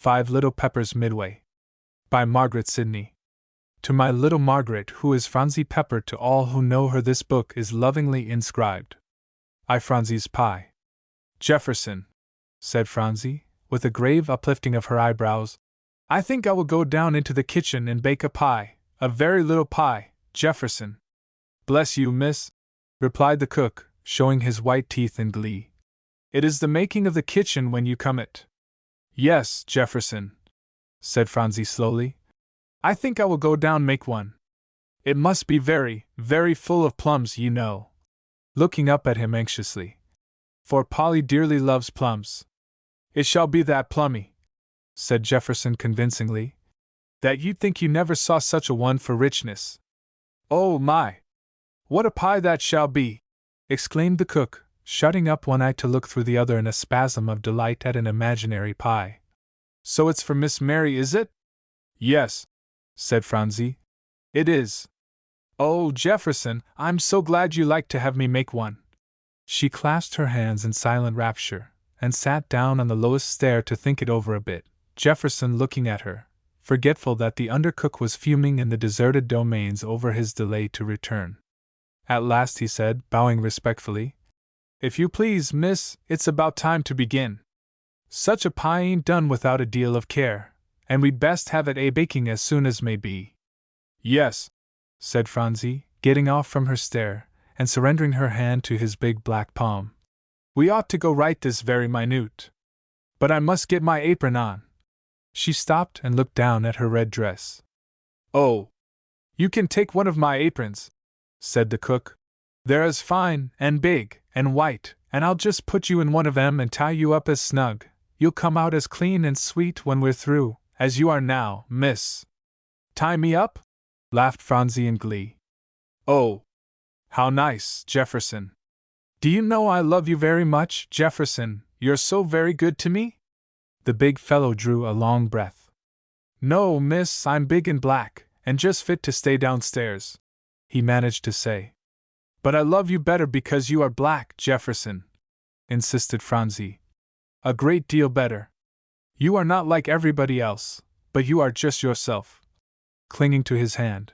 Five Little Peppers Midway. By Margaret Sidney. To my little Margaret, who is Phronsie Pepper, to all who know her, this book is lovingly inscribed. I Phronsie's pie. Jefferson, said Phronsie, with a grave uplifting of her eyebrows. I think I will go down into the kitchen and bake a pie, a very little pie, Jefferson. Bless you, miss, replied the cook, showing his white teeth in glee. It is the making of the kitchen when you come it. Yes, Jefferson, said Phronsie slowly. I think I will go down make one. It must be very, very full of plums, you know. Looking up at him anxiously. For Polly dearly loves plums. It shall be that plummy, said Jefferson convincingly, that you'd think you never saw such a one for richness. Oh my! What a pie that shall be! Exclaimed the cook, shutting up one eye to look through the other in a spasm of delight at an imaginary pie. So it's for Miss Mary, is it? Yes, said Phronsie. It is. Oh, Jefferson, I'm so glad you like to have me make one. She clasped her hands in silent rapture, and sat down on the lowest stair to think it over a bit, Jefferson looking at her, forgetful that the undercook was fuming in the deserted domains over his delay to return. At last he said, bowing respectfully, If you please, miss, it's about time to begin. Such a pie ain't done without a deal of care, and we'd best have it a-baking as soon as may be. Yes, said Phronsie, getting off from her stair, and surrendering her hand to his big black palm. We ought to go right this very minute. But I must get my apron on. She stopped and looked down at her red dress. Oh, you can take one of my aprons, said the cook. They're as fine, and big, and white, and I'll just put you in one of 'em and tie you up as snug. You'll come out as clean and sweet when we're through, as you are now, miss. Tie me up? Laughed Phronsie in glee. Oh, how nice, Jefferson. Do you know I love you very much, Jefferson, you're so very good to me? The big fellow drew a long breath. No, miss, I'm big and black, and just fit to stay downstairs, he managed to say. But I love you better because you are black, Jefferson, insisted Phronsie. A great deal better. You are not like everybody else, but you are just yourself. Clinging to his hand.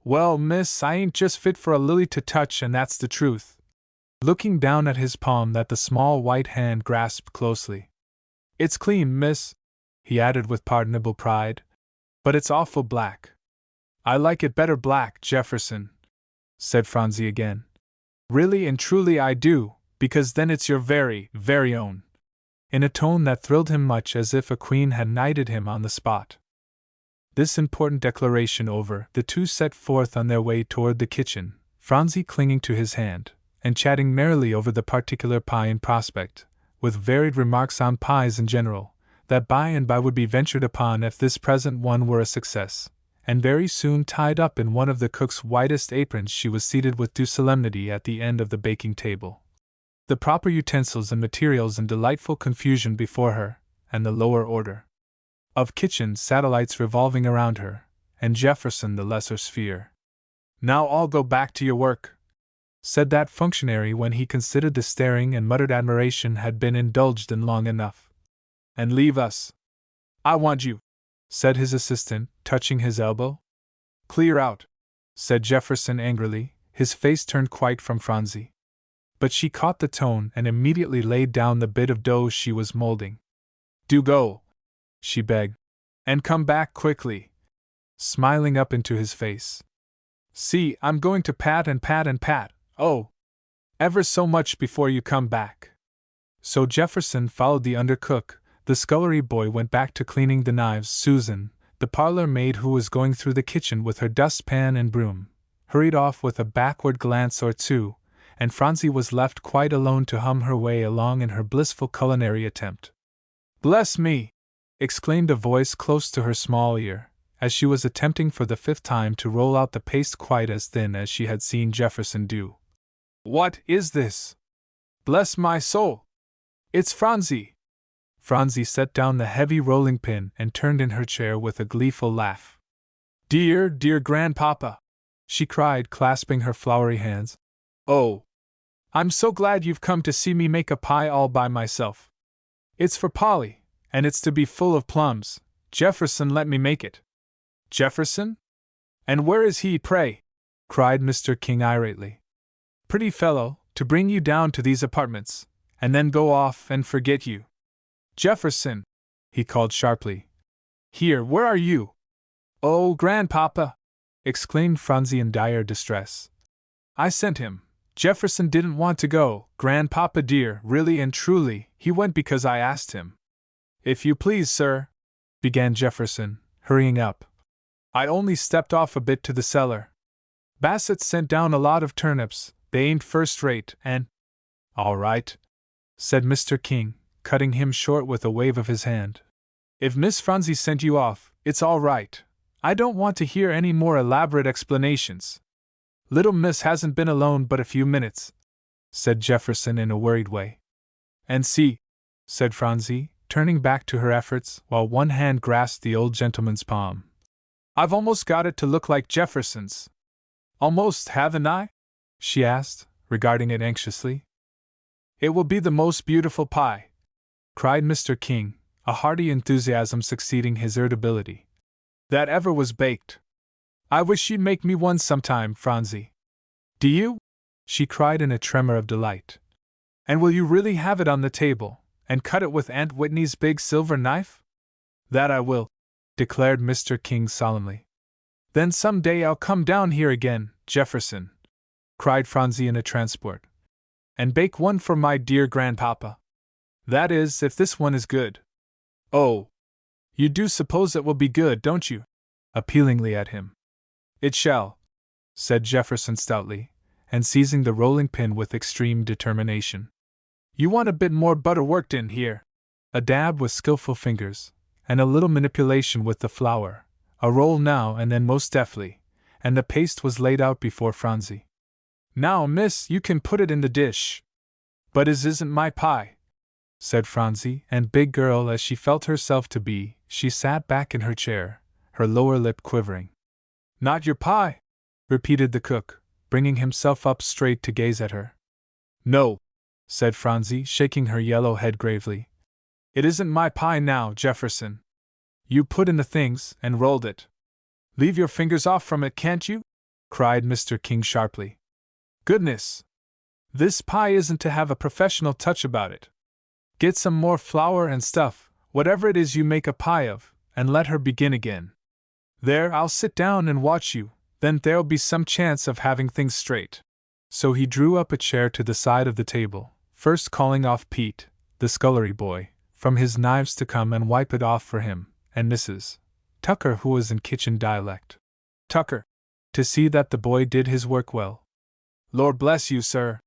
Well, miss, I ain't just fit for a lily to touch, and that's the truth. Looking down at his palm that the small white hand grasped closely. It's clean, miss, he added with pardonable pride, but it's awful black. I like it better black, Jefferson, said Phronsie again. Really and truly I do, because then it's your very, very own. In a tone that thrilled him much, as if a queen had knighted him on the spot. This important declaration over, the two set forth on their way toward the kitchen, Phronsie clinging to his hand, and chatting merrily over the particular pie in prospect, with varied remarks on pies in general, that by and by would be ventured upon if this present one were a success, and very soon tied up in one of the cook's whitest aprons, she was seated with due solemnity at the end of the baking table. The proper utensils and materials in delightful confusion before her, and the lower order of kitchen satellites revolving around her, and Jefferson the lesser sphere. Now all go back to your work, said that functionary when he considered the staring and muttered admiration had been indulged in long enough. And leave us. I want you, said his assistant, touching his elbow. Clear out, said Jefferson angrily, his face turned quite from Phronsie. But she caught the tone and immediately laid down the bit of dough she was molding. Do go, she begged, and come back quickly, smiling up into his face. See, I'm going to pat and pat and pat, oh, ever so much before you come back. So Jefferson followed the undercook. The scullery boy went back to cleaning the knives. Susan, the parlor maid who was going through the kitchen with her dustpan and broom, hurried off with a backward glance or two, and Phronsie was left quite alone to hum her way along in her blissful culinary attempt. Bless me! Exclaimed a voice close to her small ear, as she was attempting for the 5th time to roll out the paste quite as thin as she had seen Jefferson do. What is this? Bless my soul! It's Phronsie! Phronsie set down the heavy rolling pin and turned in her chair with a gleeful laugh. Dear, dear grandpapa! She cried, clasping her floury hands. Oh! I'm so glad you've come to see me make a pie all by myself. It's for Polly, and it's to be full of plums. Jefferson let me make it. Jefferson? And where is he, pray? Cried Mr. King irately. Pretty fellow, to bring you down to these apartments, and then go off and forget you. Jefferson, he called sharply. Here, where are you? Oh, Grandpapa! Exclaimed Phronsie in dire distress. I sent him. Jefferson didn't want to go, Grandpapa dear, really and truly, he went because I asked him. If you please, sir, began Jefferson, hurrying up. I only stepped off a bit to the cellar. Bassett sent down a lot of turnips, they ain't first rate, and… All right, said Mr. King, cutting him short with a wave of his hand. If Miss Phronsie sent you off, it's all right. I don't want to hear any more elaborate explanations. Little Miss hasn't been alone but a few minutes, said Jefferson in a worried way. And see, said Phronsie, turning back to her efforts while one hand grasped the old gentleman's palm. I've almost got it to look like Jefferson's. Almost, haven't I? She asked, regarding it anxiously. It will be the most beautiful pie, cried Mr. King, a hearty enthusiasm succeeding his irritability, that ever was baked. I wish you'd make me one sometime, Phronsie. Do you? She cried in a tremor of delight. And will you really have it on the table, and cut it with Aunt Whitney's big silver knife? That I will, declared Mr. King solemnly. Then some day I'll come down here again, Jefferson, cried Phronsie in a transport, and bake one for my dear Grandpapa. That is, if this one is good. Oh, you do suppose it will be good, don't you? Appealingly at him. It shall, said Jefferson stoutly, and seizing the rolling pin with extreme determination. You want a bit more butter worked in here. A dab with skillful fingers, and a little manipulation with the flour, a roll now and then most deftly, and the paste was laid out before Phronsie. Now, miss, you can put it in the dish. But it isn't my pie, said Phronsie, and big girl as she felt herself to be, she sat back in her chair, her lower lip quivering. Not your pie, repeated the cook, bringing himself up straight to gaze at her. No, said Phronsie, shaking her yellow head gravely. It isn't my pie now, Jefferson. You put in the things and rolled it. Leave your fingers off from it, can't you? Cried Mr. King sharply. Goodness! This pie isn't to have a professional touch about it. Get some more flour and stuff, whatever it is you make a pie of, and let her begin again. There, I'll sit down and watch you, then there'll be some chance of having things straight. So he drew up a chair to the side of the table, first calling off Pete, the scullery boy, from his knives to come and wipe it off for him, and Mrs. Tucker, who was in kitchen dialect, Tucker, to see that the boy did his work well. Lord bless you, sir,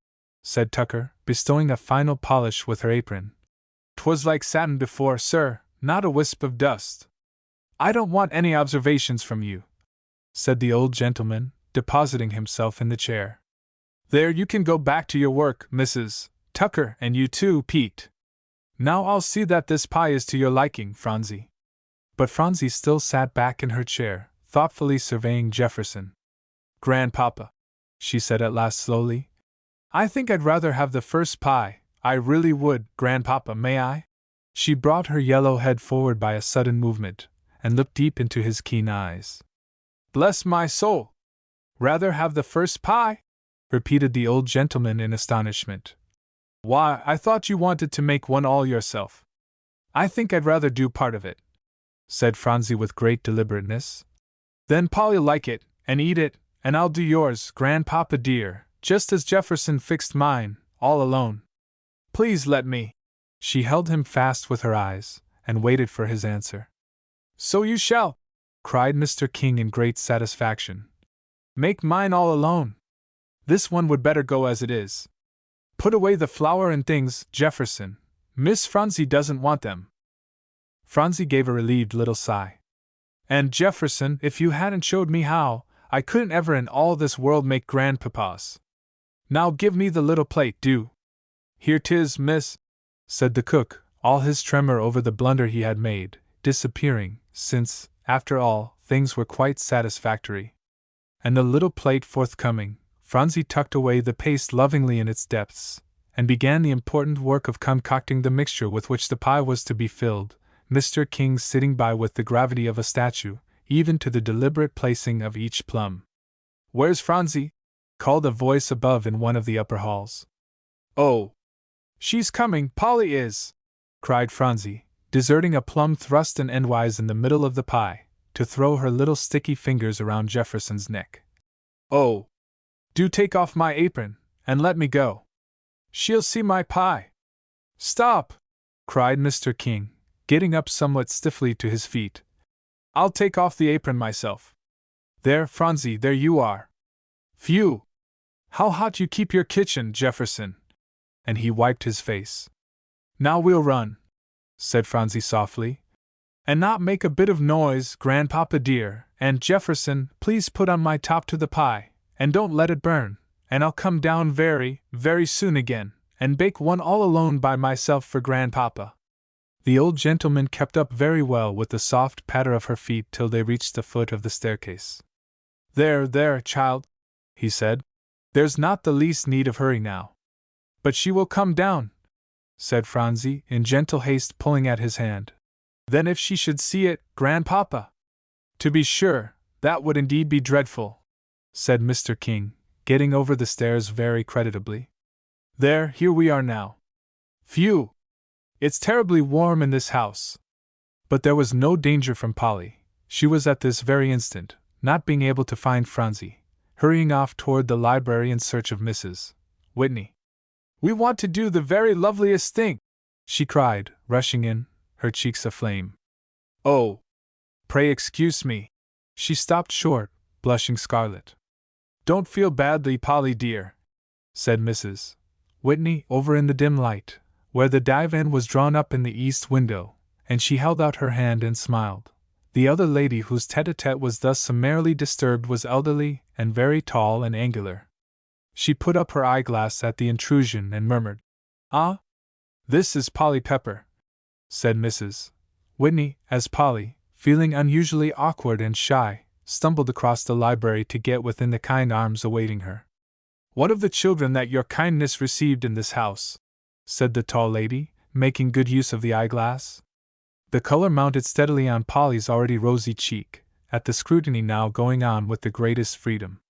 said Tucker, bestowing a final polish with her apron. 'Twas like satin before, sir, not a wisp of dust. I don't want any observations from you, said the old gentleman, depositing himself in the chair. There, you can go back to your work, Mrs. Tucker, and you too, Pete. Now I'll see that this pie is to your liking, Phronsie. But Phronsie still sat back in her chair, thoughtfully surveying Jefferson. Grandpapa, she said at last slowly, I think I'd rather have the first pie, I really would, Grandpapa, may I? She brought her yellow head forward by a sudden movement, and looked deep into his keen eyes. Bless my soul! Rather have the first pie? Repeated the old gentleman in astonishment. Why, I thought you wanted to make one all yourself. I think I'd rather do part of it, said Phronsie with great deliberateness. Then Polly'll like it, and eat it, and I'll do yours, Grandpapa dear, just as Jefferson fixed mine, all alone. Please let me. She held him fast with her eyes, and waited for his answer. So you shall, cried Mr. King in great satisfaction. Make mine all alone. This one would better go as it is. Put away the flour and things, Jefferson. Miss Phronsie doesn't want them. Phronsie gave a relieved little sigh. And Jefferson, if you hadn't showed me how, I couldn't ever in all this world make grandpapas. Now give me the little plate, do. Here 'tis, miss, said the cook, all his tremor over the blunder he had made, disappearing, since, after all, things were quite satisfactory. And the little plate forthcoming, Phronsie tucked away the paste lovingly in its depths, and began the important work of concocting the mixture with which the pie was to be filled, Mr. King sitting by with the gravity of a statue, even to the deliberate placing of each plum. "Where's Phronsie?" called a voice above in one of the upper halls. "Oh, she's coming, Polly is!" cried Phronsie, deserting a plum thrust in endwise in the middle of the pie, to throw her little sticky fingers around Jefferson's neck. "Oh, do take off my apron, and let me go. She'll see my pie." "Stop!" cried Mr. King, getting up somewhat stiffly to his feet. "I'll take off the apron myself. There, Phronsie, there you are. Phew! How hot you keep your kitchen, Jefferson!" And he wiped his face. "Now we'll run," said Phronsie softly. "And not make a bit of noise, Grandpapa dear, and Jefferson, please put on my top to the pie, and don't let it burn, and I'll come down very, very soon again, and bake one all alone by myself for Grandpapa." The old gentleman kept up very well with the soft patter of her feet till they reached the foot of the staircase. "There, there, child," he said. "There's not the least need of hurry now." "But she will come down," said Phronsie, in gentle haste pulling at his hand. "Then if she should see it, Grandpapa!" "To be sure, that would indeed be dreadful," said Mr. King, getting over the stairs very creditably. "There, here we are now. Phew! It's terribly warm in this house." But there was no danger from Polly. She was at this very instant, not being able to find Phronsie, hurrying off toward the library in search of Mrs. Whitney. "We want to do the very loveliest thing!" she cried, rushing in, her cheeks aflame. "Oh! Pray excuse me." She stopped short, blushing scarlet. "Don't feel badly, Polly dear," said Mrs. Whitney, over in the dim light, where the divan was drawn up in the east window, and she held out her hand and smiled. The other lady whose tete-a-tete was thus summarily disturbed was elderly, and very tall and angular. She put up her eyeglass at the intrusion and murmured, "Ah, this is Polly Pepper," said Mrs. Whitney, as Polly, feeling unusually awkward and shy, stumbled across the library to get within the kind arms awaiting her. "One of the children that your kindness received in this house," said the tall lady, making good use of the eyeglass. The color mounted steadily on Polly's already rosy cheek, at the scrutiny now going on with the greatest freedom.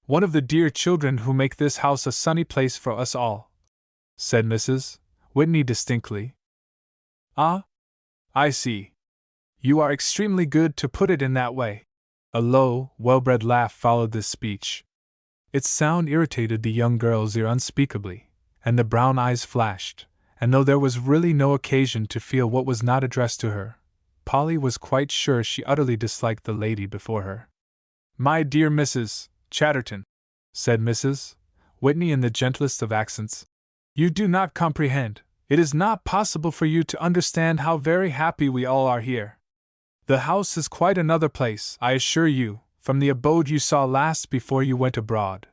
"One of the dear children who make this house a sunny place for us all," said Mrs. Whitney distinctly. "Ah? I see. You are extremely good to put it in that way." A low, well-bred laugh followed this speech. Its sound irritated the young girl's ear unspeakably, and the brown eyes flashed, and though there was really no occasion to feel what was not addressed to her, Polly was quite sure she utterly disliked the lady before her. "My dear Mrs. Chatterton," said Mrs. Whitney in the gentlest of accents, "you do not comprehend. It is not possible for you to understand how very happy we all are here. The house is quite another place, I assure you, from the abode you saw last before you went abroad."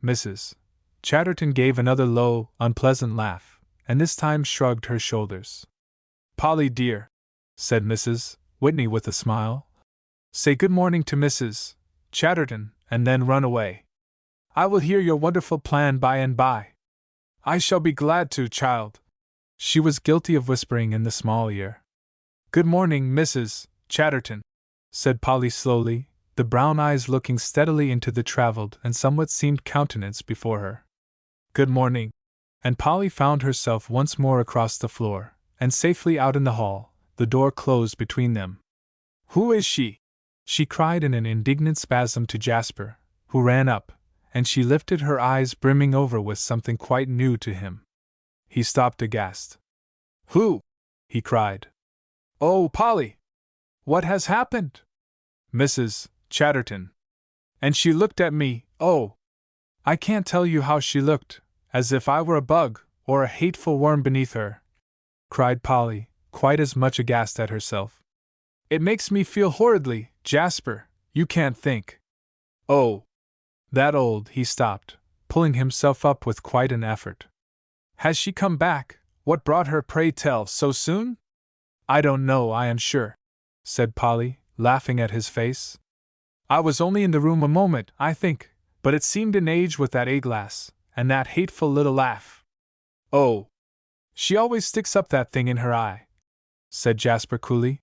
Mrs. Chatterton gave another low, unpleasant laugh, and this time shrugged her shoulders. "Polly dear," said Mrs. Whitney with a smile, "say good morning to Mrs. Chatterton, and then run away. I will hear your wonderful plan by and by." "I shall be glad to, child," she was guilty of whispering in the small ear. "Good morning, Mrs. Chatterton," said Polly slowly, the brown eyes looking steadily into the traveled and somewhat seamed countenance before her. "Good morning," and Polly found herself once more across the floor, and safely out in the hall, the door closed between them. "Who is she?" she cried in an indignant spasm to Jasper, who ran up, and she lifted her eyes brimming over with something quite new to him. He stopped aghast. "Who?" he cried. "Oh, Polly! What has happened?" "Mrs. Chatterton. And she looked at me, oh! I can't tell you how she looked, as if I were a bug, or a hateful worm beneath her," cried Polly, quite as much aghast at herself. "It makes me feel horridly, Jasper, you can't think. Oh! That old," he stopped, pulling himself up with quite an effort. "Has she come back? What brought her, pray tell, so soon?" "I don't know, I am sure," said Polly, laughing at his face. "I was only in the room a moment, I think, but it seemed an age with that eyeglass, and that hateful little laugh. Oh! She always sticks up that thing in her eye. said Jasper coolly.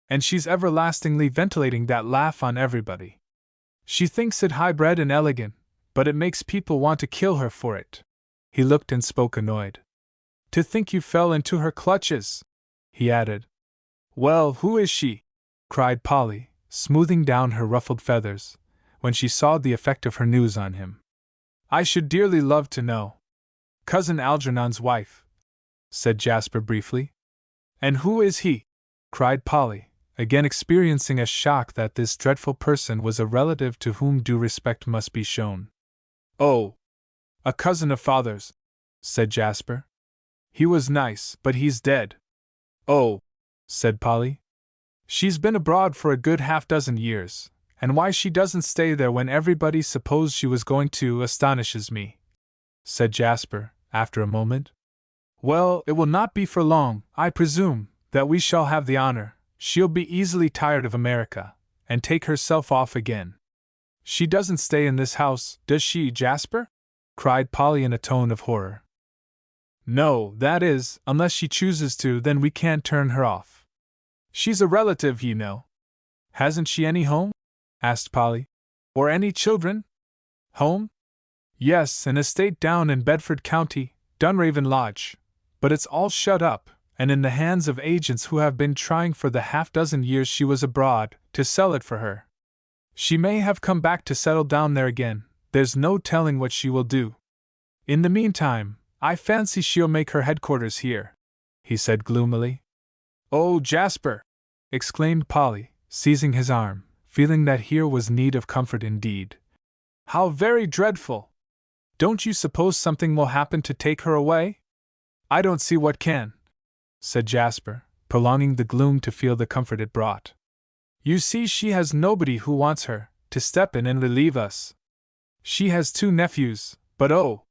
And she's everlastingly ventilating that laugh on everybody. She thinks it high-bred and elegant, but it makes people want to kill her for it. He looked and spoke annoyed. To think you fell into her clutches, he added. Well, who is she? Cried Polly, smoothing down her ruffled feathers, when she saw the effect of her news on him. I should dearly love to know. Cousin Algernon's wife, said Jasper briefly. And who is he? Cried Polly, again experiencing a shock that this dreadful person was a relative to whom due respect must be shown. Oh, a cousin of father's, said Jasper. He was nice, but he's dead. Oh, said Polly. She's been abroad for a good half-dozen years, and why she doesn't stay there when everybody supposed she was going to astonishes me, said Jasper, after a moment. Well, it will not be for long, I presume, that we shall have the honor. She'll be easily tired of America, and take herself off again. She doesn't stay in this house, does she, Jasper? Cried Polly in a tone of horror. No, that is, unless she chooses to, then we can't turn her off. She's a relative, you know. Hasn't she any home? Asked Polly. Or any children? Home? Yes, an estate down in Bedford County, Dunraven Lodge, but it's all shut up, and in the hands of agents who have been trying for the half-dozen years she was abroad to sell it for her. She may have come back to settle down there again, there's no telling what she will do. In the meantime, I fancy she'll make her headquarters here, he said gloomily. Oh, Jasper! Exclaimed Polly, seizing his arm, feeling that here was need of comfort indeed. How very dreadful! Don't you suppose something will happen to take her away? I don't see what can, said Jasper, prolonging the gloom to feel the comfort it brought. You see, she has nobody who wants her to step in and relieve us. She has 2 nephews, but oh!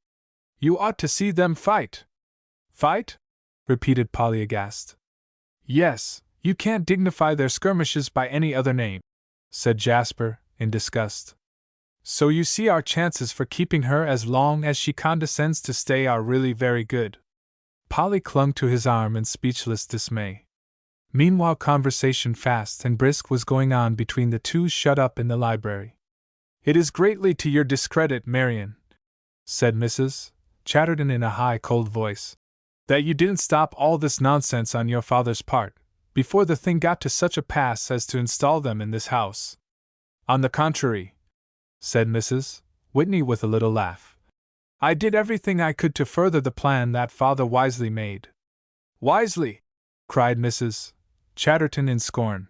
You ought to see them fight. Fight? Repeated Polly aghast. Yes, you can't dignify their skirmishes by any other name, said Jasper, in disgust. So you see our chances for keeping her as long as she condescends to stay are really very good. Polly clung to his arm in speechless dismay. Meanwhile conversation fast and brisk was going on between the two shut up in the library. It is greatly to your discredit, Marian, said Mrs. Chatterton in a high, cold voice, that you didn't stop all this nonsense on your father's part, before the thing got to such a pass as to install them in this house. On the contrary, said Mrs. Whitney with a little laugh, I did everything I could to further the plan that father wisely made. Wisely? Cried Mrs. Chatterton in scorn.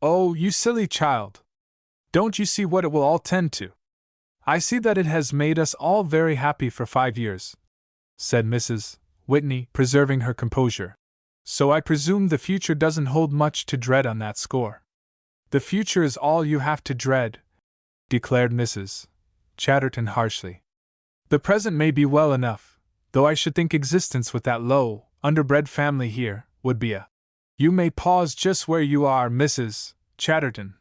Oh, you silly child! Don't you see what it will all tend to? I see that it has made us all very happy for 5 years, said Mrs. Whitney, preserving her composure. So I presume the future doesn't hold much to dread on that score. The future is all you have to dread, declared Mrs. Chatterton harshly. The present may be well enough, though I should think existence with that low, underbred family here would be a— You may pause just where you are, Mrs. Chatterton,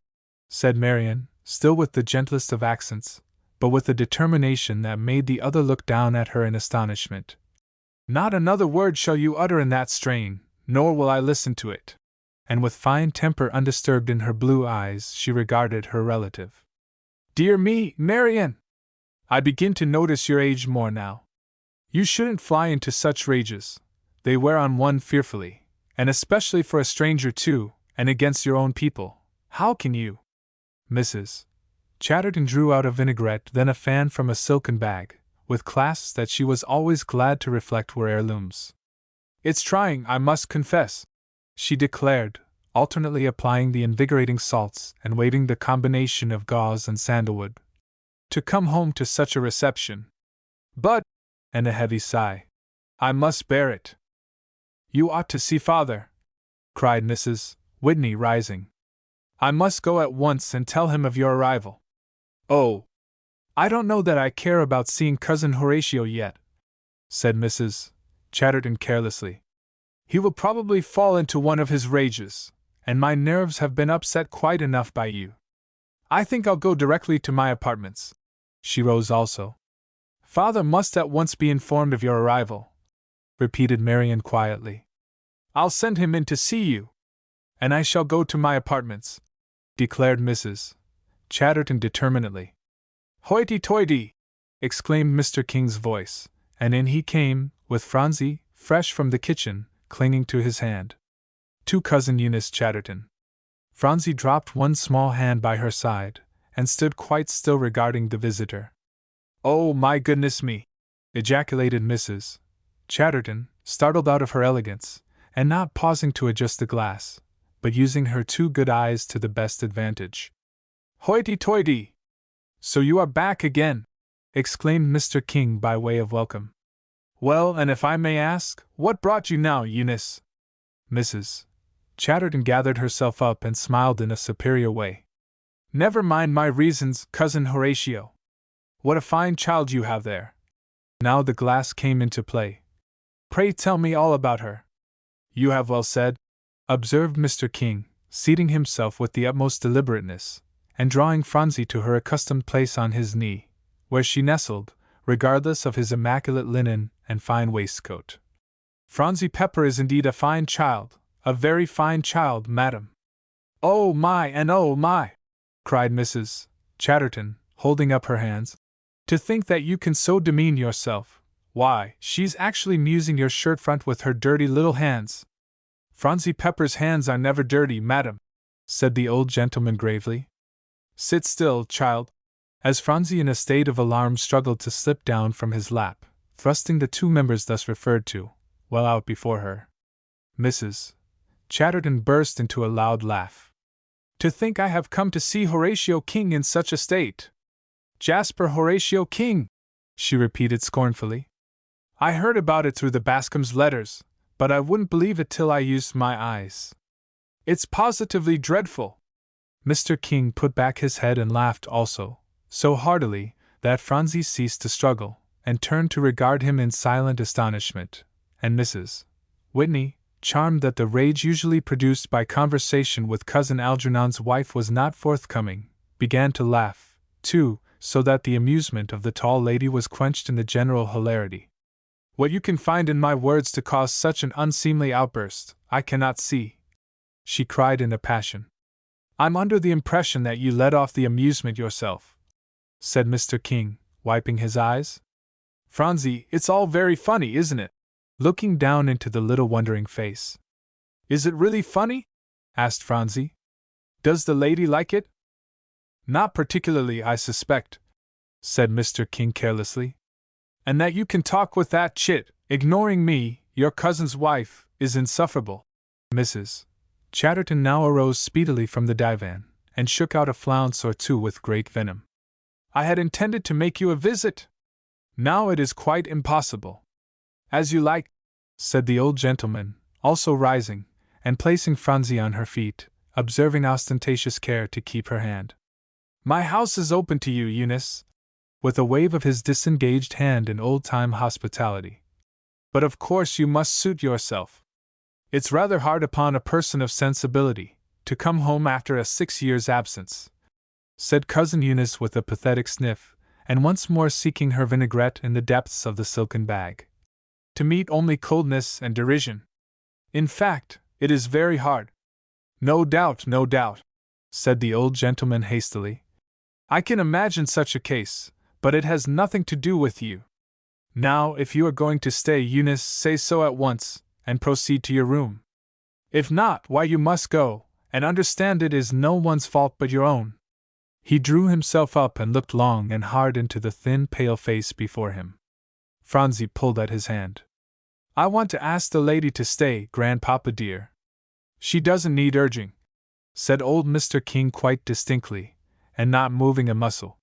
said Marian, still with the gentlest of accents, but with a determination that made the other look down at her in astonishment. Not another word shall you utter in that strain, nor will I listen to it. And with fine temper undisturbed in her blue eyes, she regarded her relative. Dear me, Marian! I begin to notice your age more now. You shouldn't fly into such rages. They wear on one fearfully, and especially for a stranger too, and against your own people. How can you? Mrs. Chatterton drew out a vinaigrette, then a fan from a silken bag, with clasps that she was always glad to reflect were heirlooms. It's trying, I must confess, she declared, alternately applying the invigorating salts and waving the combination of gauze and sandalwood, to come home to such a reception. But, and a heavy sigh, I must bear it. You ought to see father, cried Mrs. Whitney, rising. I must go at once and tell him of your arrival. Oh, I don't know that I care about seeing Cousin Horatio yet, said Mrs. Chatterton carelessly. He will probably fall into one of his rages, and my nerves have been upset quite enough by you. I think I'll go directly to my apartments. She rose also. Father must at once be informed of your arrival, repeated Marian quietly. I'll send him in to see you, and I shall go to my apartments," declared Mrs. Chatterton determinedly. "Hoity-toity!" exclaimed Mr. King's voice, and in he came, with Phronsie, fresh from the kitchen, clinging to his hand. To Cousin Eunice Chatterton. Phronsie dropped one small hand by her side, and stood quite still regarding the visitor. "Oh, my goodness me!" ejaculated Mrs. Chatterton, startled out of her elegance, and not pausing to adjust the glass, but using her two good eyes to the best advantage. "Hoity-toity! So you are back again!" exclaimed Mr. King by way of welcome. "Well, and if I may ask, what brought you now, Eunice?" Mrs. Chatterton gathered herself up and smiled in a superior way. "Never mind my reasons, Cousin Horatio. What a fine child you have there!" Now the glass came into play. "Pray tell me all about her." "You have well said," observed Mr. King, seating himself with the utmost deliberateness, and drawing Phronsie to her accustomed place on his knee, where she nestled, regardless of his immaculate linen and fine waistcoat. "Phronsie Pepper is indeed a fine child, a very fine child, madam." "Oh my and oh my!" cried Mrs. Chatterton, holding up her hands. "To think that you can so demean yourself! Why, she's actually musing your shirt front with her dirty little hands." "Phronsie Pepper's hands are never dirty, madam," said the old gentleman gravely. "Sit still, child," as Phronsie in a state of alarm struggled to slip down from his lap, thrusting the two members thus referred to, well out before her. Mrs. Chatterton burst into a loud laugh. "To think I have come to see Horatio King in such a state! Jasper Horatio King!" she repeated scornfully. "I heard about it through the Bascom's letters, but I wouldn't believe it till I used my eyes. It's positively dreadful!" Mr. King put back his head and laughed also, so heartily that Phronsie ceased to struggle, and turned to regard him in silent astonishment, and Mrs. Whitney, charmed that the rage usually produced by conversation with Cousin Algernon's wife was not forthcoming, began to laugh, too, so that the amusement of the tall lady was quenched in the general hilarity. "What you can find in my words to cause such an unseemly outburst, I cannot see," she cried in a passion. "I'm under the impression that you led off the amusement yourself," said Mr. King, wiping his eyes. "Phronsie, it's all very funny, isn't it?" looking down into the little wondering face. "Is it really funny?" asked Phronsie. "Does the lady like it?" "Not particularly, I suspect," said Mr. King carelessly. "And that you can talk with that chit, ignoring me, your cousin's wife, is insufferable." Mrs. Chatterton now arose speedily from the divan, and shook out a flounce or two with great venom. "I had intended to make you a visit. Now it is quite impossible." "As you like," said the old gentleman, also rising, and placing Phronsie on her feet, observing ostentatious care to keep her hand. "My house is open to you, Eunice," with a wave of his disengaged hand in old-time hospitality. "But of course you must suit yourself. It's rather hard upon a person of sensibility to come home after a 6 years' absence," said Cousin Eunice with a pathetic sniff, and once more seeking her vinaigrette in the depths of the silken bag. "To meet only coldness and derision. In fact, it is very hard." No doubt," said the old gentleman hastily. "I can imagine such a case, but it has nothing to do with you. Now, if you are going to stay, Eunice, say so at once, and proceed to your room. If not, why you must go, and understand it is no one's fault but your own." He drew himself up and looked long and hard into the thin, pale face before him. Phronsie pulled at his hand. "I want to ask the lady to stay, Grandpapa dear." "She doesn't need urging," said old Mr. King quite distinctly, and not moving a muscle.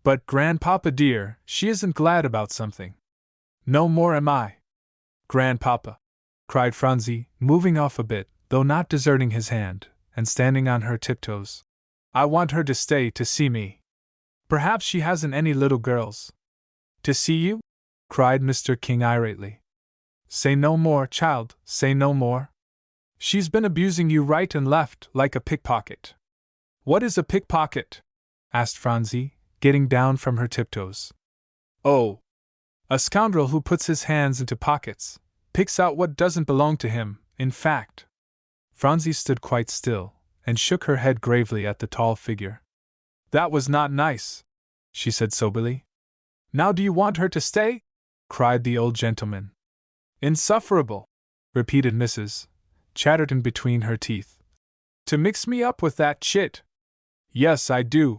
"But, Grandpapa dear, she isn't glad about something." "No more am I." "Grandpapa," cried Phronsie, moving off a bit, though not deserting his hand, and standing on her tiptoes. "I want her to stay to see me. Perhaps she hasn't any little girls." "To see you?" cried Mr. King irately. "Say no more, child, say no more. She's been abusing you right and left, like a pickpocket." "What is a pickpocket?" asked Phronsie, getting down from her tiptoes. "Oh, a scoundrel who puts his hands into pockets, picks out what doesn't belong to him, in fact." Phronsie stood quite still, and shook her head gravely at the tall figure. "That was not nice," she said soberly. "Now do you want her to stay?" cried the old gentleman. "Insufferable," repeated Mrs. Chatterton between her teeth. "To mix me up with that chit." "Yes, I do,"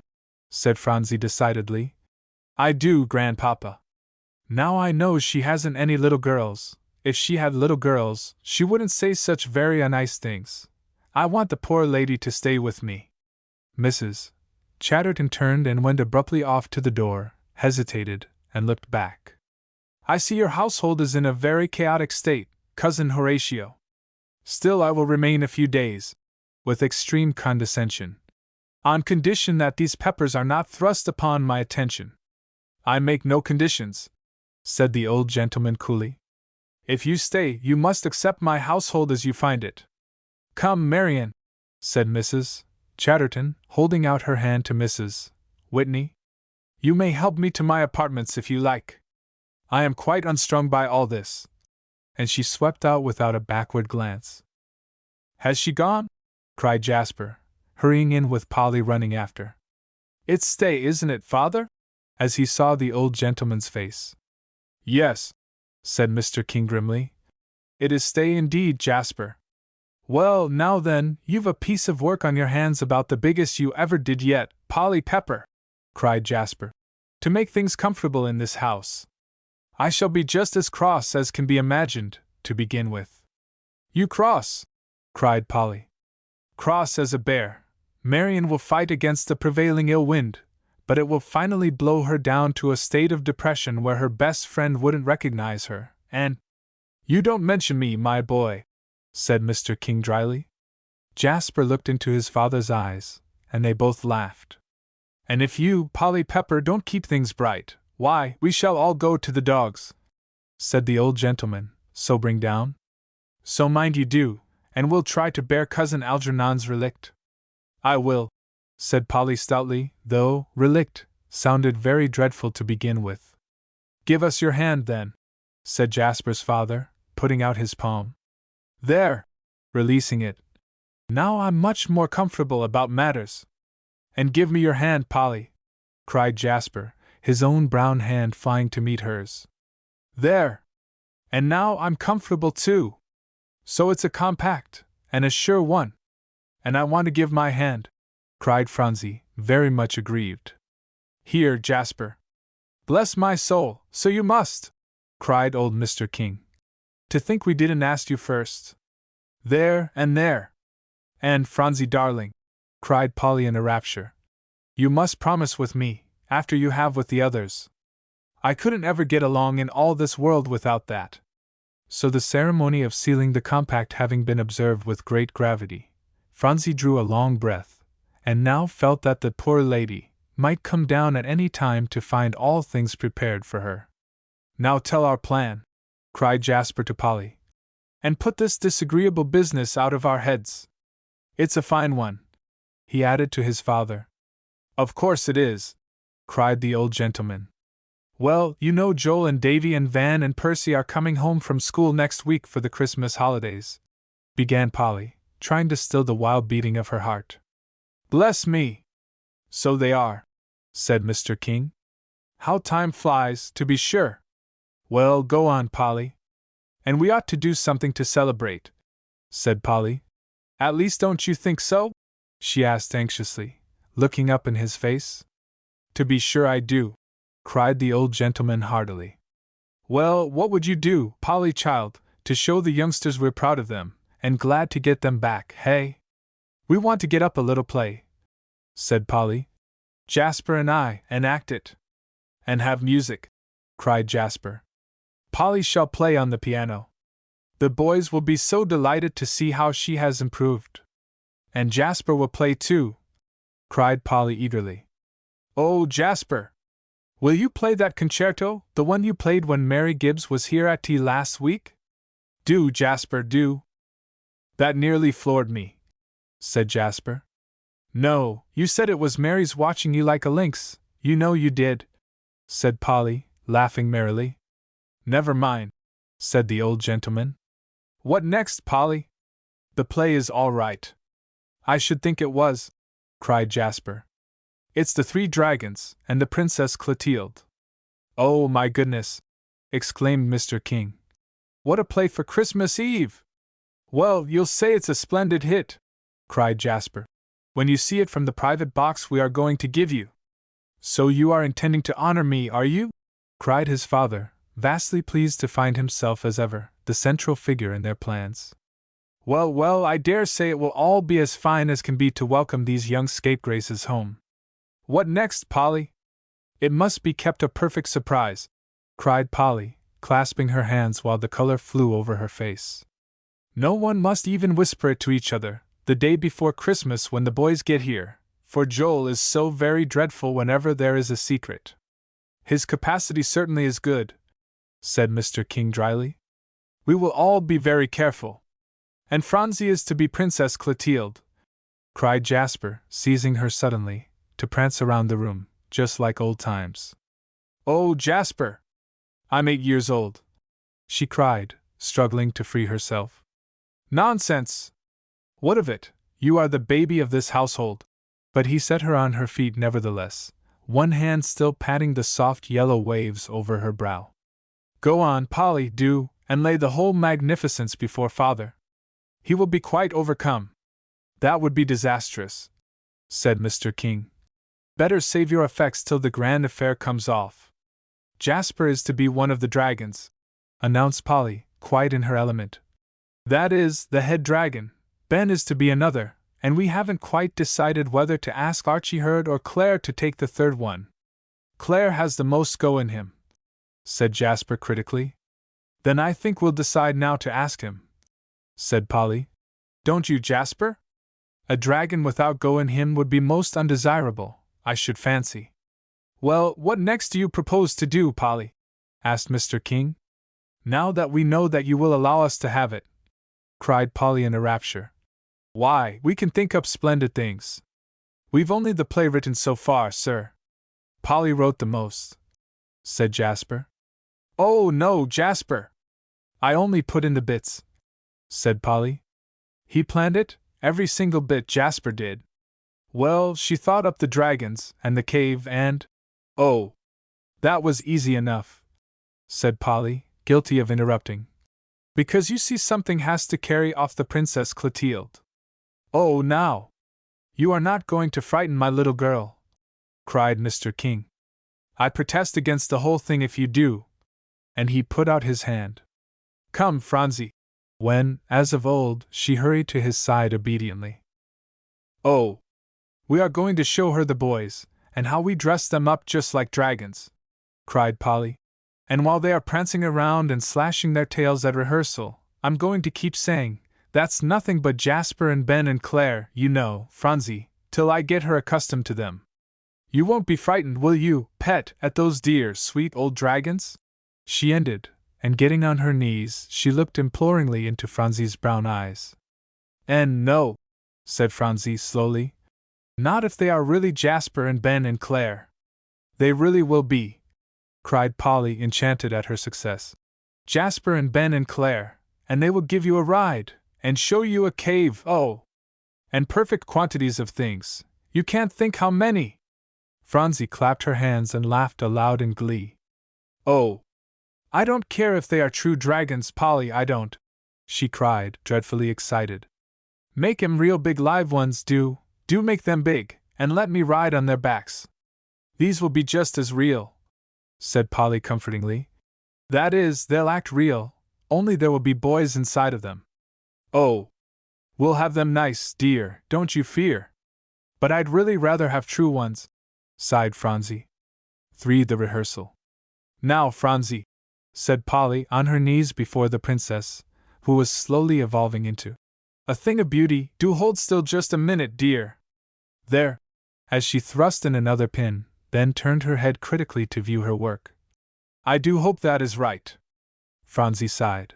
said Phronsie decidedly. "I do, Grandpapa. Now I know she hasn't any little girls. If she had little girls, she wouldn't say such very nice things. I want the poor lady to stay with me." Mrs. Chatterton turned and went abruptly off to the door, hesitated, and looked back. "I see your household is in a very chaotic state, Cousin Horatio. Still I will remain a few days," with extreme condescension, "on condition that these Peppers are not thrust upon my attention." "I make no conditions," said the old gentleman coolly. "If you stay, you must accept my household as you find it." "Come, Marian," said Mrs. Chatterton, holding out her hand to Mrs. Whitney. "You may help me to my apartments if you like. I am quite unstrung by all this." And she swept out without a backward glance. "Has she gone?" cried Jasper, hurrying in with Polly running after. "It's stay, isn't it, Father?" as he saw the old gentleman's face. "Yes," said Mr. King grimly. "It is stay indeed, Jasper." "Well, now then, you've a piece of work on your hands about the biggest you ever did yet, Polly Pepper," cried Jasper, "to make things comfortable in this house. I shall be just as cross as can be imagined, to begin with." "You cross?" cried Polly. "Cross as a bear. Marian will fight against the prevailing ill wind, but it will finally blow her down to a state of depression where her best friend wouldn't recognize her, and—" "You don't mention me, my boy," said Mr. King dryly. Jasper looked into his father's eyes, and they both laughed. "And if you, Polly Pepper, don't keep things bright, why, we shall all go to the dogs," said the old gentleman, sobering down. "So mind you do, and we'll try to bear Cousin Algernon's relict." "I will," said Polly stoutly, though relict sounded very dreadful to begin with. "Give us your hand, then," said Jasper's father, putting out his palm. "There!" releasing it. "Now I'm much more comfortable about matters." "And give me your hand, Polly," cried Jasper, his own brown hand flying to meet hers. "There! And now I'm comfortable too. So it's a compact, and a sure one. And I want to give my hand," cried Phronsie, very much aggrieved. "Here, Jasper." "Bless my soul, so you must!" cried old Mr. King. "To think we didn't ask you first. There, and there. And, Phronsie darling," cried Polly in a rapture, "you must promise with me, after you have with the others. I couldn't ever get along in all this world without that." So the ceremony of sealing the compact having been observed with great gravity, Phronsie drew a long breath, and now felt that the poor lady might come down at any time to find all things prepared for her. "Now tell our plan," cried Jasper to Polly, "and put this disagreeable business out of our heads. It's a fine one," he added to his father. "Of course it is," cried the old gentleman. "Well, you know Joel and Davy and Van and Percy are coming home from school next week for the Christmas holidays," began Polly, trying to still the wild beating of her heart. "Bless me! So they are," said Mr. King. "How time flies, to be sure! Well, go on, Polly." "And we ought to do something to celebrate," said Polly. "At least don't you think so?" she asked anxiously, looking up in his face. "To be sure I do," cried the old gentleman heartily. "Well, what would you do, Polly child, to show the youngsters we're proud of them, and glad to get them back, hey?" "We want to get up a little play," said Polly. "Jasper and I, and act it." "And have music," cried Jasper. "Polly shall play on the piano. The boys will be so delighted to see how she has improved." "And Jasper will play too," cried Polly eagerly. "Oh, Jasper! Will you play that concerto, the one you played when Mary Gibbs was here at tea last week? Do, Jasper, do." "That nearly floored me," said Jasper. "No, you said it was Mary's watching you like a lynx, you know you did," said Polly, laughing merrily. "Never mind," said the old gentleman. "What next, Polly?" The play is all right. I should think it was, cried Jasper. It's the Three Dragons and the Princess Clotilde. Oh, my goodness, exclaimed Mr. King. What a play for Christmas Eve! Well, you'll say it's a splendid hit, cried Jasper, when you see it from the private box we are going to give you. So you are intending to honor me, are you? Cried his father, vastly pleased to find himself as ever the central figure in their plans. Well, well, I dare say it will all be as fine as can be to welcome these young scapegraces home. What next, Polly? It must be kept a perfect surprise, cried Polly, clasping her hands while the color flew over her face. No one must even whisper it to each other, the day before Christmas when the boys get here, for Joel is so very dreadful whenever there is a secret. His capacity certainly is good, said Mr. King dryly. We will all be very careful. And Phronsie is to be Princess Clotilde, cried Jasper, seizing her suddenly, to prance around the room, just like old times. Oh, Jasper! I'm 8 years old, she cried, struggling to free herself. Nonsense! What of it? You are the baby of this household. But he set her on her feet nevertheless, one hand still patting the soft yellow waves over her brow. Go on, Polly, do, and lay the whole magnificence before father. He will be quite overcome. That would be disastrous, said Mr. King. Better save your effects till the grand affair comes off. Jasper is to be one of the dragons, announced Polly, quite in her element. That is, the head dragon. Ben is to be another, and we haven't quite decided whether to ask Archie Hurd or Claire to take the third one. Claire has the most go in him, said Jasper critically. Then I think we'll decide now to ask him, said Polly. Don't you, Jasper? A dragon without go in him would be most undesirable, I should fancy. Well, what next do you propose to do, Polly? Asked Mr. King. Now that we know that you will allow us to have it, cried Polly in a rapture. Why, we can think up splendid things. We've only the play written so far, sir. Polly wrote the most, said Jasper. Oh, no, Jasper! I only put in the bits, said Polly. He planned it, every single bit, Jasper did. Well, she thought up the dragons, and the cave, and… Oh! That was easy enough, said Polly, guilty of interrupting. Because you see something has to carry off the Princess Clotilde. Oh, now! You are not going to frighten my little girl, cried Mr. King. I protest against the whole thing if you do. And he put out his hand. Come, Phronsie. When, as of old, she hurried to his side obediently. Oh! We are going to show her the boys, and how we dress them up just like dragons, cried Polly. And while they are prancing around and slashing their tails at rehearsal, I'm going to keep saying, that's nothing but Jasper and Ben and Claire, you know, Phronsie, till I get her accustomed to them. You won't be frightened, will you, pet, at those dear, sweet old dragons? She ended, and getting on her knees, she looked imploringly into Phronsie's brown eyes. And no, said Phronsie slowly. Not if they are really Jasper and Ben and Claire. They really will be, cried Polly, enchanted at her success. Jasper and Ben and Claire, and they will give you a ride, and show you a cave, oh! And perfect quantities of things, you can't think how many! Phronsie clapped her hands and laughed aloud in glee. Oh! I don't care if they are true dragons, Polly, I don't, she cried, dreadfully excited. Make 'em real big live ones, do make them big, and let me ride on their backs. These will be just as real, said Polly comfortingly. That is, they'll act real, only there will be boys inside of them. Oh! We'll have them nice, dear, don't you fear. But I'd really rather have true ones, sighed Phronsie. 3. The rehearsal. Now, Phronsie, said Polly on her knees before the princess, who was slowly evolving into a thing of beauty, do hold still just a minute, dear. There, as she thrust in another pin, then turned her head critically to view her work. I do hope that is right. Phronsie sighed.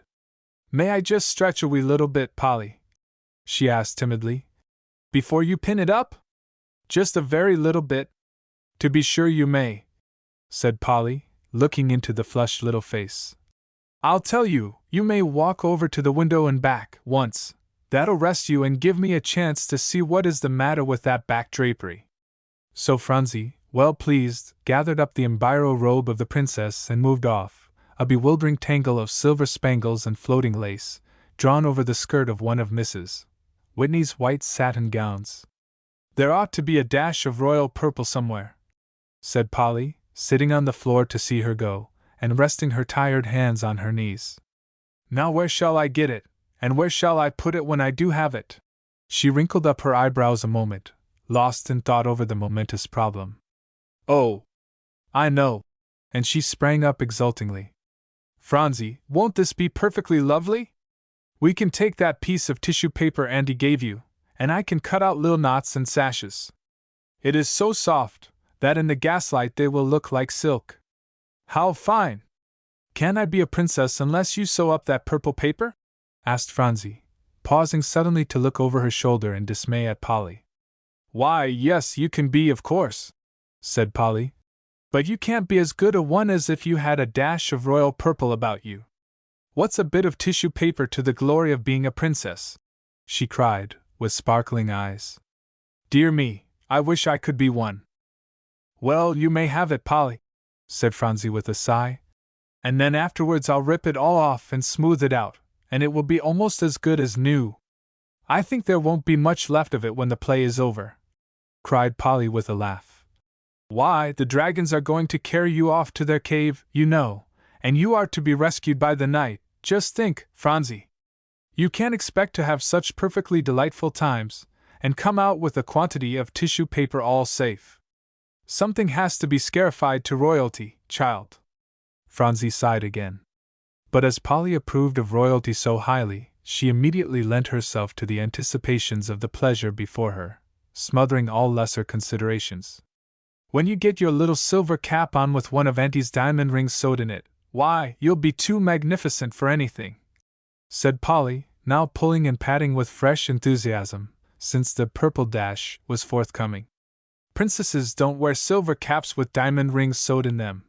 May I just stretch a wee little bit, Polly? She asked timidly. Before you pin it up? Just a very little bit. To be sure you may, said Polly, looking into the flushed little face. I'll tell you, you may walk over to the window and back, once, That'll rest you and give me a chance to see what is the matter with that back drapery. So Phronsie, well pleased, gathered up the embiro robe of the princess and moved off, a bewildering tangle of silver spangles and floating lace, drawn over the skirt of one of Mrs. Whitney's white satin gowns. There ought to be a dash of royal purple somewhere, said Polly, sitting on the floor to see her go, and resting her tired hands on her knees. Now where shall I get it, and where shall I put it when I do have it? She wrinkled up her eyebrows a moment, lost in thought over the momentous problem. Oh, I know! And she sprang up exultingly. Phronsie, won't this be perfectly lovely? We can take that piece of tissue paper Auntie gave you, and I can cut out little knots and sashes. It is so soft that in the gaslight they will look like silk. How fine! Can I be a princess unless you sew up that purple paper? Asked Phronsie, pausing suddenly to look over her shoulder in dismay at Polly. Why, yes, you can be, of course, said Polly. But you can't be as good a one as if you had a dash of royal purple about you. What's a bit of tissue paper to the glory of being a princess? She cried, with sparkling eyes. Dear me, I wish I could be one. Well, you may have it, Polly, said Phronsie with a sigh. And then afterwards I'll rip it all off and smooth it out, and it will be almost as good as new. I think there won't be much left of it when the play is over, cried Polly with a laugh. Why, the dragons are going to carry you off to their cave, you know, and you are to be rescued by the knight. Just think, Phronsie. You can't expect to have such perfectly delightful times, and come out with a quantity of tissue paper all safe. Something has to be scarified to royalty, child. Phronsie sighed again. But as Polly approved of royalty so highly, she immediately lent herself to the anticipations of the pleasure before her, smothering all lesser considerations. When you get your little silver cap on with one of Auntie's diamond rings sewed in it, why, you'll be too magnificent for anything, said Polly, now pulling and patting with fresh enthusiasm, since the purple dash was forthcoming. Princesses don't wear silver caps with diamond rings sewed in them,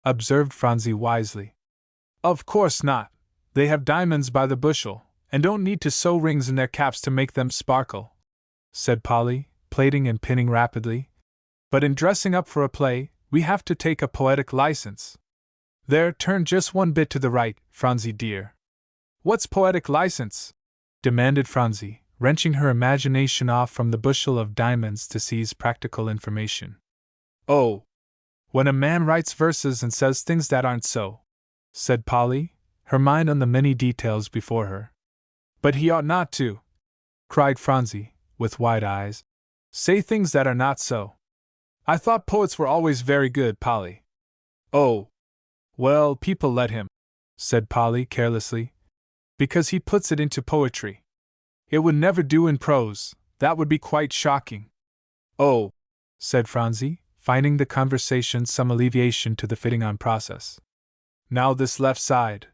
observed Phronsie wisely. Of course not. They have diamonds by the bushel, and don't need to sew rings in their caps to make them sparkle, said Polly, plaiting and pinning rapidly. But in dressing up for a play, we have to take a poetic license. There, turn just one bit to the right, Phronsie dear. What's poetic license? Demanded Phronsie, wrenching her imagination off from the bushel of diamonds to seize practical information. Oh, when a man writes verses and says things that aren't so, said Polly, her mind on the many details before her. But he ought not to, cried Phronsie, with wide eyes, say things that are not so. I thought poets were always very good, Polly. Oh, well, people let him, said Polly carelessly, because he puts it into poetry. It would never do in prose, that would be quite shocking. Oh, said Phronsie, finding the conversation some alleviation to the fitting-on process. Now this left side,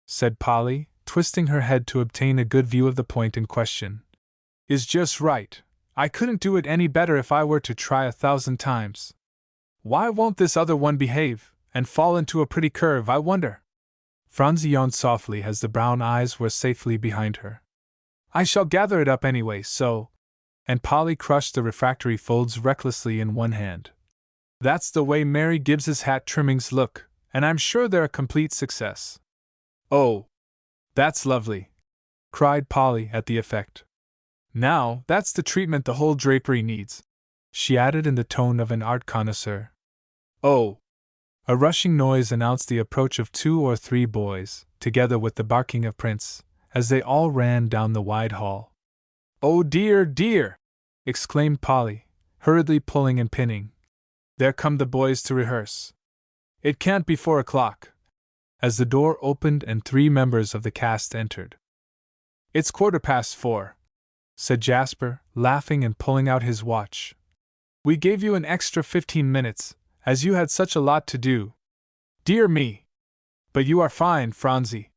said Polly, twisting her head to obtain a good view of the point in question, is just right. I couldn't do it any better if I were to try 1,000 times. Why won't this other one behave, and fall into a pretty curve, I wonder? Phronsie yawned softly as the brown eyes were safely behind her. I shall gather it up anyway, so. And Polly crushed the refractory folds recklessly in one hand. That's the way Mary Gibbs's hat trimmings look, and I'm sure they're a complete success. Oh, that's lovely, cried Polly at the effect. Now, that's the treatment the whole drapery needs, she added in the tone of an art connoisseur. Oh! A rushing noise announced the approach of 2 or 3 boys, together with the barking of Prince, as they all ran down the wide hall. Oh dear, dear! Exclaimed Polly, hurriedly pulling and pinning. There come the boys to rehearse. It can't be 4 o'clock. As the door opened and 3 members of the cast entered. It's 4:15, said Jasper, laughing and pulling out his watch. We gave you an extra 15 minutes, as you had such a lot to do. Dear me! But you are fine, Phronsie.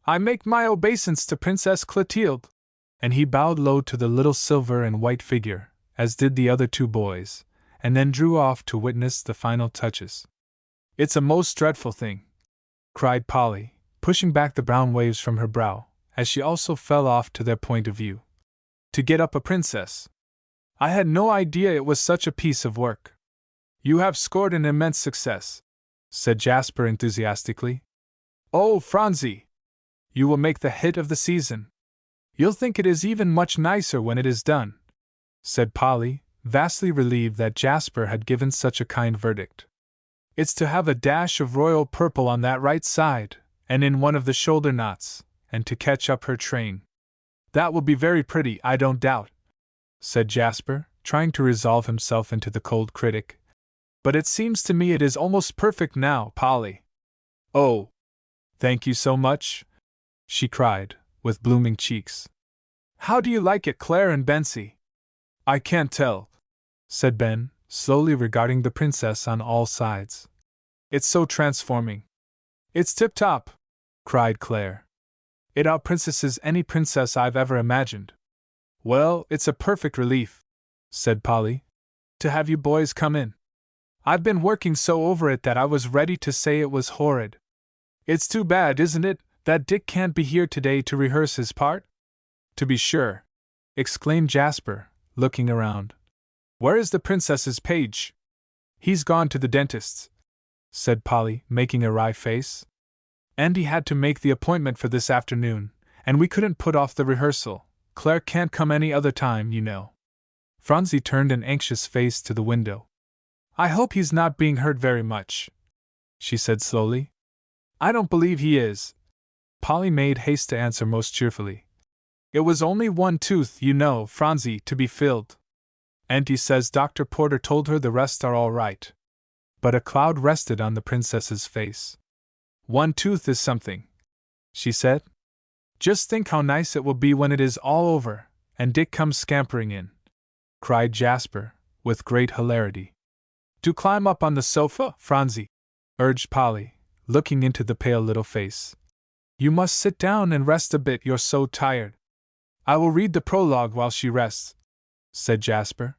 I make my obeisance to Princess Clotilde. And he bowed low to the little silver and white figure, as did the other 2 boys, and then drew off to witness the final touches. It's a most dreadful thing, cried Polly, pushing back the brown waves from her brow, as she also fell off to their point of view. To get up a princess. I had no idea it was such a piece of work. You have scored an immense success, said Jasper enthusiastically. Oh, Phronsie! You will make the hit of the season. You'll think it is even much nicer when it is done, said Polly, vastly relieved that Jasper had given such a kind verdict. It's to have a dash of royal purple on that right side, and in one of the shoulder knots, and to catch up her train. That will be very pretty, I don't doubt, said Jasper, trying to resolve himself into the cold critic. But it seems to me it is almost perfect now, Polly. Oh! Thank you so much, she cried, with blooming cheeks. How do you like it, Claire and Betsy? I can't tell, said Ben, slowly regarding the princess on all sides. It's so transforming. It's tip-top, cried Claire. It outprincesses any princess I've ever imagined. Well, it's a perfect relief, said Polly, to have you boys come in. I've been working so over it that I was ready to say it was horrid. It's too bad, isn't it, that Dick can't be here today to rehearse his part? To be sure, exclaimed Jasper, looking around. Where is the princess's page? He's gone to the dentist's, said Polly, making a wry face. Andy had to make the appointment for this afternoon, and we couldn't put off the rehearsal. Claire can't come any other time, you know. Phronsie turned an anxious face to the window. I hope he's not being hurt very much, she said slowly. I don't believe he is. Polly made haste to answer most cheerfully. It was only one tooth, you know, Phronsie, to be filled. Auntie says Dr. Porter told her the rest are all right. But a cloud rested on the princess's face. One tooth is something, she said. Just think how nice it will be when it is all over, and Dick comes scampering in, cried Jasper, with great hilarity. Do climb up on the sofa, Phronsie, urged Polly, looking into the pale little face. You must sit down and rest a bit, you're so tired. I will read the prologue while she rests, said Jasper.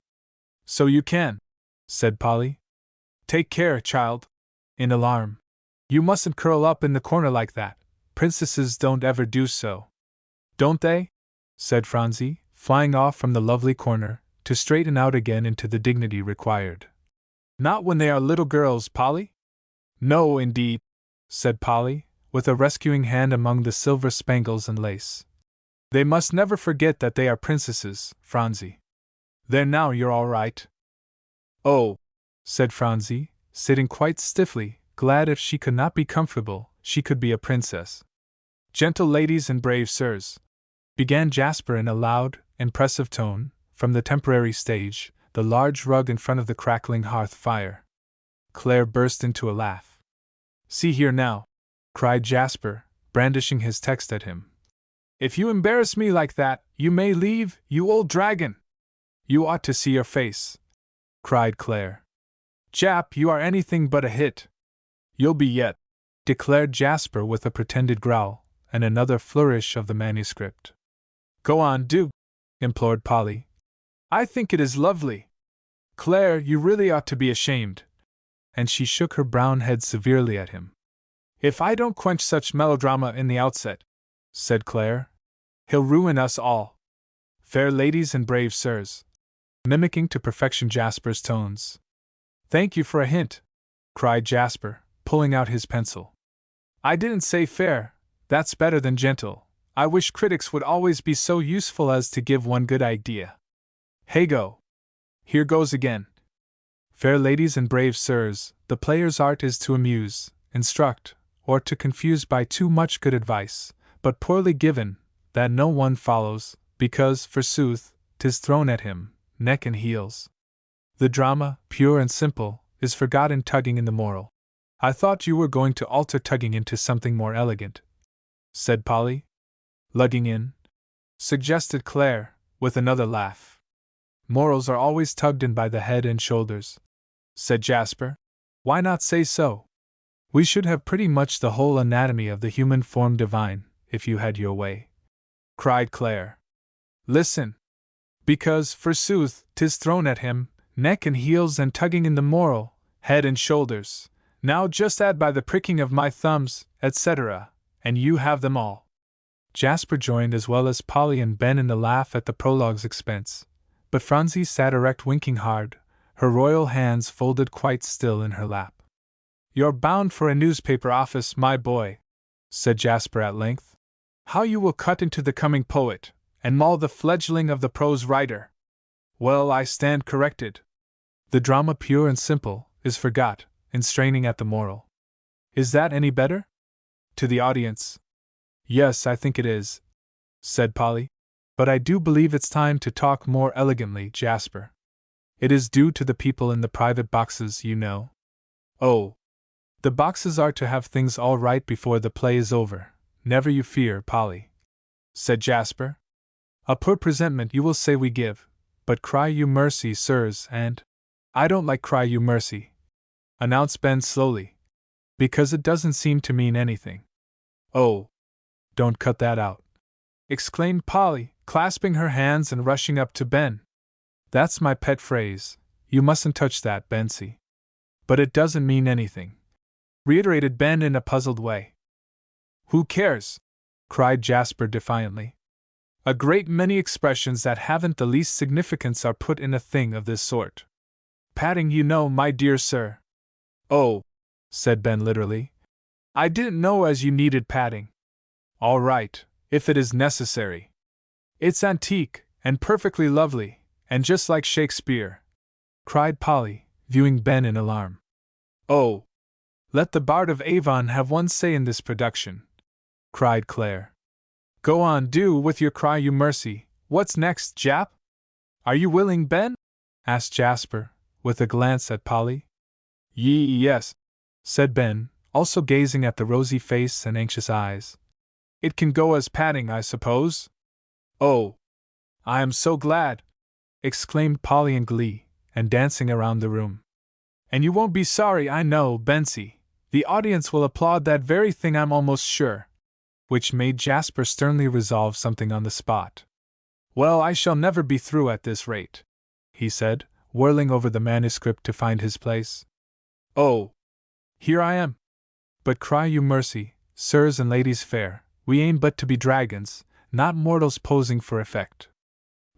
So you can, said Polly. Take care, child, in alarm. You mustn't curl up in the corner like that. Princesses don't ever do so. Don't they? Said Phronsie, flying off from the lovely corner, to straighten out again into the dignity required. Not when they are little girls, Polly? No, indeed, said Polly, with a rescuing hand among the silver spangles and lace. They must never forget that they are princesses, Phronsie. There now, you're all right. Oh, said Phronsie, sitting quite stiffly, glad if she could not be comfortable, she could be a princess. Gentle ladies and brave sirs, began Jasper in a loud, impressive tone, from the temporary stage, the large rug in front of the crackling hearth fire. Claire burst into a laugh. See here now, cried Jasper, brandishing his text at him. If you embarrass me like that, you may leave, you old dragon. You ought to see your face, cried Claire. Jap, you are anything but a hit. You'll be yet, declared Jasper with a pretended growl, and another flourish of the manuscript. Go on, do, implored Polly. I think it is lovely. Claire, you really ought to be ashamed. And she shook her brown head severely at him. If I don't quench such melodrama in the outset, said Claire, he'll ruin us all. Fair ladies and brave sirs, mimicking to perfection Jasper's tones. Thank you for a hint, cried Jasper, pulling out his pencil. I didn't say fair, that's better than gentle. I wish critics would always be so useful as to give one good idea. Hey go! Here goes again. Fair ladies and brave sirs, the player's art is to amuse, instruct, or to confuse by too much good advice, but poorly given, that no one follows, because, forsooth, 'tis thrown at him, neck and heels. The drama, pure and simple, is forgotten tugging in the moral. I thought you were going to alter tugging into something more elegant, said Polly. Lugging in, suggested Claire, with another laugh. Morals are always tugged in by the head and shoulders, said Jasper. Why not say so? We should have pretty much the whole anatomy of the human form divine, if you had your way, cried Claire. Listen. Because, forsooth, 'tis thrown at him, neck and heels and tugging in the moral, head and shoulders. Now just add by the pricking of my thumbs, etc., and you have them all. Jasper joined as well as Polly and Ben in the laugh at the prologue's expense, but Phronsie sat erect winking hard, her royal hands folded quite still in her lap. "You're bound for a newspaper office, my boy," said Jasper at length. "How you will cut into the coming poet, and maul the fledgling of the prose writer! Well, I stand corrected. The drama pure and simple is forgot in straining at the moral. Is that any better?" To the audience. "Yes, I think it is," said Polly. "But I do believe it's time to talk more elegantly, Jasper. It is due to the people in the private boxes, you know." "Oh, the boxes are to have things all right before the play is over, never you fear, Polly," said Jasper. "A poor presentment you will say we give, but cry you mercy, sirs, and—" "I don't like cry you mercy," announced Ben slowly, "because it doesn't seem to mean anything." "Oh, don't cut that out," exclaimed Polly, clasping her hands and rushing up to Ben. "That's my pet phrase. You mustn't touch that, Bensie." "But it doesn't mean anything," reiterated Ben in a puzzled way. "Who cares?" cried Jasper defiantly. "A great many expressions that haven't the least significance are put in a thing of this sort. Padding, you know, my dear sir." "Oh," said Ben literally. "I didn't know as you needed padding." "All right, if it is necessary. It's antique, and perfectly lovely, and just like Shakespeare," cried Polly, viewing Ben in alarm. "Oh, let the Bard of Avon have one say in this production," cried Claire. "Go on, do, with your cry you mercy. What's next, Jap?" "Are you willing, Ben?" asked Jasper, with a glance at Polly. "Yes," said Ben, also gazing at the rosy face and anxious eyes. "It can go as padding, I suppose?" "Oh, I am so glad!" exclaimed Polly in glee, and dancing around the room. "And you won't be sorry, I know, Bensie. The audience will applaud that very thing, I'm almost sure." Which made Jasper sternly resolve something on the spot. "Well, I shall never be through at this rate," he said, whirling over the manuscript to find his place. "Oh, here I am. But cry you mercy, sirs and ladies fair, we aim but to be dragons, not mortals posing for effect.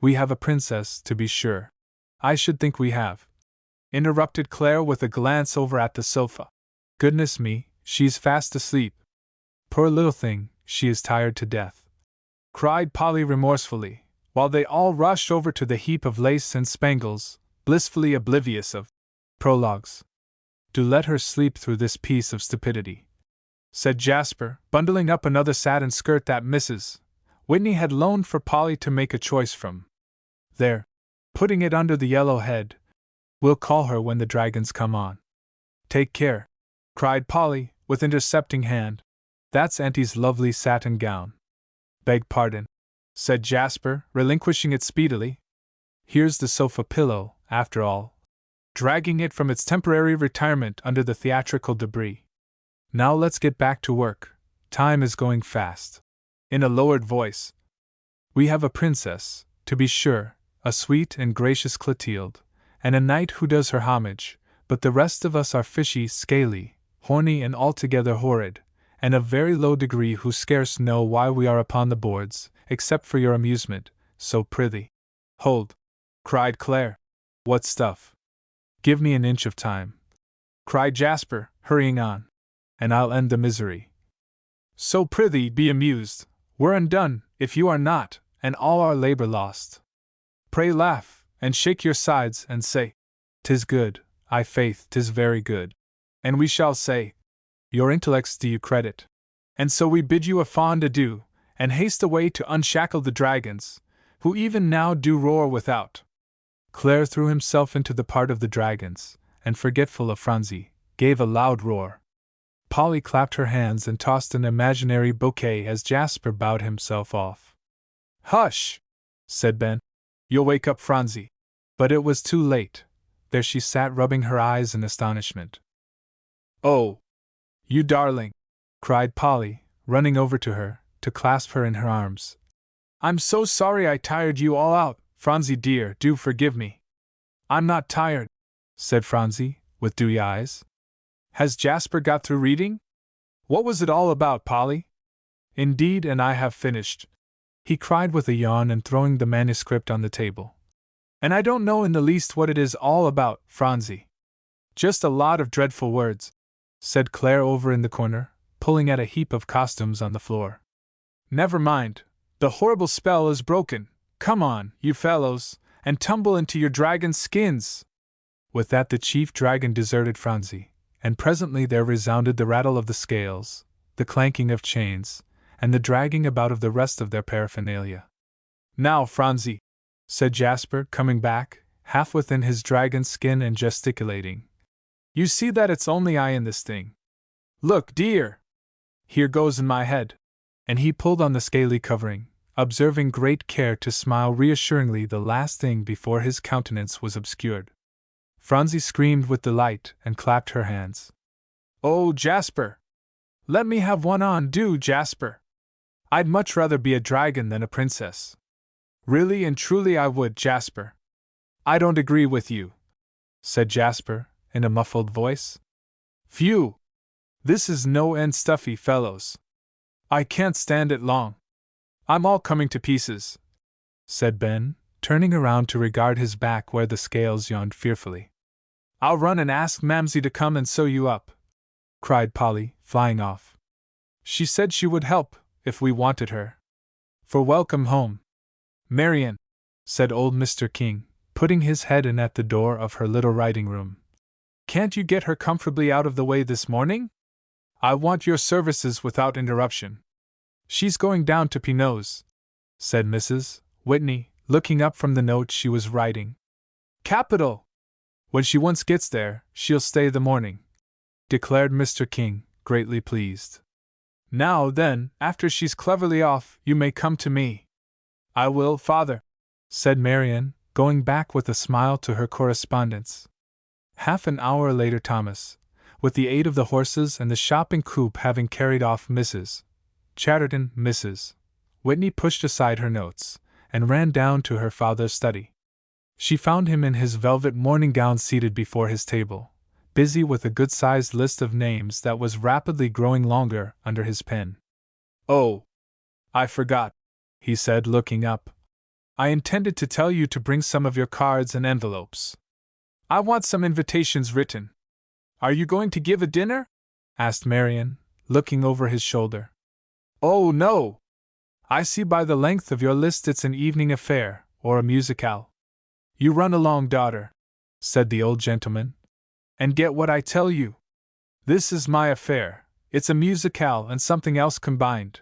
We have a princess, to be sure." "I should think we have," interrupted Claire with a glance over at the sofa. "Goodness me, she's fast asleep. Poor little thing, she is tired to death," cried Polly remorsefully, while they all rushed over to the heap of lace and spangles, blissfully oblivious of prologues. "Do let her sleep through this piece of stupidity," said Jasper, bundling up another satin skirt that Mrs. Whitney had loaned for Polly to make a choice from. "There, putting it under the yellow head. We'll call her when the dragons come on." "Take care," cried Polly, with intercepting hand. "That's Auntie's lovely satin gown." "Beg pardon," said Jasper, relinquishing it speedily. "Here's the sofa pillow, after all," dragging it from its temporary retirement under the theatrical debris. "Now let's get back to work. Time is going fast." In a lowered voice. "We have a princess, to be sure, a sweet and gracious Clotilde, and a knight who does her homage, but the rest of us are fishy, scaly, horny, and altogether horrid, and of very low degree, who scarce know why we are upon the boards, except for your amusement, so prithee." "Hold!" cried Claire. "What stuff?" "Give me an inch of time," cried Jasper, hurrying on, "and I'll end the misery. So prithee be amused. We're undone, if you are not, and all our labor lost. Pray laugh, and shake your sides, and say, "'Tis good, I' faith, 'tis very good." And we shall say, "Your intellects do you credit." And so we bid you a fond adieu, and haste away to unshackle the dragons, who even now do roar without. Claire threw himself into the part of the dragons, and forgetful of Phronsie, gave a loud roar. Polly clapped her hands and tossed an imaginary bouquet as Jasper bowed himself off. "Hush!" said Ben. "You'll wake up Phronsie." But it was too late. There she sat rubbing her eyes in astonishment. "Oh, you darling!" cried Polly, running over to her, to clasp her in her arms. "I'm so sorry I tired you all out, Phronsie dear, do forgive me." "I'm not tired," said Phronsie, with dewy eyes. "Has Jasper got through reading? What was it all about, Polly?" Indeed, and I have finished, he cried with a yawn and throwing the manuscript on the table. And I don't know in the least what it is all about, Phronsie. Just a lot of dreadful words, said Claire over in the corner, pulling at a heap of costumes on the floor. Never mind, the horrible spell is broken. Come on, you fellows, and tumble into your dragon skins. With that the chief dragon deserted Phronsie, and presently there resounded the rattle of the scales, the clanking of chains, and the dragging about of the rest of their paraphernalia. Now, Phronsie, said Jasper, coming back, half within his dragon skin and gesticulating. You see that it's only I in this thing. Look, dear! Here goes in my head. And he pulled on the scaly covering, observing great care to smile reassuringly the last thing before his countenance was obscured. Phronsie screamed with delight and clapped her hands. Oh, Jasper! Let me have one on, do, Jasper! I'd much rather be a dragon than a princess. Really and truly I would, Jasper. I don't agree with you, said Jasper, in a muffled voice. Phew! This is no end stuffy, fellows. I can't stand it long. I'm all coming to pieces, said Ben, turning around to regard his back where the scales yawned fearfully. I'll run and ask Mamsie to come and sew you up, cried Polly, flying off. She said she would help, if we wanted her. For welcome home, Marian, said old Mr. King, putting his head in at the door of her little writing room. Can't you get her comfortably out of the way this morning? I want your services without interruption. She's going down to Pinot's, said Mrs. Whitney, looking up from the note she was writing. Capital! When she once gets there, she'll stay the morning, declared Mr. King, greatly pleased. Now then, after she's cleverly off, you may come to me. I will, father, said Marian, going back with a smile to her correspondence. Half an hour later Thomas, with the aid of the horses and the shopping coupe having carried off Mrs. Chatterton, Mrs. Whitney pushed aside her notes, and ran down to her father's study. She found him in his velvet morning gown seated before his table, busy with a good-sized list of names that was rapidly growing longer under his pen. Oh, I forgot, he said, looking up. I intended to tell you to bring some of your cards and envelopes. I want some invitations written. Are you going to give a dinner? Asked Marian, looking over his shoulder. Oh, no! I see by the length of your list it's an evening affair, or a musicale. You run along, daughter, said the old gentleman, and get what I tell you. This is my affair. It's a musicale and something else combined.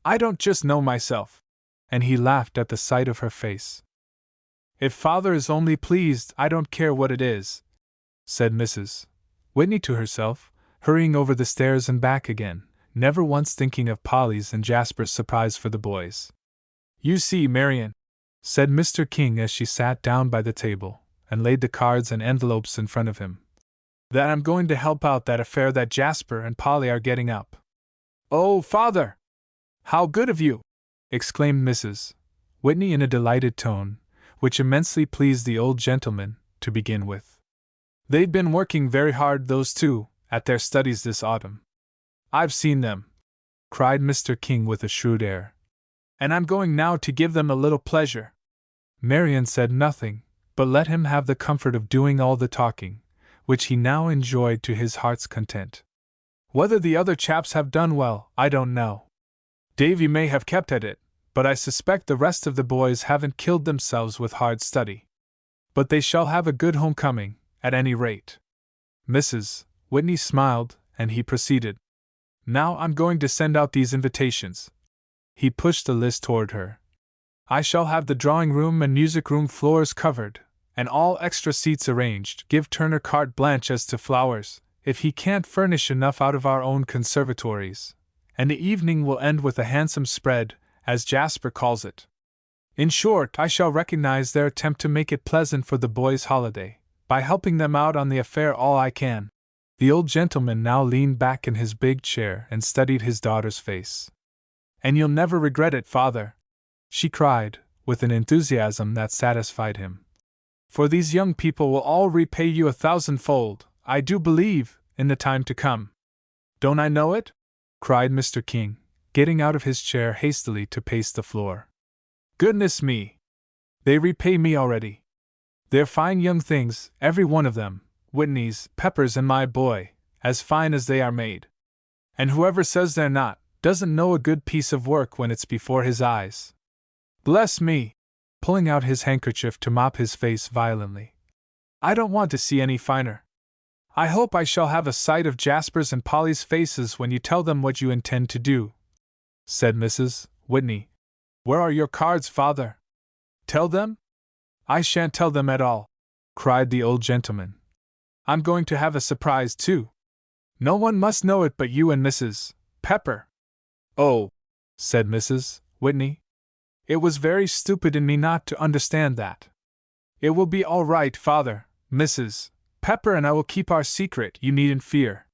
I don't just know myself. And he laughed at the sight of her face. If father is only pleased, I don't care what it is, said Mrs. Whitney to herself, hurrying over the stairs and back again, never once thinking of Polly's and Jasper's surprise for the boys. You see, Marian, said Mr. King as she sat down by the table, and laid the cards and envelopes in front of him, that I'm going to help out that affair that Jasper and Polly are getting up. Oh, father! How good of you! Exclaimed Mrs. Whitney in a delighted tone, which immensely pleased the old gentleman, to begin with. They've been working very hard, those two, at their studies this autumn. I've seen them, cried Mr. King with a shrewd air. And I'm going now to give them a little pleasure. Marian said nothing, but let him have the comfort of doing all the talking, which he now enjoyed to his heart's content. Whether the other chaps have done well, I don't know. Davy may have kept at it, but I suspect the rest of the boys haven't killed themselves with hard study. But they shall have a good homecoming, at any rate. Mrs. Whitney smiled, and he proceeded. Now I'm going to send out these invitations. He pushed the list toward her. I shall have the drawing-room and music-room floors covered, and all extra seats arranged. Give Turner carte blanche as to flowers, if he can't furnish enough out of our own conservatories. And the evening will end with a handsome spread, as Jasper calls it. In short, I shall recognize their attempt to make it pleasant for the boys' holiday, by helping them out on the affair all I can. The old gentleman now leaned back in his big chair and studied his daughter's face. And you'll never regret it, father, she cried, with an enthusiasm that satisfied him. For these young people will all repay you 1,000-fold, I do believe, in the time to come. Don't I know it? Cried Mr. King, getting out of his chair hastily to pace the floor. Goodness me! They repay me already. They're fine young things, every one of them, Whitney's, Pepper's, and my boy, as fine as they are made. And whoever says they're not, doesn't know a good piece of work when it's before his eyes. Bless me! Pulling out his handkerchief to mop his face violently. I don't want to see any finer. I hope I shall have a sight of Jasper's and Polly's faces when you tell them what you intend to do, said Mrs. Whitney. Where are your cards, father? Tell them? I shan't tell them at all, cried the old gentleman. I'm going to have a surprise, too. No one must know it but you and Mrs. Pepper. Oh, said Mrs. Whitney. It was very stupid in me not to understand that. It will be all right, father. Mrs. Pepper and I will keep our secret, you needn't fear.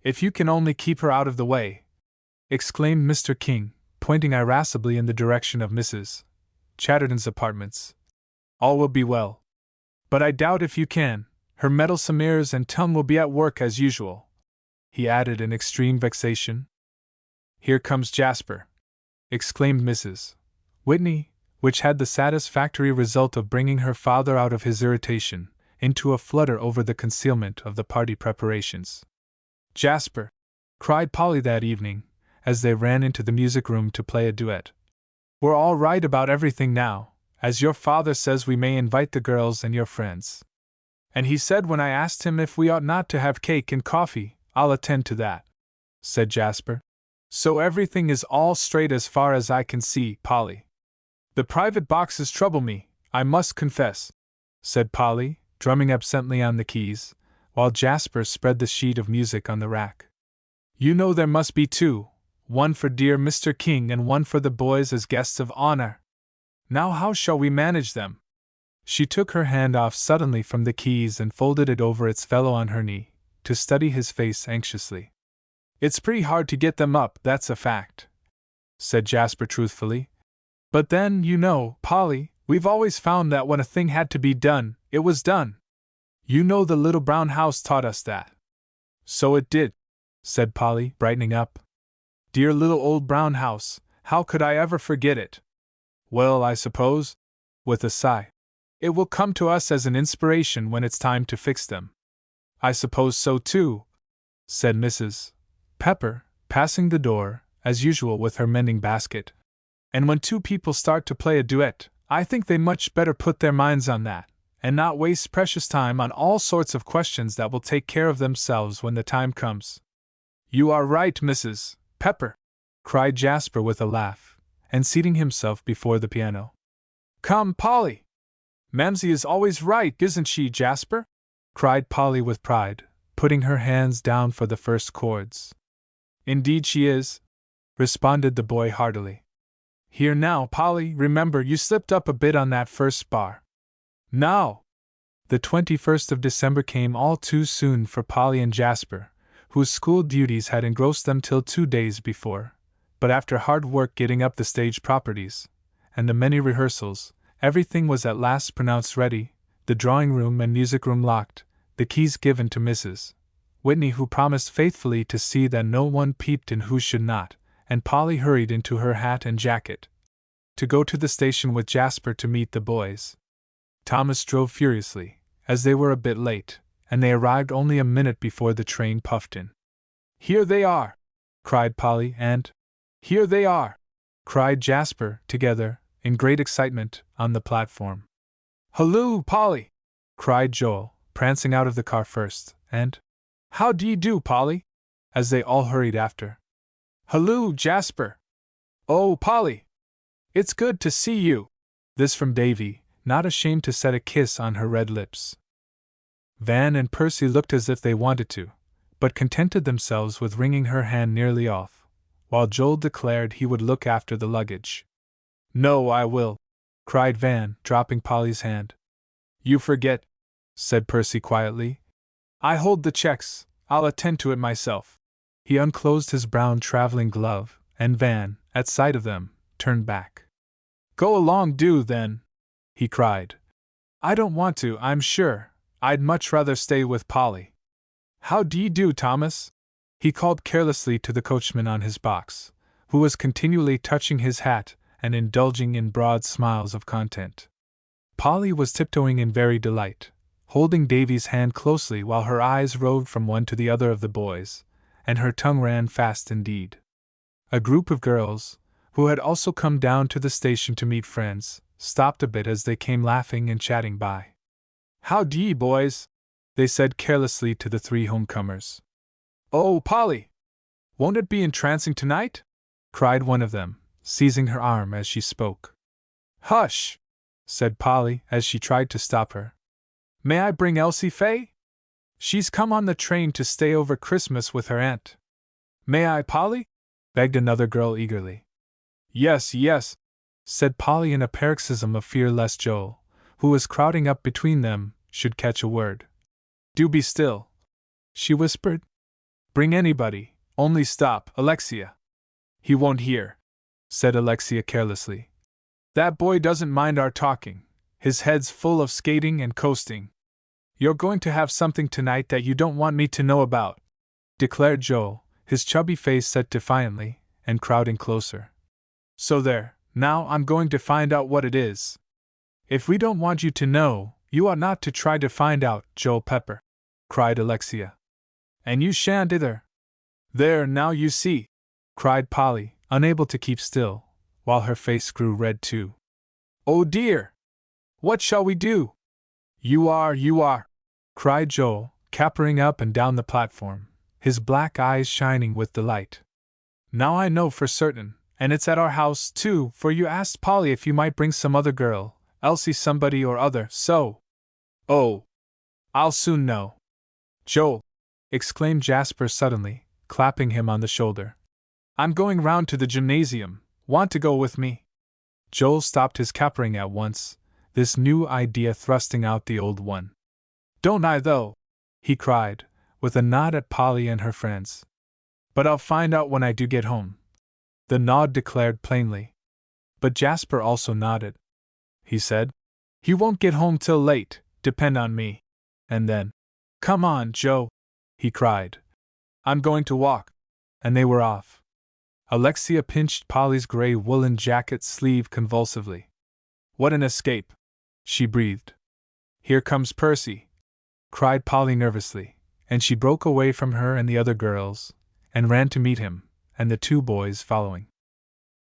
If you can only keep her out of the way, exclaimed Mr. King, pointing irascibly in the direction of Mrs. Chatterton's apartments. All will be well. But I doubt if you can. Her meddlesome ears and tongue will be at work as usual, he added in extreme vexation. Here comes Jasper, exclaimed Mrs. Whitney, which had the satisfactory result of bringing her father out of his irritation, into a flutter over the concealment of the party preparations. Jasper, cried Polly that evening, as they ran into the music room to play a duet. We're all right about everything now, as your father says we may invite the girls and your friends. And he said when I asked him if we ought not to have cake and coffee, I'll attend to that, said Jasper. So everything is all straight as far as I can see, Polly. The private boxes trouble me, I must confess, said Polly, drumming absently on the keys, while Jasper spread the sheet of music on the rack. You know there must be two, one for dear Mr. King and one for the boys as guests of honor. Now how shall we manage them? She took her hand off suddenly from the keys and folded it over its fellow on her knee, to study his face anxiously. It's pretty hard to get them up, that's a fact, said Jasper truthfully. But then, you know, Polly, we've always found that when a thing had to be done, it was done. You know the little brown house taught us that. So it did, said Polly, brightening up. Dear little old brown house, how could I ever forget it? Well, I suppose, with a sigh, it will come to us as an inspiration when it's time to fix them. I suppose so too, said Mrs. Pepper, passing the door, as usual with her mending basket. And when two people start to play a duet, I think they much better put their minds on that, and not waste precious time on all sorts of questions that will take care of themselves when the time comes. You are right, Mrs. Pepper, cried Jasper with a laugh, and seating himself before the piano. Come, Polly! Mamsie is always right, isn't she, Jasper? Cried Polly with pride, putting her hands down for the first chords. Indeed she is, responded the boy heartily. Here now, Polly, remember you slipped up a bit on that first bar. Now! The 21st of December came all too soon for Polly and Jasper, whose school duties had engrossed them till 2 days before, but after hard work getting up the stage properties, and the many rehearsals, everything was at last pronounced ready, the drawing-room and music-room locked, the keys given to Mrs. Whitney, who promised faithfully to see that no one peeped in who should not, and Polly hurried into her hat and jacket, to go to the station with Jasper to meet the boys. Thomas drove furiously, as they were a bit late, and they arrived only a minute before the train puffed in. Here they are! Cried Polly, and here they are! Cried Jasper, together, in great excitement, on the platform. Halloo, Polly! Cried Joel, prancing out of the car first, and how d'ye do, Polly? As they all hurried after. Halloo, Jasper! Oh, Polly! It's good to see you! This from Davy, not ashamed to set a kiss on her red lips. Van and Percy looked as if they wanted to, but contented themselves with wringing her hand nearly off, while Joel declared he would look after the luggage. No, I will, cried Van, dropping Polly's hand. You forget, said Percy quietly. I hold the checks, I'll attend to it myself. He unclosed his brown traveling glove, and Van, at sight of them, turned back. Go along, do, then, he cried. I don't want to, I'm sure. I'd much rather stay with Polly. How d'ye do, Thomas? He called carelessly to the coachman on his box, who was continually touching his hat and indulging in broad smiles of content. Polly was tiptoeing in very delight, holding Davy's hand closely while her eyes roved from one to the other of the boys, and her tongue ran fast indeed. A group of girls, who had also come down to the station to meet friends, stopped a bit as they came laughing and chatting by. "How d'ye, boys?" they said carelessly to the three homecomers. "Oh, Polly! Won't it be entrancing tonight?" cried one of them, seizing her arm as she spoke. "Hush!" said Polly as she tried to stop her. "May I bring Elsie Fay? She's come on the train to stay over Christmas with her aunt." "May I, Polly?" begged another girl eagerly. "Yes, yes," said Polly in a paroxysm of fear lest Joel, who was crowding up between them, should catch a word. "Do be still," she whispered. "Bring anybody, only stop, Alexia." "He won't hear," said Alexia carelessly. "That boy doesn't mind our talking. His head's full of skating and coasting." "You're going to have something tonight that you don't want me to know about," declared Joel, his chubby face set defiantly, and crowding closer. "So there, now I'm going to find out what it is." "If we don't want you to know, you ought not to try to find out, Joel Pepper," cried Alexia. "And you shan't either." "There, now you see," cried Polly, unable to keep still, while her face grew red too. "Oh dear! What shall we do?" You are," cried Joel, capering up and down the platform, his black eyes shining with delight. "Now I know for certain, and it's at our house, too, for you asked Polly if you might bring some other girl, Elsie somebody or other, so. Oh! I'll soon know." "Joel!" exclaimed Jasper suddenly, clapping him on the shoulder. "I'm going round to the gymnasium. Want to go with me?" Joel stopped his capering at once, this new idea thrusting out the old one. "Don't I, though?" he cried, with a nod at Polly and her friends. "But I'll find out when I do get home." The nod declared plainly. But Jasper also nodded. He said, "He won't get home till late, depend on me." And then, "Come on, Joe," he cried. "I'm going to walk." And they were off. Alexia pinched Polly's gray woolen jacket sleeve convulsively. "What an escape!" she breathed. "Here comes Percy!" cried Polly nervously, and she broke away from her and the other girls, and ran to meet him, and the two boys following.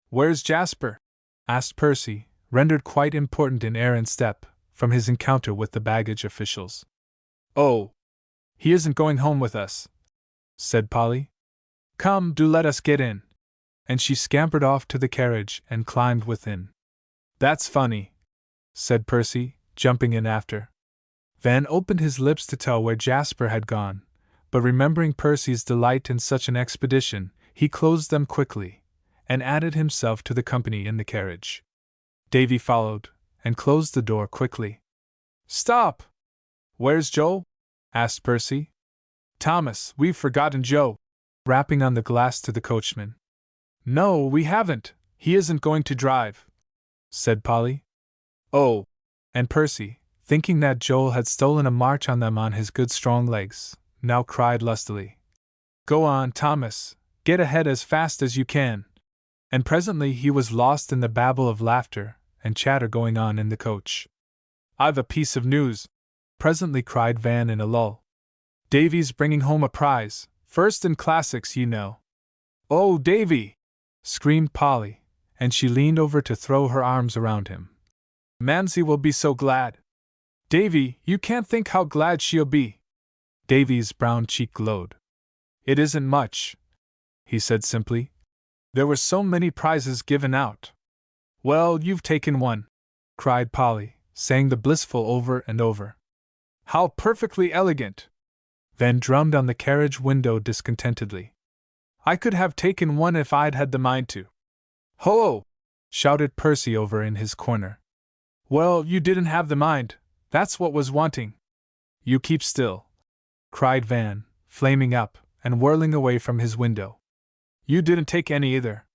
"Where's Jasper?" asked Percy, rendered quite important in air and step, from his encounter with the baggage officials. "Oh! He isn't going home with us," said Polly. "Come, do let us get in." And she scampered off to the carriage and climbed within. "That's funny," said Percy, jumping in after. Van opened his lips to tell where Jasper had gone, but remembering Percy's delight in such an expedition, he closed them quickly, and added himself to the company in the carriage. Davy followed, and closed the door quickly. "Stop! Where's Joe?" asked Percy. "Thomas, we've forgotten Joe," rapping on the glass to the coachman. "No, we haven't, he isn't going to drive," said Polly. "Oh!" And Percy, thinking that Joel had stolen a march on them on his good strong legs, now cried lustily, "Go on, Thomas, get ahead as fast as you can." And presently he was lost in the babble of laughter and chatter going on in the coach. "I've a piece of news," presently cried Van in a lull. "Davy's bringing home a prize, first in classics, you know." "Oh, Davy!" screamed Polly, and she leaned over to throw her arms around him. "Mamsie will be so glad." "Davy, you can't think how glad she'll be." Davy's brown cheek glowed. "It isn't much," he said simply. "There were so many prizes given out." "Well, you've taken one," cried Polly, saying the blissful over and over. "How perfectly elegant!" Van drummed on the carriage window discontentedly. "I could have taken one if I'd had the mind to." "Ho!" shouted Percy over in his corner. "Well, you didn't have the mind, that's what was wanting." "You keep still!" cried Van, flaming up, and whirling away from his window. "You didn't take any either."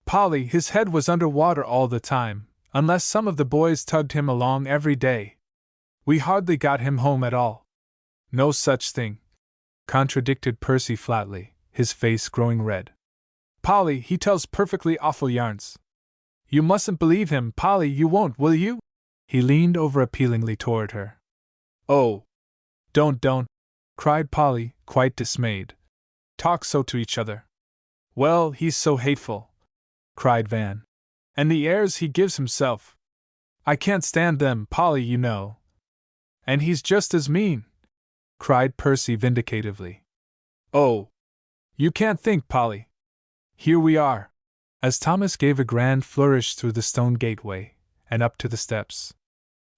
"Polly, his head was under water all the time, unless some of the boys tugged him along every day. We hardly got him home at all." "No such thing," contradicted Percy flatly, his face growing red. Polly, he tells perfectly awful yarns. You mustn't believe him, Polly, you won't, will you? He leaned over appealingly toward her. Oh! Don't, cried Polly, quite dismayed. Talk so to each other. Well, he's so hateful, cried Van. And the airs he gives himself. I can't stand them, Polly, you know. And he's just as mean, cried Percy vindicatively. Oh! You can't think, Polly. Here we are. As Thomas gave a grand flourish through the stone gateway, and up to the steps.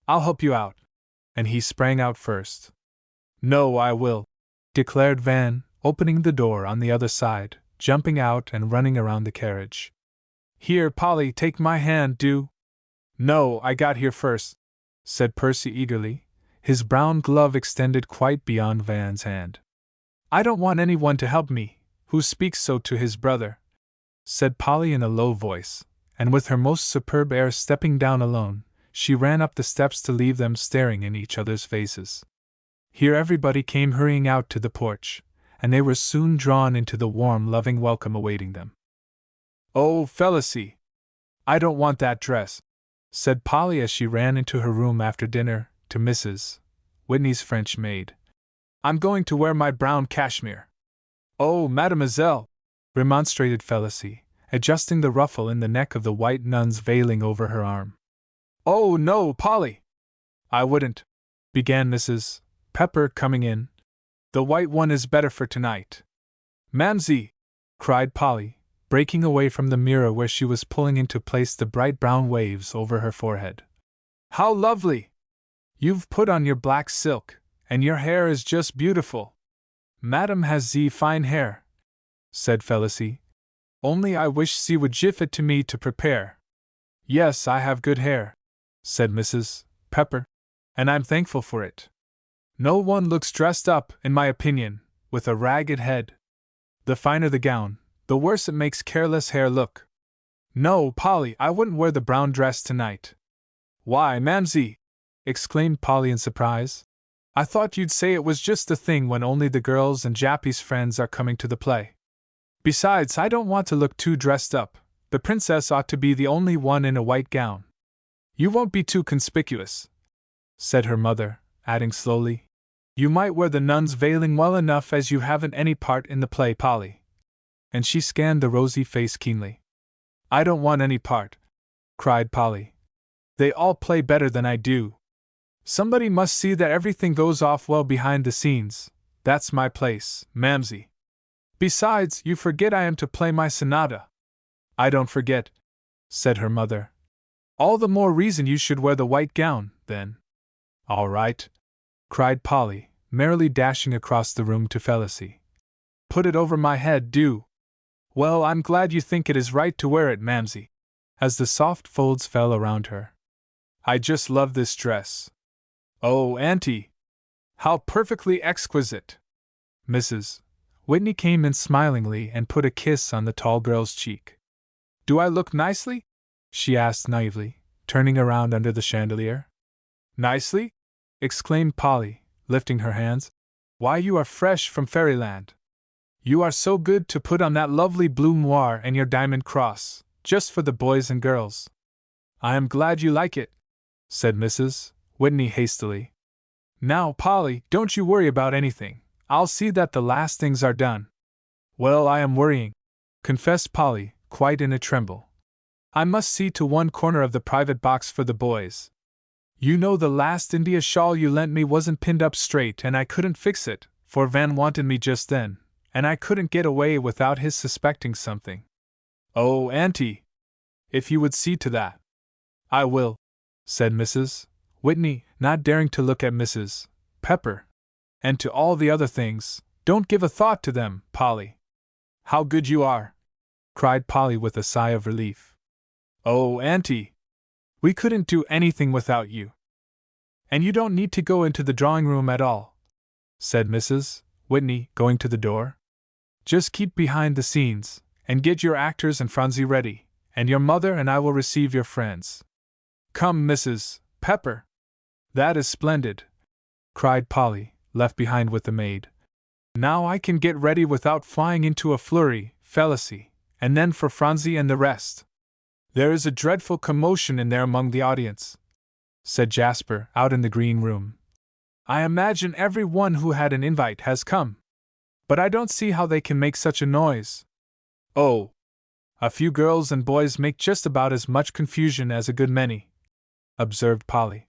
I'll help you out. And he sprang out first. No, I will, declared Van, opening the door on the other side, jumping out and running around the carriage. Here, Polly, take my hand, do. No, I got here first, said Percy eagerly, his brown glove extended quite beyond Van's hand. I don't want anyone to help me, who speaks so to his brother, said Polly in a low voice, and with her most superb air stepping down alone, she ran up the steps to leave them staring in each other's faces. Here everybody came hurrying out to the porch, and they were soon drawn into the warm, loving welcome awaiting them. Oh, Felicie! I don't want that dress, said Polly as she ran into her room after dinner, to Mrs. Whitney's French maid. I'm going to wear my brown cashmere. Oh, mademoiselle, remonstrated Felicie, adjusting the ruffle in the neck of the white nun's veiling over her arm. Oh, no, Polly! I wouldn't, began Mrs. Pepper, coming in. The white one is better for tonight. Mamsie! Cried Polly, breaking away from the mirror where she was pulling into place the bright brown waves over her forehead. How lovely! You've put on your black silk, and your hair is just beautiful. Madame has fine hair, said Felicie. Only I wish she would give it to me to prepare. Yes, I have good hair, said Mrs. Pepper, and I'm thankful for it. No one looks dressed up, in my opinion, with a ragged head. The finer the gown, the worse it makes careless hair look. No, Polly, I wouldn't wear the brown dress tonight. Why, Mamsie! Exclaimed Polly in surprise. I thought you'd say it was just the thing when only the girls and Jappy's friends are coming to the play. Besides, I don't want to look too dressed up. The princess ought to be the only one in a white gown. You won't be too conspicuous, said her mother, adding slowly. You might wear the nun's veiling well enough as you haven't any part in the play, Polly. And she scanned the rosy face keenly. I don't want any part, cried Polly. They all play better than I do. Somebody must see that everything goes off well behind the scenes. That's my place, Mamsie. Besides, you forget I am to play my sonata. I don't forget, said her mother. All the more reason you should wear the white gown, then. All right, cried Polly, merrily dashing across the room to Felicie. Put it over my head, do. Well, I'm glad you think it is right to wear it, Mamsie, as the soft folds fell around her. I just love this dress. Oh, Auntie! How perfectly exquisite! Mrs. Whitney came in smilingly and put a kiss on the tall girl's cheek. Do I look nicely? She asked naively, turning around under the chandelier. Nicely? Exclaimed Polly, lifting her hands. Why, you are fresh from fairyland. You are so good to put on that lovely blue moire and your diamond cross, just for the boys and girls. I am glad you like it, said Mrs. Whitney hastily. Now, Polly, don't you worry about anything. I'll see that the last things are done. Well, I am worrying, confessed Polly, quite in a tremble. I must see to one corner of the private box for the boys. You know the last India shawl you lent me wasn't pinned up straight and I couldn't fix it, for Van wanted me just then, and I couldn't get away without his suspecting something. Oh, Auntie! If you would see to that. I will, said Mrs. Whitney, not daring to look at Mrs. Pepper. And to all the other things, don't give a thought to them, Polly. How good you are! Cried Polly with a sigh of relief. Oh, Auntie! We couldn't do anything without you. And you don't need to go into the drawing room at all, said Mrs. Whitney, going to the door. Just keep behind the scenes, and get your actors and Phronsie ready, and your mother and I will receive your friends. Come, Mrs. Pepper. That is splendid, cried Polly, left behind with the maid. Now I can get ready without flying into a flurry, Felicie, and then for Phronsie and the rest. There is a dreadful commotion in there among the audience, said Jasper, out in the green room. I imagine every one who had an invite has come. But I don't see how they can make such a noise. Oh, a few girls and boys make just about as much confusion as a good many, observed Polly.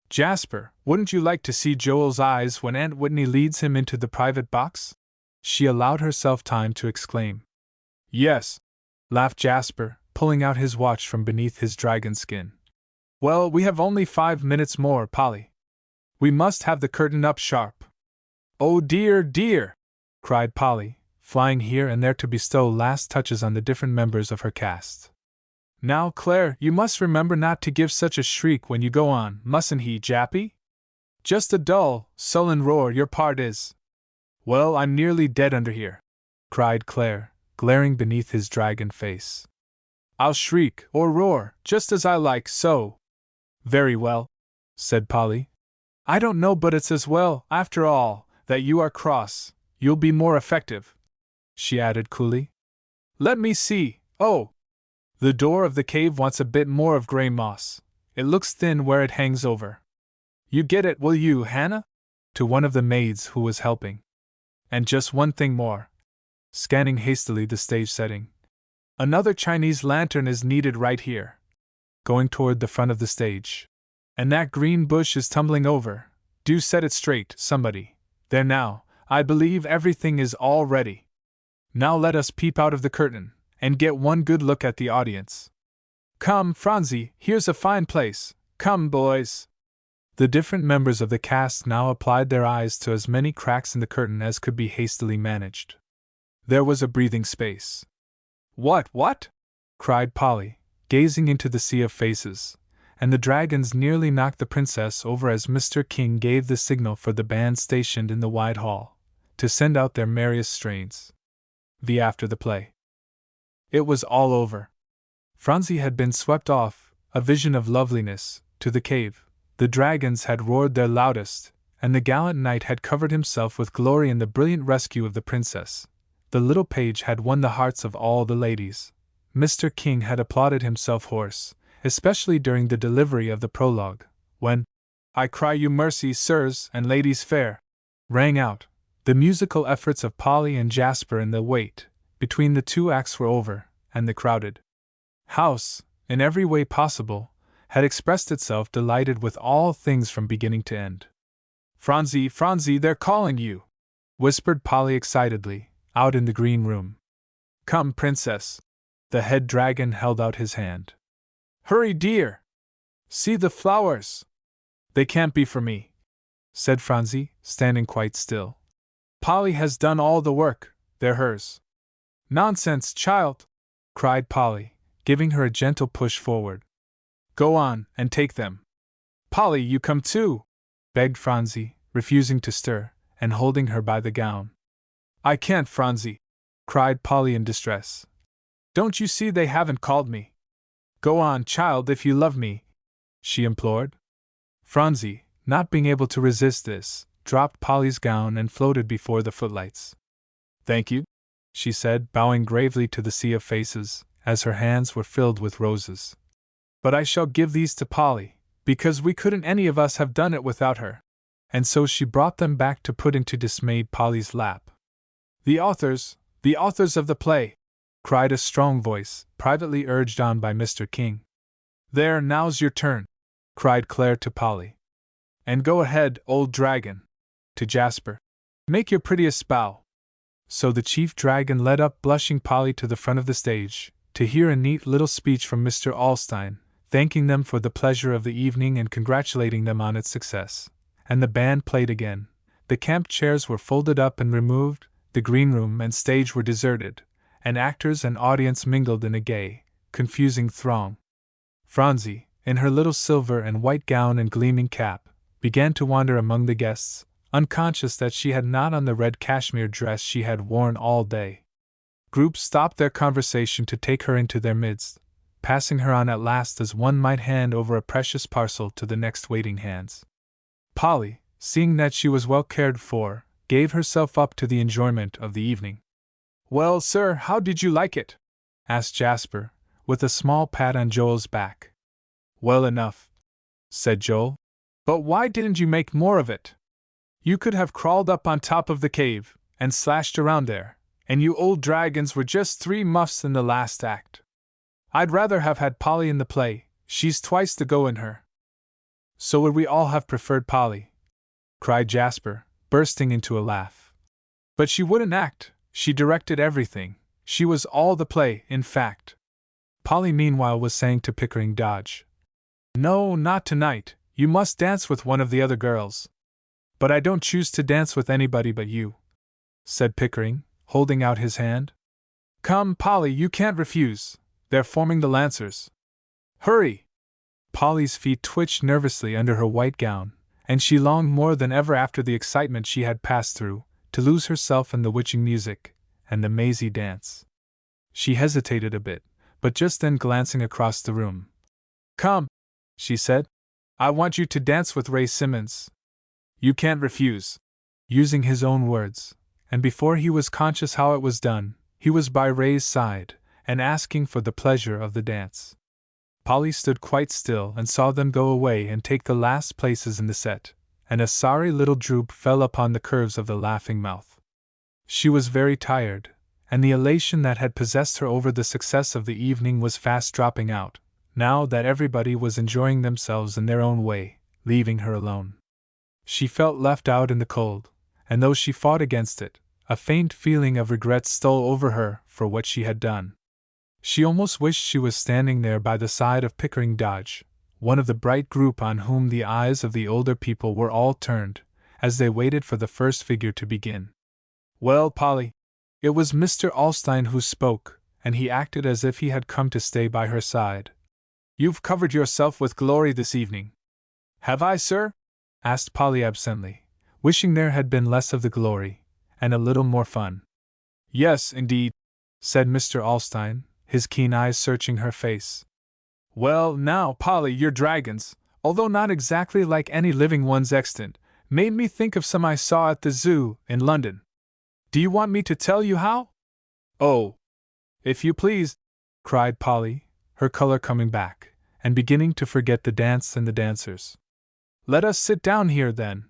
Jasper, wouldn't you like to see Joel's eyes when Aunt Whitney leads him into the private box? She allowed herself time to exclaim. Yes, laughed Jasper, pulling out his watch from beneath his dragon skin. Well, we have only 5 minutes more, Polly. We must have the curtain up sharp. Oh dear, dear, cried Polly, flying here and there to bestow last touches on the different members of her cast. Now, Claire, you must remember not to give such a shriek when you go on, mustn't he, Jappy? Just a dull, sullen roar your part is. Well, I'm nearly dead under here, cried Claire, glaring beneath his dragon face. I'll shriek or roar, just as I like, so. Very well, said Polly. I don't know but it's as well, after all, that you are cross. You'll be more effective, she added coolly. Let me see, oh! The door of the cave wants a bit more of gray moss. It looks thin where it hangs over. You get it, will you, Hannah? To one of the maids who was helping. And just one thing more. Scanning hastily the stage setting. Another Chinese lantern is needed right here. Going toward the front of the stage. And that green bush is tumbling over. Do set it straight, somebody. There now, I believe everything is all ready. Now let us peep out of the curtain, and get one good look at the audience. Come, Phronsie, here's a fine place. Come, boys. The different members of the cast now applied their eyes to as many cracks in the curtain as could be hastily managed. There was a breathing space. What? cried Polly, gazing into the sea of faces, and the dragons nearly knocked the princess over as Mr. King gave the signal for the band stationed in the wide hall to send out their merriest strains. After the play. It was all over. Phronsie had been swept off, a vision of loveliness, to the cave. The dragons had roared their loudest, and the gallant knight had covered himself with glory in the brilliant rescue of the princess. The little page had won the hearts of all the ladies. Mr. King had applauded himself hoarse, especially during the delivery of the prologue, when, I cry you mercy, sirs and ladies fair, rang out. The musical efforts of Polly and Jasper in the wait between the two acts were over, and the crowded house, in every way possible, had expressed itself delighted with all things from beginning to end. Phronsie, Phronsie, they're calling you, whispered Polly excitedly, out in the green room. Come, princess. The head dragon held out his hand. Hurry, dear. See the flowers. They can't be for me, said Phronsie, standing quite still. Polly has done all the work, they're hers. Nonsense, child, cried Polly, giving her a gentle push forward. Go on, and take them. Polly, you come too, begged Phronsie, refusing to stir, and holding her by the gown. I can't, Phronsie, cried Polly in distress. Don't you see they haven't called me? Go on, child, if you love me, she implored. Phronsie, not being able to resist this, dropped Polly's gown and floated before the footlights. Thank you, she said, bowing gravely to the sea of faces, as her hands were filled with roses. But I shall give these to Polly, because we couldn't any of us have done it without her. And so she brought them back to put into dismayed Polly's lap. The authors of the play, cried a strong voice, privately urged on by Mr. King. There, now's your turn, cried Claire to Polly. And go ahead, old dragon. To Jasper. Make your prettiest bow. So the chief dragon led up blushing Polly to the front of the stage, to hear a neat little speech from Mr. Alstein, thanking them for the pleasure of the evening and congratulating them on its success. And the band played again. The camp chairs were folded up and removed, the green room and stage were deserted, and actors and audience mingled in a gay, confusing throng. Phronsie, in her little silver and white gown and gleaming cap, began to wander among the guests, unconscious that she had not on the red cashmere dress she had worn all day. Groups stopped their conversation to take her into their midst, passing her on at last as one might hand over a precious parcel to the next waiting hands. Polly, seeing that she was well cared for, gave herself up to the enjoyment of the evening. Well, sir, how did you like it? asked Jasper, with a small pat on Joel's back. Well enough, said Joel. But why didn't you make more of it? You could have crawled up on top of the cave, and slashed around there, and you old dragons were just 3 muffs in the last act. I'd rather have had Polly in the play, she's twice the go in her. So would we all have preferred Polly, cried Jasper, bursting into a laugh. But she wouldn't act, she directed everything, she was all the play, in fact. Polly meanwhile was saying to Pickering Dodge, No, not tonight, you must dance with one of the other girls. But I don't choose to dance with anybody but you, said Pickering, holding out his hand. Come, Polly, you can't refuse, they're forming the Lancers. Hurry! Polly's feet twitched nervously under her white gown, and she longed more than ever after the excitement she had passed through, to lose herself in the witching music, and the mazy dance. She hesitated a bit, but just then glancing across the room. Come, she said. I want you to dance with Ray Simmons. You can't refuse. Using his own words, and before he was conscious how it was done, he was by Ray's side, and asking for the pleasure of the dance. Polly stood quite still and saw them go away and take the last places in the set, and a sorry little droop fell upon the curves of the laughing mouth. She was very tired, and the elation that had possessed her over the success of the evening was fast dropping out, now that everybody was enjoying themselves in their own way, leaving her alone. She felt left out in the cold, and though she fought against it, a faint feeling of regret stole over her for what she had done. She almost wished she was standing there by the side of Pickering Dodge, one of the bright group on whom the eyes of the older people were all turned, as they waited for the first figure to begin. Well, Polly, it was Mr. Alstein who spoke, and he acted as if he had come to stay by her side. You've covered yourself with glory this evening. Have I, sir? Asked Polly absently, wishing there had been less of the glory, and a little more fun. Yes, indeed, said Mr. Alstein, his keen eyes searching her face. Well, now, Polly, your dragons, although not exactly like any living ones extant, made me think of some I saw at the zoo in London. Do you want me to tell you how? Oh, if you please, cried Polly, her color coming back, and beginning to forget the dance and the dancers. Let us sit down here, then,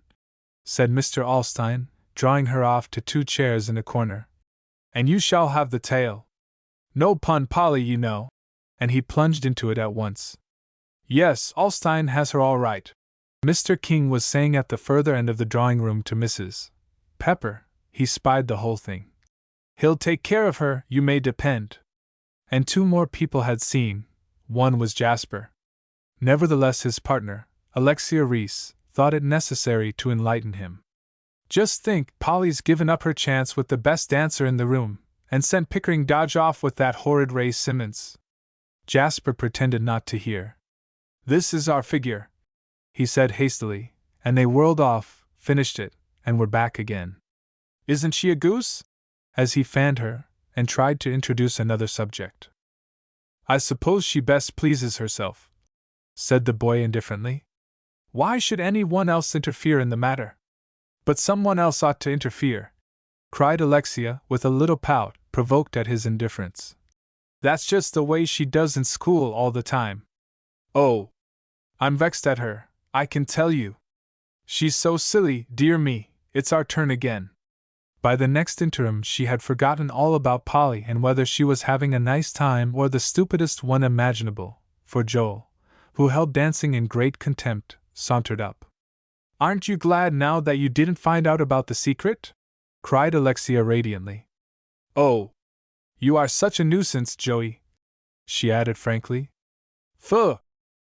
said Mr. Alstein, drawing her off to 2 chairs in a corner. And you shall have the tale. No pun, Polly, you know. And he plunged into it at once. Yes, Alstein has her all right, Mr. King was saying at the further end of the drawing-room to Mrs. Pepper. He spied the whole thing. He'll take care of her, you may depend. And 2 more people had seen. One was Jasper. Nevertheless, his partner, Alexia Reese, thought it necessary to enlighten him. Just think, Polly's given up her chance with the best dancer in the room, and sent Pickering Dodge off with that horrid Ray Simmons. Jasper pretended not to hear. This is our figure, he said hastily, and they whirled off, finished it, and were back again. Isn't she a goose? As he fanned her, and tried to introduce another subject. I suppose she best pleases herself, said the boy indifferently. Why should any one else interfere in the matter? But someone else ought to interfere, cried Alexia with a little pout, provoked at his indifference. That's just the way she does in school all the time. Oh, I'm vexed at her, I can tell you. She's so silly, dear me, it's our turn again. By the next interim she had forgotten all about Polly and whether she was having a nice time or the stupidest one imaginable, for Joel, who held dancing in great contempt, sauntered up. Aren't you glad now that you didn't find out about the secret? Cried Alexia radiantly. Oh, you are such a nuisance, Joey, she added frankly. Pho!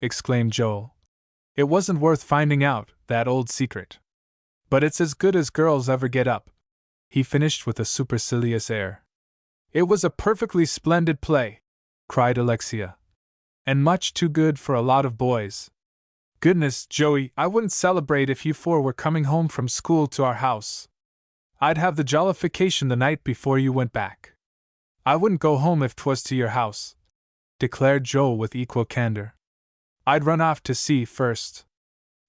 Exclaimed Joel. It wasn't worth finding out, that old secret. But it's as good as girls ever get up, he finished with a supercilious air. It was a perfectly splendid play, cried Alexia. And much too good for a lot of boys. Goodness, Joey, I wouldn't celebrate if you 4 were coming home from school to our house. I'd have the jollification the night before you went back. I wouldn't go home if 'twas to your house, declared Joel with equal candor. I'd run off to see first.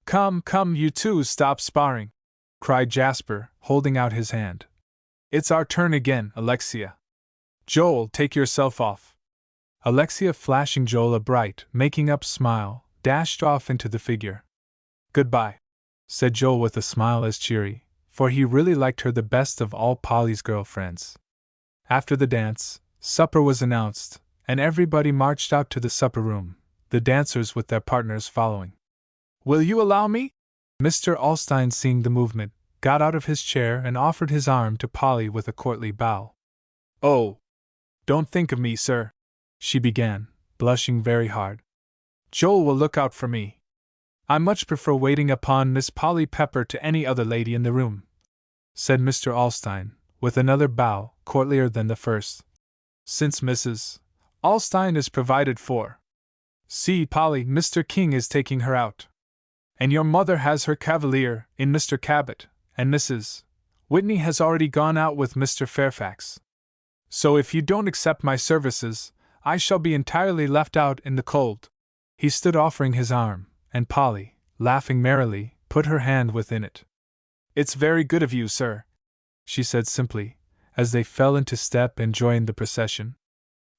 Come, you 2 stop sparring, cried Jasper, holding out his hand. It's our turn again, Alexia. Joel, take yourself off. Alexia, flashing Joel a bright, making-up smile, dashed off into the figure. "Goodbye," said Joel with a smile as cheery, for he really liked her the best of all Polly's girlfriends. After the dance, supper was announced, and everybody marched out to the supper room, the dancers with their partners following. "Will you allow me?" Mr. Alstein, seeing the movement, got out of his chair and offered his arm to Polly with a courtly bow. "Oh, don't think of me, sir," she began, blushing very hard. "Joel will look out for me. I much prefer waiting upon Miss Polly Pepper to any other lady in the room," said Mr. Alstein, with another bow, courtlier than the first. "Since Mrs. Alstein is provided for. See, Polly, Mr. King is taking her out. And your mother has her cavalier in Mr. Cabot, and Mrs. Whitney has already gone out with Mr. Fairfax. So if you don't accept my services, I shall be entirely left out in the cold." He stood offering his arm, and Polly, laughing merrily, put her hand within it. "It's very good of you, sir," she said simply, as they fell into step and joined the procession.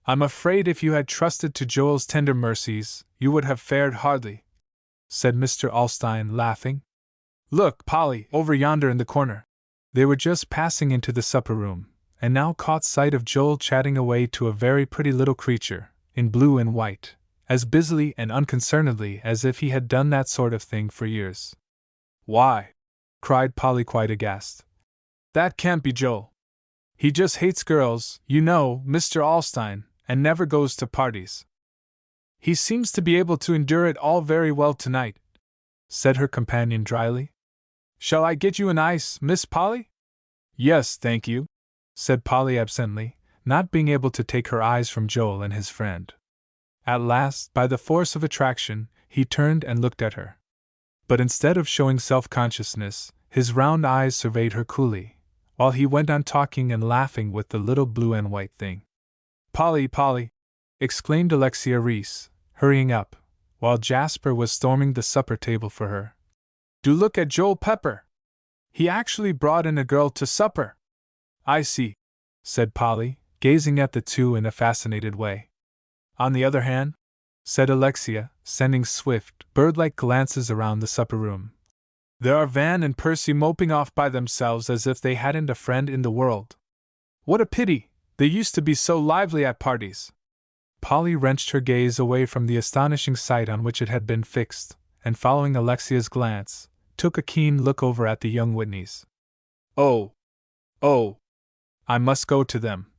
"I'm afraid if you had trusted to Joel's tender mercies, you would have fared hardly," said Mr. Alstein, laughing. "Look, Polly, over yonder in the corner." They were just passing into the supper room, and now caught sight of Joel chatting away to a very pretty little creature, in blue and white, as busily and unconcernedly as if he had done that sort of thing for years. "Why," cried Polly, quite aghast, "that can't be Joel. He just hates girls, you know, Mr. Alstein, and never goes to parties." "He seems to be able to endure it all very well tonight," said her companion dryly. "Shall I get you an ice, Miss Polly?" "Yes, thank you," said Polly absently, not being able to take her eyes from Joel and his friend. At last, by the force of attraction, he turned and looked at her. But instead of showing self-consciousness, his round eyes surveyed her coolly, while he went on talking and laughing with the little blue and white thing. "Polly, Polly!" exclaimed Alexia Reese, hurrying up, while Jasper was storming the supper table for her. "Do look at Joel Pepper! He actually brought in a girl to supper!" "I see," said Polly, gazing at the two in a fascinated way. "On the other hand," said Alexia, sending swift, bird-like glances around the supper room, "there are Van and Percy moping off by themselves as if they hadn't a friend in the world. What a pity! They used to be so lively at parties." Polly wrenched her gaze away from the astonishing sight on which it had been fixed, and following Alexia's glance, took a keen look over at the young Whitneys. Oh, I must go to them,"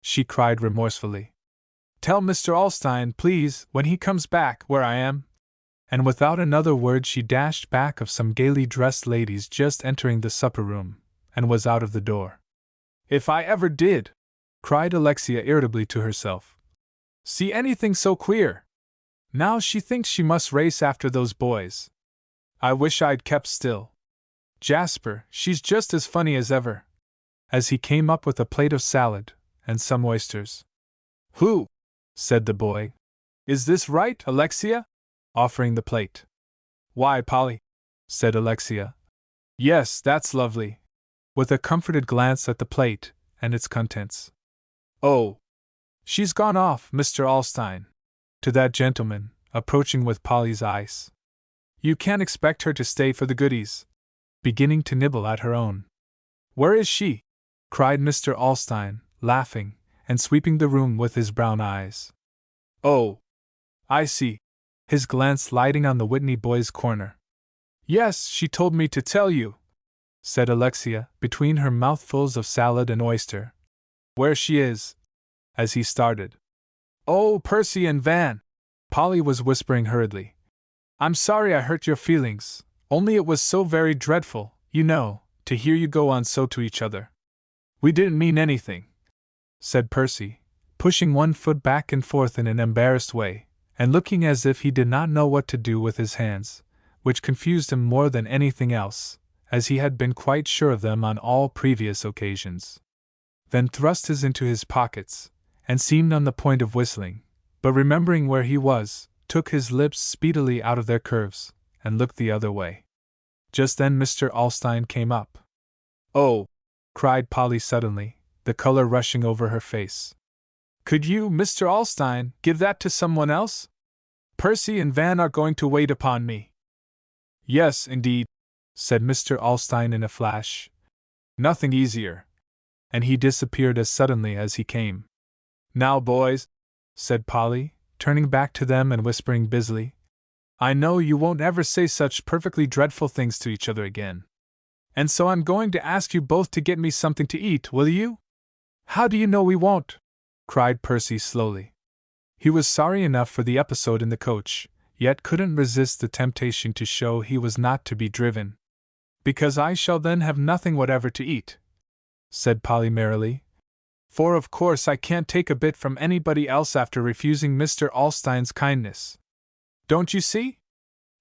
she cried remorsefully. "Tell Mr. Alstein, please, when he comes back, where I am." And without another word she dashed back of some gaily dressed ladies just entering the supper room, and was out of the door. "If I ever did," cried Alexia irritably to herself, "see anything so queer! Now she thinks she must race after those boys. I wish I'd kept still. Jasper, she's just as funny as ever," as he came up with a plate of salad, and some oysters. "Who?" said the boy. "Is this right, Alexia?" offering the plate. "Why, Polly," said Alexia. "Yes, that's lovely," with a comforted glance at the plate and its contents. "Oh, she's gone off, Mr. Alstein," to that gentleman, approaching with Polly's ice. "You can't expect her to stay for the goodies," beginning to nibble at her own. "Where is she?" cried Mr. Alstein, laughing, and sweeping the room with his brown eyes. "Oh, I see," his glance lighting on the Whitney boy's corner. "Yes, she told me to tell you," said Alexia, between her mouthfuls of salad and oyster, "where she is," as he started. "Oh, Percy and Van," Polly was whispering hurriedly. "I'm sorry I hurt your feelings, only it was so very dreadful, you know, to hear you go on so to each other." "We didn't mean anything," said Percy, pushing one foot back and forth in an embarrassed way, and looking as if he did not know what to do with his hands, which confused him more than anything else, as he had been quite sure of them on all previous occasions. Then thrust his into his pockets, and seemed on the point of whistling, but remembering where he was, took his lips speedily out of their curves, and looked the other way. Just then Mr. Alstein came up. "Oh!" cried Polly suddenly, the color rushing over her face. Could you, Mr. Alstein, give that to someone else? Percy and Van are going to wait upon me. Yes, indeed, said Mr. Alstein in a flash. Nothing easier. And he disappeared as suddenly as he came. Now, boys, said Polly, turning back to them and whispering busily, I know you won't ever say such perfectly dreadful things to each other again. And so I'm going to ask you both to get me something to eat, will you? How do you know we won't? Cried Percy slowly. He was sorry enough for the episode in the coach, yet couldn't resist the temptation to show he was not to be driven. Because I shall then have nothing whatever to eat, said Polly merrily. For of course I can't take a bit from anybody else after refusing Mr. Alstein's kindness. Don't you see?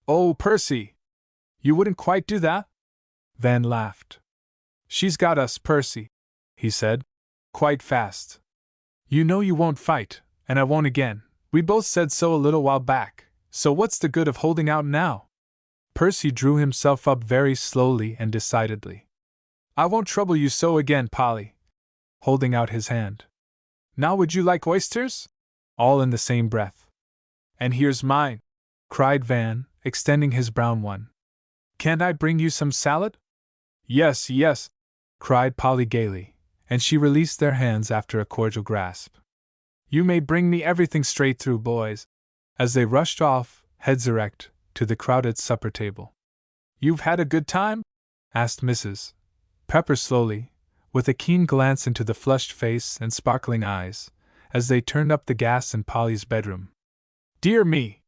Oh, Percy! You wouldn't quite do that? Van laughed. She's got us, Percy, he said, quite fast. You know you won't fight, and I won't again. We both said so a little while back, so what's the good of holding out now? Percy drew himself up very slowly and decidedly. I won't trouble you so again, Polly, holding out his hand. Now would you like oysters? All in the same breath. And here's mine, cried Van, extending his brown one. Can't I bring you some salad? Yes, yes, cried Polly gaily, and she released their hands after a cordial grasp. You may bring me everything straight through, boys, as they rushed off, heads erect, to the crowded supper table. You've had a good time? asked Mrs. Pepper slowly, with a keen glance into the flushed face and sparkling eyes, as they turned up the gas in Polly's bedroom. Dear me!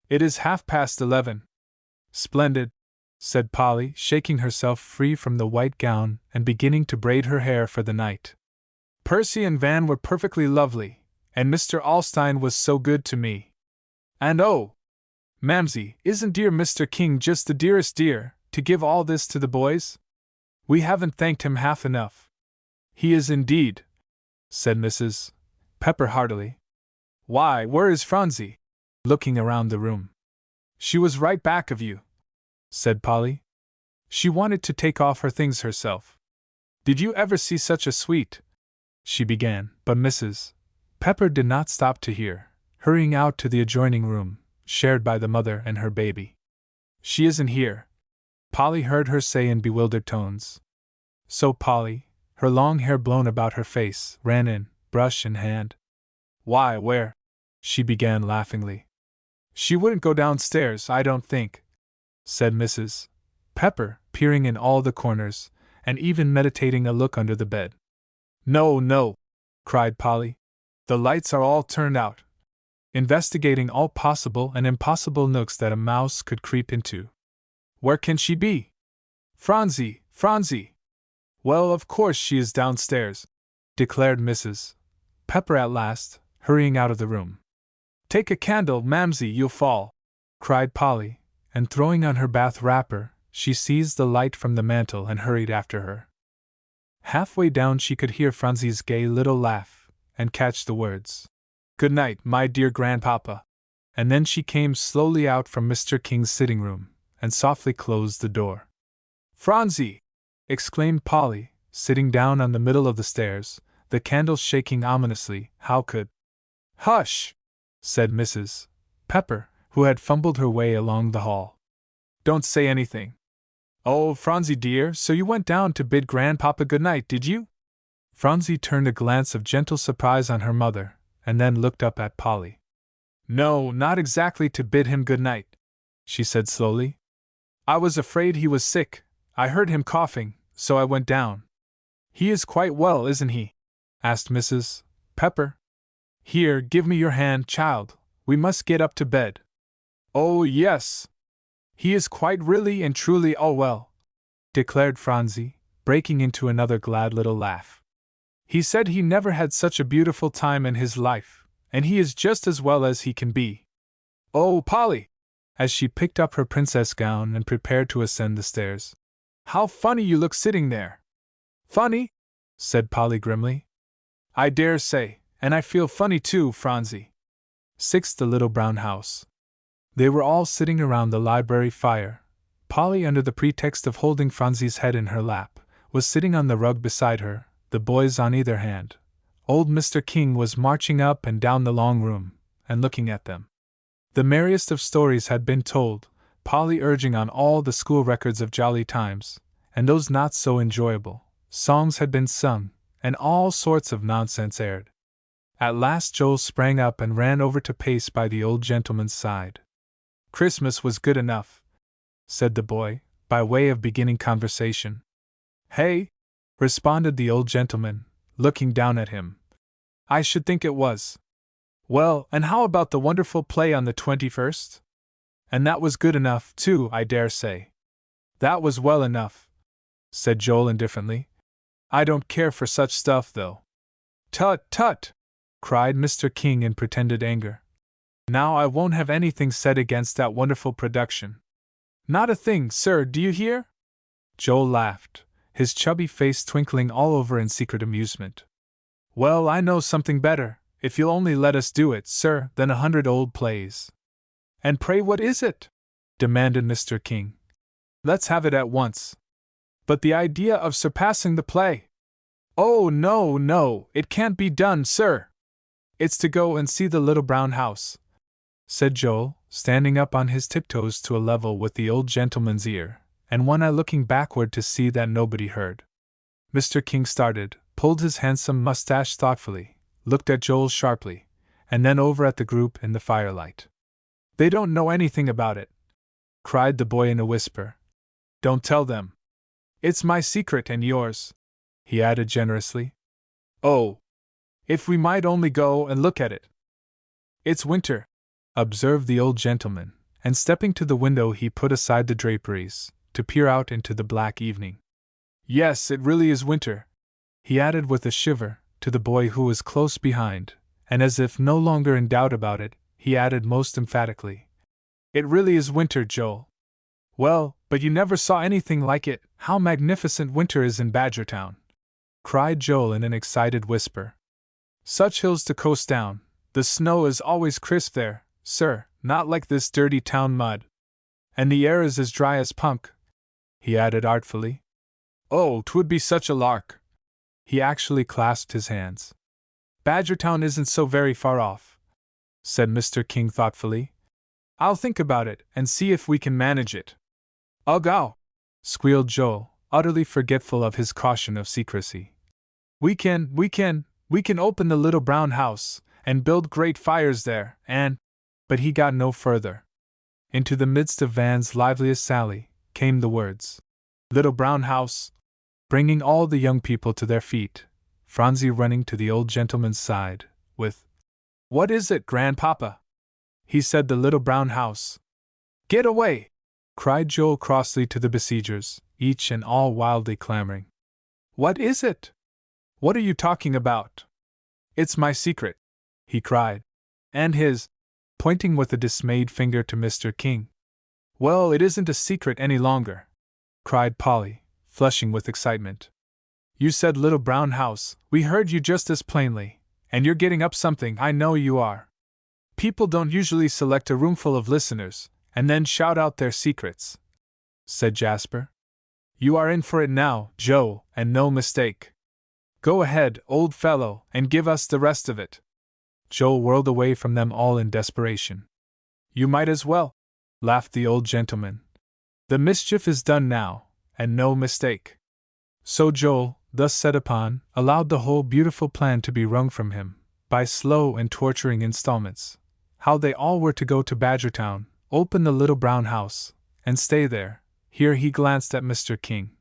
It is 11:30. Splendid, said Polly, shaking herself free from the white gown and beginning to braid her hair for the night. Percy and Van were perfectly lovely, and Mr. Alstein was so good to me. And oh, Mamsie, isn't dear Mr. King just the dearest dear, to give all this to the boys? We haven't thanked him half enough. He is indeed, said Mrs. Pepper heartily. Why, where is Phronsie? Looking around the room. She was right back of you, said Polly. She wanted to take off her things herself. Did you ever see such a sweet? She began, but Mrs. Pepper did not stop to hear, hurrying out to the adjoining room, shared by the mother and her baby. She isn't here, Polly heard her say in bewildered tones. So Polly, her long hair blown about her face, ran in, brush in hand. Why, where? She began laughingly. She wouldn't go downstairs, I don't think, said Mrs. Pepper, peering in all the corners, and even meditating a look under the bed. No, no, cried Polly. The lights are all turned out. Investigating all possible and impossible nooks that a mouse could creep into. Where can she be? Phronsie, Phronsie! Well, of course she is downstairs, declared Mrs. Pepper at last, hurrying out of the room. Take a candle, Mamsie, you'll fall, cried Polly, and throwing on her bath wrapper, she seized the light from the mantel and hurried after her. Halfway down she could hear Phronsie's gay little laugh, and catch the words, Good night, my dear grandpapa. And then she came slowly out from Mr. King's sitting room, and softly closed the door. Phronsie! Exclaimed Polly, sitting down on the middle of the stairs, the candle shaking ominously. How could? Hush! Said Mrs. Pepper, who had fumbled her way along the hall. Don't say anything. Oh, Phronsie dear, so you went down to bid Grandpapa good night, did you? Phronsie turned a glance of gentle surprise on her mother, and then looked up at Polly. No, not exactly to bid him good night, she said slowly. I was afraid he was sick. I heard him coughing, so I went down. He is quite well, isn't he? Asked Mrs. Pepper. Here, give me your hand, child. We must get up to bed. Oh, yes. He is quite really and truly all well, declared Phronsie, breaking into another glad little laugh. He said he never had such a beautiful time in his life, and he is just as well as he can be. Oh, Polly! As she picked up her princess gown and prepared to ascend the stairs. How funny you look sitting there. Funny? Said Polly grimly. I dare say, and I feel funny too, Phronsie. 6. The Little Brown House. They were all sitting around the library fire. Polly, under the pretext of holding Phronsie's head in her lap, was sitting on the rug beside her, the boys on either hand, Old Mr. King was marching up and down the long room, and looking at them. The merriest of stories had been told, Polly urging on all the school records of jolly times, and those not so enjoyable. Songs had been sung, and all sorts of nonsense aired. At last Joel sprang up and ran over to pace by the old gentleman's side. "Christmas was good enough," said the boy, by way of beginning conversation. "Hey?" responded the old gentleman, looking down at him. "I should think it was." "Well, and how about the wonderful play on the 21st? And that was good enough, too, I dare say." "That was well enough," said Joel indifferently. "I don't care for such stuff, though." "Tut, tut!" cried Mr. King in pretended anger. "Now I won't have anything said against that wonderful production." "Not a thing, sir, do you hear?" Joel laughed, his chubby face twinkling all over in secret amusement. "Well, I know something better, if you'll only let us do it, sir, than 100 old plays." "And pray what is it?" demanded Mr. King. "Let's have it at once." "But the idea of surpassing the play!" "Oh, no, no, it can't be done, sir. It's to go and see the little brown house," said Joel, standing up on his tiptoes to a level with the old gentleman's ear, and one eye looking backward to see that nobody heard. Mr. King started, pulled his handsome mustache thoughtfully, looked at Joel sharply, and then over at the group in the firelight. "They don't know anything about it," cried the boy in a whisper. "Don't tell them. It's my secret and yours," he added generously. "Oh, if we might only go and look at it!" "It's winter," observed the old gentleman, and stepping to the window he put aside the draperies, to peer out into the black evening. "Yes, it really is winter," he added with a shiver, to the boy who was close behind, and as if no longer in doubt about it, he added most emphatically, "It really is winter, Joel." "Well, but you never saw anything like it. How magnificent winter is in Badgertown!" cried Joel in an excited whisper. "Such hills to coast down. The snow is always crisp there, sir, not like this dirty town mud. And the air is as dry as punk," he added artfully. "Oh, 'twould be such a lark!" He actually clasped his hands. "Badgertown isn't so very far off," said Mr. King thoughtfully. "I'll think about it, and see if we can manage it." "Ugh, ow!" squealed Joel, utterly forgetful of his caution of secrecy. We can open the little brown house, and build great fires there, and—" But he got no further. Into the midst of Van's liveliest sally came the words, "Little brown house," bringing all the young people to their feet, Phronsie running to the old gentleman's side, with, "What is it, Grandpapa?" He said the little brown house. "Get away!" cried Joel crossly to the besiegers, each and all wildly clamoring. "What is it? What are you talking about?" "It's my secret," he cried. "And his," pointing with a dismayed finger to Mr. King. "Well, it isn't a secret any longer," cried Polly, flushing with excitement. "You said little brown house, we heard you just as plainly, and you're getting up something, I know you are. People don't usually select a roomful of listeners, and then shout out their secrets," said Jasper. "You are in for it now, Joe, and no mistake. Go ahead, old fellow, and give us the rest of it." Joel whirled away from them all in desperation. "You might as well," laughed the old gentleman. "The mischief is done now, and no mistake." So Joel, thus set upon, allowed the whole beautiful plan to be wrung from him, by slow and torturing installments. How they all were to go to Badgertown, open the little brown house, and stay there. Here he glanced at Mr. King.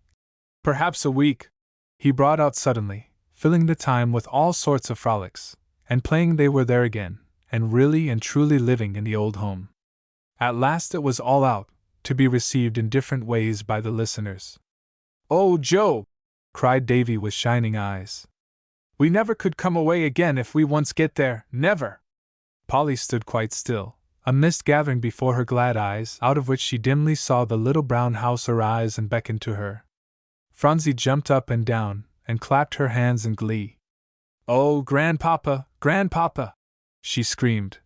"Perhaps a week," he brought out suddenly, filling the time with all sorts of frolics, and playing they were there again, and really and truly living in the old home. At last it was all out, to be received in different ways by the listeners. "Oh, Joe!" cried Davy with shining eyes. "We never could come away again if we once get there, never!" Polly stood quite still, a mist gathering before her glad eyes, out of which she dimly saw the little brown house arise and beckon to her. Phronsie jumped up and down, and clapped her hands in glee. "Oh, Grandpapa, Grandpapa!" she screamed.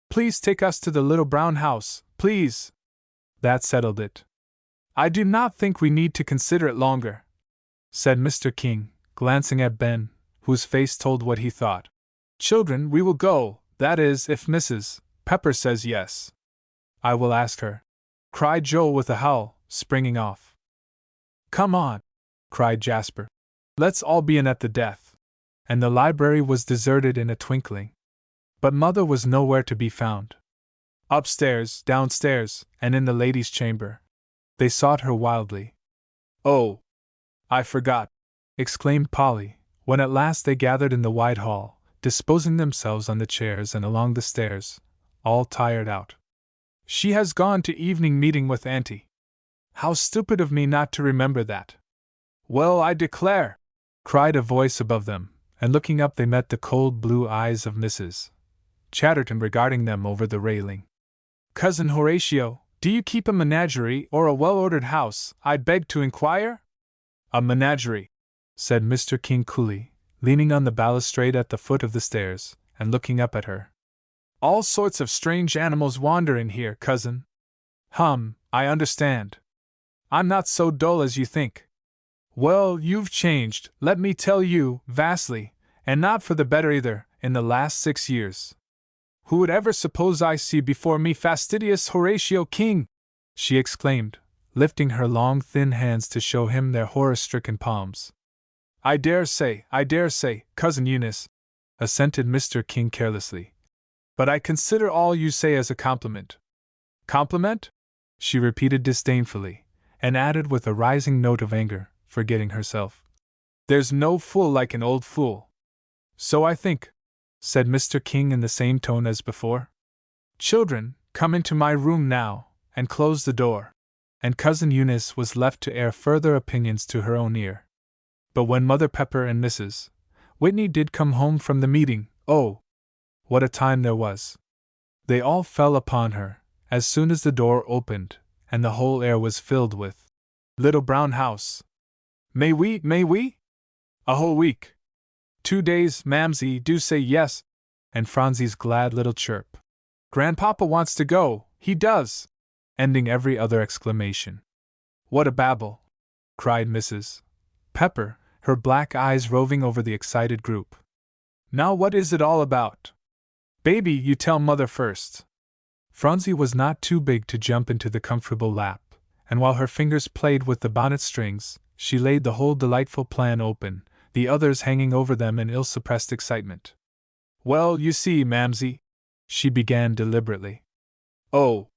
"Please take us to the little brown house, please!" That settled it. "I do not think we need to consider it longer," said Mr. King, glancing at Ben, whose face told what he thought. Children, we will go, that is, if Mrs. Pepper says yes. I will ask her, cried Joel with a howl, springing off. Come on, cried Jasper. Let's all be in at the death. And the library was deserted in a twinkling. But Mother was nowhere to be found. Upstairs, downstairs, and in the ladies' chamber. They sought her wildly. Oh! I forgot, exclaimed Polly, when at last they gathered in the wide hall, disposing themselves on the chairs and along the stairs, all tired out. She has gone to evening meeting with Auntie. How stupid of me not to remember that. Well, I declare, cried a voice above them, and looking up they met the cold blue eyes of Mrs. Chatterton regarding them over the railing. Cousin Horatio, do you keep a menagerie or a well-ordered house, I'd beg to inquire? A menagerie, said Mr. King coolly, leaning on the balustrade at the foot of the stairs, and looking up at her. All sorts of strange animals wander in here, cousin. I understand. I'm not so dull as you think. Well, you've changed, let me tell you, vastly, and not for the better either, in the last 6 years. Who would ever suppose I see before me fastidious Horatio King? She exclaimed, lifting her long thin hands to show him their horror-stricken palms. I dare say, Cousin Eunice, assented Mr. King carelessly. But I consider all you say as a compliment. Compliment? She repeated disdainfully, and added with a rising note of anger, forgetting herself. There's no fool like an old fool. So I think, said Mr. King in the same tone as before. Children, come into my room now, and close the door. And Cousin Eunice was left to air further opinions to her own ear. But when Mother Pepper and Mrs. Whitney did come home from the meeting, oh! What a time there was! They all fell upon her, as soon as the door opened, and the whole air was filled with Little Brown House. May we? A whole week. 2 days, Mamsie, do say yes, and Phronsie's glad little chirp. Grandpapa wants to go, he does, ending every other exclamation. What a babble, cried Mrs. Pepper, her black eyes roving over the excited group. Now what is it all about? Baby, you tell Mother first. Phronsie was not too big to jump into the comfortable lap, and while her fingers played with the bonnet strings, she laid the whole delightful plan open, the others hanging over them in ill-suppressed excitement. Well, you see, Mamsie, she began deliberately. Oh!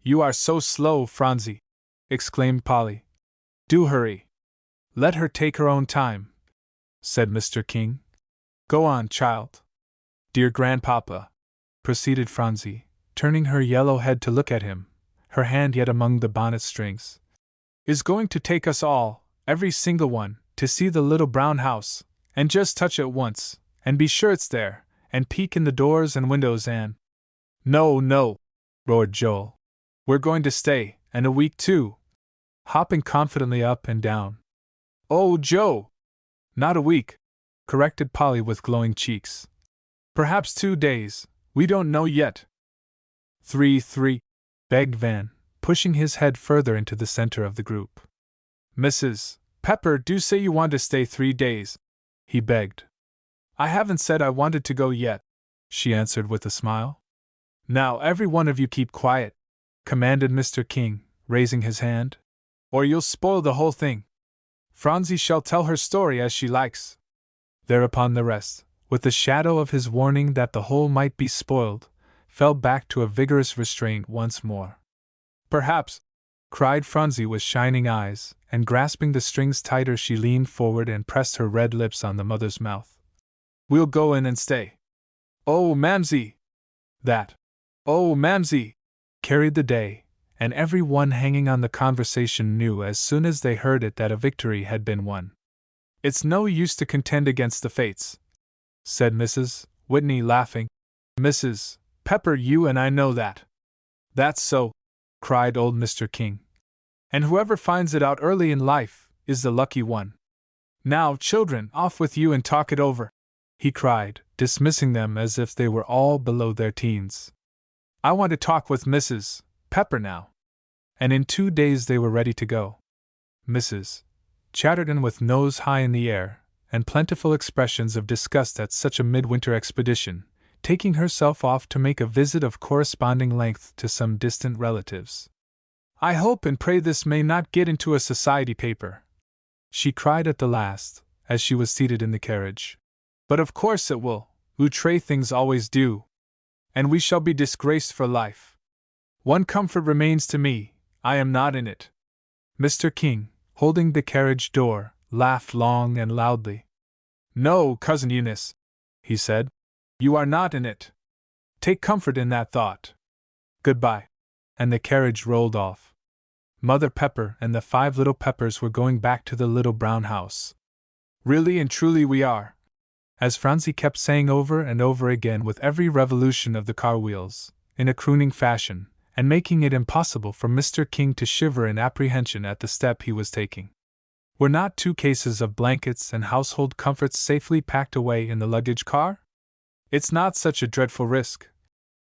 You are so slow, Phronsie, exclaimed Polly. Do hurry. Let her take her own time, said Mr. King. Go on, child. Dear Grandpapa, proceeded Phronsie, turning her yellow head to look at him, her hand yet among the bonnet strings, is going to take us all, every single one, to see the little brown house, and just touch it once, and be sure it's there, and peek in the doors and windows and… No, roared Joel. We're going to stay, and a week too, hopping confidently up and down. Oh, Joe! Not a week, corrected Polly with glowing cheeks. Perhaps 2 days, we don't know yet. 3, begged Van, pushing his head further into the center of the group. Mrs. Pepper, do say you want to stay 3 days, he begged. I haven't said I wanted to go yet, she answered with a smile. Now every one of you keep quiet, commanded Mr. King, raising his hand, or you'll spoil the whole thing. Phronsie shall tell her story as she likes. Thereupon the rest, with the shadow of his warning that the whole might be spoiled, fell back to a vigorous restraint once more. Perhaps, cried Phronsie with shining eyes, and grasping the strings tighter she leaned forward and pressed her red lips on the mother's mouth. We'll go in and stay. Oh, Mamsie! That, oh, Mamsie! Carried the day, and every one hanging on the conversation knew as soon as they heard it that a victory had been won. It's no use to contend against the fates, said Mrs. Whitney, laughing. Mrs. Pepper, you and I know that. That's so, cried old Mr. King. And whoever finds it out early in life is the lucky one. Now, children, off with you and talk it over, he cried, dismissing them as if they were all below their teens. I want to talk with Mrs. Pepper now. And in 2 days they were ready to go. Mrs. Chatterton with nose high in the air, and plentiful expressions of disgust at such a midwinter expedition, taking herself off to make a visit of corresponding length to some distant relatives. "I hope and pray this may not get into a society paper," she cried at the last, as she was seated in the carriage. "But of course it will, outre things always do. And we shall be disgraced for life. One comfort remains to me, I am not in it." Mr. King, holding the carriage door, laughed long and loudly. "No, Cousin Eunice," he said, "you are not in it. Take comfort in that thought. Goodbye." And the carriage rolled off. Mother Pepper and the 5 Little Peppers were going back to the little brown house. "Really and truly we are," as Phronsie kept saying over and over again with every revolution of the car wheels, in a crooning fashion, and making it impossible for Mr. King to shiver in apprehension at the step he was taking. Were not 2 cases of blankets and household comforts safely packed away in the luggage car? "It's not such a dreadful risk,"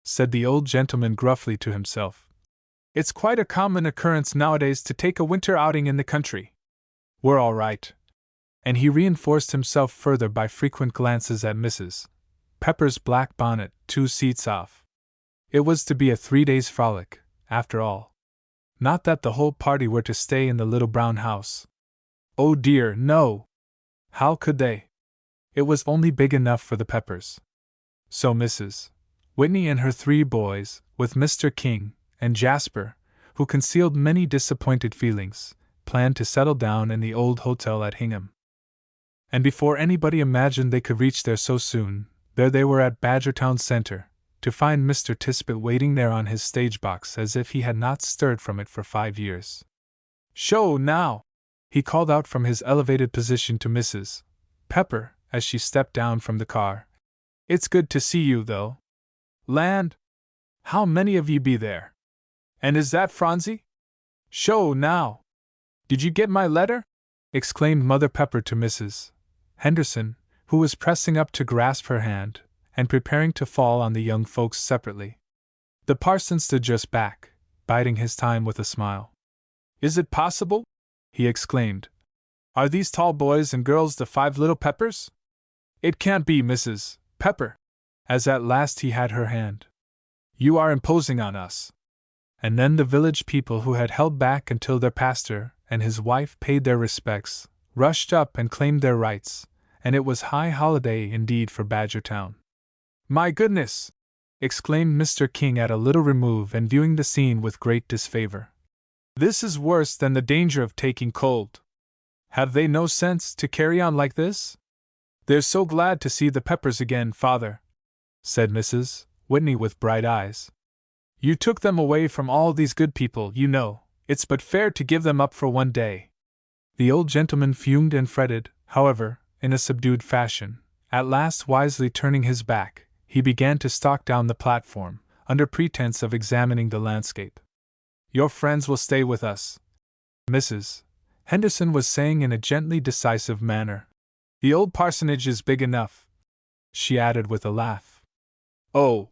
said the old gentleman gruffly to himself. "It's quite a common occurrence nowadays to take a winter outing in the country. We're all right." And he reinforced himself further by frequent glances at Mrs. Pepper's black bonnet 2 seats off. It was to be a 3 days' frolic, after all. Not that the whole party were to stay in the little brown house. Oh dear, no! How could they? It was only big enough for the Peppers. So Mrs. Whitney and her 3 boys, with Mr. King and Jasper, who concealed many disappointed feelings, planned to settle down in the old hotel at Hingham. And before anybody imagined they could reach there so soon, there they were at Badgertown Center, to find Mr. Tisbett waiting there on his stage box as if he had not stirred from it for 5 years. "Show now!" he called out from his elevated position to Mrs. Pepper as she stepped down from the car. "It's good to see you, though. Land! How many of ye be there? And is that Phronsie? Show now! Did you get my letter?" exclaimed Mother Pepper to Mrs. Henderson, who was pressing up to grasp her hand, and preparing to fall on the young folks separately. The parson stood just back, biding his time with a smile. "Is it possible?" he exclaimed. "Are these tall boys and girls the 5 Little Peppers? It can't be, Mrs. Pepper," as at last he had her hand. "You are imposing on us." And then the village people who had held back until their pastor and his wife paid their respects, rushed up and claimed their rights, and it was high holiday indeed for Badgertown. "My goodness!" exclaimed Mr. King at a little remove and viewing the scene with great disfavor. "This is worse than the danger of taking cold. Have they no sense to carry on like this?" "They're so glad to see the Peppers again, Father," said Mrs. Whitney with bright eyes. "You took them away from all these good people, you know. It's but fair to give them up for one day." The old gentleman fumed and fretted, however, in a subdued fashion. At last, wisely turning his back, he began to stalk down the platform, under pretense of examining the landscape. "Your friends will stay with us," Mrs. Henderson was saying in a gently decisive manner. "The old parsonage is big enough," she added with a laugh. "Oh,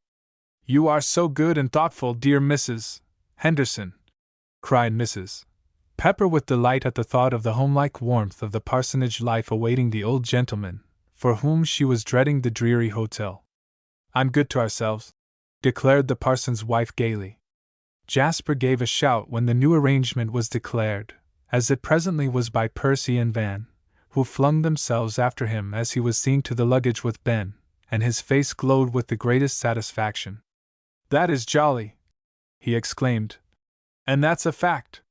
you are so good and thoughtful, dear Mrs. Henderson," cried Mrs. Pepper with delight at the thought of the homelike warmth of the parsonage life awaiting the old gentleman, for whom she was dreading the dreary hotel. "I'm good to ourselves," declared the parson's wife gaily. Jasper gave a shout when the new arrangement was declared, as it presently was by Percy and Van, who flung themselves after him as he was seeing to the luggage with Ben, and his face glowed with the greatest satisfaction. "That is jolly!" he exclaimed. "And that's a fact.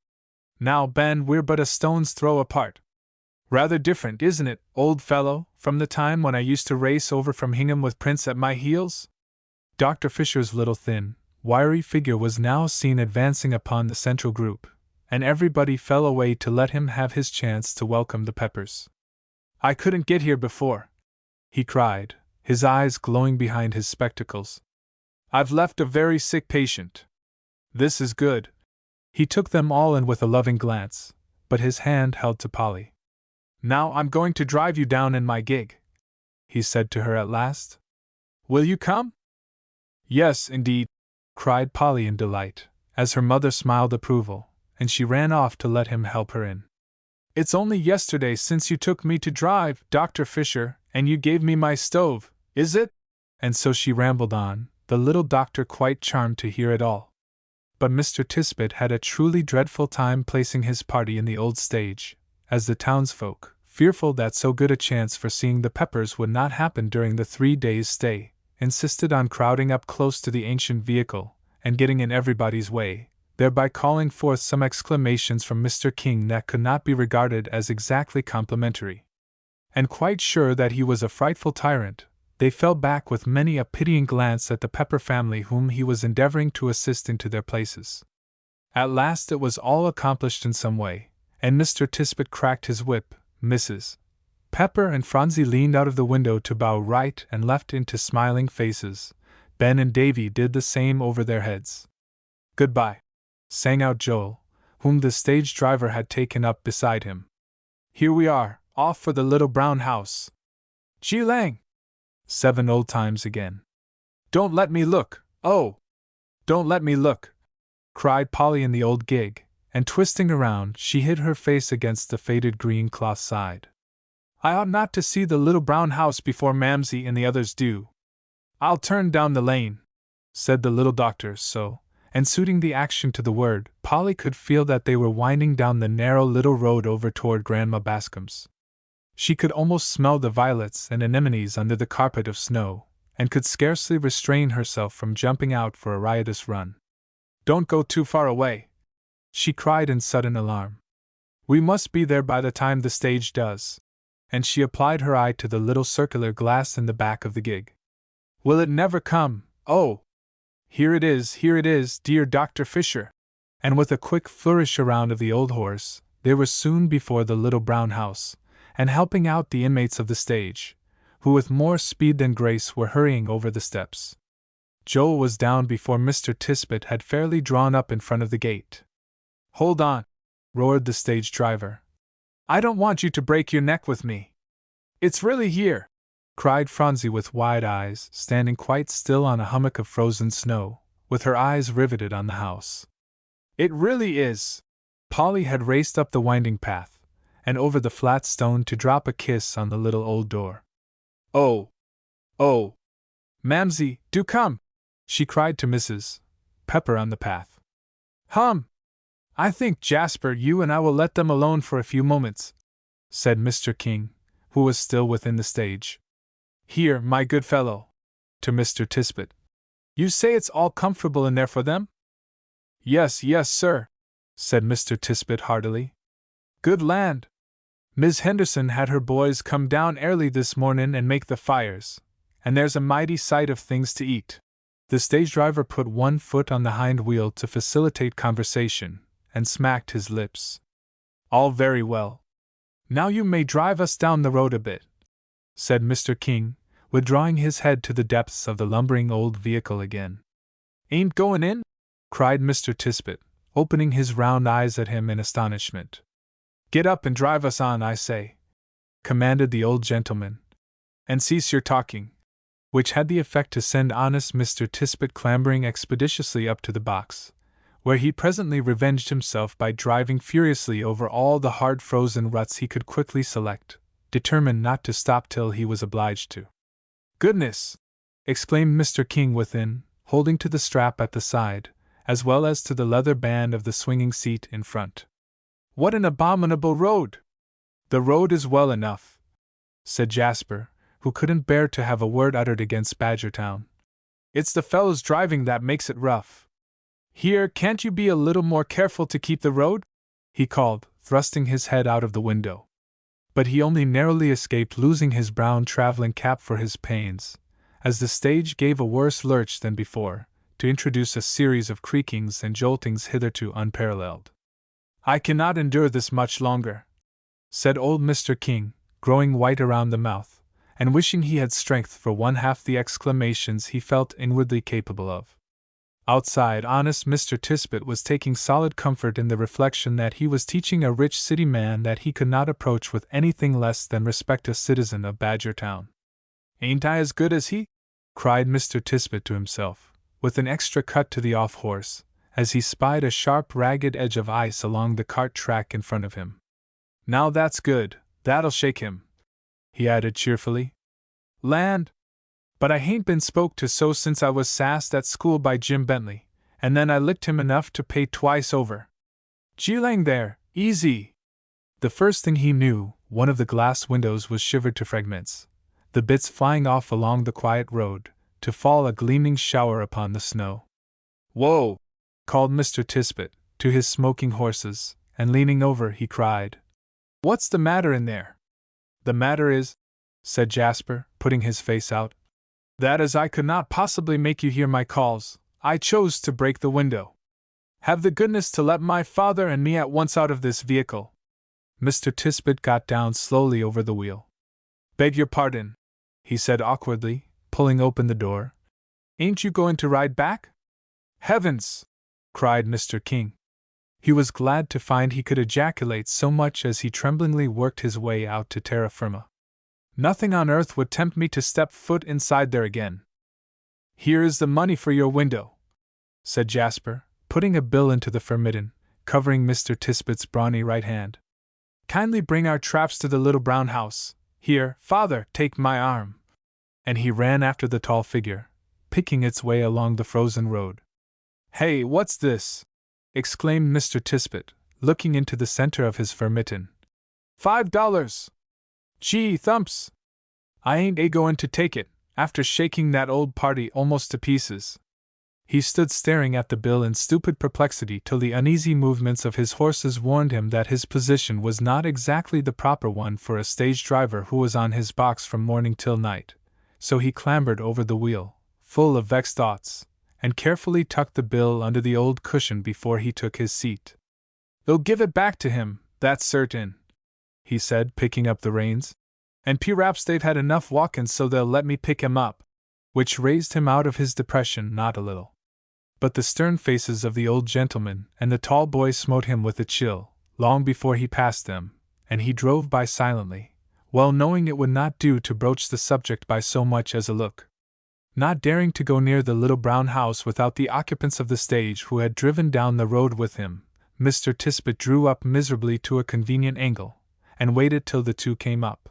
Now, Ben, we're but a stone's throw apart. Rather different, isn't it, old fellow, from the time when I used to race over from Hingham with Prince at my heels?" Dr. Fisher's little thin, wiry figure was now seen advancing upon the central group, and everybody fell away to let him have his chance to welcome the Peppers. "I couldn't get here before," he cried, his eyes glowing behind his spectacles. "I've left a very sick patient. This is good." He took them all in with a loving glance, but his hand held to Polly. "Now I'm going to drive you down in my gig," he said to her at last. "Will you come?" "Yes, indeed," cried Polly in delight, as her mother smiled approval, and she ran off to let him help her in. It's only yesterday since you took me to drive, Dr. Fisher, and you gave me my stove, is it? And so she rambled on, the little doctor quite charmed to hear it all. But Mr. Tisbett had a truly dreadful time placing his party in the old stage, as the townsfolk, fearful that so good a chance for seeing the Peppers would not happen during the 3 days' stay, insisted on crowding up close to the ancient vehicle, and getting in everybody's way, thereby calling forth some exclamations from Mr. King that could not be regarded as exactly complimentary. And quite sure that he was a frightful tyrant, they fell back with many a pitying glance at the Pepper family whom he was endeavoring to assist into their places. At last it was all accomplished in some way, and Mr. Tisbett cracked his whip. Mrs. Pepper and Phronsie leaned out of the window to bow right and left into smiling faces. Ben and Davy did the same over their heads. "Goodbye," sang out Joel, whom the stage driver had taken up beside him. "Here we are, off for the little brown house. Gee lang! 7 old times again. Don't let me look, oh! Don't let me look!" cried Polly in the old gig, and twisting around, she hid her face against the faded green cloth side. "I ought not to see the little brown house before Mamsie and the others do. I'll turn down the lane," said the little doctor, so, and suiting the action to the word, Polly could feel that they were winding down the narrow little road over toward Grandma Bascom's. She could almost smell the violets and anemones under the carpet of snow, and could scarcely restrain herself from jumping out for a riotous run. "Don't go too far away," she cried in sudden alarm. "We must be there by the time the stage does." And she applied her eye to the little circular glass in the back of the gig. "Will it never come? Oh! Here it is, dear Dr. Fisher!" And with a quick flourish around of the old horse, they were soon before the little brown house, and helping out the inmates of the stage, who with more speed than grace were hurrying over the steps. Joel was down before Mr. Tisbett had fairly drawn up in front of the gate. "Hold on!" roared the stage driver. "I don't want you to break your neck with me. It's really here!" cried Phronsie with wide eyes, standing quite still on a hummock of frozen snow, with her eyes riveted on the house. "It really is!" Polly had raced up the winding path, and over the flat stone to drop a kiss on the little old door. "Oh! Oh! Mamsie, do come!" she cried to Mrs. Pepper on the path. "Hum! I think, Jasper, you and I will let them alone for a few moments," said Mr. King, who was still within the stage. "Here, my good fellow," to Mr. Tisbett. "You say it's all comfortable in there for them?" Yes, sir," said Mr. Tisbett heartily. "Good land! Miss Henderson had her boys come down early this mornin' and make the fires, and there's a mighty sight of things to eat." The stage driver put one foot on the hind wheel to facilitate conversation, and smacked his lips. "All very well. Now you may drive us down the road a bit," said Mr. King, withdrawing his head to the depths of the lumbering old vehicle again. "Ain't goin' in?" cried Mr. Tisbett, opening his round eyes at him in astonishment. "Get up and drive us on, I say," commanded the old gentleman. "And cease your talking," which had the effect to send honest Mr. Tisbett clambering expeditiously up to the box, where he presently revenged himself by driving furiously over all the hard frozen ruts he could quickly select, determined not to stop till he was obliged to. "Goodness!" exclaimed Mr. King within, holding to the strap at the side, as well as to the leather band of the swinging seat in front. "What an abominable road!" "The road is well enough," said Jasper, who couldn't bear to have a word uttered against Badgertown. "It's the fellows driving that makes it rough. Here, can't you be a little more careful to keep the road?" he called, thrusting his head out of the window. But he only narrowly escaped losing his brown traveling cap for his pains, as the stage gave a worse lurch than before, to introduce a series of creakings and joltings hitherto unparalleled. "I cannot endure this much longer," said old Mr. King, growing white around the mouth, and wishing he had strength for one half the exclamations he felt inwardly capable of. Outside, honest Mr. Tisbett was taking solid comfort in the reflection that he was teaching a rich city man that he could not approach with anything less than respect a citizen of Badgertown. "Ain't I as good as he?" cried Mr. Tisbett to himself, with an extra cut to the off horse, as he spied a sharp ragged edge of ice along the cart track in front of him. Now that's good, that'll shake him," he added cheerfully. "Land! But I hain't been spoke to so since I was sassed at school by Jim Bentley, and then I licked him enough to pay twice over. Geelang there, easy!" The first thing he knew, one of the glass windows was shivered to fragments, the bits flying off along the quiet road, to fall a gleaming shower upon the snow. "Whoa!" called Mr. Tisbett to his smoking horses, and leaning over, he cried, "What's the matter in there?" "The matter is," said Jasper, putting his face out, "that as I could not possibly make you hear my calls, I chose to break the window. Have the goodness to let my father and me at once out of this vehicle." Mr. Tisbett got down slowly over the wheel. "Beg your pardon," he said awkwardly, pulling open the door. "Ain't you going to ride back?" "Heavens!" cried Mr. King. He was glad to find he could ejaculate so much as he tremblingly worked his way out to terra firma. "Nothing on earth would tempt me to step foot inside there again." "Here is the money for your window," said Jasper, putting a bill into the firmitten, covering Mr. Tisbett's brawny right hand. "Kindly bring our traps to the little brown house. Here, father, take my arm." And he ran after the tall figure, picking its way along the frozen road. "Hey, what's this?" exclaimed Mr. Tisbett, looking into the center of his firmitten. $5! Gee thumps! I ain't a-goin' to take it, after shaking that old party almost to pieces." He stood staring at the bill in stupid perplexity till the uneasy movements of his horses warned him that his position was not exactly the proper one for a stage driver who was on his box from morning till night, so he clambered over the wheel, full of vexed thoughts, and carefully tucked the bill under the old cushion before he took his seat. "They'll give it back to him, that's certain," he said, picking up the reins. "And p'raps they've had enough walkin' so they'll let me pick him up," which raised him out of his depression not a little. But the stern faces of the old gentleman and the tall boy smote him with a chill, long before he passed them, and he drove by silently, well knowing it would not do to broach the subject by so much as a look. Not daring to go near the little brown house without the occupants of the stage who had driven down the road with him, Mr. Tisbett drew up miserably to a convenient angle, and waited till the two came up.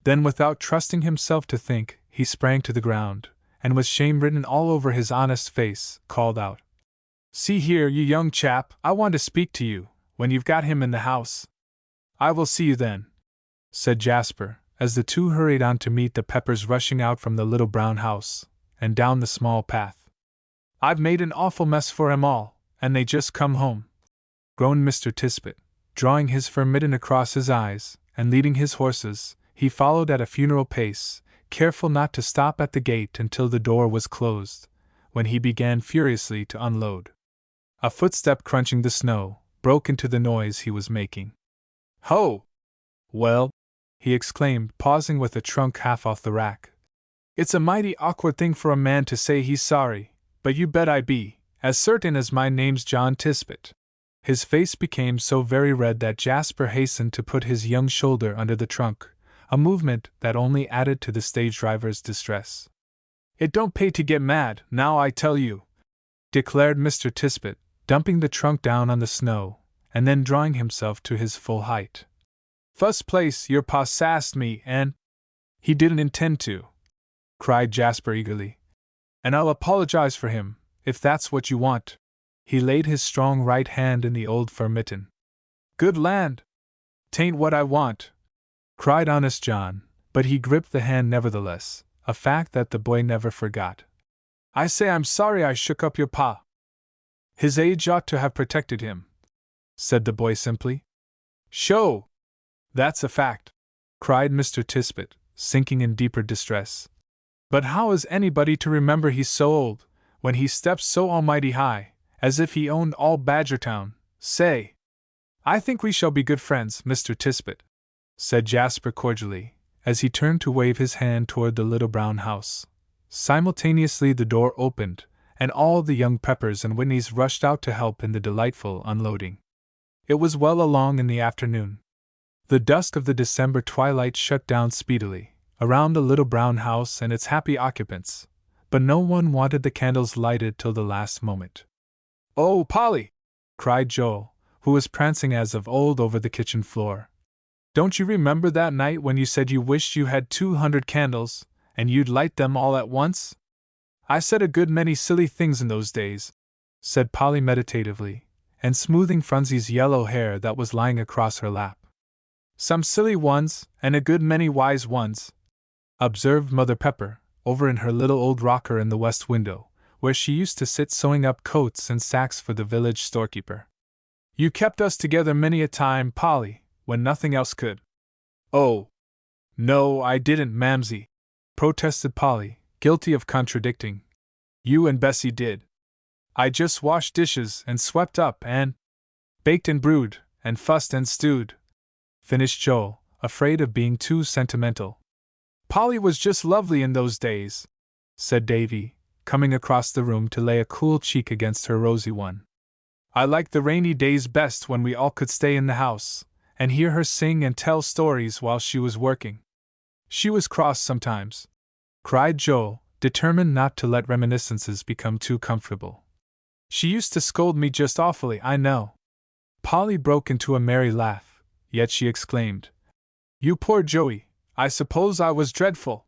Then, without trusting himself to think, he sprang to the ground, and with shame written all over his honest face, called out, "See here, you young chap, I want to speak to you, when you've got him in the house." "I will see you then," said Jasper, as the two hurried on to meet the Peppers rushing out from the little brown house, and down the small path. "I've made an awful mess for 'em all, and they just come home," groaned Mr. Tisbett, drawing his firmitten across his eyes, and leading his horses, he followed at a funeral pace, careful not to stop at the gate until the door was closed, when he began furiously to unload. A footstep crunching the snow broke into the noise he was making. "Ho! Well," he exclaimed, pausing with the trunk half off the rack. "It's a mighty awkward thing for a man to say he's sorry, but you bet I be, as certain as my name's John Tisbett." His face became so very red that Jasper hastened to put his young shoulder under the trunk, a movement that only added to the stage driver's distress. "It don't pay to get mad, now I tell you," declared Mr. Tisbett, dumping the trunk down on the snow, and then drawing himself to his full height. "Fust place, your pa sassed me, and—" "He didn't intend to," cried Jasper eagerly. "And I'll apologize for him, if that's what you want." He laid his strong right hand in the old firmitten. "Good land! 'Tain't what I want," cried honest John, but he gripped the hand nevertheless, a fact that the boy never forgot. "I say I'm sorry I shook up your pa. His age ought to have protected him," said the boy simply. "Sho! That's a fact," cried Mr. Tisbett, sinking in deeper distress. "But how is anybody to remember he's so old, when he steps so almighty high, as if he owned all Badgertown, say?" "I think we shall be good friends, Mr. Tisbett," said Jasper cordially, as he turned to wave his hand toward the little brown house. Simultaneously the door opened, and all the young Peppers and Whitneys rushed out to help in the delightful unloading. It was well along in the afternoon. The dusk of the December twilight shut down speedily around the little brown house and its happy occupants, but no one wanted the candles lighted till the last moment. "Oh, Polly!" cried Joel, who was prancing as of old over the kitchen floor. Don't you remember that night when you said you wished you had 200 candles, and you'd light them all at once? I said a good many silly things in those days, said Polly meditatively, and smoothing Phronsie's yellow hair that was lying across her lap. Some silly ones, and a good many wise ones, observed Mother Pepper, over in her little old rocker in the west window, where she used to sit sewing up coats and sacks for the village storekeeper. You kept us together many a time, Polly, when nothing else could. Oh, no, I didn't, Mamsie, protested Polly, guilty of contradicting. You and Bessie did. I just washed dishes and swept up and baked and brewed and fussed and stewed, finished Joel, afraid of being too sentimental. Polly was just lovely in those days, said Davy, coming across the room to lay a cool cheek against her rosy one. I liked the rainy days best when we all could stay in the house, and hear her sing and tell stories while she was working. She was cross sometimes, cried Joel, determined not to let reminiscences become too comfortable. She used to scold me just awfully, I know. Polly broke into a merry laugh, yet she exclaimed, You poor Joey, I suppose I was dreadful.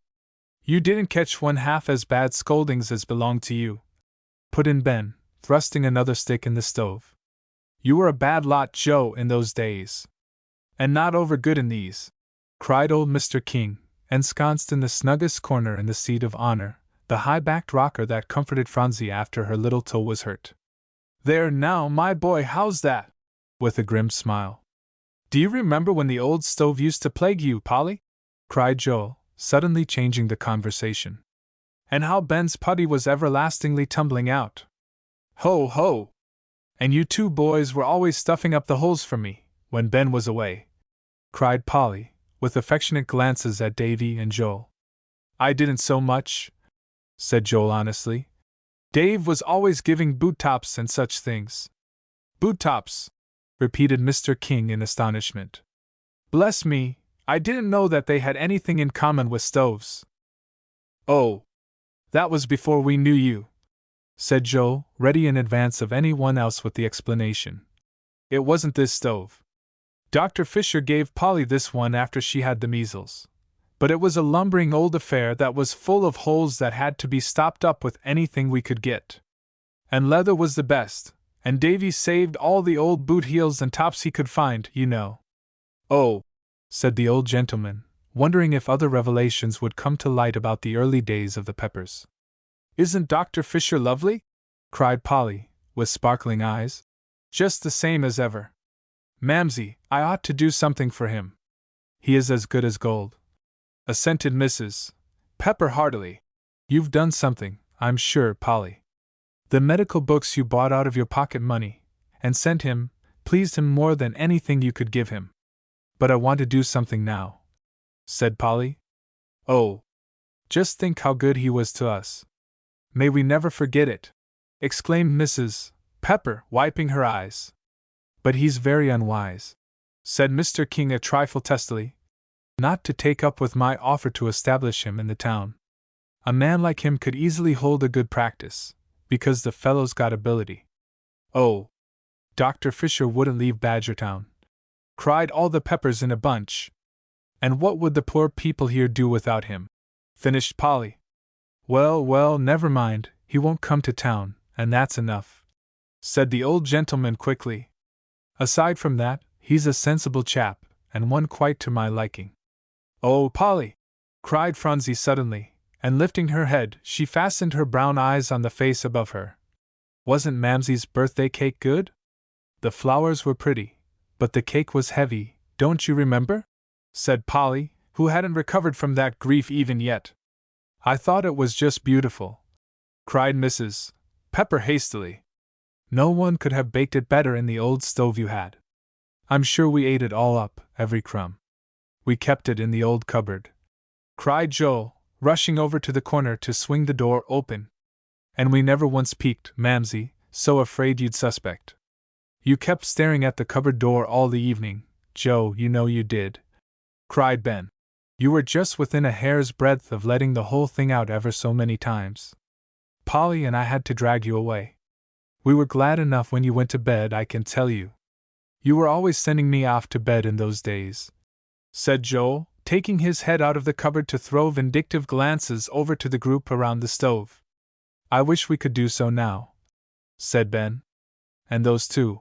You didn't catch one half as bad scoldings as belonged to you, put in Ben, thrusting another stick in the stove. You were a bad lot, Joe, in those days. And not over good in these, cried old Mr. King, ensconced in the snuggest corner in the seat of honor, the high-backed rocker that comforted Phronsie after her little toe was hurt. There now, my boy, how's that? With a grim smile. Do you remember when the old stove used to plague you, Polly? Cried Joel, suddenly changing the conversation. And how Ben's putty was everlastingly tumbling out. Ho, ho! And you two boys were always stuffing up the holes for me, when Ben was away, cried Polly, with affectionate glances at Davy and Joel. I didn't so much, said Joel honestly. Dave was always giving boot tops and such things. Boot tops, repeated Mr. King in astonishment. Bless me, I didn't know that they had anything in common with stoves. Oh, that was before we knew you, said Joel, ready in advance of anyone else with the explanation. It wasn't this stove. Dr. Fisher gave Polly this one after she had the measles. But it was a lumbering old affair that was full of holes that had to be stopped up with anything we could get. And leather was the best, and Davy saved all the old boot heels and tops he could find, you know. Oh, said the old gentleman, wondering if other revelations would come to light about the early days of the Peppers. Isn't Dr. Fisher lovely? Cried Polly, with sparkling eyes. Just the same as ever. Mamsie, I ought to do something for him. He is as good as gold, assented Mrs. Pepper heartily. You've done something, I'm sure, Polly. The medical books you bought out of your pocket money, and sent him, pleased him more than anything you could give him. But I want to do something now, said Polly. Oh, just think how good he was to us. May we never forget it, exclaimed Mrs. Pepper, wiping her eyes. But he's very unwise, said Mr. King a trifle testily, not to take up with my offer to establish him in the town. A man like him could easily hold a good practice, because the fellow's got ability. Oh, Dr. Fisher wouldn't leave Badgertown, cried all the Peppers in a bunch. And what would the poor people here do without him? Finished Polly. Well, well, never mind, he won't come to town, and that's enough, said the old gentleman quickly. Aside from that, he's a sensible chap, and one quite to my liking. Oh, Polly! Cried Phronsie suddenly, and lifting her head, she fastened her brown eyes on the face above her. Wasn't Mamsie's birthday cake good? The flowers were pretty, but the cake was heavy, don't you remember? Said Polly, who hadn't recovered from that grief even yet. I thought it was just beautiful, cried Mrs. Pepper hastily. No one could have baked it better in the old stove you had. I'm sure we ate it all up, every crumb. We kept it in the old cupboard, cried Joel, rushing over to the corner to swing the door open. And we never once peeked, Mamsie, so afraid you'd suspect. You kept staring at the cupboard door all the evening, Joe, you know you did, cried Ben. You were just within a hair's breadth of letting the whole thing out ever so many times. Polly and I had to drag you away. We were glad enough when you went to bed, I can tell you. You were always sending me off to bed in those days. said Joel, taking his head out of the cupboard to throw vindictive glances over to the group around the stove. I wish we could do so now, said Ben. And those two,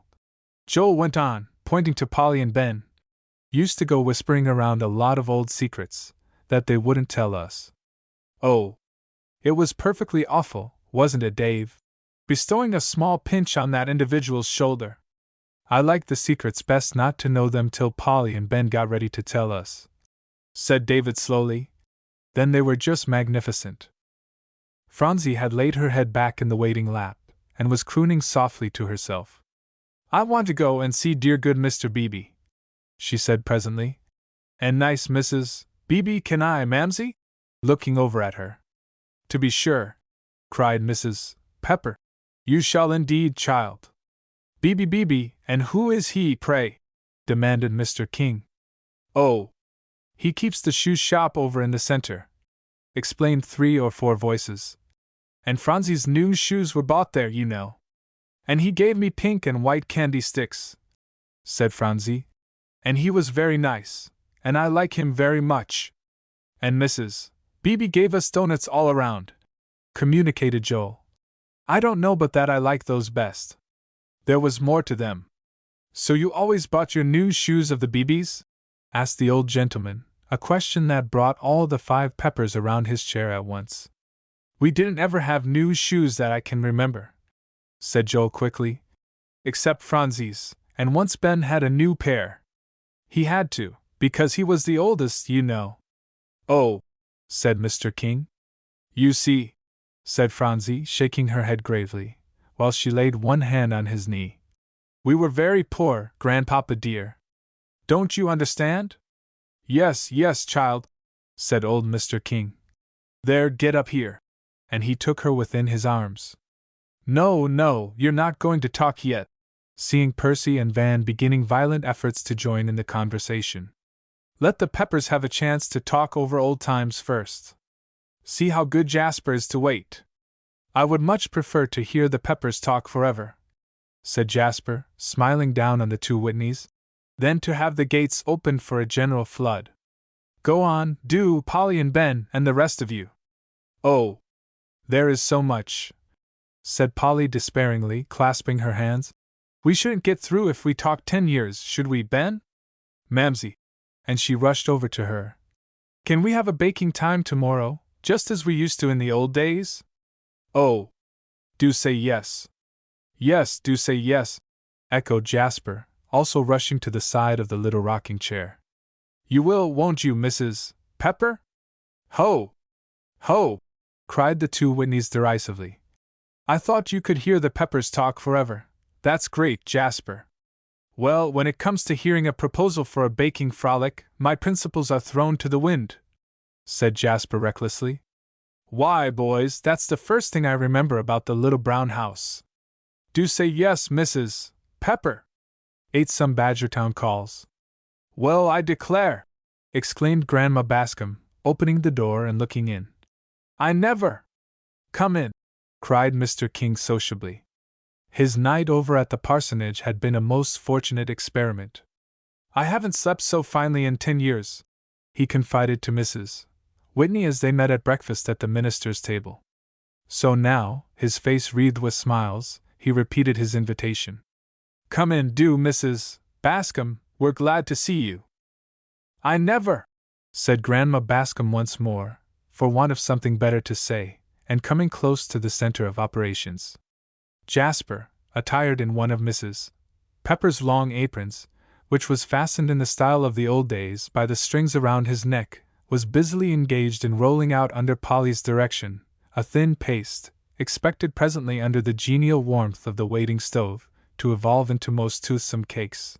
Joel went on, pointing to Polly and Ben, used to go whispering around a lot of old secrets that they wouldn't tell us. Oh, it was perfectly awful, wasn't it, Dave? Bestowing a small pinch on that individual's shoulder. I liked the secrets best not to know them till Polly and Ben got ready to tell us, said David slowly. Then they were just magnificent. Phronsie had laid her head back in the waiting lap, and was crooning softly to herself. I want to go and see dear good Mr. Beebe, she said presently. And nice Mrs. Beebe, can I, Mamsie? Looking over at her. To be sure, cried Mrs. Pepper. You shall indeed, child. Beebe, and who is he, pray? Demanded Mr. King. Oh, he keeps the shoe shop over in the center, explained 3 or 4 voices. And Phronsie's new shoes were bought there, you know. And he gave me pink and white candy sticks, said Phronsie. And he was very nice, and I like him very much. And Mrs. Beebe gave us donuts all around, communicated Joel. I don't know but that I like those best. There was more to them. So you always bought your new shoes of the Beebes? Asked the old gentleman, a question that brought all the 5 Peppers around his chair at once. We didn't ever have new shoes that I can remember, said Joel quickly. Except Phronsie's, and once Ben had a new pair. He had to, because he was the oldest, you know. Oh, said Mr. King. You see, said Phronsie, shaking her head gravely, while she laid one hand on his knee. We were very poor, Grandpapa dear. Don't you understand? Yes, child, said old Mr. King. There, get up here. And he took her within his arms. No, you're not going to talk yet, seeing Percy and Van beginning violent efforts to join in the conversation. Let the Peppers have a chance to talk over old times first. See how good Jasper is to wait. I would much prefer to hear the Peppers talk forever, said Jasper, smiling down on the 2 Whitneys, than to have the gates opened for a general flood. Go on, do, Polly and Ben, and the rest of you. Oh, there is so much, said Polly despairingly, clasping her hands. We shouldn't get through if we talk 10 years, should we, Ben? Mamsie, and she rushed over to her. Can we have a baking time tomorrow, just as we used to in the old days? Oh, do say yes. Yes, do say yes, echoed Jasper, also rushing to the side of the little rocking chair. You will, won't you, Mrs. Pepper? Ho! Ho! Cried the 2 Whitneys derisively. I thought you could hear the Peppers talk forever. That's great, Jasper. Well, when it comes to hearing a proposal for a baking frolic, my principles are thrown to the wind, said Jasper recklessly. Why, boys, that's the first thing I remember about the little brown house. Do say yes, Mrs. Pepper, ate some Badgertown calls. Well, I declare, exclaimed Grandma Bascom, opening the door and looking in. I never. Come in, cried Mr. King sociably. His night over at the parsonage had been a most fortunate experiment. I haven't slept so finely in 10 years, he confided to Mrs. Whitney as they met at breakfast at the minister's table. So now, his face wreathed with smiles, he repeated his invitation. Come in, do, Mrs. Bascom, we're glad to see you. I never, said Grandma Bascom once more, for want of something better to say, and coming close to the center of operations. Jasper, attired in one of Mrs. Pepper's long aprons, which was fastened in the style of the old days by the strings around his neck, was busily engaged in rolling out under Polly's direction a thin paste, expected presently under the genial warmth of the waiting stove, to evolve into most toothsome cakes.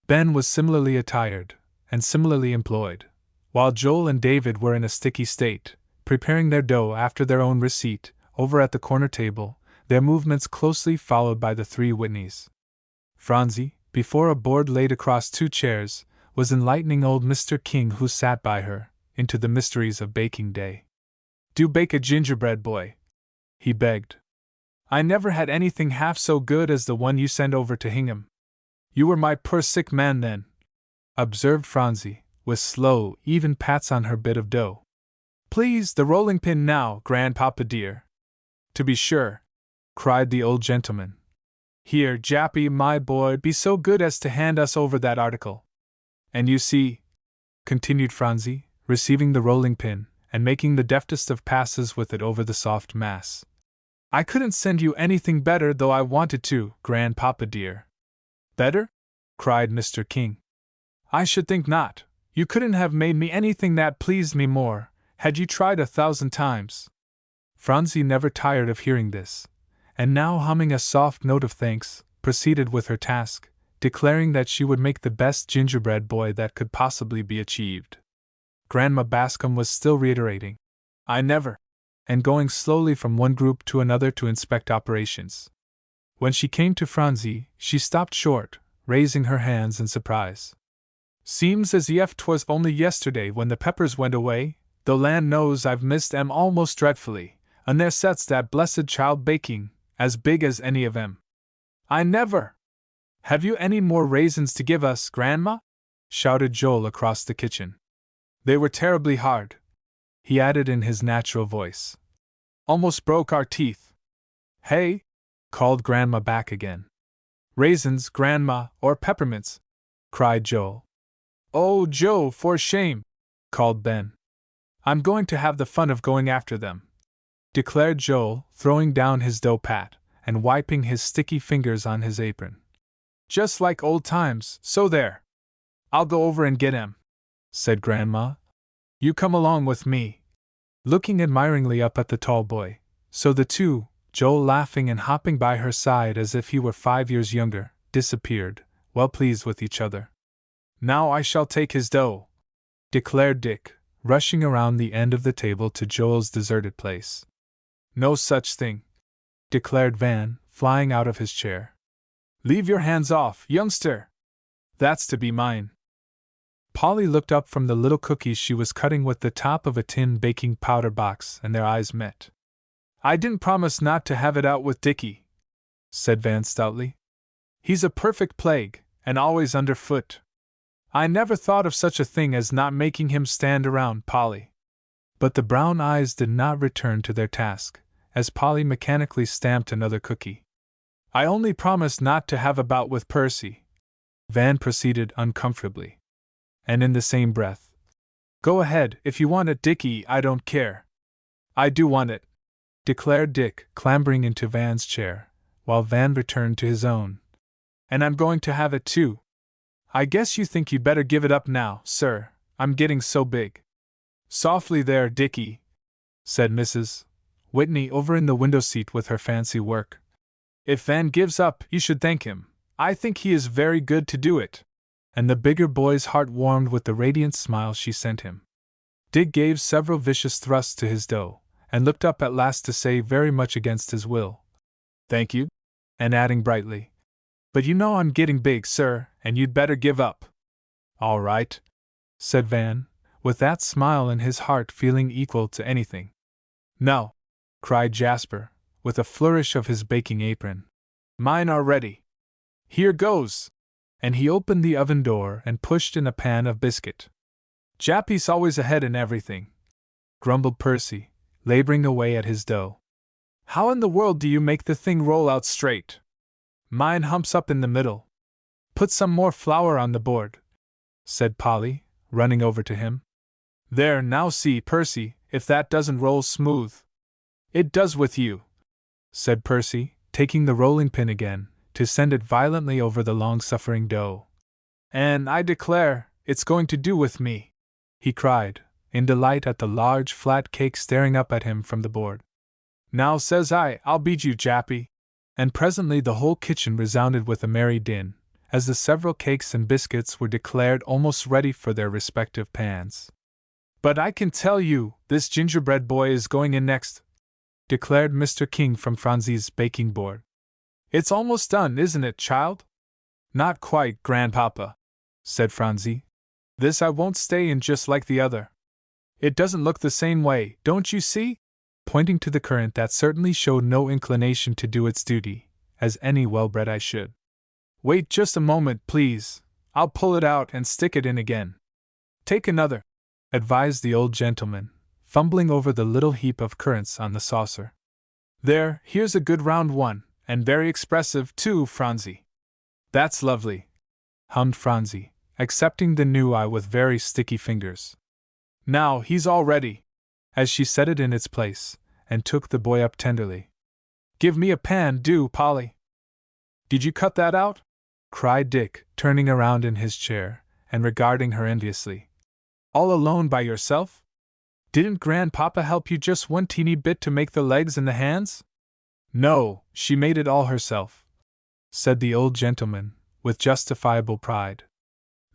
Ben was similarly attired, and similarly employed, while Joel and David were in a sticky state, preparing their dough after their own receipt, over at the corner table, their movements closely followed by the 3 Whitneys. Phronsie, before a board laid across 2 chairs, was enlightening old Mr. King, who sat by her, into the mysteries of baking day. Do bake a gingerbread, boy, he begged. I never had anything half so good as the one you sent over to Hingham. You were my poor sick man then, observed Phronsie, with slow, even pats on her bit of dough. "Please, the rolling pin now, Grandpapa dear." "To be sure," cried the old gentleman. "Here, Jappy, my boy, be so good as to hand us over that article. And you see," continued Phronsie, receiving the rolling pin, and making the deftest of passes with it over the soft mass, "I couldn't send you anything better though I wanted to, Grandpapa dear." "Better?" cried Mr. King. "I should think not. You couldn't have made me anything that pleased me more, had you tried 1,000 times." Phronsie never tired of hearing this, and now humming a soft note of thanks, proceeded with her task, declaring that she would make the best gingerbread boy that could possibly be achieved. Grandma Bascom was still reiterating, "I never," and going slowly from one group to another to inspect operations. When she came to Phronsie, she stopped short, raising her hands in surprise. "Seems as if 'twas only yesterday when the Peppers went away, though land knows I've missed 'em almost dreadfully, and there sets that blessed child baking, as big as any of 'em." "I never!" "Have you any more raisins to give us, Grandma?" shouted Joel across the kitchen. "They were terribly hard," he added in his natural voice. "Almost broke our teeth." "Hey!" called Grandma back again. "Raisins, Grandma, or peppermints?" cried Joel. "Oh, Joe, for shame!" called Ben. "I'm going to have the fun of going after them," declared Joel, throwing down his dough pat, and wiping his sticky fingers on his apron. "Just like old times, so there! I'll go over and get 'em," said Grandma. "You come along with me," looking admiringly up at the tall boy. So the two, Joel laughing and hopping by her side as if he were 5 years younger, disappeared, well pleased with each other. "Now I shall take his dough," declared Dick, rushing around the end of the table to Joel's deserted place. "No such thing," declared Van, flying out of his chair. "Leave your hands off, youngster! That's to be mine." Polly looked up from the little cookies she was cutting with the top of a tin baking powder box, and their eyes met. "I didn't promise not to have it out with Dickie," said Van stoutly. "He's a perfect plague, and always underfoot. I never thought of such a thing as not making him stand around, Polly." But the brown eyes did not return to their task, as Polly mechanically stamped another cookie. "I only promised not to have a bout with Percy," Van proceeded uncomfortably. And in the same breath, "Go ahead, if you want it, Dickie, I don't care." "I do want it," declared Dick, clambering into Van's chair, while Van returned to his own. "And I'm going to have it too. I guess you think you'd better give it up now, sir, I'm getting so big." "Softly there, Dickie," said Mrs. Whitney over in the window seat with her fancy work. "If Van gives up, you should thank him. I think he is very good to do it." And the bigger boy's heart warmed with the radiant smile she sent him. Dick gave several vicious thrusts to his dough, and looked up at last to say, very much against his will, "Thank you," and adding brightly, "But you know I'm getting big, sir, and you'd better give up." "All right," said Van, with that smile in his heart feeling equal to anything. "No," cried Jasper, with a flourish of his baking apron. "Mine are ready. Here goes!" And he opened the oven door and pushed in a pan of biscuit. "Jappy's always ahead in everything," grumbled Percy, laboring away at his dough. "How in the world do you make the thing roll out straight? Mine humps up in the middle." "Put some more flour on the board," said Polly, running over to him. "There, now see, Percy, if that doesn't roll smooth." "It does with you," said Percy, taking the rolling pin again, to send it violently over the long-suffering dough. "And I declare, it's going to do with me," he cried, in delight at the large flat cake staring up at him from the board. "Now says I'll beat you, Jappy." And presently the whole kitchen resounded with a merry din, as the several cakes and biscuits were declared almost ready for their respective pans. "But I can tell you, this gingerbread boy is going in next," declared Mr. King from Phronsie's baking board. "It's almost done, isn't it, child?" "Not quite, Grandpapa," said Phronsie. "This I won't stay in just like the other. It doesn't look the same way, don't you see?" pointing to the currant that certainly showed no inclination to do its duty, as any well-bred eye should. "Wait just a moment, please. I'll pull it out and stick it in again." Take another, advised the old gentleman, fumbling over the little heap of currants on the saucer. Here's a good round one, and very expressive, too, Phronsie. That's lovely, hummed Phronsie, accepting the new eye with very sticky fingers. Now he's all ready, as she set it in its place, and took the boy up tenderly. Give me a pan, do, Polly. Did you cut that out? Cried Dick, turning around in his chair, and regarding her enviously. All alone by yourself? Didn't Grandpapa help you just one teeny bit to make the legs and the hands? No, she made it all herself, said the old gentleman, with justifiable pride.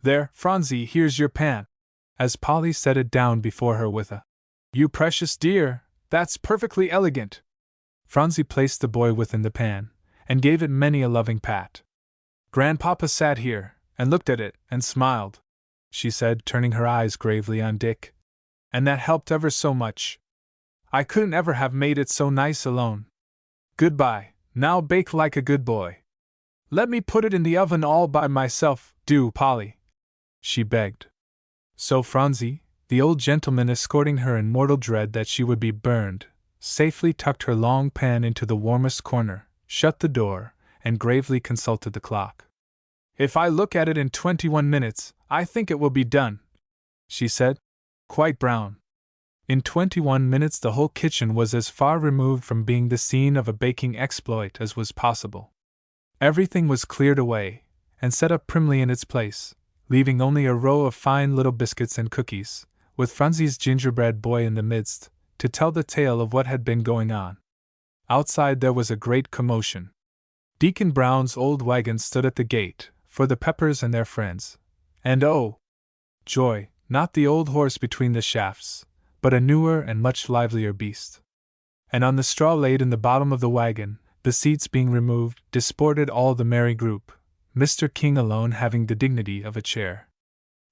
There, Phronsie, here's your pan, as Polly set it down before her with a, You precious dear, that's perfectly elegant. Phronsie placed the boy within the pan, and gave it many a loving pat. Grandpapa sat here, and looked at it, and smiled, she said, turning her eyes gravely on Dick. And that helped ever so much. I couldn't ever have made it so nice alone. Goodbye, now bake like a good boy. Let me put it in the oven all by myself, do, Polly, she begged. So Phronsie, the old gentleman escorting her in mortal dread that she would be burned, safely tucked her long pan into the warmest corner, shut the door, and gravely consulted the clock. If I look at it in 21 minutes, I think it will be done, she said, quite brown. In 21 minutes the whole kitchen was as far removed from being the scene of a baking exploit as was possible. Everything was cleared away, and set up primly in its place, leaving only a row of fine little biscuits and cookies, with Phronsie's gingerbread boy in the midst, to tell the tale of what had been going on. Outside there was a great commotion. Deacon Brown's old wagon stood at the gate, for the Peppers and their friends. And oh, joy, not the old horse between the shafts, but a newer and much livelier beast. And on the straw laid in the bottom of the wagon, the seats being removed, disported all the merry group, Mr. King alone having the dignity of a chair.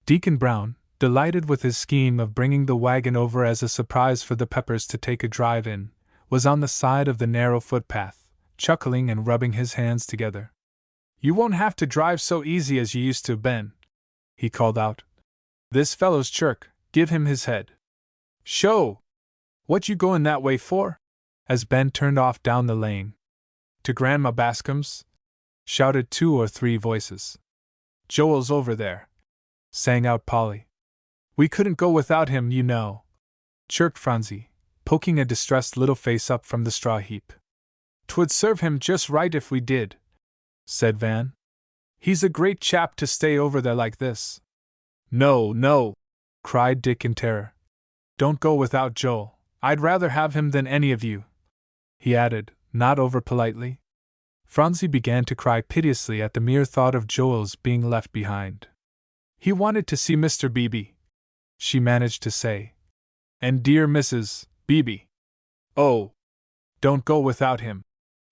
Deacon Brown, delighted with his scheme of bringing the wagon over as a surprise for the Peppers to take a drive in, was on the side of the narrow footpath, chuckling and rubbing his hands together. You won't have to drive so easy as you used to, Ben, he called out. This fellow's chirk, give him his head. Show! What you going that way for? As Ben turned off down the lane. To Grandma Bascom's? Shouted 2 or 3 voices. Joel's over there, sang out Polly. We couldn't go without him, you know, chirped Phronsie, poking a distressed little face up from the straw heap. 'Twould serve him just right if we did, said Van. He's a great chap to stay over there like this. No, no, cried Dick in terror. Don't go without Joel. I'd rather have him than any of you, he added, not over politely. Phronsie began to cry piteously at the mere thought of Joel's being left behind. He wanted to see Mr. Beebe, she managed to say. And dear Mrs. Beebe. Oh, don't go without him.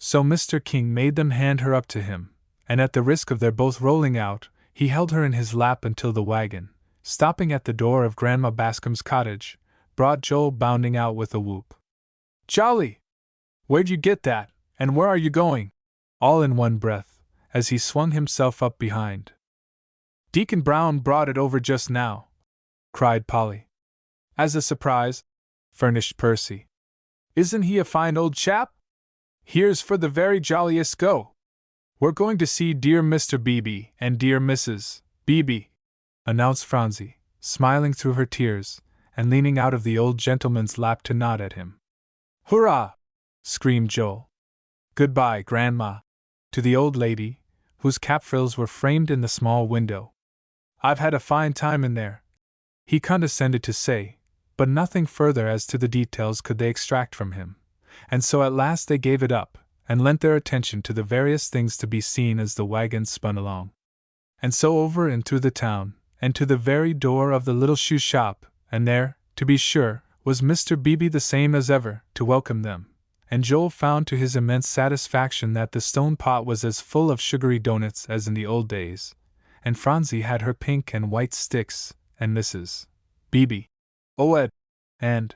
So Mr. King made them hand her up to him, and at the risk of their both rolling out, he held her in his lap until the wagon, stopping at the door of Grandma Bascom's cottage, brought Joel bounding out with a whoop. Jolly! Where'd you get that, and where are you going? All in one breath, as he swung himself up behind. Deacon Brown brought it over just now, cried Polly. As a surprise, furnished Percy. Isn't he a fine old chap? Here's for the very jolliest go. We're going to see dear Mr. Beebe and dear Mrs. Beebe, announced Phronsie, smiling through her tears, and leaning out of the old gentleman's lap to nod at him. Hurrah! Screamed Joel. Goodbye, Grandma, to the old lady, whose cap frills were framed in the small window. I've had a fine time in there, he condescended to say, but nothing further as to the details could they extract from him, and so at last they gave it up, and lent their attention to the various things to be seen as the wagon spun along. And so over and through the town, and to the very door of the little shoe shop, and there, to be sure, was Mr. Beebe the same as ever, to welcome them, and Joel found to his immense satisfaction that the stone pot was as full of sugary doughnuts as in the old days, and Phronsie had her pink and white sticks, and Mrs. Beebe, oh-ed, and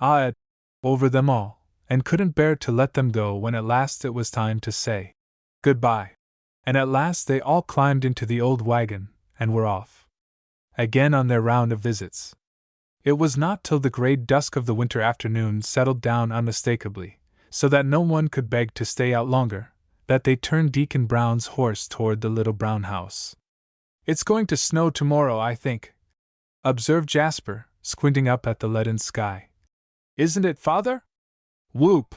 ah-ed, over them all, and couldn't bear to let them go when at last it was time to say goodbye. And at last they all climbed into the old wagon, and were off. again on their round of visits. It was not till the grey dusk of the winter afternoon settled down unmistakably, so that no one could beg to stay out longer, that they turned Deacon Brown's horse toward the little brown house. "It's going to snow tomorrow, I think," observed Jasper, squinting up at the leaden sky. "Isn't it, Father?" "Whoop!"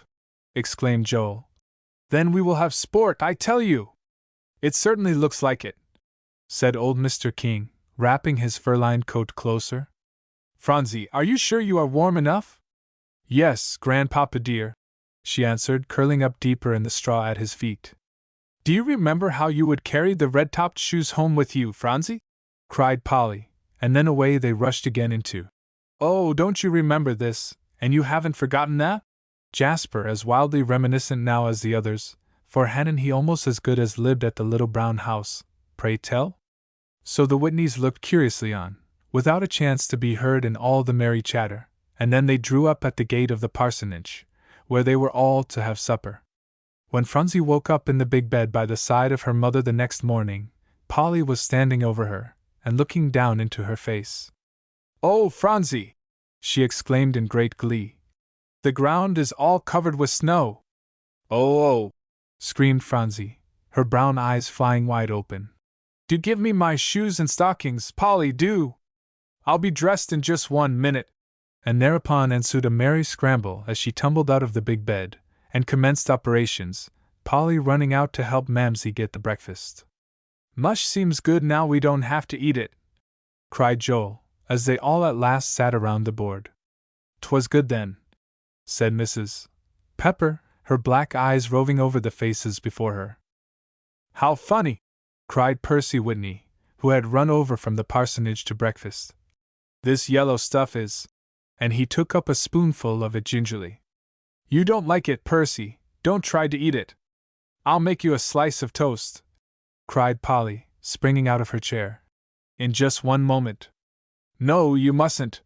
exclaimed Joel. "Then we will have sport, I tell you!" "It certainly looks like it," said old Mr. King, wrapping his fur-lined coat closer. "Phronsie, are you sure you are warm enough?" "Yes, Grandpapa dear," she answered, curling up deeper in the straw at his feet. "Do you remember how you would carry the red-topped shoes home with you, Phronsie?" cried Polly, and then away they rushed again into. "Oh, don't you remember this, and you haven't forgotten that?" Jasper, as wildly reminiscent now as the others, for hadn't he almost as good as lived at the little brown house, pray tell? So the Whitneys looked curiously on, without a chance to be heard in all the merry chatter, and then they drew up at the gate of the parsonage, where they were all to have supper. When Phronsie woke up in the big bed by the side of her mother the next morning, Polly was standing over her, and looking down into her face. "Oh, Phronsie!" she exclaimed in great glee. "The ground is all covered with snow!" "Oh, oh!" screamed Phronsie, her brown eyes flying wide open. "Do give me my shoes and stockings, Polly, do! I'll be dressed in just 1 minute." And thereupon ensued a merry scramble as she tumbled out of the big bed, and commenced operations, Polly running out to help Mamsie get the breakfast. "Mush seems good now we don't have to eat it," cried Joel, as they all at last sat around the board. "'Twas good then," said Mrs. Pepper, her black eyes roving over the faces before her. "How funny!" cried Percy Whitney, who had run over from the parsonage to breakfast. "This yellow stuff is," and he took up a spoonful of it gingerly. "You don't like it, Percy, don't try to eat it. I'll make you a slice of toast," cried Polly, springing out of her chair. "In just 1 moment." "No, you mustn't,"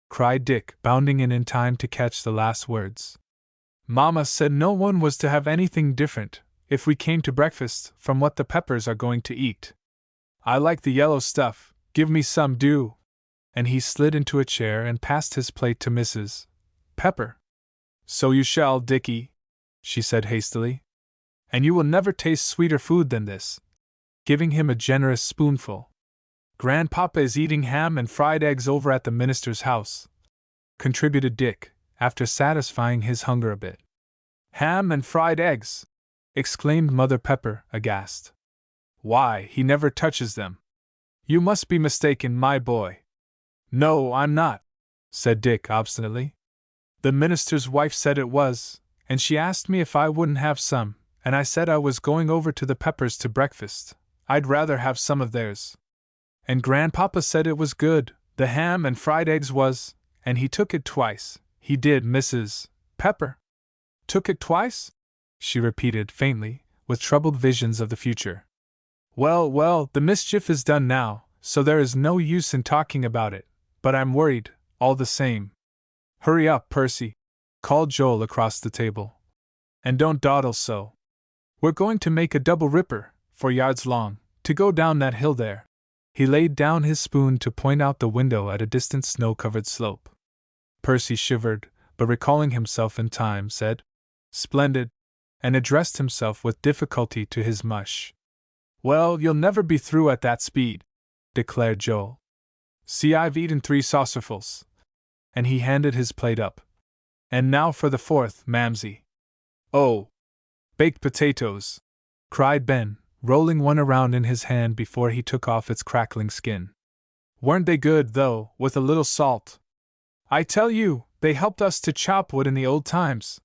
cried Dick, bounding in time to catch the last words. "Mamma said no one was to have anything different, if we came to breakfast, from what the Peppers are going to eat. I like the yellow stuff, give me some, do." And he slid into a chair and passed his plate to Mrs. Pepper. "So you shall, Dickie," she said hastily. "And you will never taste sweeter food than this," giving him a generous spoonful. "Grandpapa is eating ham and fried eggs over at the minister's house," contributed Dick, after satisfying his hunger a bit. "Ham and fried eggs!" exclaimed Mother Pepper, aghast. "Why, he never touches them. You must be mistaken, my boy." "No, I'm not," said Dick obstinately. "The minister's wife said it was, and she asked me if I wouldn't have some, and I said I was going over to the Peppers to breakfast. I'd rather have some of theirs. And Grandpapa said it was good, the ham and fried eggs was, and he took it twice. He did, Mrs. Pepper." "Took it twice?" she repeated faintly, with troubled visions of the future. "Well, well, the mischief is done now, so there is no use in talking about it, but I'm worried, all the same. Hurry up, Percy," called Joel across the table. "And don't dawdle so. We're going to make a double ripper, 4 yards long, to go down that hill there." He laid down his spoon to point out the window at a distant snow-covered slope. Percy shivered, but recalling himself in time, said, "Splendid," and addressed himself with difficulty to his mush. "Well, you'll never be through at that speed," declared Joel. "See, I've eaten 3 saucerfuls." And he handed his plate up. "And now for the 4th, Mamsie." "Oh! Baked potatoes!" cried Ben, rolling one around in his hand before he took off its crackling skin. "Weren't they good, though, with a little salt? I tell you, they helped us to chop wood in the old times.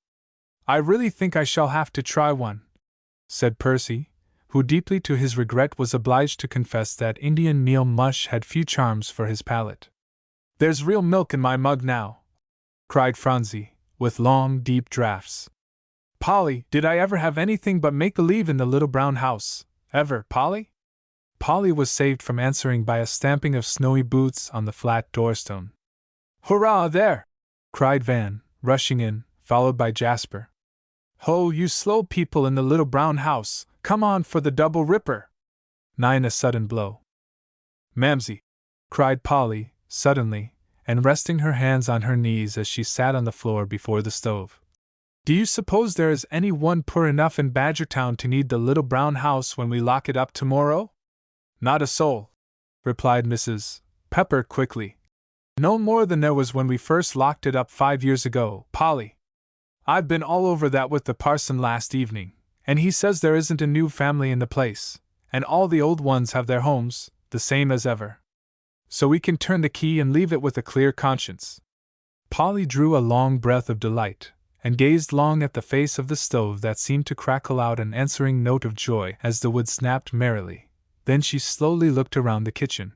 I really think I shall have to try one," said Percy, who deeply to his regret was obliged to confess that Indian meal mush had few charms for his palate. "There's real milk in my mug now," cried Phronsie, with long, deep draughts. "Polly, did I ever have anything but make-believe in the little brown house? Ever, Polly?" Polly was saved from answering by a stamping of snowy boots on the flat doorstone. "Hurrah, there!" cried Van, rushing in, followed by Jasper. "Ho, you slow people in the little brown house, come on for the double ripper!" 9 A sudden blow. "Mamsie," cried Polly, suddenly, and resting her hands on her knees as she sat on the floor before the stove. Do you suppose there is any one poor enough in Badgertown to need the little brown house when we lock it up tomorrow? Not a soul, replied Mrs. Pepper quickly. No more than there was when we first locked it up 5 years ago, Polly. I've been all over that with the parson last evening, and he says there isn't a new family in the place, and all the old ones have their homes, the same as ever. So we can turn the key and leave it with a clear conscience. Polly drew a long breath of delight, and gazed long at the face of the stove that seemed to crackle out an answering note of joy as the wood snapped merrily. Then she slowly looked around the kitchen.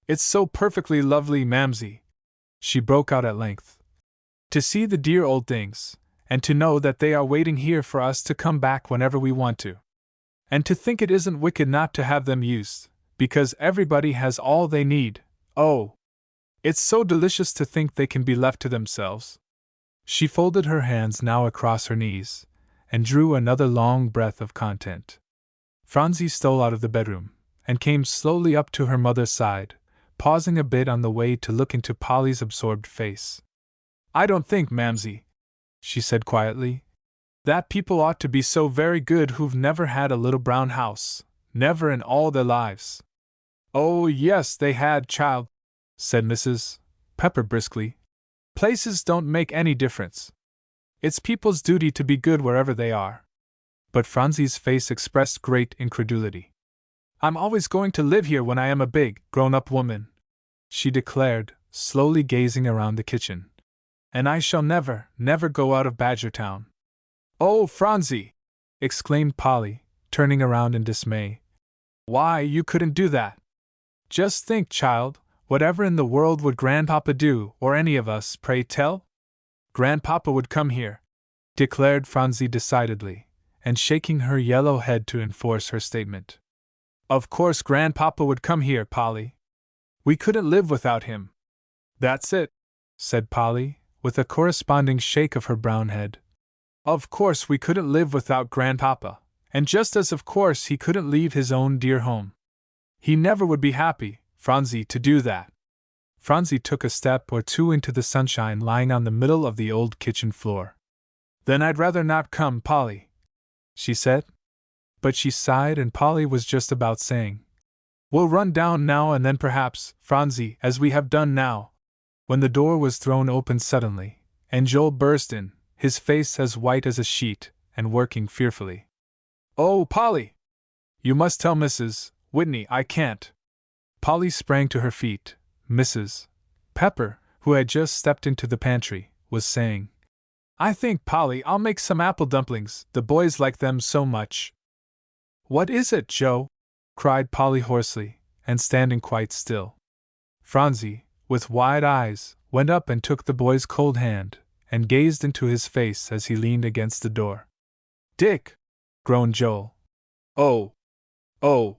It's so perfectly lovely, Mamsie, she broke out at length. To see the dear old things, and to know that they are waiting here for us to come back whenever we want to. And to think it isn't wicked not to have them used, because everybody has all they need. Oh! It's so delicious to think they can be left to themselves. She folded her hands now across her knees, and drew another long breath of content. Phronsie stole out of the bedroom, and came slowly up to her mother's side, pausing a bit on the way to look into Polly's absorbed face. I don't think, Mamsie, she said quietly, that people ought to be so very good who've never had a little brown house, never in all their lives. Oh, yes, they had, child, said Mrs. Pepper briskly. Places don't make any difference. It's people's duty to be good wherever they are. But Phronsie's face expressed great incredulity. I'm always going to live here when I am a big, grown-up woman, she declared, slowly gazing around the kitchen. And I shall never, never go out of Badgertown. Oh, Phronsie! Exclaimed Polly, turning around in dismay. Why, you couldn't do that. Just think, child, whatever in the world would Grandpapa do, or any of us, pray tell? Grandpapa would come here, declared Phronsie decidedly, and shaking her yellow head to enforce her statement. Of course Grandpapa would come here, Polly. We couldn't live without him. That's it, said Polly, with a corresponding shake of her brown head. Of course we couldn't live without Grandpapa, and just as of course he couldn't leave his own dear home. He never would be happy, Phronsie, to do that. Phronsie took a step or two into the sunshine lying on the middle of the old kitchen floor. Then I'd rather not come, Polly, she said. But she sighed, and Polly was just about saying, We'll run down now and then perhaps, Phronsie, as we have done now, when the door was thrown open suddenly, and Joel burst in, his face as white as a sheet, and working fearfully. Oh, Polly! You must tell Mrs. Whitney I can't. Polly sprang to her feet. Mrs. Pepper, who had just stepped into the pantry, was saying, I think, Polly, I'll make some apple dumplings, the boys like them so much. What is it, Joe? Cried Polly hoarsely, and standing quite still. Phronsie, with wide eyes, went up and took the boy's cold hand, and gazed into his face as he leaned against the door. Dick! Groaned Joel. Oh! Oh!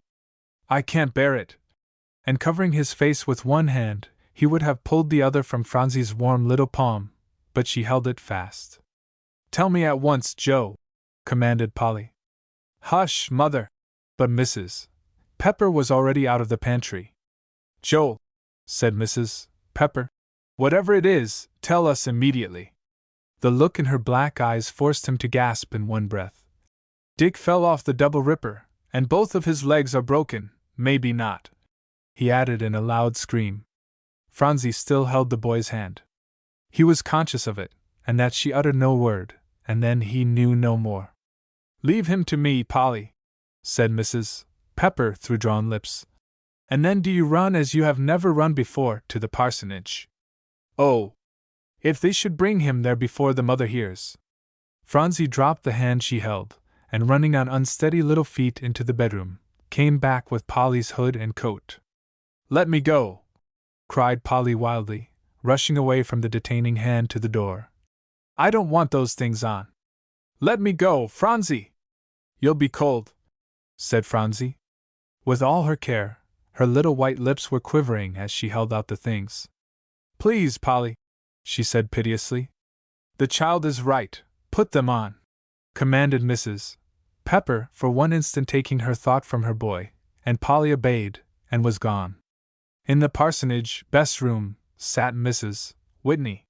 I can't bear it! And covering his face with one hand, he would have pulled the other from Phronsie's warm little palm, but she held it fast. Tell me at once, Joe, commanded Polly. Hush, Mother! But Mrs. Pepper was already out of the pantry. Joel, said Mrs. Pepper, whatever it is, tell us immediately. The look in her black eyes forced him to gasp in one breath. Dick fell off the double ripper, and both of his legs are broken, maybe not, he added in a loud scream. Phronsie still held the boy's hand. He was conscious of it, and that she uttered no word, and then he knew no more. Leave him to me, Polly, said Mrs. Pepper through drawn lips. And then do you run as you have never run before to the parsonage. Oh! If they should bring him there before the mother hears. Phronsie dropped the hand she held, and running on unsteady little feet into the bedroom, came back with Polly's hood and coat. Let me go! Cried Polly wildly, rushing away from the detaining hand to the door. I don't want those things on. Let me go, Phronsie! You'll be cold, said Phronsie. With all her care, her little white lips were quivering as she held out the things. Please, Polly, she said piteously. The child is right, put them on, commanded Mrs. Pepper, for one instant taking her thought from her boy, and Polly obeyed, and was gone. In the parsonage best room sat Mrs. Whitney.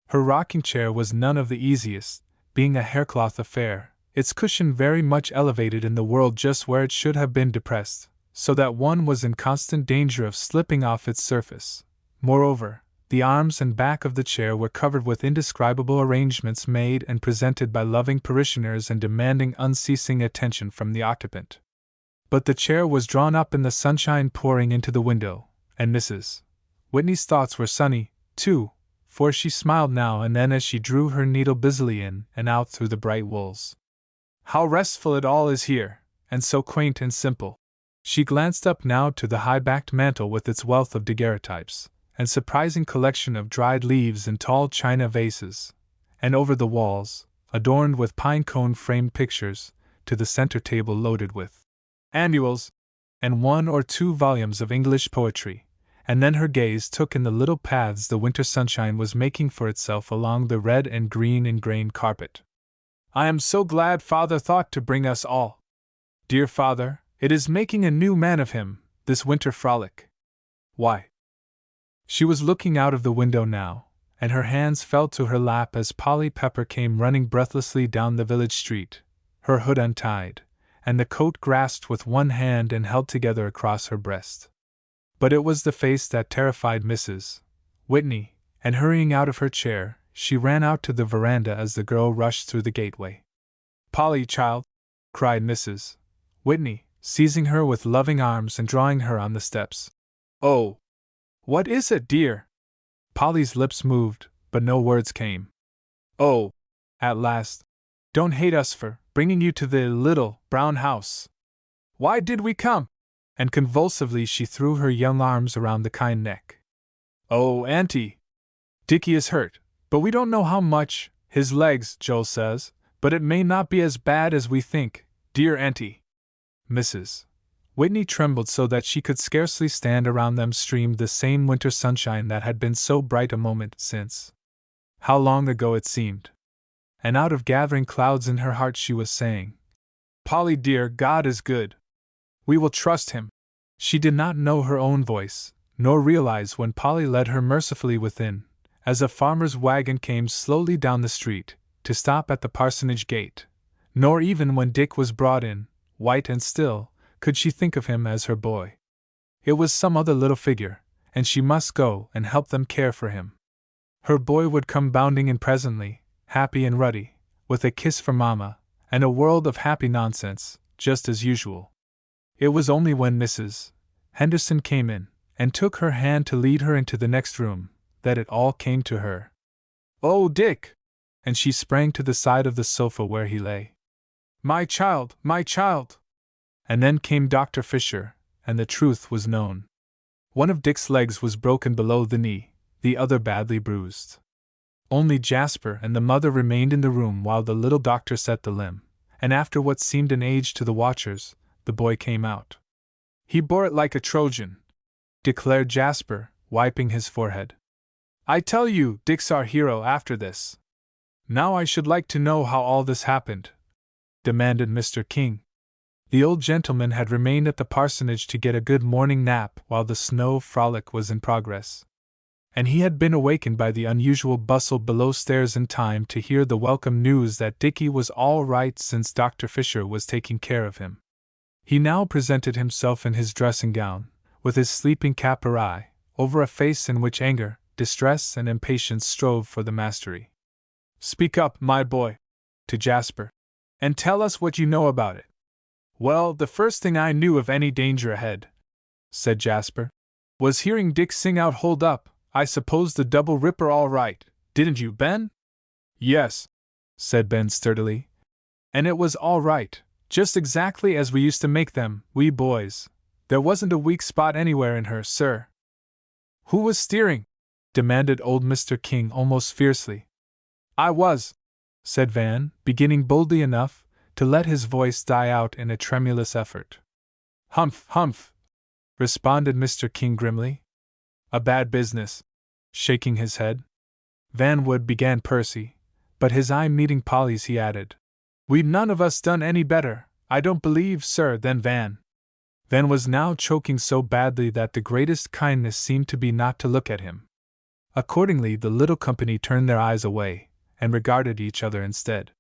Her rocking chair was none of the easiest, being a haircloth affair, its cushion very much elevated in the world just where it should have been depressed, so that one was in constant danger of slipping off its surface. Moreover, the arms and back of the chair were covered with indescribable arrangements made and presented by loving parishioners and demanding unceasing attention from the occupant. But the chair was drawn up in the sunshine pouring into the window, and Mrs. Whitney's thoughts were sunny, too, for she smiled now and then as she drew her needle busily in and out through the bright wools. How restful it all is here, and so quaint and simple. She glanced up now to the high-backed mantel with its wealth of daguerreotypes, and surprising collection of dried leaves in tall china vases, and over the walls, adorned with pine-cone framed pictures, to the center table loaded with annuals, and 1 or 2 volumes of English poetry, and then her gaze took in the little paths the winter sunshine was making for itself along the red and green ingrained carpet. I am so glad Father thought to bring us all. Dear Father, it is making a new man of him, this winter frolic. Why? She was looking out of the window now, and her hands fell to her lap as Polly Pepper came running breathlessly down the village street, her hood untied, and the coat grasped with one hand and held together across her breast. But it was the face that terrified Mrs. Whitney, and hurrying out of her chair, she ran out to the veranda as the girl rushed through the gateway. Polly, child, cried Mrs. Whitney, seizing her with loving arms and drawing her on the steps. Oh! What is it, dear? Polly's lips moved, but no words came. Oh! At last. Don't hate us for bringing you to the little brown house. Why did we come? And convulsively she threw her young arms around the kind neck. Oh, Auntie! Dickie is hurt, but we don't know how much. His legs, Joel says, but it may not be as bad as we think, dear Auntie. Mrs. Whitney trembled so that she could scarcely stand. Around them streamed the same winter sunshine that had been so bright a moment since. How long ago it seemed. And out of gathering clouds in her heart she was saying, Polly dear, God is good. We will trust him. She did not know her own voice, nor realize when Polly led her mercifully within, as a farmer's wagon came slowly down the street, to stop at the parsonage gate, nor even when Dick was brought in, white and still, could she think of him as her boy. It was some other little figure, and she must go and help them care for him. Her boy would come bounding in presently, happy and ruddy, with a kiss for Mama, and a world of happy nonsense, just as usual. It was only when Mrs. Henderson came in, and took her hand to lead her into the next room, that it all came to her. Oh, Dick! And she sprang to the side of the sofa where he lay. My child, my child! And then came Dr. Fisher, and the truth was known. One of Dick's legs was broken below the knee, the other badly bruised. Only Jasper and the mother remained in the room while the little doctor set the limb, and after what seemed an age to the watchers, the boy came out. He bore it like a Trojan, declared Jasper, wiping his forehead. I tell you, Dick's our hero after this. Now I should like to know how all this happened, demanded Mr. King. The old gentleman had remained at the parsonage to get a good morning nap while the snow frolic was in progress, and he had been awakened by the unusual bustle below stairs in time to hear the welcome news that Dickie was all right since Dr. Fisher was taking care of him. He now presented himself in his dressing gown, with his sleeping cap awry, over a face in which anger, distress, and impatience strove for the mastery. Speak up, my boy, to Jasper, and tell us what you know about it. Well, the first thing I knew of any danger ahead, said Jasper, was hearing Dick sing out hold up, I suppose the double ripper all right, didn't you, Ben? Yes, said Ben sturdily. And it was all right, just exactly as we used to make them, we boys. There wasn't a weak spot anywhere in her, sir. Who was steering? Demanded old Mr. King almost fiercely. I was, said Van, beginning boldly enough to let his voice die out in a tremulous effort. Humph, humph, responded Mr. King grimly. A bad business, shaking his head. Van Wood, began Percy, but his eye meeting Polly's he added, We'd none of us done any better, I don't believe, sir, than Van. Van was now choking so badly that the greatest kindness seemed to be not to look at him. Accordingly, the little company turned their eyes away, and regarded each other instead.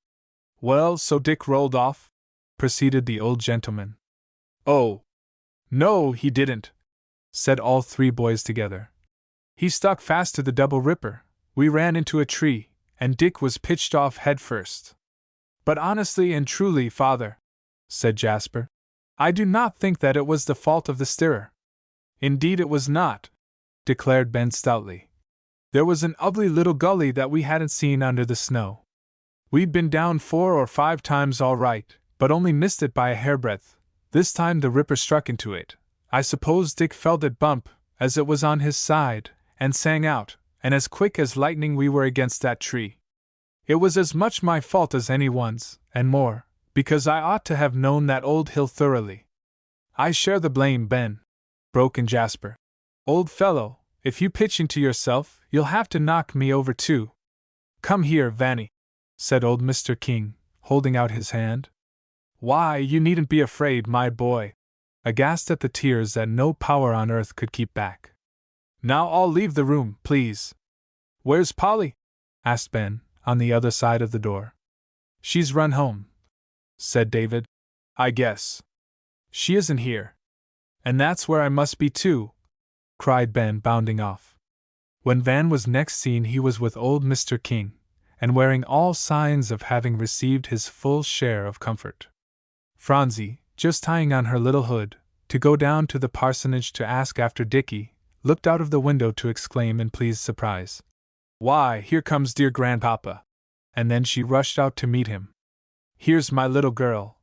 "Well, so Dick rolled off?" proceeded the old gentleman. "Oh, no, he didn't," said all three boys together. "He stuck fast to the double ripper. We ran into a tree, and Dick was pitched off head first." "But honestly and truly, father," said Jasper, "I do not think that it was the fault of the steerer." "Indeed it was not," declared Ben stoutly. "There was an ugly little gully that we hadn't seen under the snow. We'd been down 4 or 5 times all right, but only missed it by a hairbreadth. This time the ripper struck into it. I suppose Dick felt it bump, as it was on his side, and sang out, and as quick as lightning we were against that tree. It was as much my fault as anyone's, and more, because I ought to have known that old hill thoroughly." "I share the blame, Ben," broke in Jasper. "Old fellow, if you pitch into yourself, you'll have to knock me over too." "Come here, Vanny," said old Mr. King, holding out his hand. "Why, you needn't be afraid, my boy," aghast at the tears that no power on earth could keep back. "Now I'll leave the room, please." "Where's Polly?" asked Ben, on the other side of the door. "She's run home," said David. "I guess she isn't here." "And that's where I must be too," cried Ben, bounding off. When Van was next seen, he was with old Mr. King, and wearing all signs of having received his full share of comfort. Phronsie, just tying on her little hood, to go down to the parsonage to ask after Dickie, looked out of the window to exclaim in pleased surprise, "Why, here comes dear Grandpapa!" And then she rushed out to meet him. "Here's my little girl!"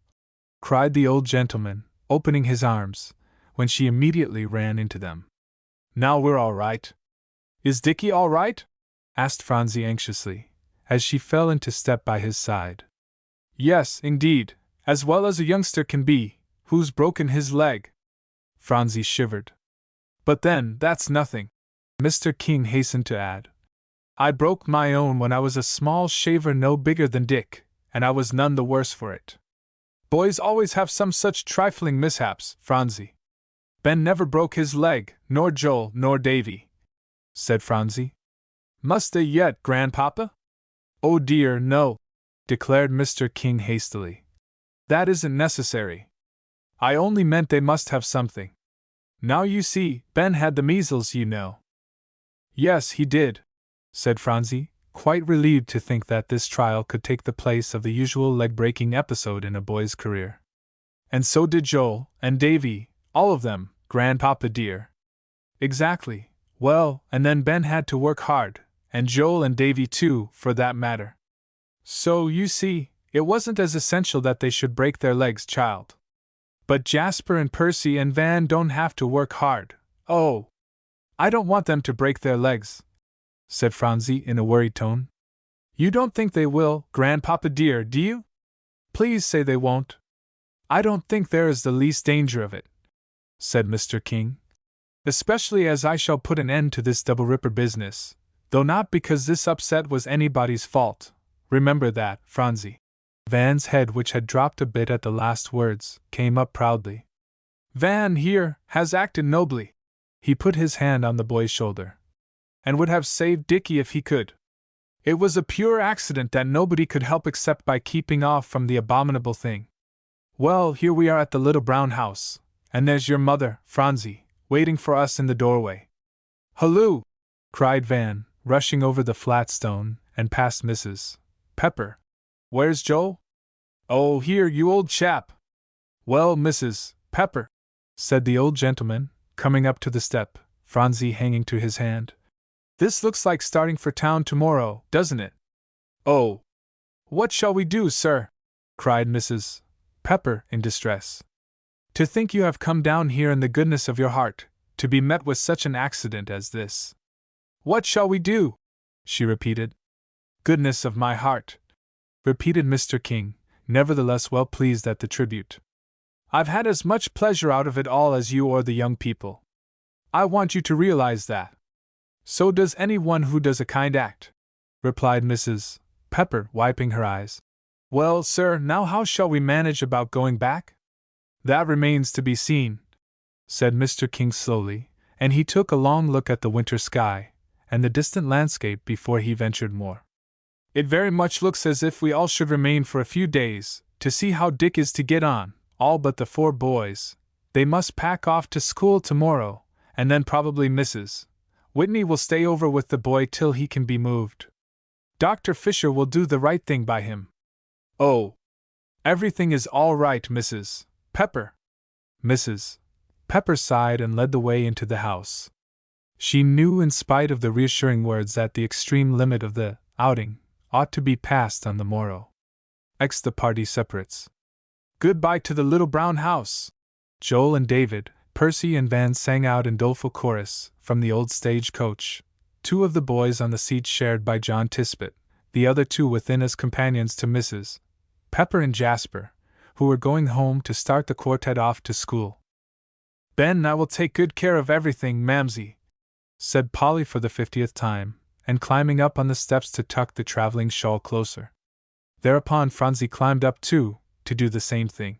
cried the old gentleman, opening his arms, when she immediately ran into them. "Now we're all right." "Is Dickie all right?" asked Phronsie anxiously, as she fell into step by his side. "Yes, indeed, as well as a youngster can be, who's broken his leg." Phronsie shivered. "But then, that's nothing," Mr. King hastened to add. "I broke my own when I was a small shaver no bigger than Dick, and I was none the worse for it. Boys always have some such trifling mishaps, Phronsie. Ben never broke his leg, nor Joel, nor Davy," said Phronsie. "Must they yet, Grandpapa?" "Oh dear, no," declared Mr. King hastily. "That isn't necessary. I only meant they must have something. Now you see, Ben had the measles, you know." "Yes, he did," said Phronsie, quite relieved to think that this trial could take the place of the usual leg-breaking episode in a boy's career. "And so did Joel, and Davy, all of them, Grandpapa dear." "Exactly. Well, and then Ben had to work hard, and Joel and Davy too, for that matter. So, you see, it wasn't as essential that they should break their legs, child. But Jasper and Percy and Van don't have to work hard. Oh, I don't want them to break their legs," said Phronsie in a worried tone. "You don't think they will, Grandpapa dear, do you? Please say they won't." "I don't think there is the least danger of it," said Mr. King. "Especially as I shall put an end to this double ripper business, though not because this upset was anybody's fault. Remember that, Phronsie." Van's head, which had dropped a bit at the last words, came up proudly. "Van, here, has acted nobly." He put his hand on the boy's shoulder. "And would have saved Dickie if he could. It was a pure accident that nobody could help except by keeping off from the abominable thing. Well, here we are at the little brown house, and there's your mother, Phronsie, waiting for us in the doorway." "Halloo!" cried Van, rushing over the flat stone, and past Mrs. Pepper. "Where's Joel?" "Oh, here, you old chap." "Well, Mrs. Pepper," said the old gentleman, coming up to the step, Phronsie hanging to his hand. "This looks like starting for town tomorrow, doesn't it?" "Oh, what shall we do, sir?" cried Mrs. Pepper in distress. "To think you have come down here in the goodness of your heart, to be met with such an accident as this." "What shall we do?" she repeated. "Goodness of my heart," repeated Mr. King, nevertheless well pleased at the tribute. "I've had as much pleasure out of it all as you or the young people. I want you to realize that." "So does any one who does a kind act," replied Mrs. Pepper, wiping her eyes. "Well, sir, now how shall we manage about going back?" "That remains to be seen," said Mr. King slowly, and he took a long look at the winter sky and the distant landscape before he ventured more. It very much looks as if we all should remain for a few days, to see how Dick is to get on, all but the 4 boys. They must pack off to school tomorrow, and then probably Mrs. Whitney will stay over with the boy till he can be moved. Dr. Fisher will do the right thing by him. Oh, everything is all right, Mrs. Pepper. Mrs. Pepper sighed and led the way into the house. She knew, in spite of the reassuring words, that the extreme limit of the outing ought to be passed on the morrow. The party separates. Goodbye to the little brown house. Joel and David, Percy and Van sang out in doleful chorus from the old stage coach, 2 of the boys on the seat shared by John Tispet, the other 2 within as companions to Mrs. Pepper and Jasper, who were going home to start the quartet off to school. Ben and I will take good care of everything, Mamsie, said Polly for the 50th time, and climbing up on the steps to tuck the traveling shawl closer. Thereupon Phronsie climbed up too, to do the same thing.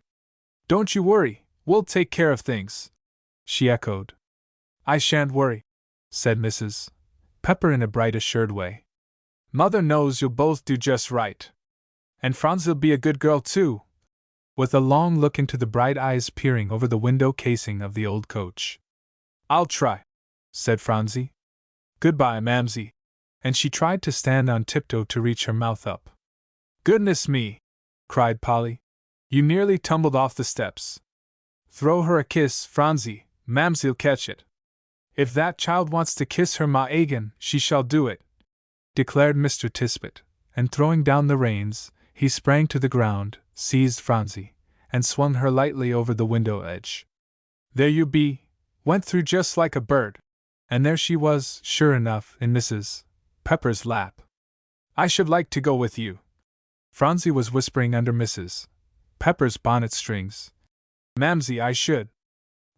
Don't you worry, we'll take care of things, she echoed. I shan't worry, said Mrs. Pepper in a bright, assured way. Mother knows you'll both do just right. And Phronsie'll be a good girl too, with a long look into the bright eyes peering over the window casing of the old coach. I'll try, said Phronsie. Goodbye, Mamsie. And she tried to stand on tiptoe to reach her mouth up. Goodness me, cried Polly. You nearly tumbled off the steps. Throw her a kiss, Phronsie, Mamsie'll catch it. If that child wants to kiss her ma again, she shall do it, declared Mr. Tispet, and throwing down the reins, he sprang to the ground, seized Phronsie, and swung her lightly over the window edge. There you be, went through just like a bird. And there she was, sure enough, in Mrs. Pepper's lap. I should like to go with you, Phronsie was whispering under Mrs. Pepper's bonnet strings. Mamsie, I should.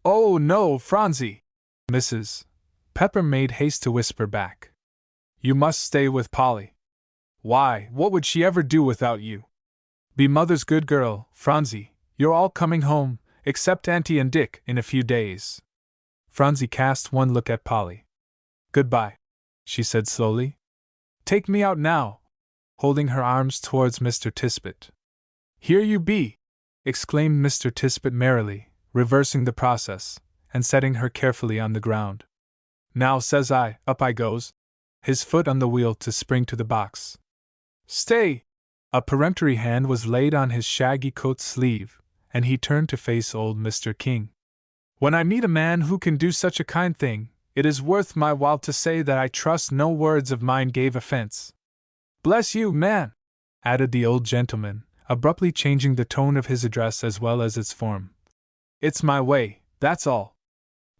Oh, no, Phronsie, Mrs. Pepper made haste to whisper back. You must stay with Polly. Why, what would she ever do without you? Be Mother's good girl, Phronsie. You're all coming home, except Auntie and Dick, in a few days. Phronsie cast one look at Polly. Goodbye, she said slowly. Take me out now, holding her arms towards Mr. Tispet. Here you be, exclaimed Mr. Tispet merrily, reversing the process, and setting her carefully on the ground. Now, says I, up I goes, his foot on the wheel to spring to the box. Stay! A peremptory hand was laid on his shaggy coat sleeve, and he turned to face old Mr. King. When I meet a man who can do such a kind thing, it is worth my while to say that I trust no words of mine gave offense. Bless you, man, added the old gentleman, abruptly changing the tone of his address as well as its form. It's my way, that's all.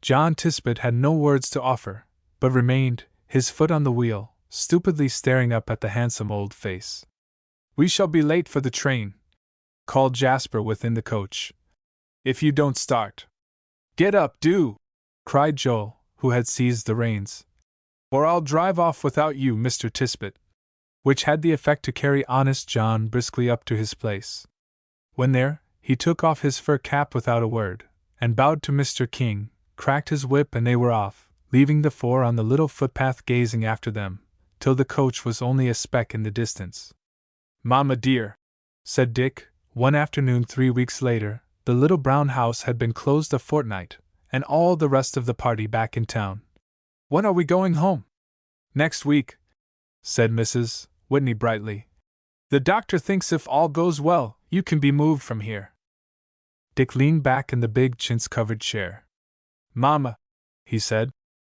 John Tispet had no words to offer, but remained, his foot on the wheel, stupidly staring up at the handsome old face. We shall be late for the train, called Jasper within the coach. If you don't start. Get up, do, cried Joel, who had seized the reins. Or I'll drive off without you, Mr. Tispet, which had the effect to carry honest John briskly up to his place. When there, he took off his fur cap without a word, and bowed to Mr. King, cracked his whip, and they were off, leaving the 4 on the little footpath gazing after them, till the coach was only a speck in the distance. Mamma dear, said Dick, one afternoon 3 weeks later. The little brown house had been closed a fortnight, and all the rest of the party back in town. When are we going home? Next week, said Mrs. Whitney brightly. The doctor thinks if all goes well, you can be moved from here. Dick leaned back in the big chintz-covered chair. Mamma, he said,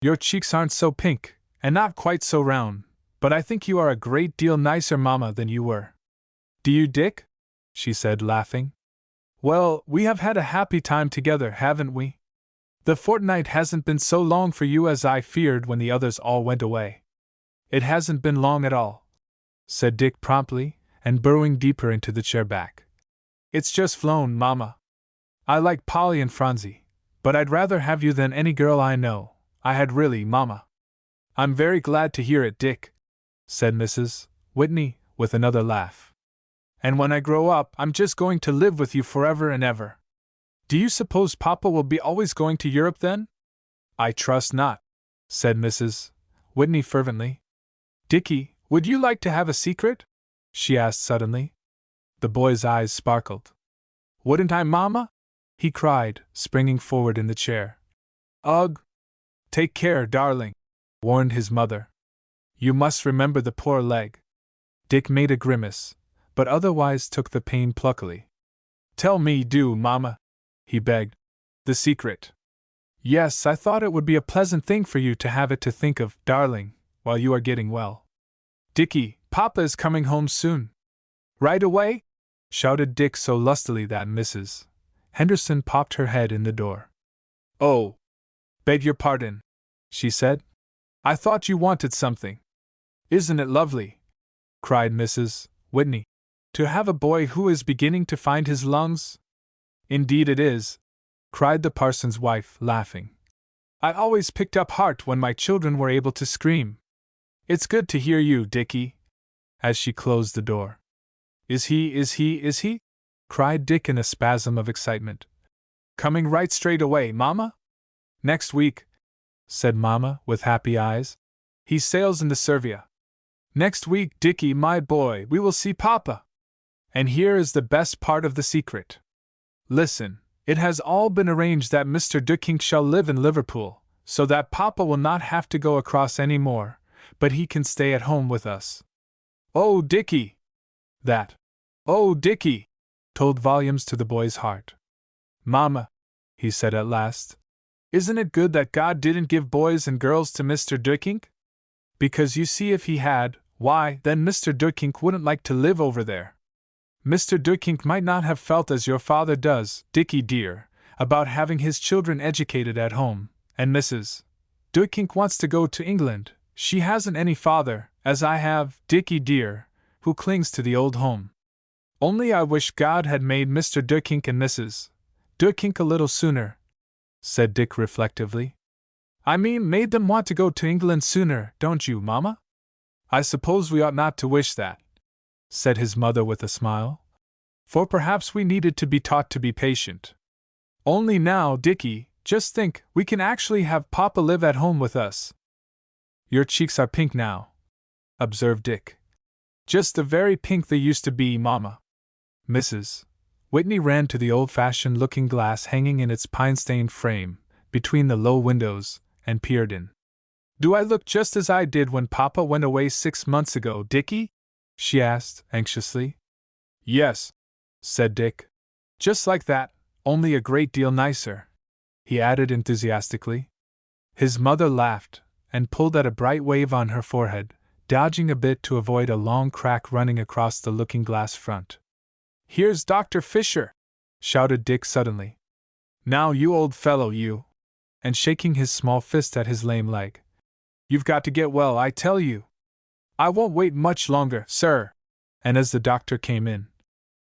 your cheeks aren't so pink, and not quite so round, but I think you are a great deal nicer, Mamma, than you were. Do you, Dick? She said, laughing. Well, we have had a happy time together, haven't we? The fortnight hasn't been so long for you as I feared when the others all went away. It hasn't been long at all, said Dick promptly, and burrowing deeper into the chair back. It's just flown, Mamma. I like Polly and Phronsie, but I'd rather have you than any girl I know. I had really, Mamma. I'm very glad to hear it, Dick, said Mrs. Whitney, with another laugh. And when I grow up, I'm just going to live with you forever and ever. Do you suppose Papa will be always going to Europe then? I trust not, said Mrs. Whitney fervently. Dickie, would you like to have a secret? She asked suddenly. The boy's eyes sparkled. Wouldn't I, Mama? He cried, springing forward in the chair. Ugh! Take care, darling, warned his mother. You must remember the poor leg. Dick made a grimace, but otherwise took the pain pluckily. Tell me, do, Mama, he begged. The secret. Yes, I thought it would be a pleasant thing for you to have it to think of, darling, while you are getting well. Dickie, Papa is coming home soon. Right away? Shouted Dick so lustily that Mrs. Henderson popped her head in the door. Oh, beg your pardon, she said. I thought you wanted something. Isn't it lovely? Cried Mrs. Whitney. To have a boy who is beginning to find his lungs? Indeed it is, cried the parson's wife, laughing. I always picked up heart when my children were able to scream. It's good to hear you, Dickie, as she closed the door. Is he? Cried Dick in a spasm of excitement. Coming right straight away, Mama? Next week, said Mama, with happy eyes. He sails into Servia. Next week, Dickie, my boy, we will see Papa. And here is the best part of the secret. Listen, it has all been arranged that Mr. Duyckink shall live in Liverpool, so that Papa will not have to go across any more, but he can stay at home with us. Oh, Dickie! That, oh, Dickie! Told volumes to the boy's heart. Mama, he said at last, isn't it good that God didn't give boys and girls to Mr. Duyckink? Because you see, if he had, why, then Mr. Duyckink wouldn't like to live over there. Mr. Duyckink might not have felt as your father does, Dickie dear, about having his children educated at home, and Mrs. Duyckink wants to go to England. She hasn't any father, as I have, Dickie dear, who clings to the old home. Only I wish God had made Mr. Duyckink and Mrs. Duyckink a little sooner, said Dick reflectively. I mean, made them want to go to England sooner, don't you, Mama? I suppose we ought not to wish that, said his mother with a smile. For perhaps we needed to be taught to be patient. Only now, Dickie, just think, we can actually have Papa live at home with us. Your cheeks are pink now, observed Dick. Just the very pink they used to be, Mama. Mrs. Whitney ran to the old-fashioned looking glass hanging in its pine-stained frame, between the low windows, and peered in. Do I look just as I did when Papa went away 6 months ago, Dickie? She asked, anxiously. Yes, said Dick. Just like that, only a great deal nicer, he added enthusiastically. His mother laughed, and pulled at a bright wave on her forehead, dodging a bit to avoid a long crack running across the looking-glass front. Here's Dr. Fisher, shouted Dick suddenly. Now, you old fellow, you, and shaking his small fist at his lame leg. You've got to get well, I tell you. I won't wait much longer, sir. And as the doctor came in,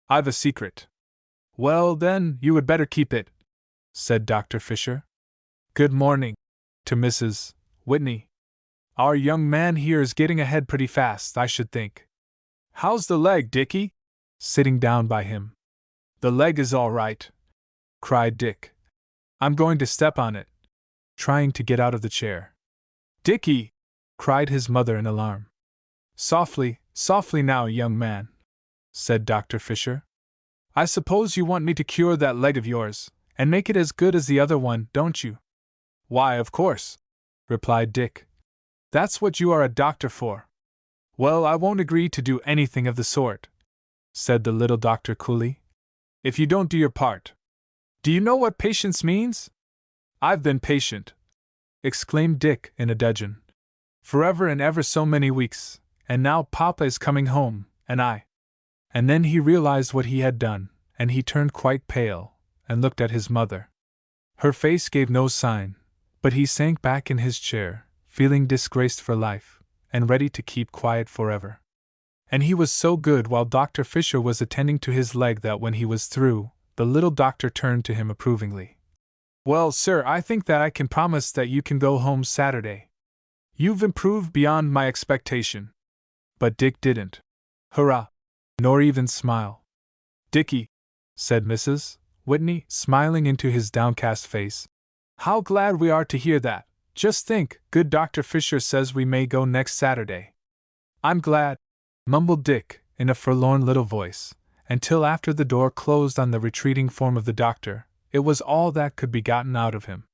I've a secret. Well, then, you had better keep it, said Dr. Fisher. Good morning, to Mrs. Whitney. Our young man here is getting ahead pretty fast, I should think. How's the leg, Dickie? Sitting down by him. The leg is all right, cried Dick. I'm going to step on it, trying to get out of the chair. Dickie, cried his mother in alarm. Softly, softly now, young man, said Dr. Fisher. I suppose you want me to cure that leg of yours, and make it as good as the other one, don't you? Why, of course, replied Dick. That's what you are a doctor for. Well, I won't agree to do anything of the sort, said the little doctor coolly, if you don't do your part. Do you know what patience means? I've been patient, exclaimed Dick in a dudgeon. Forever and ever so many weeks, and now Papa is coming home, and I. And then he realized what he had done, and he turned quite pale, and looked at his mother. Her face gave no sign, but he sank back in his chair, feeling disgraced for life, and ready to keep quiet forever. And he was so good while Dr. Fisher was attending to his leg that when he was through, the little doctor turned to him approvingly. Well, sir, I think that I can promise that you can go home Saturday. You've improved beyond my expectation. But Dick didn't. Hurrah! Nor even smile. Dickie, said Mrs. Whitney, smiling into his downcast face. "How glad we are to hear that. Just think, good Dr. Fisher says we may go next Saturday." "I'm glad," mumbled Dick, in a forlorn little voice, until after the door closed on the retreating form of the doctor, it was all that could be gotten out of him.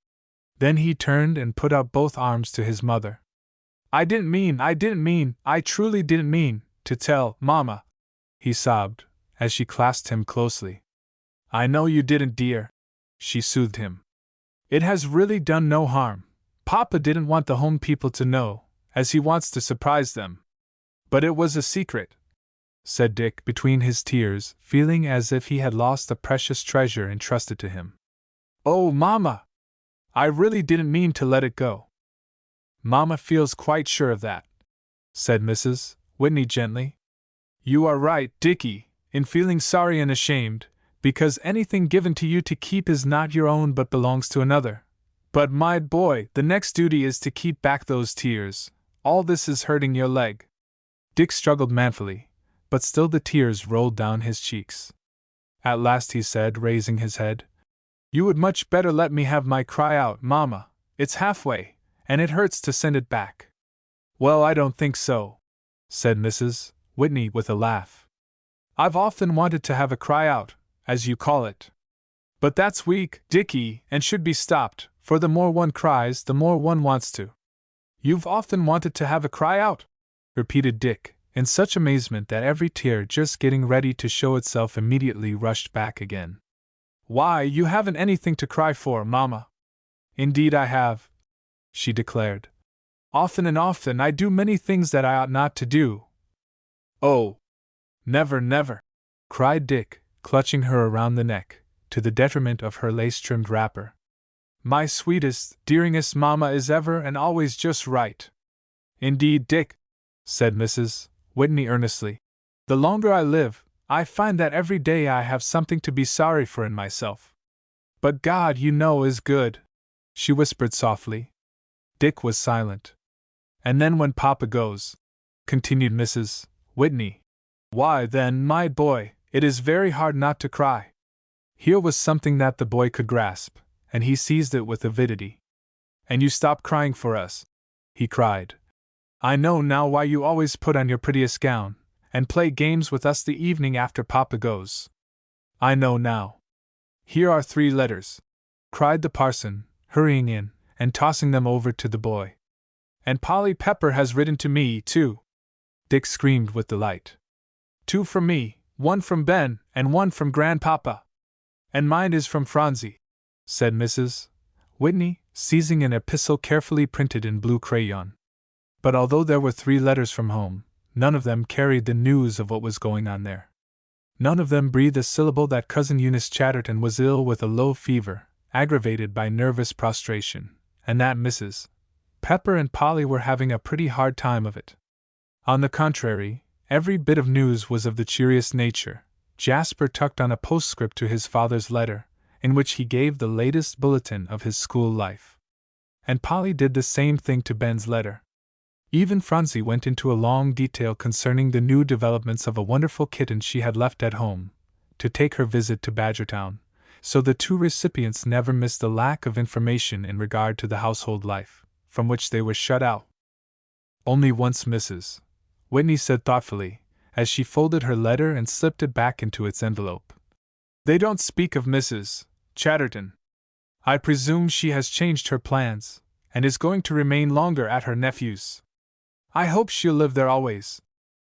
Then he turned and put out both arms to his mother. I truly didn't mean to tell, Mama," he sobbed, as she clasped him closely. "I know you didn't, dear," she soothed him. "It has really done no harm. Papa didn't want the home people to know, as he wants to surprise them. But it was a secret," said Dick between his tears, feeling as if he had lost a precious treasure entrusted to him. "Oh, Mama! I really didn't mean to let it go." "Mama feels quite sure of that," said Mrs. Whitney gently. "You are right, Dickie, in feeling sorry and ashamed, because anything given to you to keep is not your own but belongs to another. But, my boy, the next duty is to keep back those tears. All this is hurting your leg." Dick struggled manfully, but still the tears rolled down his cheeks. At last he said, raising his head, "You would much better let me have my cry out, Mama. It's halfway, and it hurts to send it back." "Well, I don't think so," said Mrs. Whitney with a laugh. "I've often wanted to have a cry out, as you call it. But that's weak, Dickie, and should be stopped, for the more one cries, the more one wants to." "You've often wanted to have a cry out?" repeated Dick, in such amazement that every tear just getting ready to show itself immediately rushed back again. "Why, you haven't anything to cry for, Mama." "Indeed I have," she declared. "Often and often I do many things that I ought not to do." "Oh! Never, never!" cried Dick, clutching her around the neck, to the detriment of her lace-trimmed wrapper. "My sweetest, dearingest Mama is ever and always just right." "Indeed, Dick," said Mrs. Whitney earnestly, "the longer I live, I find that every day I have something to be sorry for in myself. But God, you know, is good," she whispered softly. Dick was silent. "And then when Papa goes," continued Mrs. Whitney, "why then, my boy, it is very hard not to cry." Here was something that the boy could grasp, and he seized it with avidity. "And you stop crying for us," he cried. "I know now why you always put on your prettiest gown, and play games with us the evening after Papa goes. I know now. Here are 3 letters," cried the parson, hurrying in, and tossing them over to the boy. "And Polly Pepper has written to me, too," Dick screamed with delight. "2 from me, 1 from Ben, and 1 from Grandpapa. And mine is from Phronsie," said Mrs. Whitney, seizing an epistle carefully printed in blue crayon. But although there were 3 letters from home, none of them carried the news of what was going on there. None of them breathed a syllable that Cousin Eunice Chatterton was ill with a low fever, aggravated by nervous prostration, and that Mrs. Pepper and Polly were having a pretty hard time of it. On the contrary, every bit of news was of the cheeriest nature. Jasper tucked on a postscript to his father's letter, in which he gave the latest bulletin of his school life. And Polly did the same thing to Ben's letter. Even Phronsie went into a long detail concerning the new developments of a wonderful kitten she had left at home, to take her visit to Badgertown, so the 2 recipients never missed a lack of information in regard to the household life, from which they were shut out. Only once Mrs. Whitney said thoughtfully, as she folded her letter and slipped it back into its envelope, "They don't speak of Mrs. Chatterton. I presume she has changed her plans, and is going to remain longer at her nephew's." "I hope she'll live there always,"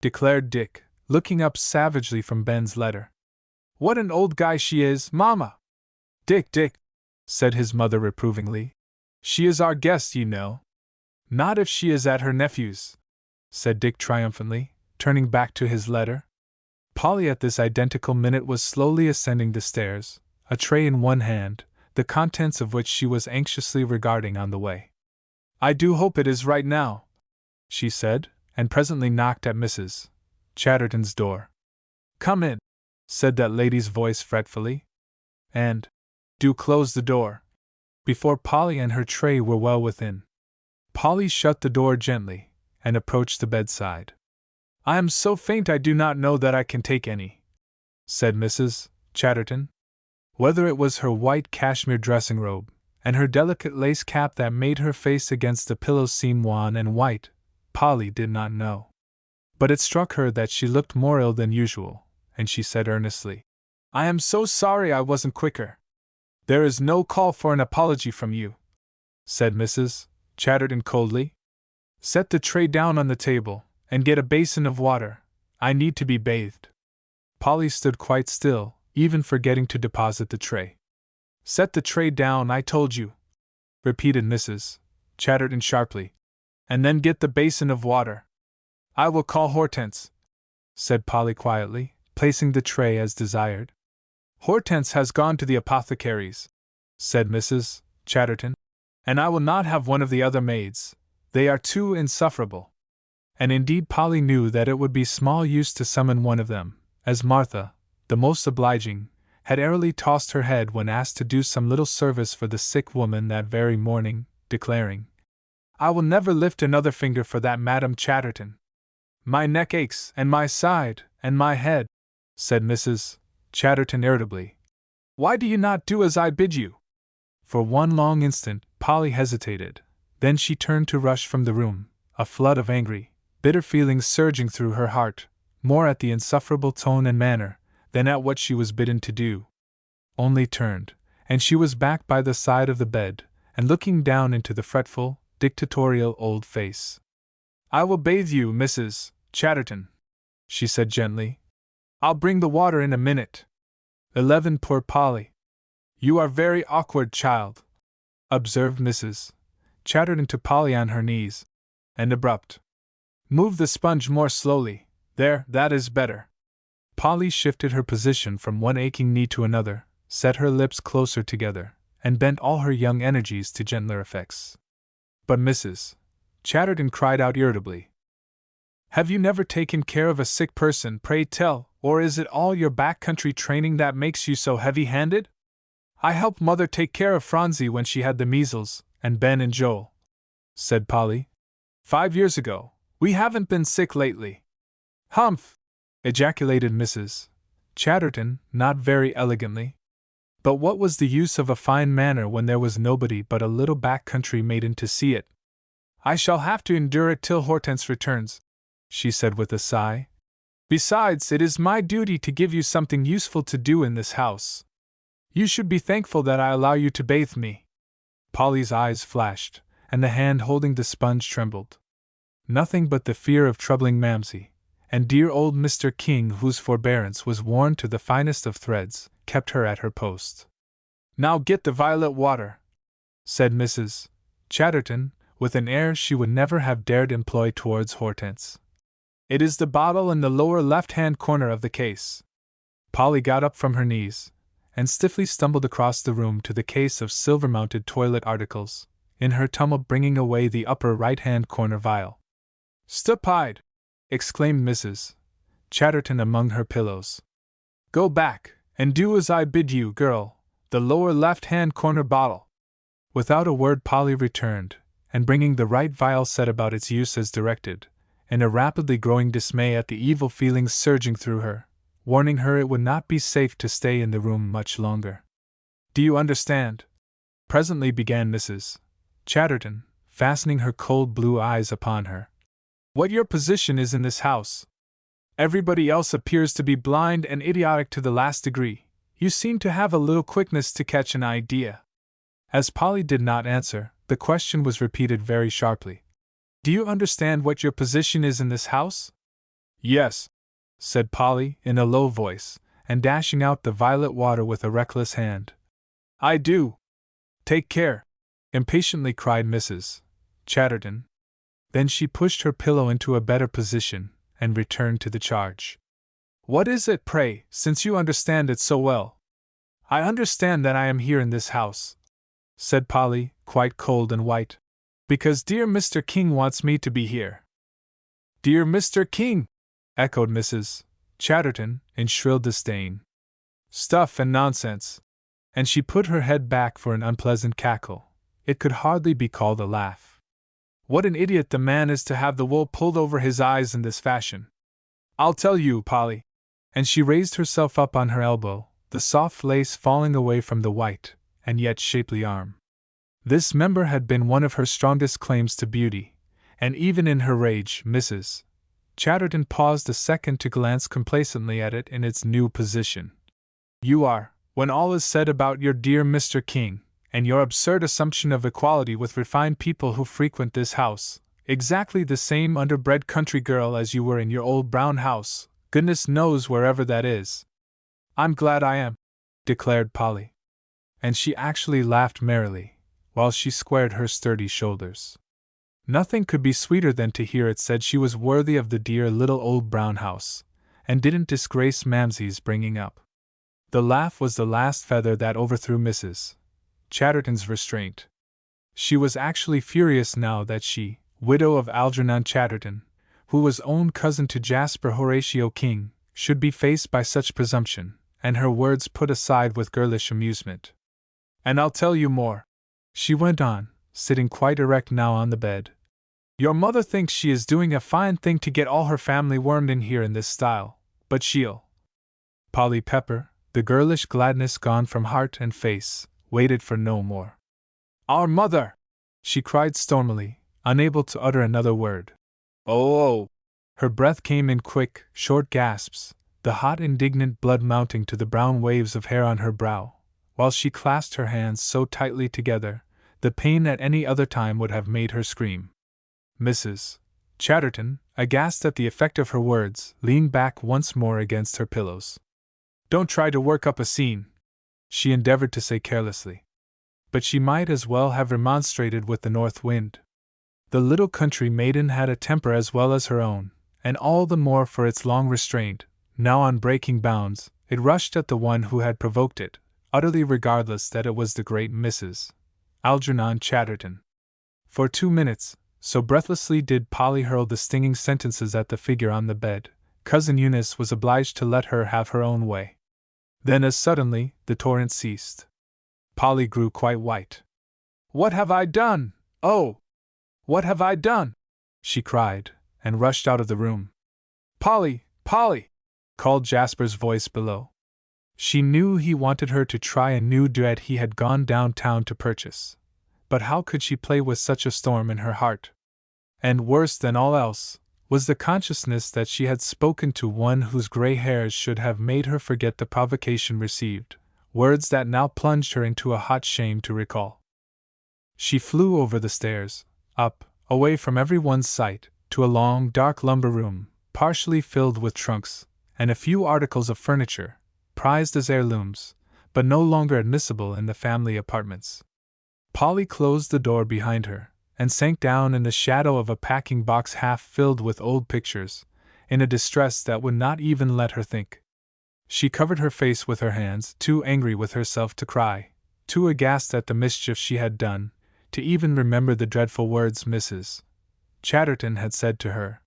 declared Dick, looking up savagely from Ben's letter. "What an old guy she is, Mama!" Dick, said his mother reprovingly. "She is our guest, you know." "Not if she is at her nephew's," said Dick triumphantly, turning back to his letter. Polly at this identical minute was slowly ascending the stairs, a tray in one hand, the contents of which she was anxiously regarding on the way. "I do hope it is right now," she said, and presently knocked at Mrs. Chatterton's door. "Come in," said that lady's voice fretfully. "And do close the door," before Polly and her tray were well within. Polly shut the door gently, and approached the bedside. "I am so faint I do not know that I can take any," said Mrs. Chatterton. Whether it was her white cashmere dressing robe, and her delicate lace cap that made her face against the pillow seem wan and white, Polly did not know. But it struck her that she looked more ill than usual, and she said earnestly, "I am so sorry I wasn't quicker." "There is no call for an apology from you," said Mrs. Chatterton coldly. "Set the tray down on the table, and get a basin of water. I need to be bathed." Polly stood quite still, even forgetting to deposit the tray. "Set the tray down, I told you," repeated Mrs. Chatterton sharply, "and then get the basin of water." "I will call Hortense," said Polly quietly, placing the tray as desired. "Hortense has gone to the apothecary's," said Mrs. Chatterton, "and I will not have one of the other maids. They are too insufferable." And indeed Polly knew that it would be small use to summon one of them, as Martha, the most obliging, had airily tossed her head when asked to do some little service for the sick woman that very morning, declaring, "I will never lift another finger for that Madam Chatterton. My neck aches, and my side, and my head," said Mrs. Chatterton irritably. "Why do you not do as I bid you?" For one long instant Polly hesitated, then she turned to rush from the room, a flood of angry, bitter feelings surging through her heart, more at the insufferable tone and manner than at what she was bidden to do. Only turned, and she was back by the side of the bed, and looking down into the fretful, dictatorial old face. "I will bathe you, Mrs. Chatterton," she said gently. "I'll bring the water in a minute." 11. Poor Polly. "You are very awkward, child," observed Mrs. Chatterton to Polly on her knees, "and abrupt. Move the sponge more slowly. There, that is better." Polly shifted her position from one aching knee to another, set her lips closer together, and bent all her young energies to gentler effects. But Mrs. Chatterton cried out irritably, "Have you never taken care of a sick person, pray tell, or is it all your back-country training that makes you so heavy-handed? I helped Mother take care of Phronsie when she had the measles, and Ben and Joel," said Polly. "5 years ago. We haven't been sick lately." "Humph!" ejaculated Mrs. Chatterton, not very elegantly. But what was the use of a fine manner when there was nobody but a little back-country maiden to see it? "I shall have to endure it till Hortense returns," she said with a sigh. "Besides, it is my duty to give you something useful to do in this house. You should be thankful that I allow you to bathe me." Polly's eyes flashed, and the hand holding the sponge trembled. Nothing but the fear of troubling Mamsie, and dear old Mr. King, whose forbearance was worn to the finest of threads, kept her at her post. "Now get the violet water," said Mrs. Chatterton, with an air she would never have dared employ towards Hortense. "It is the bottle in the lower left-hand corner of the case." Polly got up from her knees, and stiffly stumbled across the room to the case of silver-mounted toilet articles, in her tumult bringing away the upper right-hand corner vial. "Stupide!" exclaimed Mrs. Chatterton among her pillows. "Go back, and do as I bid you, girl, the lower left-hand corner bottle." Without a word Polly returned, and bringing the right vial set about its use as directed, in a rapidly growing dismay at the evil feelings surging through her, warning her it would not be safe to stay in the room much longer. "Do you understand?" presently began Mrs. Chatterton, fastening her cold blue eyes upon her. "What your position is in this house? Everybody else appears to be blind and idiotic to the last degree. You seem to have a little quickness to catch an idea." As Polly did not answer, the question was repeated very sharply. "Do you understand what your position is in this house?" "Yes," said Polly in a low voice, and dashing out the violet water with a reckless hand. "I do." "Take care!" impatiently cried Mrs. Chatterton. Then she pushed her pillow into a better position, and returned to the charge. "What is it, pray, since you understand it so well?" "I understand that I am here in this house," said Polly, quite cold and white, "because dear Mr. King wants me to be here." "Dear Mr. King!" echoed Mrs. Chatterton, in shrill disdain. "Stuff and nonsense!" And she put her head back for an unpleasant cackle. It could hardly be called a laugh. "What an idiot the man is to have the wool pulled over his eyes in this fashion! I'll tell you, Polly!" And she raised herself up on her elbow, the soft lace falling away from the white, and yet shapely arm. This member had been one of her strongest claims to beauty, and even in her rage, Mrs. Chatterton paused a second to glance complacently at it in its new position. You are, when all is said about your dear Mr. King, and your absurd assumption of equality with refined people who frequent this house, exactly the same underbred country girl as you were in your old brown house, goodness knows wherever that is. I'm glad I am, declared Polly. And she actually laughed merrily, while she squared her sturdy shoulders. Nothing could be sweeter than to hear it said she was worthy of the dear little old brown house, and didn't disgrace Mamsie's bringing up. The laugh was the last feather that overthrew Mrs. Chatterton's restraint. She was actually furious now that she, widow of Algernon Chatterton, who was own cousin to Jasper Horatio King, should be faced by such presumption, and her words put aside with girlish amusement. And I'll tell you more, she went on, sitting quite erect now on the bed. Your mother thinks she is doing a fine thing to get all her family wormed in here in this style, but she'll. Polly Pepper, the girlish gladness gone from heart and face, waited for no more. Our mother! She cried stormily, unable to utter another word. Oh! Her breath came in quick, short gasps, the hot indignant blood mounting to the brown waves of hair on her brow, while she clasped her hands so tightly together, the pain at any other time would have made her scream. Mrs. Chatterton, aghast at the effect of her words, leaned back once more against her pillows. Don't try to work up a scene, she endeavored to say carelessly. But she might as well have remonstrated with the north wind. The little country maiden had a temper as well as her own, and all the more for its long restraint. Now on breaking bounds, it rushed at the one who had provoked it, utterly regardless that it was the great Mrs. Algernon Chatterton. For 2 minutes, so breathlessly did Polly hurl the stinging sentences at the figure on the bed, Cousin Eunice was obliged to let her have her own way. Then as suddenly, the torrent ceased. Polly grew quite white. What have I done? Oh! What have I done? She cried, and rushed out of the room. Polly! Polly! Called Jasper's voice below. She knew he wanted her to try a new duet he had gone downtown to purchase. But how could she play with such a storm in her heart? And worse than all else, was the consciousness that she had spoken to one whose gray hairs should have made her forget the provocation received, words that now plunged her into a hot shame to recall. She flew over the stairs, up, away from everyone's sight, to a long, dark lumber room, partially filled with trunks, and a few articles of furniture, prized as heirlooms, but no longer admissible in the family apartments. Polly closed the door behind her, and sank down in the shadow of a packing box half filled with old pictures, in a distress that would not even let her think. She covered her face with her hands, too angry with herself to cry, too aghast at the mischief she had done, to even remember the dreadful words Mrs. Chatterton had said to her.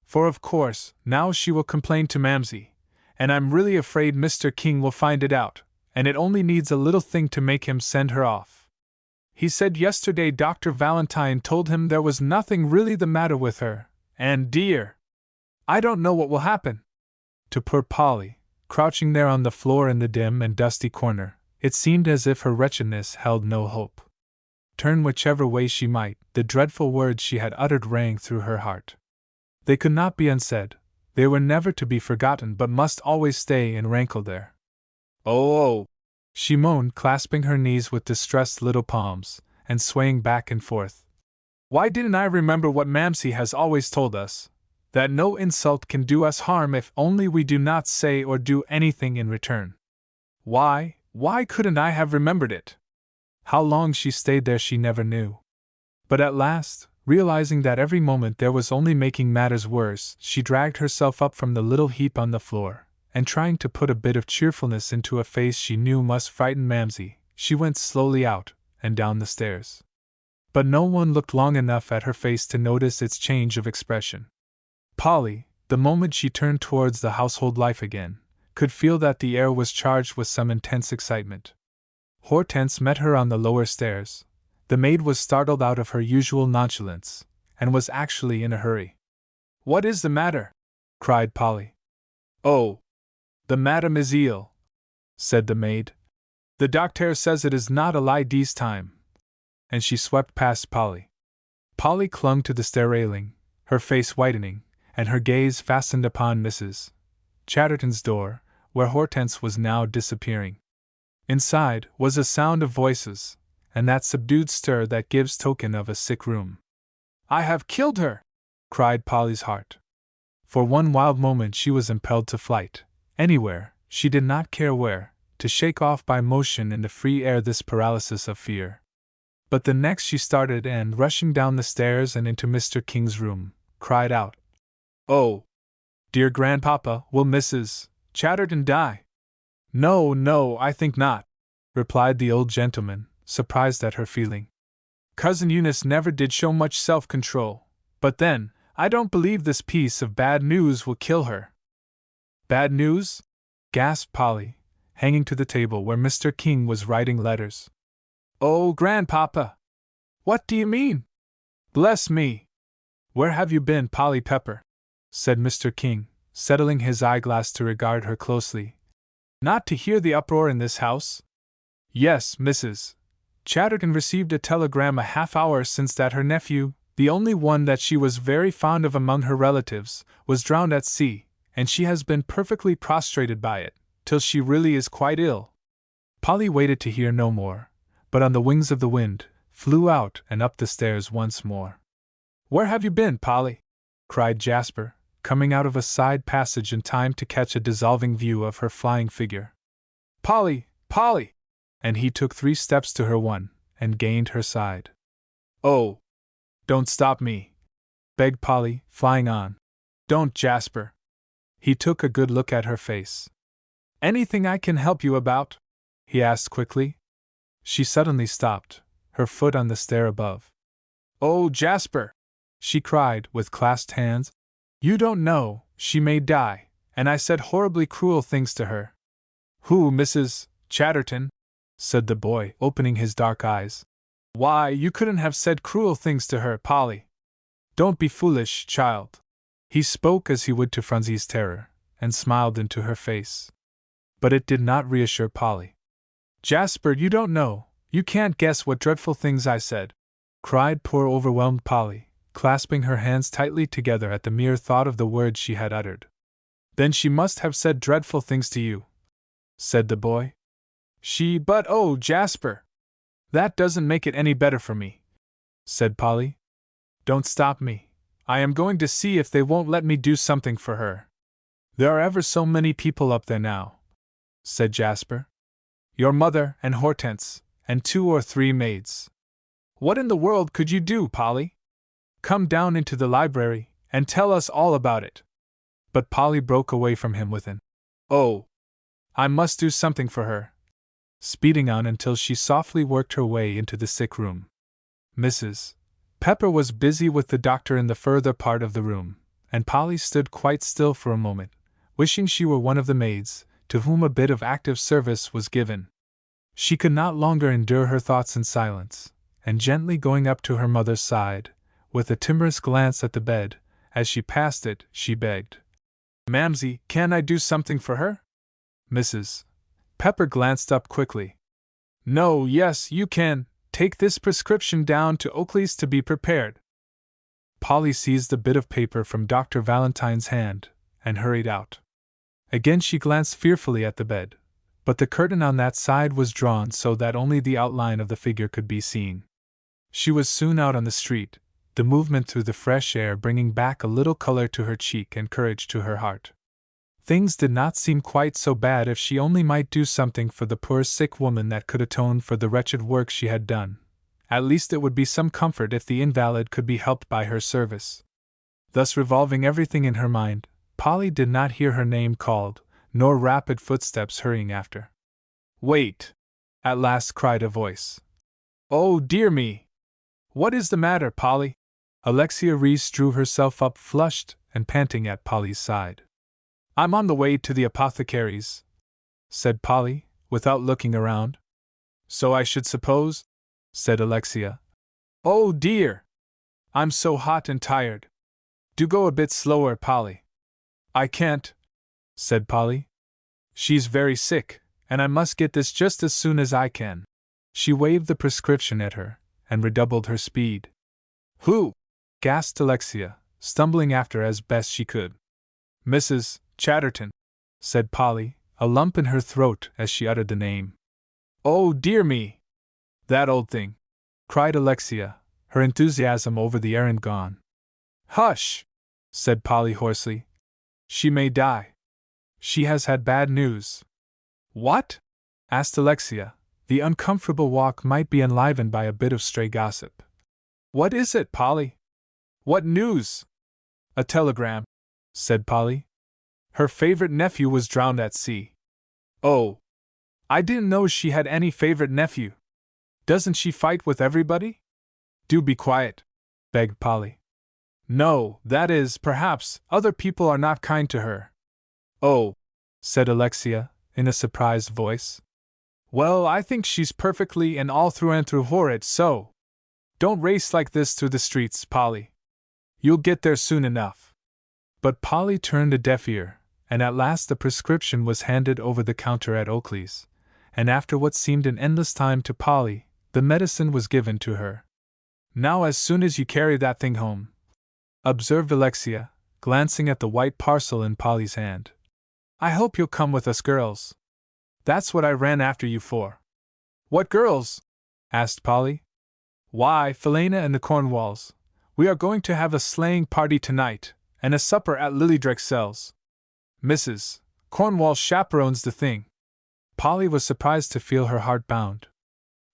For of course, now she will complain to Mamsie, and I'm really afraid Mr. King will find it out, and it only needs a little thing to make him send her off. He said yesterday Dr. Valentine told him there was nothing really the matter with her, and dear, I don't know what will happen. To poor Polly, crouching there on the floor in the dim and dusty corner, it seemed as if her wretchedness held no hope. Turn whichever way she might, the dreadful words she had uttered rang through her heart. They could not be unsaid, they were never to be forgotten but must always stay and rankle there. Oh! She moaned, clasping her knees with distressed little palms, and swaying back and forth. Why didn't I remember what Mamsie has always told us, that no insult can do us harm if only we do not say or do anything in return? Why couldn't I have remembered it? How long she stayed there she never knew. But at last, realizing that every moment there was only making matters worse, she dragged herself up from the little heap on the floor, and trying to put a bit of cheerfulness into a face she knew must frighten Mamsie, she went slowly out and down the stairs. But no one looked long enough at her face to notice its change of expression. Polly, the moment she turned towards the household life again, could feel that the air was charged with some intense excitement. Hortense met her on the lower stairs. The maid was startled out of her usual nonchalance, and was actually in a hurry. What is the matter? Cried Polly. Oh! The madam is ill, said the maid. "The doctor says it is not a lie this time." And she swept past Polly. Polly clung to the stair railing, her face whitening, and her gaze fastened upon Mrs. Chatterton's door, where Hortense was now disappearing. Inside was a sound of voices, and that subdued stir that gives token of a sick room. "I have killed her!" cried Polly's heart. For one wild moment she was impelled to flight, anywhere, she did not care where, to shake off by motion in the free air this paralysis of fear. But the next she started and, rushing down the stairs and into Mr. King's room, cried out, "Oh, dear grandpapa, will Mrs. Chatterton die?" "No, no, I think not," replied the old gentleman, surprised at her feeling. "Cousin Eunice never did show much self-control, but then, I don't believe this piece of bad news will kill her." "Bad news?" gasped Polly, hanging to the table where Mr. King was writing letters. "Oh, grandpapa! What do you mean? Bless me! Where have you been, Polly Pepper?" said Mr. King, settling his eyeglass to regard her closely. "Not to hear the uproar in this house?" "Yes, Mrs. Chatterton received a telegram a half-hour since that her nephew, the only one that she was very fond of among her relatives, was drowned at sea, and she has been perfectly prostrated by it, till she really is quite ill." Polly waited to hear no more, but on the wings of the wind, flew out and up the stairs once more. "Where have you been, Polly?" cried Jasper, coming out of a side passage in time to catch a dissolving view of her flying figure. "Polly, Polly!" And he took 3 steps to her one, and gained her side. "Oh, don't stop me!" begged Polly, flying on. "Don't, Jasper!" He took a good look at her face. "Anything I can help you about?" he asked quickly. She suddenly stopped, her foot on the stair above. "Oh, Jasper!" she cried, with clasped hands. "You don't know, she may die, and I said horribly cruel things to her." "Who, Mrs. Chatterton?" said the boy, opening his dark eyes. "Why, you couldn't have said cruel things to her, Polly. Don't be foolish, child." He spoke as he would to Phronsie's terror, and smiled into her face. But it did not reassure Polly. "Jasper, you don't know, you can't guess what dreadful things I said," cried poor overwhelmed Polly, clasping her hands tightly together at the mere thought of the words she had uttered. "Then she must have said dreadful things to you," said the boy. But oh, Jasper! That doesn't make it any better for me," said Polly. "Don't stop me. I am going to see if they won't let me do something for her. There are ever so many people up there now," said Jasper. "Your mother and Hortense, and 2 or 3 maids. What in the world could you do, Polly? Come down into the library, and tell us all about it." But Polly broke away from him with an, "Oh, I must do something for her," speeding on until she softly worked her way into the sick room. Mrs. Pepper was busy with the doctor in the further part of the room, and Polly stood quite still for a moment, wishing she were one of the maids, to whom a bit of active service was given. She could not longer endure her thoughts in silence, and gently going up to her mother's side, with a timorous glance at the bed, as she passed it, she begged, "Mamsie, can I do something for her?" Mrs. Pepper glanced up quickly. "No, yes, you can. Take this prescription down to Oakley's to be prepared." Polly seized a bit of paper from Dr. Valentine's hand, and hurried out. Again she glanced fearfully at the bed, but the curtain on that side was drawn so that only the outline of the figure could be seen. She was soon out on the street, the movement through the fresh air bringing back a little color to her cheek and courage to her heart. Things did not seem quite so bad if she only might do something for the poor sick woman that could atone for the wretched work she had done. At least it would be some comfort if the invalid could be helped by her service. Thus revolving everything in her mind, Polly did not hear her name called, nor rapid footsteps hurrying after. "Wait!" at last cried a voice. "Oh, dear me! What is the matter, Polly?" Alexia Reese drew herself up flushed and panting at Polly's side. "I'm on the way to the apothecary's," said Polly, without looking around. "So I should suppose," said Alexia. "Oh, dear! I'm so hot and tired. Do go a bit slower, Polly." "I can't," said Polly. "She's very sick, and I must get this just as soon as I can. She waved the prescription at her, and redoubled her speed. Who? Gasped Alexia, stumbling after as best she could. Mrs. Chatterton, said Polly, a lump in her throat as she uttered the name. Oh, dear me! That old thing! Cried Alexia, her enthusiasm over the errand gone. Hush! Said Polly hoarsely. She may die. She has had bad news. What? Asked Alexia. The uncomfortable walk might be enlivened by a bit of stray gossip. What is it, Polly? What news? A telegram, said Polly. Her favorite nephew was drowned at sea. Oh! I didn't know she had any favorite nephew. Doesn't she fight with everybody? Do be quiet, begged Polly. No, that is, perhaps, other people are not kind to her. Oh, said Alexia, in a surprised voice. Well, I think she's perfectly and all through and through horrid, so. Don't race like this through the streets, Polly. You'll get there soon enough. But Polly turned a deaf ear, and at last the prescription was handed over the counter at Oakley's, and after what seemed an endless time to Polly, the medicine was given to her. Now, as soon as you carry that thing home, observed Alexia, glancing at the white parcel in Polly's hand. I hope you'll come with us, girls. That's what I ran after you for. What girls? Asked Polly. Why, Philena and the Cornwalls. We are going to have a sleighing party tonight, and a supper at Lily Drexel's. Mrs. Cornwall chaperones the thing. Polly was surprised to feel her heart bound.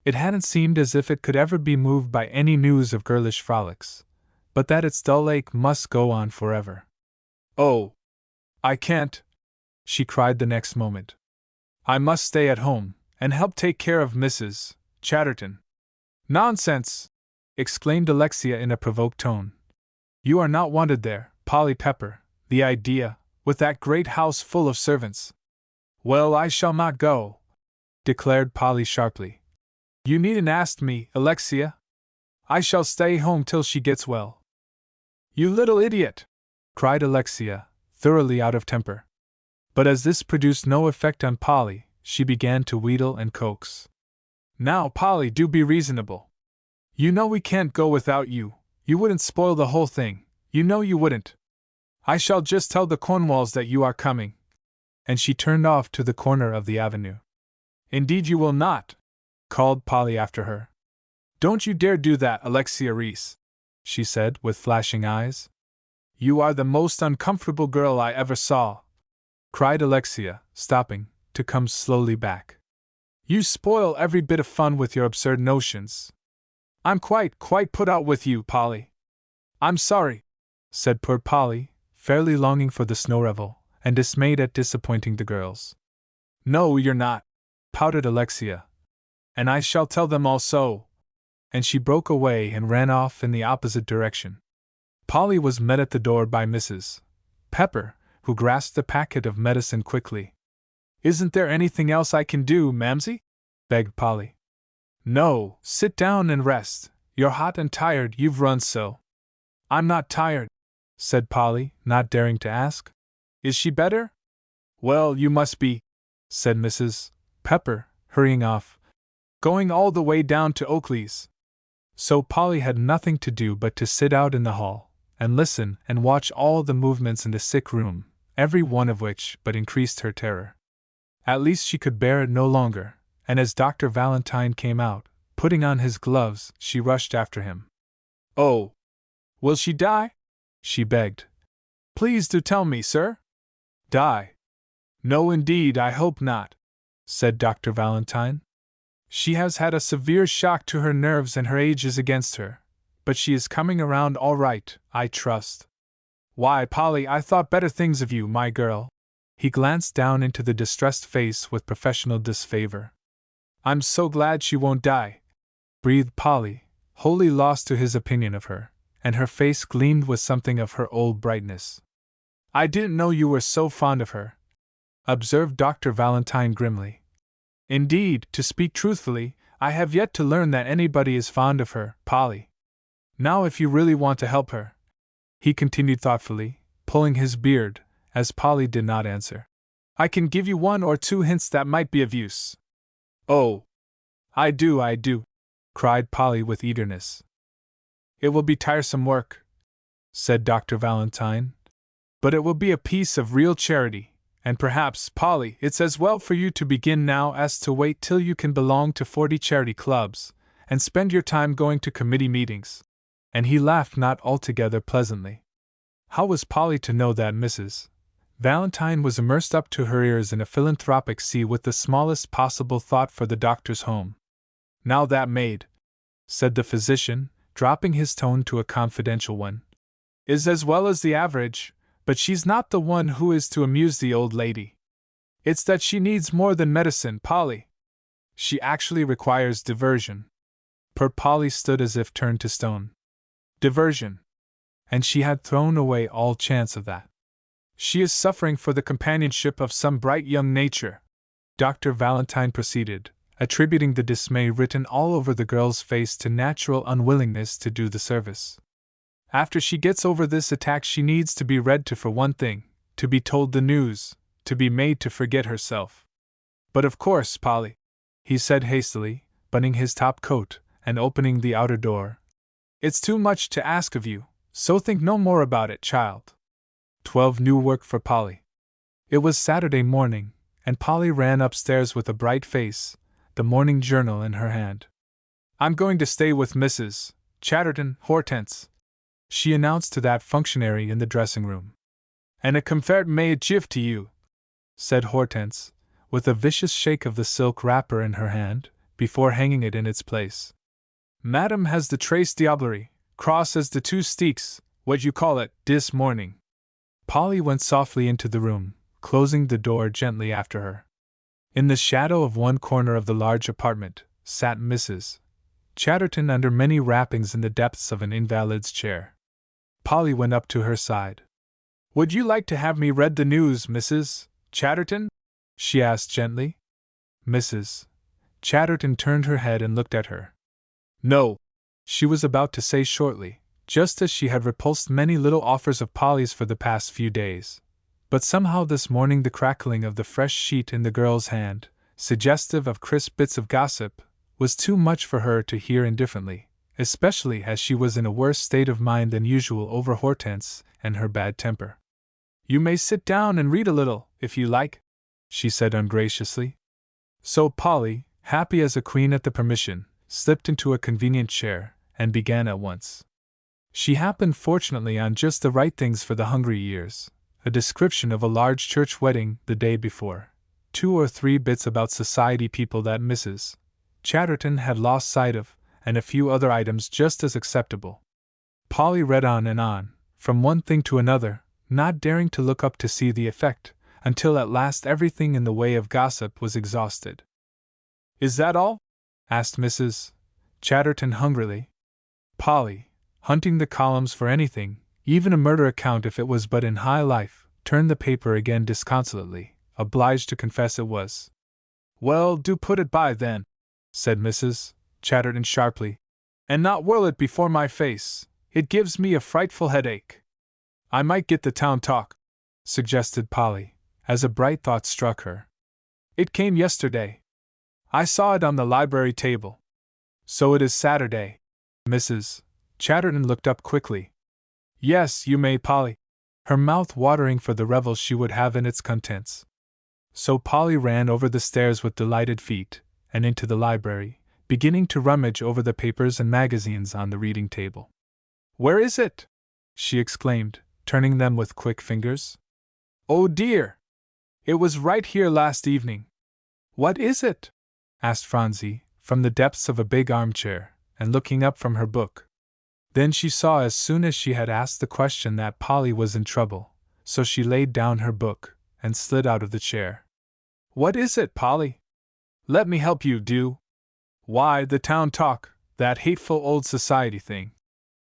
It hadn't seemed as if it could ever be moved by any news of girlish frolics, but that its dull ache must go on forever. Oh! I can't, she cried the next moment. I must stay at home, and help take care of Mrs. Chatterton. Nonsense! Exclaimed Alexia in a provoked tone. You are not wanted there, Polly Pepper, the idea, with that great house full of servants. Well, I shall not go, declared Polly sharply. You needn't ask me, Alexia. I shall stay home till she gets well. You little idiot! Cried Alexia, thoroughly out of temper. But as this produced no effect on Polly, she began to wheedle and coax. Now, Polly, do be reasonable. You know we can't go without you. You wouldn't spoil the whole thing. You know you wouldn't. I shall just tell the Cornwalls that you are coming. And she turned off to the corner of the avenue. Indeed you will not, called Polly after her. Don't you dare do that, Alexia Reese, she said with flashing eyes. You are the most uncomfortable girl I ever saw, cried Alexia, stopping, to come slowly back. You spoil every bit of fun with your absurd notions. I'm quite put out with you, Polly. I'm sorry, said poor Polly, fairly longing for the snow revel, and dismayed at disappointing the girls. No, you're not, pouted Alexia. And I shall tell them all so. And she broke away and ran off in the opposite direction. Polly was met at the door by Mrs. Pepper, who grasped the packet of medicine quickly. Isn't there anything else I can do, Mamsie? Begged Polly. No, sit down and rest. You're hot and tired, you've run so. I'm not tired, said Polly, not daring to ask. Is she better? Well, you must be, said Mrs. Pepper, hurrying off, going all the way down to Oakley's. So Polly had nothing to do but to sit out in the hall, and listen and watch all the movements in the sick room, every one of which but increased her terror. At least she could bear it no longer, and as Dr. Valentine came out, putting on his gloves, she rushed after him. Oh! Will she die? She begged. Please do tell me, sir. Die? No, indeed, I hope not, said Dr. Valentine. She has had a severe shock to her nerves and her age is against her, but she is coming around all right, I trust. Why, Polly, I thought better things of you, my girl. He glanced down into the distressed face with professional disfavor. I'm so glad she won't die, breathed Polly, wholly lost to his opinion of her, and her face gleamed with something of her old brightness. I didn't know you were so fond of her, observed Dr. Valentine grimly. Indeed, to speak truthfully, I have yet to learn that anybody is fond of her, Polly. Now if you really want to help her, he continued thoughtfully, pulling his beard, as Polly did not answer, I can give you 1 or 2 hints that might be of use. Oh, I do, cried Polly with eagerness. It will be tiresome work, said Dr. Valentine, but it will be a piece of real charity, and perhaps, Polly, it's as well for you to begin now as to wait till you can belong to 40 charity clubs, and spend your time going to committee meetings. And he laughed not altogether pleasantly. How was Polly to know that Mrs. Valentine was immersed up to her ears in a philanthropic sea with the smallest possible thought for the doctor's home? Now that maid, said the physician, dropping his tone to a confidential one, is as well as the average, but she's not the one who is to amuse the old lady. It's that she needs more than medicine, Polly. She actually requires diversion. Poor Polly stood as if turned to stone. Diversion. And she had thrown away all chance of that. She is suffering for the companionship of some bright young nature, Dr. Valentine proceeded, attributing the dismay written all over the girl's face to natural unwillingness to do the service. After she gets over this attack, she needs to be read to for one thing, to be told the news, to be made to forget herself. But of course, Polly, he said hastily, buttoning his top coat and opening the outer door, it's too much to ask of you, so think no more about it, child. 12 New work for Polly. It was Saturday morning, and Polly ran upstairs with a bright face, the morning journal in her hand. I'm going to stay with Mrs. Chatterton, Hortense, she announced to that functionary in the dressing-room. And a comfort may give to you, said Hortense, with a vicious shake of the silk wrapper in her hand, before hanging it in its place. Madame has the trace diablerie, cross as the 2 steeks, what you call it, this morning. Polly went softly into the room, closing the door gently after her. In the shadow of one corner of the large apartment sat Mrs. Chatterton under many wrappings in the depths of an invalid's chair. Polly went up to her side. Would you like to have me read the news, Mrs. Chatterton? She asked gently. Mrs. Chatterton turned her head and looked at her. No, she was about to say shortly, just as she had repulsed many little offers of Polly's for the past few days. But somehow this morning the crackling of the fresh sheet in the girl's hand, suggestive of crisp bits of gossip, was too much for her to hear indifferently, especially as she was in a worse state of mind than usual over Hortense and her bad temper. You may sit down and read a little, if you like, she said ungraciously. So Polly, happy as a queen at the permission, slipped into a convenient chair, and began at once. She happened fortunately on just the right things for the hungry ears, a description of a large church wedding the day before, 2 or 3 bits about society people that Mrs. Chatterton had lost sight of, and a few other items just as acceptable. Polly read on and on, from one thing to another, not daring to look up to see the effect, until at last everything in the way of gossip was exhausted. Is that all? Asked Mrs. Chatterton hungrily. Polly, hunting the columns for anything, even a murder account if it was but in high life, turned the paper again disconsolately, obliged to confess it was. Well, do put it by then, said Mrs. Chatterton sharply, and not whirl it before my face. It gives me a frightful headache. I might get the town talk, suggested Polly, as a bright thought struck her. It came yesterday. I saw it on the library table. So it is Saturday. Mrs. Chatterton looked up quickly. Yes, you may, Polly, her mouth watering for the revel she would have in its contents. So Polly ran over the stairs with delighted feet, and into the library, beginning to rummage over the papers and magazines on the reading table. Where is it? She exclaimed, turning them with quick fingers. Oh dear! It was right here last evening. What is it? Asked Phronsie, from the depths of a big armchair, and looking up from her book. Then she saw as soon as she had asked the question that Polly was in trouble, so she laid down her book, and slid out of the chair. What is it, Polly? Let me help you, do. Why, the town talk, that hateful old society thing,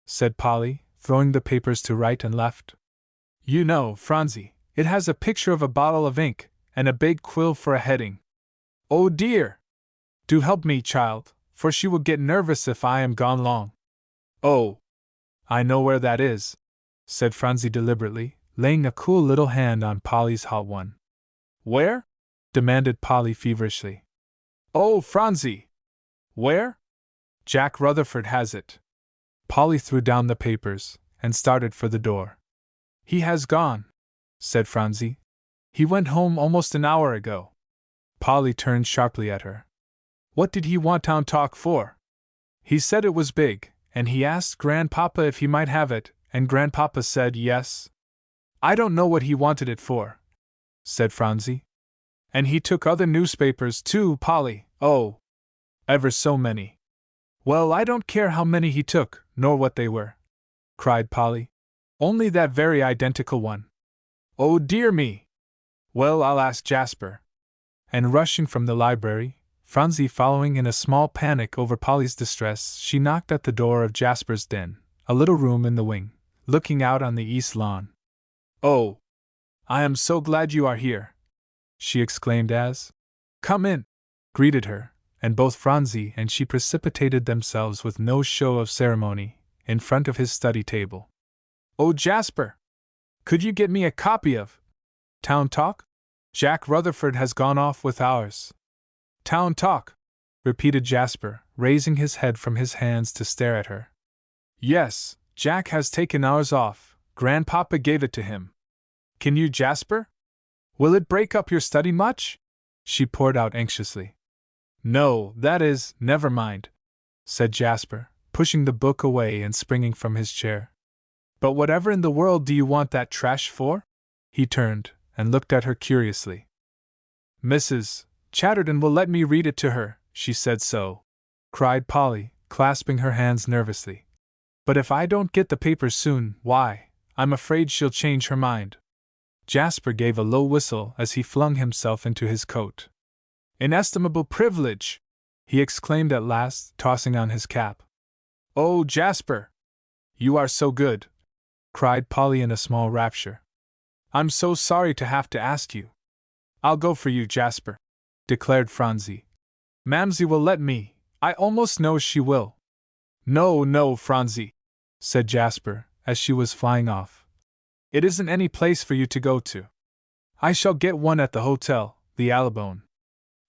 said Polly, throwing the papers to right and left. You know, Phronsie, it has a picture of a bottle of ink, and a big quill for a heading. Oh dear! Do help me, child, for she will get nervous if I am gone long. Oh, I know where that is, said Phronsie deliberately, laying a cool little hand on Polly's hot one. Where? Demanded Polly feverishly. Oh, Phronsie! Where? Jack Rutherford has it. Polly threw down the papers and started for the door. He has gone, said Phronsie. He went home almost an hour ago. Polly turned sharply at her. What did he want town talk for? He said it was big, and he asked Grandpapa if he might have it, and Grandpapa said yes. I don't know what he wanted it for, said Phronsie. And he took other newspapers too, Polly. Oh, ever so many. Well, I don't care how many he took, nor what they were, cried Polly. Only that very identical one. Oh dear me! Well, I'll ask Jasper. And rushing from the library, Phronsie following in a small panic over Polly's distress, she knocked at the door of Jasper's den, a little room in the wing, looking out on the east lawn. Oh, I am so glad you are here, she exclaimed as "Come in," greeted her, and both Phronsie and she precipitated themselves with no show of ceremony in front of his study table. Oh, Jasper! Could you get me a copy of Town Talk? Jack Rutherford has gone off with ours. Town Talk, repeated Jasper, raising his head from his hands to stare at her. Yes, Jack has taken ours off. Grandpapa gave it to him. Can you, Jasper? Will it break up your study much? She poured out anxiously. No, that is, never mind, said Jasper, pushing the book away and springing from his chair. But whatever in the world do you want that trash for? He turned and looked at her curiously. Mrs. Chatterton will let me read it to her, she said so, cried Polly, clasping her hands nervously. But if I don't get the papers soon, why, I'm afraid she'll change her mind. Jasper gave a low whistle as he flung himself into his coat. Inestimable privilege! He exclaimed at last, tossing on his cap. Oh, Jasper! You are so good! Cried Polly in a small rapture. I'm so sorry to have to ask you. I'll go for you, Jasper, declared Phronsie. Mamsie will let me, I almost know she will. No, no, Phronsie, said Jasper, as she was flying off. It isn't any place for you to go to. I shall get one at the hotel, the Allibone.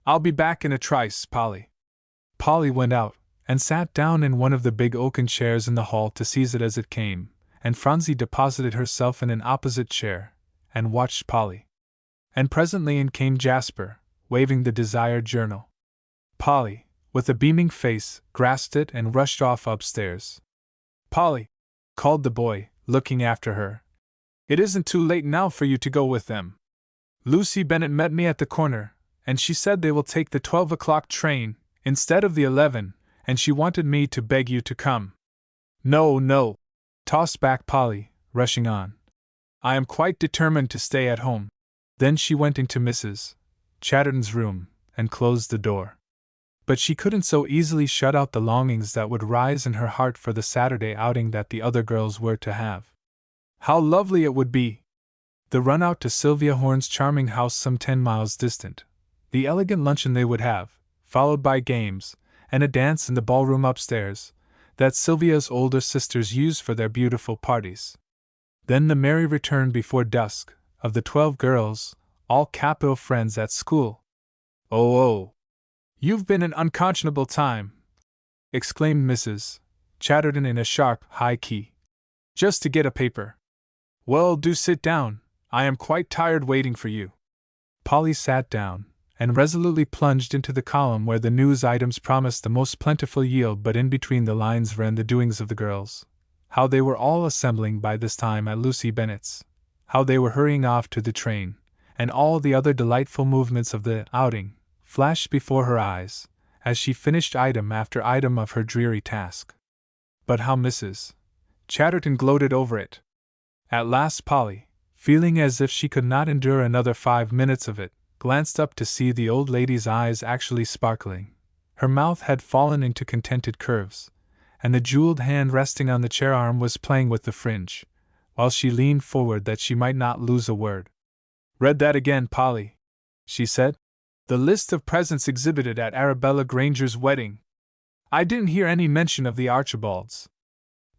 I'll be back in a trice, Polly. Polly went out, and sat down in one of the big oaken chairs in the hall to seize it as it came, and Phronsie deposited herself in an opposite chair, and watched Polly. And presently in came Jasper, waving the desired journal. Polly, with a beaming face, grasped it and rushed off upstairs. Polly, called the boy, looking after her. It isn't too late now for you to go with them. Lucy Bennet met me at the corner, and she said they will take the 12 o'clock train, instead of the 11, and she wanted me to beg you to come. No, no, tossed back Polly, rushing on. I am quite determined to stay at home. Then she went into Mrs. Chatterton's room, and closed the door. But she couldn't so easily shut out the longings that would rise in her heart for the Saturday outing that the other girls were to have. How lovely it would be! The run out to Sylvia Horne's charming house some 10 miles distant, the elegant luncheon they would have, followed by games, and a dance in the ballroom upstairs, that Sylvia's older sisters used for their beautiful parties. Then the merry return before dusk, of the 12 girls, all capital friends at school. Oh, you've been an unconscionable time, exclaimed Mrs. Chatterton in a sharp, high key. Just to get a paper. Well, do sit down, I am quite tired waiting for you. Polly sat down, and resolutely plunged into the column where the news items promised the most plentiful yield, but in between the lines ran the doings of the girls. How they were all assembling by this time at Lucy Bennet's, how they were hurrying off to the train, and all the other delightful movements of the outing flashed before her eyes, as she finished item after item of her dreary task. But how Mrs. Chatterton gloated over it! At last Polly, feeling as if she could not endure another 5 minutes of it, glanced up to see the old lady's eyes actually sparkling. Her mouth had fallen into contented curves, and the jeweled hand resting on the chair arm was playing with the fringe, while she leaned forward that she might not lose a word. Read that again, Polly, she said. The list of presents exhibited at Arabella Granger's wedding. I didn't hear any mention of the Archibalds.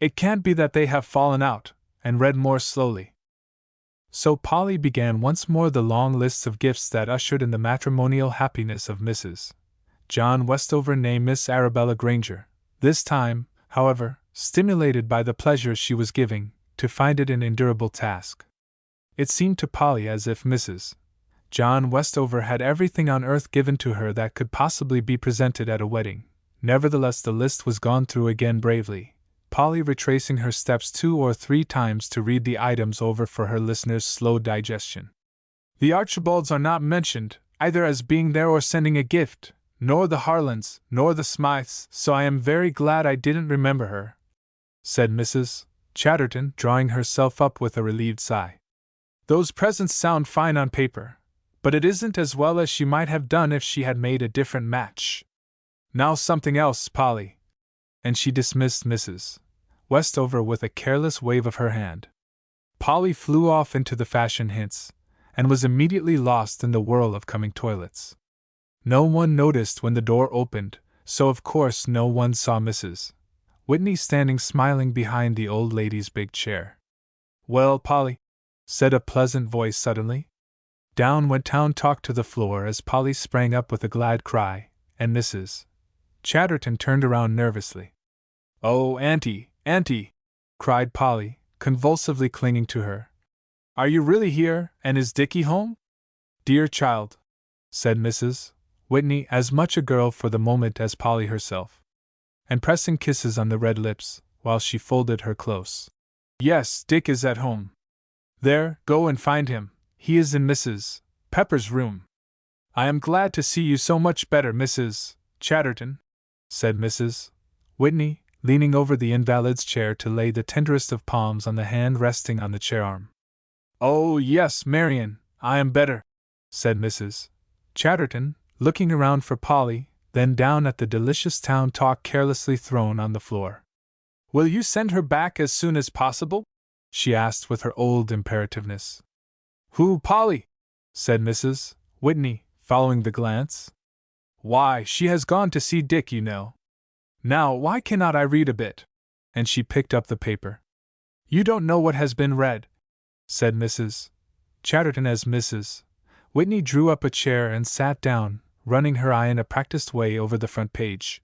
It can't be that they have fallen out, and read more slowly. So Polly began once more the long lists of gifts that ushered in the matrimonial happiness of Mrs. John Westover née Miss Arabella Granger, this time, however, stimulated by the pleasure she was giving, to find it an endurable task. It seemed to Polly as if Mrs. John Westover had everything on earth given to her that could possibly be presented at a wedding. Nevertheless, the list was gone through again bravely, Polly retracing her steps 2 or 3 times to read the items over for her listeners' slow digestion. The Archibalds are not mentioned, either as being there or sending a gift, nor the Harlands, nor the Smythes, so I am very glad I didn't remember her, said Mrs. Chatterton, drawing herself up with a relieved sigh. Those presents sound fine on paper, but it isn't as well as she might have done if she had made a different match. Now something else, Polly. And she dismissed Mrs. Westover with a careless wave of her hand. Polly flew off into the fashion hints, and was immediately lost in the whirl of coming toilets. No one noticed when the door opened, so of course no one saw Mrs. Whitney standing smiling behind the old lady's big chair. Well, Polly, said a pleasant voice suddenly. Down went Town Talk to the floor as Polly sprang up with a glad cry, and Mrs. Chatterton turned around nervously. Oh, Auntie, Auntie, cried Polly, convulsively clinging to her. Are you really here, and is Dickie home? Dear child, said Mrs. Whitney, as much a girl for the moment as Polly herself, and pressing kisses on the red lips, while she folded her close. Yes, Dick is at home. There, go and find him, he is in Mrs. Pepper's room. I am glad to see you so much better, Mrs. Chatterton, said Mrs. Whitney, leaning over the invalid's chair to lay the tenderest of palms on the hand resting on the chair arm. Oh, yes, Marian, I am better, said Mrs. Chatterton, looking around for Polly, then down at the delicious Town Talk carelessly thrown on the floor. Will you send her back as soon as possible? She asked with her old imperativeness. Who, Polly? Said Mrs. Whitney, following the glance. Why, she has gone to see Dick, you know. Now, why cannot I read a bit? And she picked up the paper. You don't know what has been read, said Mrs. Chatterton as Mrs. Whitney drew up a chair and sat down, running her eye in a practiced way over the front page.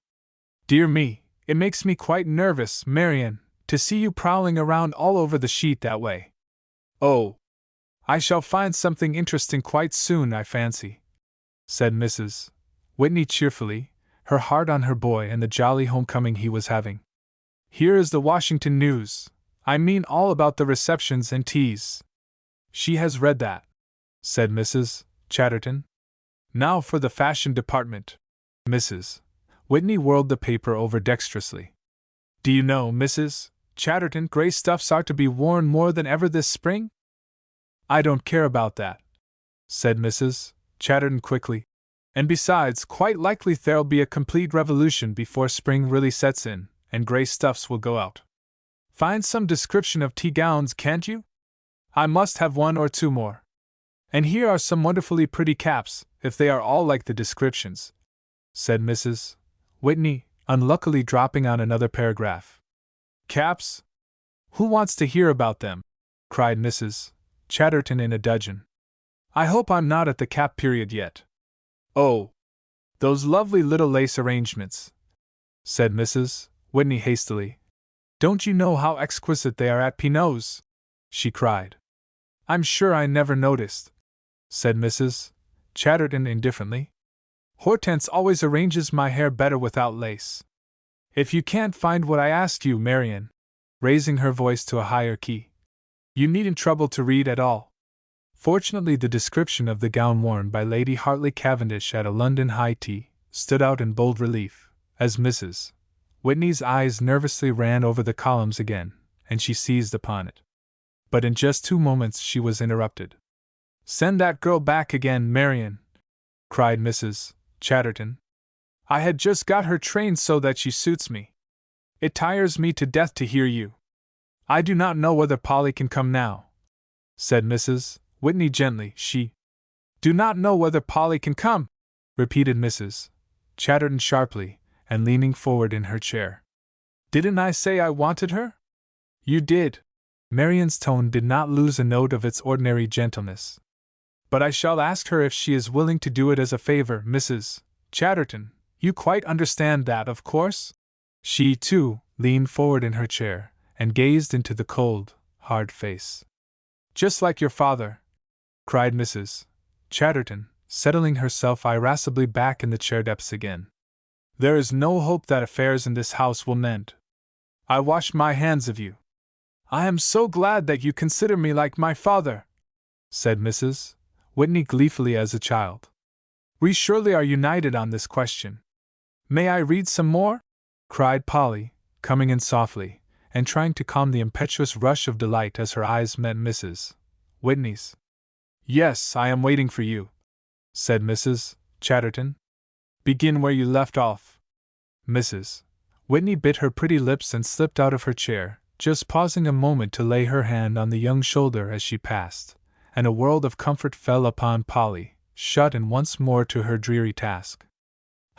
Dear me, it makes me quite nervous, Marian, to see you prowling around all over the sheet that way. Oh, I shall find something interesting quite soon, I fancy, said Mrs. Whitney cheerfully, her heart on her boy and the jolly homecoming he was having. Here is the Washington News. I mean all about the receptions and teas. She has read that, said Mrs. Chatterton. Now for the fashion department. Mrs. Whitney whirled the paper over dexterously. Do you know, Mrs. Chatterton, gray stuffs are to be worn more than ever this spring? I don't care about that, said Mrs. Chatterton quickly. And besides, quite likely there'll be a complete revolution before spring really sets in, and gray stuffs will go out. Find some description of tea gowns, can't you? I must have 1 or 2 more. And here are some wonderfully pretty caps, if they are all like the descriptions, said Mrs. Whitney, unluckily dropping on another paragraph. Caps? Who wants to hear about them? Cried Mrs. Chatterton in a dudgeon. I hope I'm not at the cap period yet. Oh, those lovely little lace arrangements, said Mrs. Whitney hastily. Don't you know how exquisite they are at Pinot's? She cried. I'm sure I never noticed, said Mrs. Chatterton indifferently. Hortense always arranges my hair better without lace. If you can't find what I asked you, Marian, raising her voice to a higher key, you needn't trouble to read at all. Fortunately, the description of the gown worn by Lady Hartley Cavendish at a London high tea stood out in bold relief, as Mrs. Whitney's eyes nervously ran over the columns again, and she seized upon it. But in just 2 moments she was interrupted. Send that girl back again, Marian, cried Mrs. Chatterton. I had just got her trained so that she suits me. It tires me to death to hear you. I do not know whether Polly can come now, said Mrs. Whitney gently. She do not know whether Polly can come, repeated Mrs. Chatterton sharply, and leaning forward in her chair. Didn't I say I wanted her? You did, Marian's tone did not lose a note of its ordinary gentleness. "But I shall ask her if she is willing to do it as a favor, Mrs. Chatterton. You quite understand that, of course?" She, too, leaned forward in her chair and gazed into the cold, hard face. "Just like your father!" cried Mrs. Chatterton, settling herself irascibly back in the chair depths again. "There is no hope that affairs in this house will mend. I wash my hands of you." "I am so glad that you consider me like my father," said Mrs. Whitney gleefully as a child. "We surely are united on this question." "May I read some more?" cried Polly, coming in softly, and trying to calm the impetuous rush of delight as her eyes met Mrs. Whitney's. "Yes, I am waiting for you," said Mrs. Chatterton. "Begin where you left off." Mrs. Whitney bit her pretty lips and slipped out of her chair, just pausing a moment to lay her hand on the young shoulder as she passed, and a world of comfort fell upon Polly, shut in once more to her dreary task.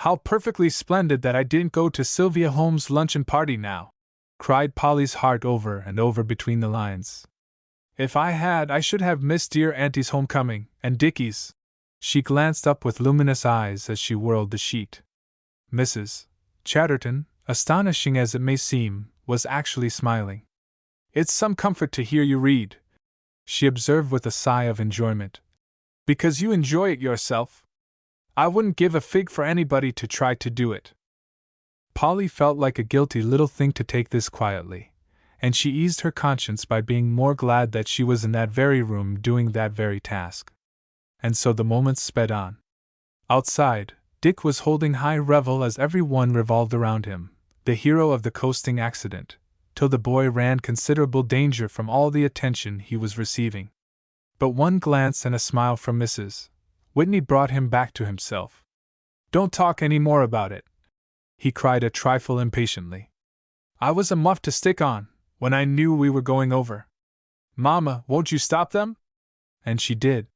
"How perfectly splendid that I didn't go to Sylvia Holmes' luncheon party now!" cried Polly's heart over and over between the lines. "If I had, I should have missed dear Auntie's homecoming, and Dickie's." She glanced up with luminous eyes as she whirled the sheet. Mrs. Chatterton, astonishing as it may seem, was actually smiling. "It's some comfort to hear you read," she observed with a sigh of enjoyment. "Because you enjoy it yourself. I wouldn't give a fig for anybody to try to do it." Polly felt like a guilty little thing to take this quietly, and she eased her conscience by being more glad that she was in that very room doing that very task. And so the moments sped on. Outside, Dick was holding high revel as every one revolved around him, the hero of the coasting accident, till the boy ran considerable danger from all the attention he was receiving. But one glance and a smile from Mrs. Whitney brought him back to himself. "Don't talk any more about it," he cried a trifle impatiently. "I was a muff to stick on, when I knew we were going over. Mamma, won't you stop them?" And she did.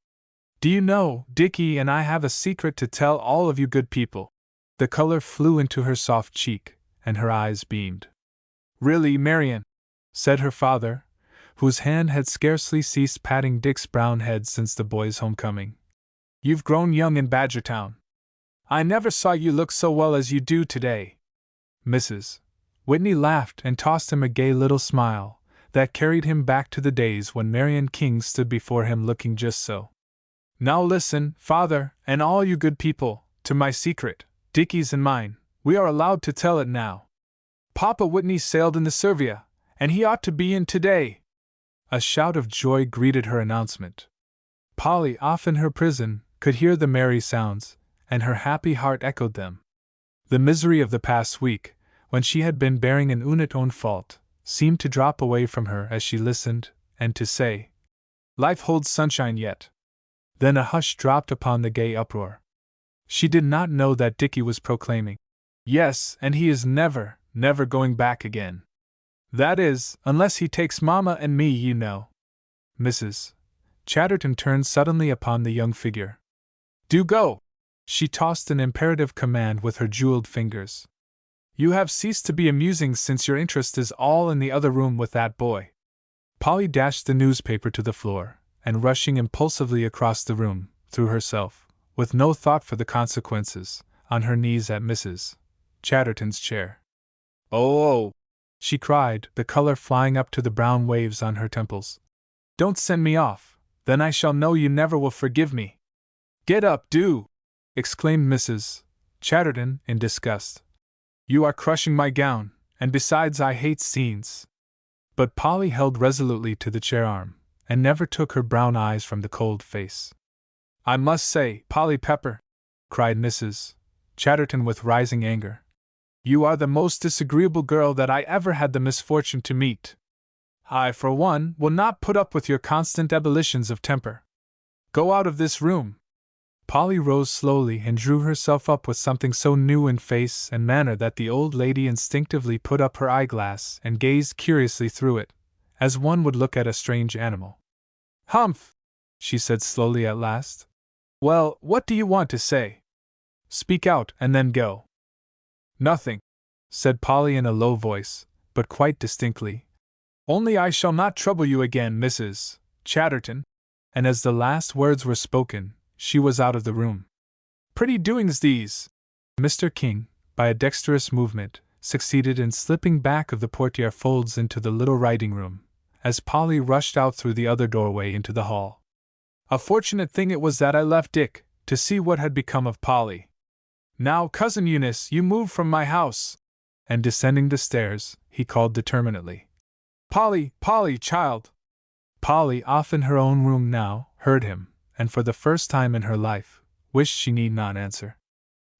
"Do you know, Dickie and I have a secret to tell all of you good people." The color flew into her soft cheek, and her eyes beamed. "Really, Marian," said her father, whose hand had scarcely ceased patting Dick's brown head since the boy's homecoming. "You've grown young in Badgertown. I never saw you look so well as you do today." Mrs. Whitney laughed and tossed him a gay little smile that carried him back to the days when Marian King stood before him looking just so. "Now listen, father, and all you good people, to my secret, Dickie's and mine. We are allowed to tell it now. Papa Whitney sailed in the Servia, and he ought to be in today." A shout of joy greeted her announcement. Polly, off in her prison, could hear the merry sounds, and her happy heart echoed them. The misery of the past week, when she had been bearing an unit own fault, seemed to drop away from her as she listened, and to say, "Life holds sunshine yet." Then a hush dropped upon the gay uproar. She did not know that Dickie was proclaiming, "Yes, and he is never, never going back again. That is, unless he takes Mama and me, you know." Mrs. Chatterton turned suddenly upon the young figure. "Do go!" She tossed an imperative command with her jeweled fingers. "You have ceased to be amusing since your interest is all in the other room with that boy." Polly dashed the newspaper to the floor, and rushing impulsively across the room, threw herself, with no thought for the consequences, on her knees at Mrs. Chatterton's chair. "Oh!" she cried, the color flying up to the brown waves on her temples. "Don't send me off, then I shall know you never will forgive me." "Get up, do!" exclaimed Mrs. Chatterton, in disgust. "You are crushing my gown, and besides I hate scenes." But Polly held resolutely to the chair arm, and never took her brown eyes from the cold face. "I must say, Polly Pepper," cried Mrs. Chatterton with rising anger, "you are the most disagreeable girl that I ever had the misfortune to meet. I, for one, will not put up with your constant ebullitions of temper. Go out of this room." Polly rose slowly and drew herself up with something so new in face and manner that the old lady instinctively put up her eyeglass and gazed curiously through it, as one would look at a strange animal. "Humph!" she said slowly at last. "Well, what do you want to say? Speak out and then go." "Nothing," said Polly in a low voice, but quite distinctly. Only I shall not trouble you again, Mrs. Chatterton. And as the last words were spoken, she was out of the room. Pretty doings these! Mr. King, by a dexterous movement, succeeded in slipping back of the portiere folds into the little writing room, as Polly rushed out through the other doorway into the hall. A fortunate thing it was that I left Dick, to see what had become of Polly. Now, Cousin Eunice, you move from my house! And descending the stairs, he called determinately. Polly, Polly, child! Polly, off in her own room now, heard him, and for the first time in her life, wished she need not answer.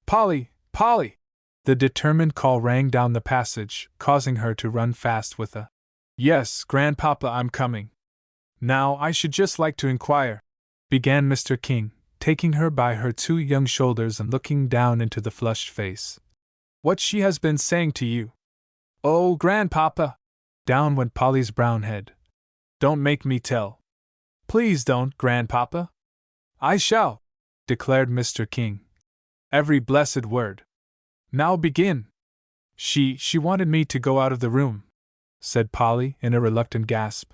Polly, Polly! The determined call rang down the passage, causing her to run fast with a, Yes, Grandpapa, I'm coming. Now, I should just like to inquire, began Mr. King, taking her by her two young shoulders and looking down into the flushed face. What she has been saying to you. Oh, Grandpapa! Down went Polly's brown head. Don't make me tell. Please don't, Grandpapa. I shall, declared Mr. King. Every blessed word. Now begin. She wanted me to go out of the room, said Polly in a reluctant gasp.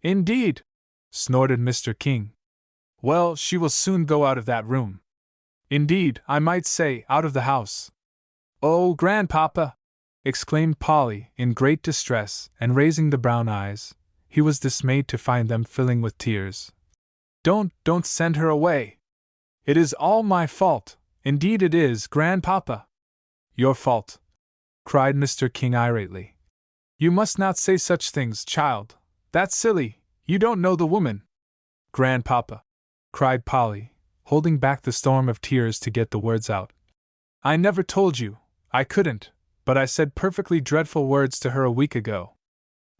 Indeed, snorted Mr. King. Well, she will soon go out of that room. Indeed, I might say, out of the house. Oh, Grandpapa! Exclaimed Polly, in great distress, and raising the brown eyes, he was dismayed to find them filling with tears. Don't send her away! It is all my fault, indeed it is, Grandpapa! Your fault! Cried Mr. King irately. You must not say such things, child. That's silly, you don't know the woman. Grandpapa! Cried Polly, holding back the storm of tears to get the words out. I never told you, I couldn't, but I said perfectly dreadful words to her a week ago.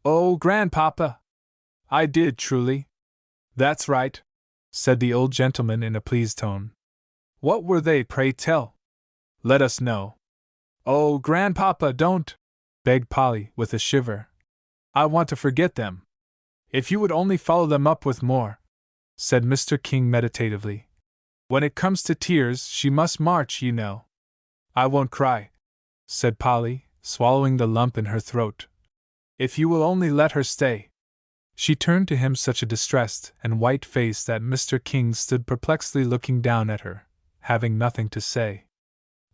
Oh, Grandpapa! I did, truly. That's right, said the old gentleman in a pleased tone. What were they, pray tell? Let us know. Oh, Grandpapa, don't, begged Polly, with a shiver. I want to forget them. If you would only follow them up with more, said Mr. King meditatively. When it comes to tears, she must march, you know. I won't cry, said Polly, swallowing the lump in her throat. If you will only let her stay. She turned to him such a distressed and white face that Mr. King stood perplexedly looking down at her, having nothing to say.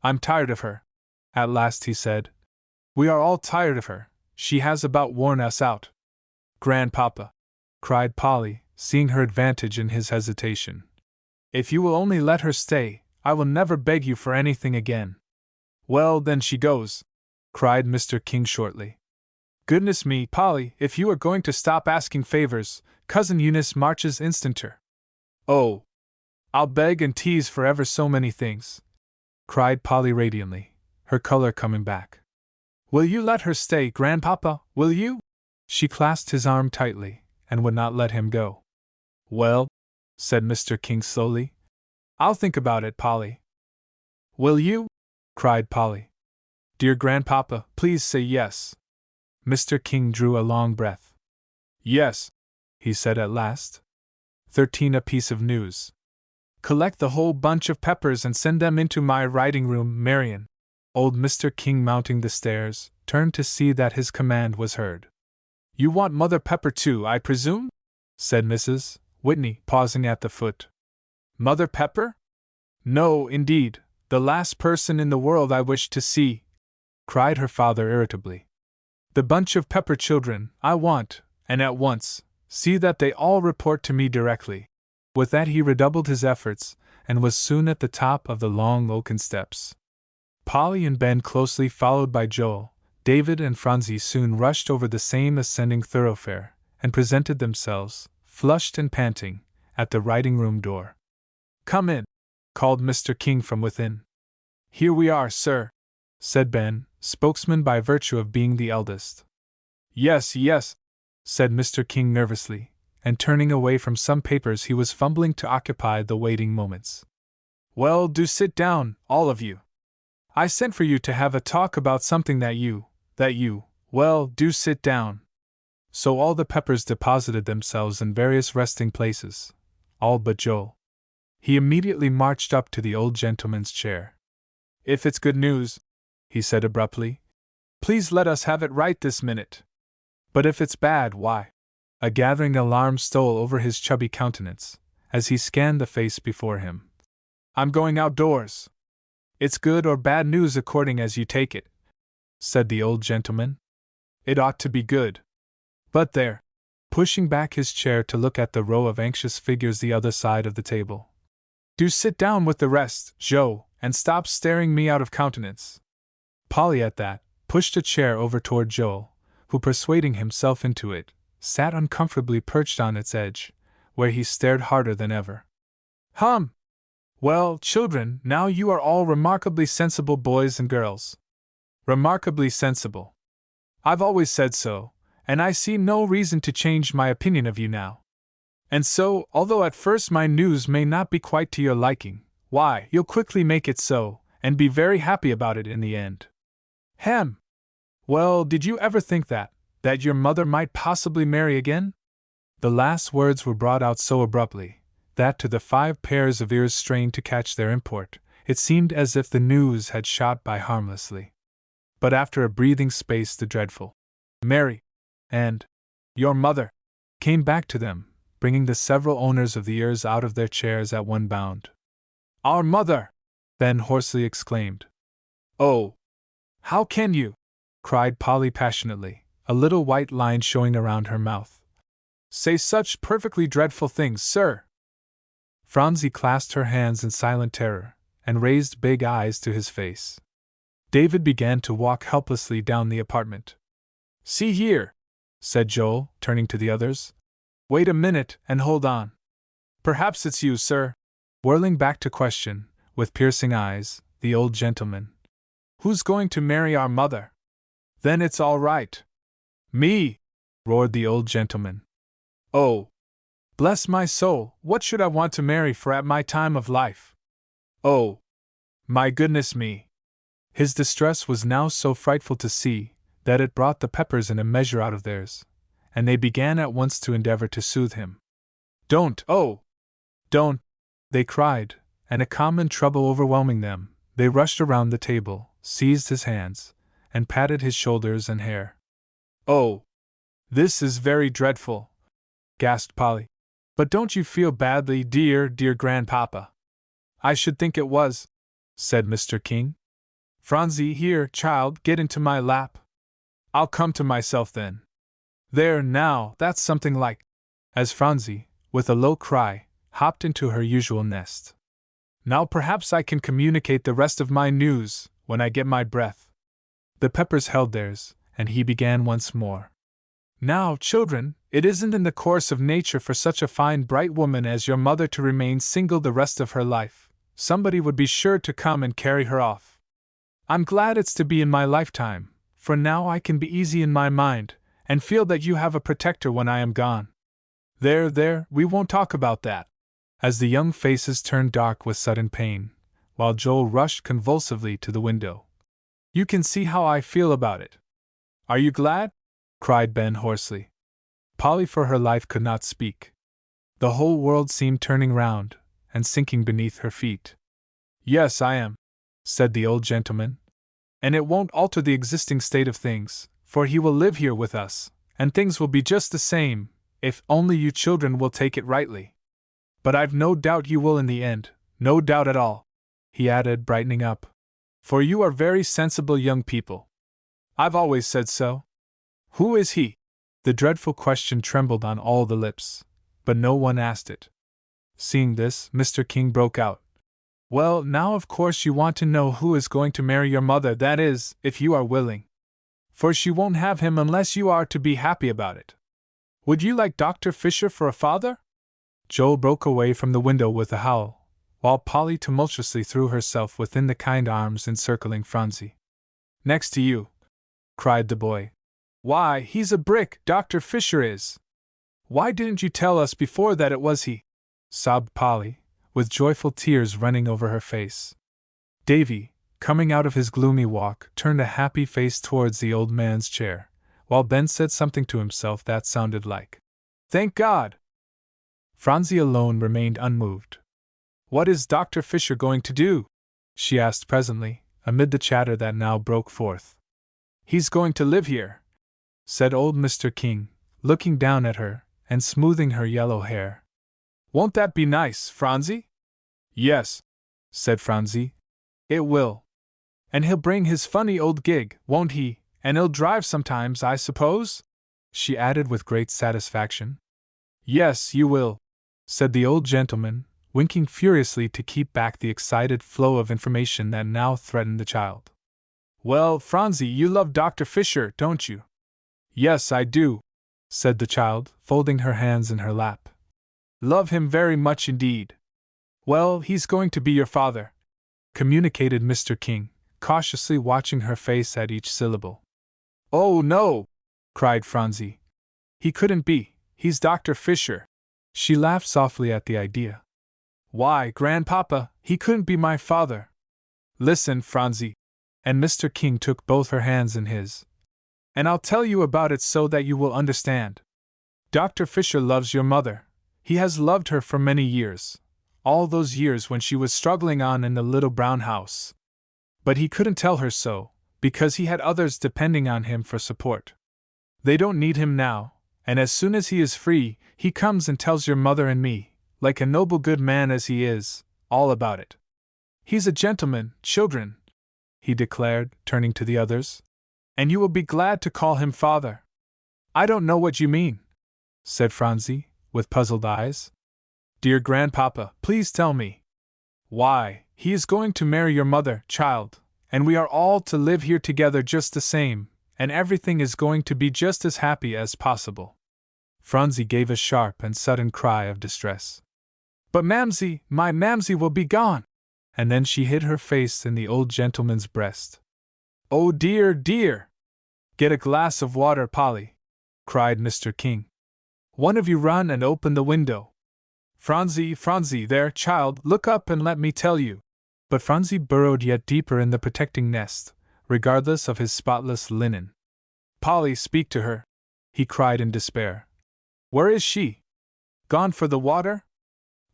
I'm tired of her, at last he said. We are all tired of her, she has about worn us out. Grandpapa, cried Polly, seeing her advantage in his hesitation. If you will only let her stay, I will never beg you for anything again. Well, then she goes, cried Mr. King shortly. Goodness me, Polly, if you are going to stop asking favors, Cousin Eunice marches instanter. Oh, I'll beg and tease for ever so many things, cried Polly radiantly, her color coming back. Will you let her stay, Grandpapa, will you? She clasped his arm tightly, and would not let him go. Well, said Mr. King slowly, I'll think about it, Polly. Will you? Cried Polly. Dear Grandpapa, please say yes. Mr. King drew a long breath. Yes, he said at last. 13. A piece of news. Collect the whole bunch of peppers and send them into my writing room, Marian. Old Mr. King, mounting the stairs, turned to see that his command was heard. You want Mother Pepper too, I presume? Said Mrs. Whitney, pausing at the foot. Mother Pepper? No, indeed, the last person in the world I wish to see, cried her father irritably. The bunch of Pepper children, I want, and at once, see that they all report to me directly. With that he redoubled his efforts, and was soon at the top of the long oaken steps. Polly and Ben, closely followed by Joel, David and Phronsie, soon rushed over the same ascending thoroughfare, and presented themselves, flushed and panting, at the writing-room door. Come in, called Mr. King from within. Here we are, sir, said Ben, spokesman by virtue of being the eldest. Yes, said Mr. King nervously, and turning away from some papers he was fumbling to occupy the waiting moments. Well, do sit down, all of you. I sent for you to have a talk about something that you, well, do sit down. So all the Peppers deposited themselves in various resting places, all but Joel. He immediately marched up to the old gentleman's chair. If it's good news, he said abruptly, please let us have it right this minute. But if it's bad, why? A gathering alarm stole over his chubby countenance, as he scanned the face before him. I'm going outdoors. It's good or bad news according as you take it, said the old gentleman. It ought to be good. But there, pushing back his chair to look at the row of anxious figures the other side of the table. Do sit down with the rest, Joe, and stop staring me out of countenance. Polly at that pushed a chair over toward Joel, who, persuading himself into it, sat uncomfortably perched on its edge, where he stared harder than ever. Hum! Well, children, now you are all remarkably sensible boys and girls. Remarkably sensible. I've always said so, and I see no reason to change my opinion of you now. And so, although at first my news may not be quite to your liking, why, you'll quickly make it so, and be very happy about it in the end. Hem! Well, did you ever think that your mother might possibly marry again? The last words were brought out so abruptly, that to the 5 pairs of ears strained to catch their import, it seemed as if the news had shot by harmlessly. But after a breathing space the dreadful Mary and your mother came back to them, bringing the several owners of the ears out of their chairs at one bound. Our mother! Ben hoarsely exclaimed. Oh! How can you? Cried Polly passionately, a little white line showing around her mouth. Say such perfectly dreadful things, sir! Phronsie clasped her hands in silent terror, and raised big eyes to his face. David began to walk helplessly down the apartment. See here, said Joel, turning to the others. Wait a minute and hold on. Perhaps it's you, sir. Whirling back to question, with piercing eyes, the old gentleman. Who's going to marry our mother? Then it's all right. Me! Roared the old gentleman. Oh! Bless my soul, what should I want to marry for at my time of life? Oh! My goodness me! His distress was now so frightful to see, that it brought the Peppers in a measure out of theirs, and they began at once to endeavor to soothe him. Don't, oh! Don't! They cried, and a common trouble overwhelming them, they rushed around the table, seized his hands, and patted his shoulders and hair. Oh! This is very dreadful, gasped Polly. But don't you feel badly, dear grandpapa? I should think it was, said Mr. King. Phronsie, here, child, get into my lap. I'll come to myself then. There, now, that's something like. As Phronsie, with a low cry, hopped into her usual nest. Now perhaps I can communicate the rest of my news, when I get my breath. The Peppers held theirs, and he began once more. Now, children, it isn't in the course of nature for such a fine bright woman as your mother to remain single the rest of her life. Somebody would be sure to come and carry her off. I'm glad it's to be in my lifetime, for now I can be easy in my mind, and feel that you have a protector when I am gone. There, we won't talk about that. As the young faces turned dark with sudden pain, while Joel rushed convulsively to the window. You can see how I feel about it. Are you glad? Cried Ben hoarsely. Polly for her life could not speak. The whole world seemed turning round, and sinking beneath her feet. Yes, I am, said the old gentleman. And it won't alter the existing state of things, for he will live here with us, and things will be just the same, if only you children will take it rightly. But I've no doubt you will in the end, no doubt at all, he added, brightening up. For you are very sensible young people. I've always said so. Who is he? The dreadful question trembled on all the lips, but no one asked it. Seeing this, Mr. King broke out. Well, now of course you want to know who is going to marry your mother, that is, if you are willing. For she won't have him unless you are to be happy about it. Would you like Dr. Fisher for a father? Joel broke away from the window with a howl, while Polly tumultuously threw herself within the kind arms encircling Phronsie. Next to you, cried the boy. Why, he's a brick, Dr. Fisher is. Why didn't you tell us before that it was he? Sobbed Polly, with joyful tears running over her face. Davy, coming out of his gloomy walk, turned a happy face towards the old man's chair, while Ben said something to himself that sounded like, Thank God! Phronsie alone remained unmoved. What is Dr. Fisher going to do? She asked presently, amid the chatter that now broke forth. He's going to live here, said old Mr. King, looking down at her and smoothing her yellow hair. Won't that be nice, Phronsie? Yes, said Phronsie. It will. And he'll bring his funny old gig, won't he, and he'll drive sometimes, I suppose? She added with great satisfaction. Yes, you will, said the old gentleman, winking furiously to keep back the excited flow of information that now threatened the child. Well, Phronsie, you love Dr. Fisher, don't you? Yes, I do, said the child, folding her hands in her lap. Love him very much indeed. Well, he's going to be your father, communicated Mr. King, cautiously watching her face at each syllable. Oh, no, cried Phronsie. He couldn't be, he's Dr. Fisher. She laughed softly at the idea. Why, Grandpapa, he couldn't be my father. Listen, Phronsie, and Mr. King took both her hands in his. And I'll tell you about it so that you will understand. Dr. Fisher loves your mother. He has loved her for many years, all those years when she was struggling on in the little brown house. But he couldn't tell her so, because he had others depending on him for support. They don't need him now, and as soon as he is free, he comes and tells your mother and me, like a noble good man as he is, all about it. He's a gentleman, children, he declared, turning to the others, and you will be glad to call him father. I don't know what you mean, said Phronsie, with puzzled eyes. Dear Grandpapa, please tell me. Why, he is going to marry your mother, child, and we are all to live here together just the same, and everything is going to be just as happy as possible. Phronsie gave a sharp and sudden cry of distress. But Mamsie, my Mamsie will be gone! And then she hid her face in the old gentleman's breast. Oh dear, dear! Get a glass of water, Polly, cried Mr. King. One of you run and open the window. Phronsie, Phronsie, there, child, look up and let me tell you. But Phronsie burrowed yet deeper in the protecting nest, regardless of his spotless linen. Polly, speak to her, he cried in despair. Where is she? Gone for the water?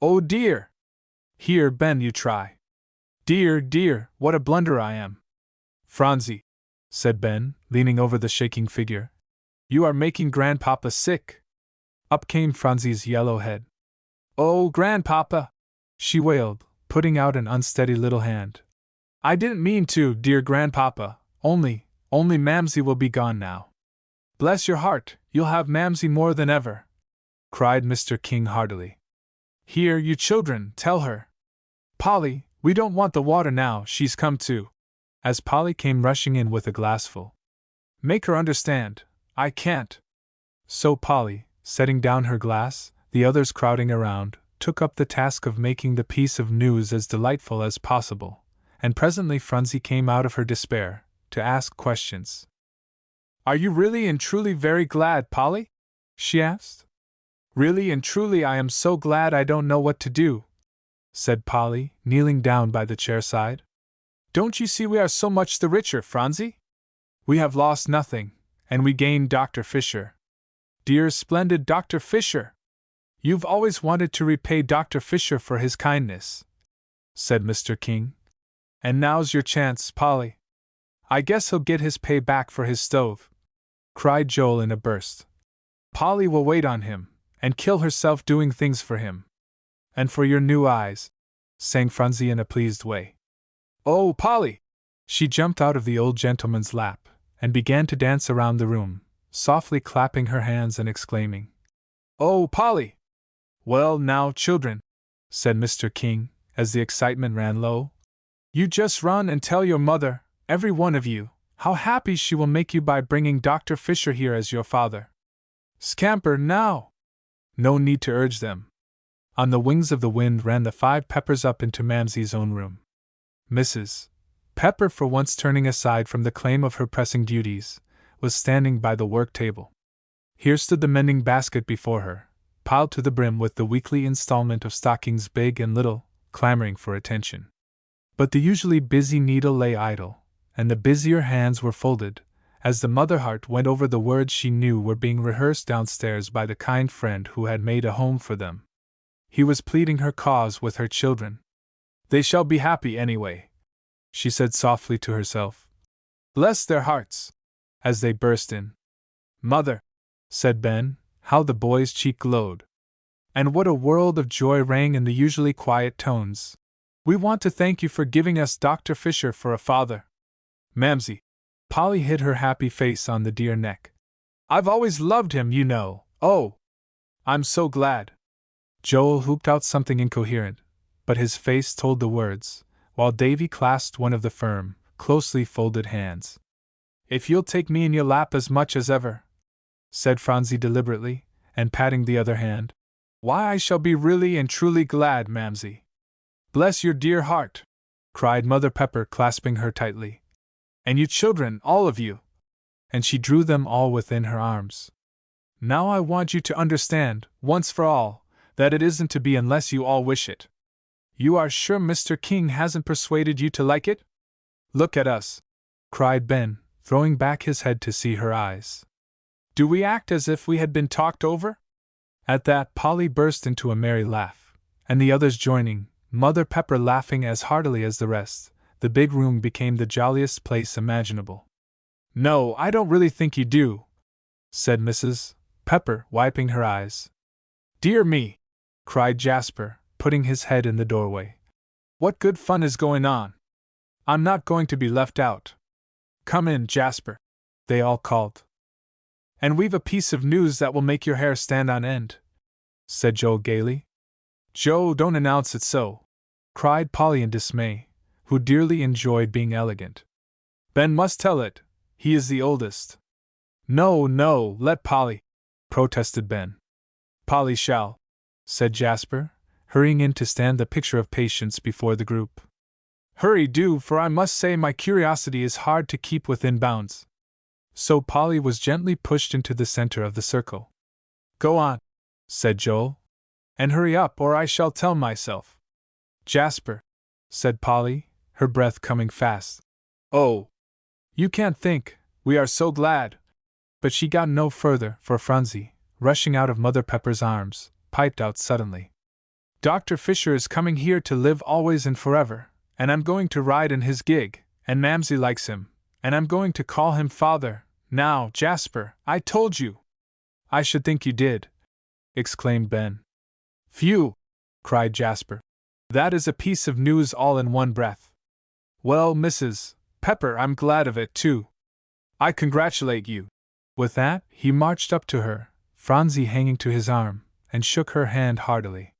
Oh dear! Here, Ben, you try. Dear, dear, what a blunder I am. Phronsie, said Ben, leaning over the shaking figure, you are making Grandpapa sick. Up came Phronsie yellow head. Oh, Grandpapa, she wailed, putting out an unsteady little hand. I didn't mean to, dear Grandpapa, only Mamsie will be gone now. Bless your heart, you'll have Mamsie more than ever, cried Mr. King heartily. Here, you children, tell her. Polly, we don't want the water now, she's come to. As Polly came rushing in with a glassful. Make her understand, I can't. So Polly, setting down her glass, the others crowding around, took up the task of making the piece of news as delightful as possible, and presently Phronsie came out of her despair, to ask questions. Are you really and truly very glad, Polly? She asked. Really and truly I am so glad I don't know what to do, said Polly, kneeling down by the chair side. Don't you see we are so much the richer, Phronsie? We have lost nothing, and we gained Dr. Fisher. Dear splendid Dr. Fisher! You've always wanted to repay Dr. Fisher for his kindness, said Mr. King. And now's your chance, Polly. I guess he'll get his pay back for his stove, cried Joel in a burst. Polly will wait on him, and kill herself doing things for him. And for your new eyes, sang Phronsie in a pleased way. Oh, Polly! She jumped out of the old gentleman's lap, and began to dance around the room, softly clapping her hands and exclaiming, Oh, Polly! Well, now, children, said Mr. King, as the excitement ran low, you just run and tell your mother, every one of you, how happy she will make you by bringing Dr. Fisher here as your father. Scamper now! No need to urge them. On the wings of the wind ran the 5 Peppers up into Mamsie's own room. Mrs. Pepper, for once turning aside from the claim of her pressing duties, was standing by the work table. Here stood the mending basket before her, piled to the brim with the weekly installment of stockings big and little, clamoring for attention. But the usually busy needle lay idle, and the busier hands were folded, as the mother heart went over the words she knew were being rehearsed downstairs by the kind friend who had made a home for them. He was pleading her cause with her children. They shall be happy anyway, she said softly to herself. Bless their hearts! As they burst in. Mother, said Ben, how the boy's cheek glowed. And what a world of joy rang in the usually quiet tones. We want to thank you for giving us Dr. Fisher for a father. Mamsie. Polly hid her happy face on the dear neck. I've always loved him, you know. Oh! I'm so glad. Joel whooped out something incoherent, but his face told the words, while Davy clasped one of the firm, closely folded hands. If you'll take me in your lap as much as ever, said Phronsie deliberately, and patting the other hand, why I shall be really and truly glad, Mamsie. Bless your dear heart, cried Mother Pepper, clasping her tightly. And you children, all of you. And she drew them all within her arms. Now I want you to understand, once for all, that it isn't to be unless you all wish it. You are sure Mr. King hasn't persuaded you to like it? Look at us, cried Ben, throwing back his head to see her eyes. Do we act as if we had been talked over? At that Polly burst into a merry laugh, and the others joining, Mother Pepper laughing as heartily as the rest, the big room became the jolliest place imaginable. No, I don't really think you do, said Mrs. Pepper, wiping her eyes. Dear me, cried Jasper, putting his head in the doorway. What good fun is going on? I'm not going to be left out. Come in, Jasper, they all called. And we've a piece of news that will make your hair stand on end, said Joel gaily. Joe, don't announce it so, cried Polly in dismay, who dearly enjoyed being elegant. Ben must tell it, he is the oldest. No, no, let Polly, protested Ben. Polly shall, said Jasper, hurrying in to stand the picture of patience before the group. Hurry, do, for I must say my curiosity is hard to keep within bounds. So Polly was gently pushed into the center of the circle. Go on, said Joel, and hurry up or I shall tell myself. Jasper, said Polly, her breath coming fast. Oh! You can't think, we are so glad. But she got no further, for Phronsie, rushing out of Mother Pepper's arms, piped out suddenly. Dr. Fisher is coming here to live always and forever, and I'm going to ride in his gig, and Mamsie likes him, and I'm going to call him father. Now, Jasper, I told you! I should think you did, exclaimed Ben. Phew! cried Jasper. That is a piece of news all in one breath. Well, Mrs. Pepper, I'm glad of it, too. I congratulate you. With that, he marched up to her, Phronsie hanging to his arm, and shook her hand heartily.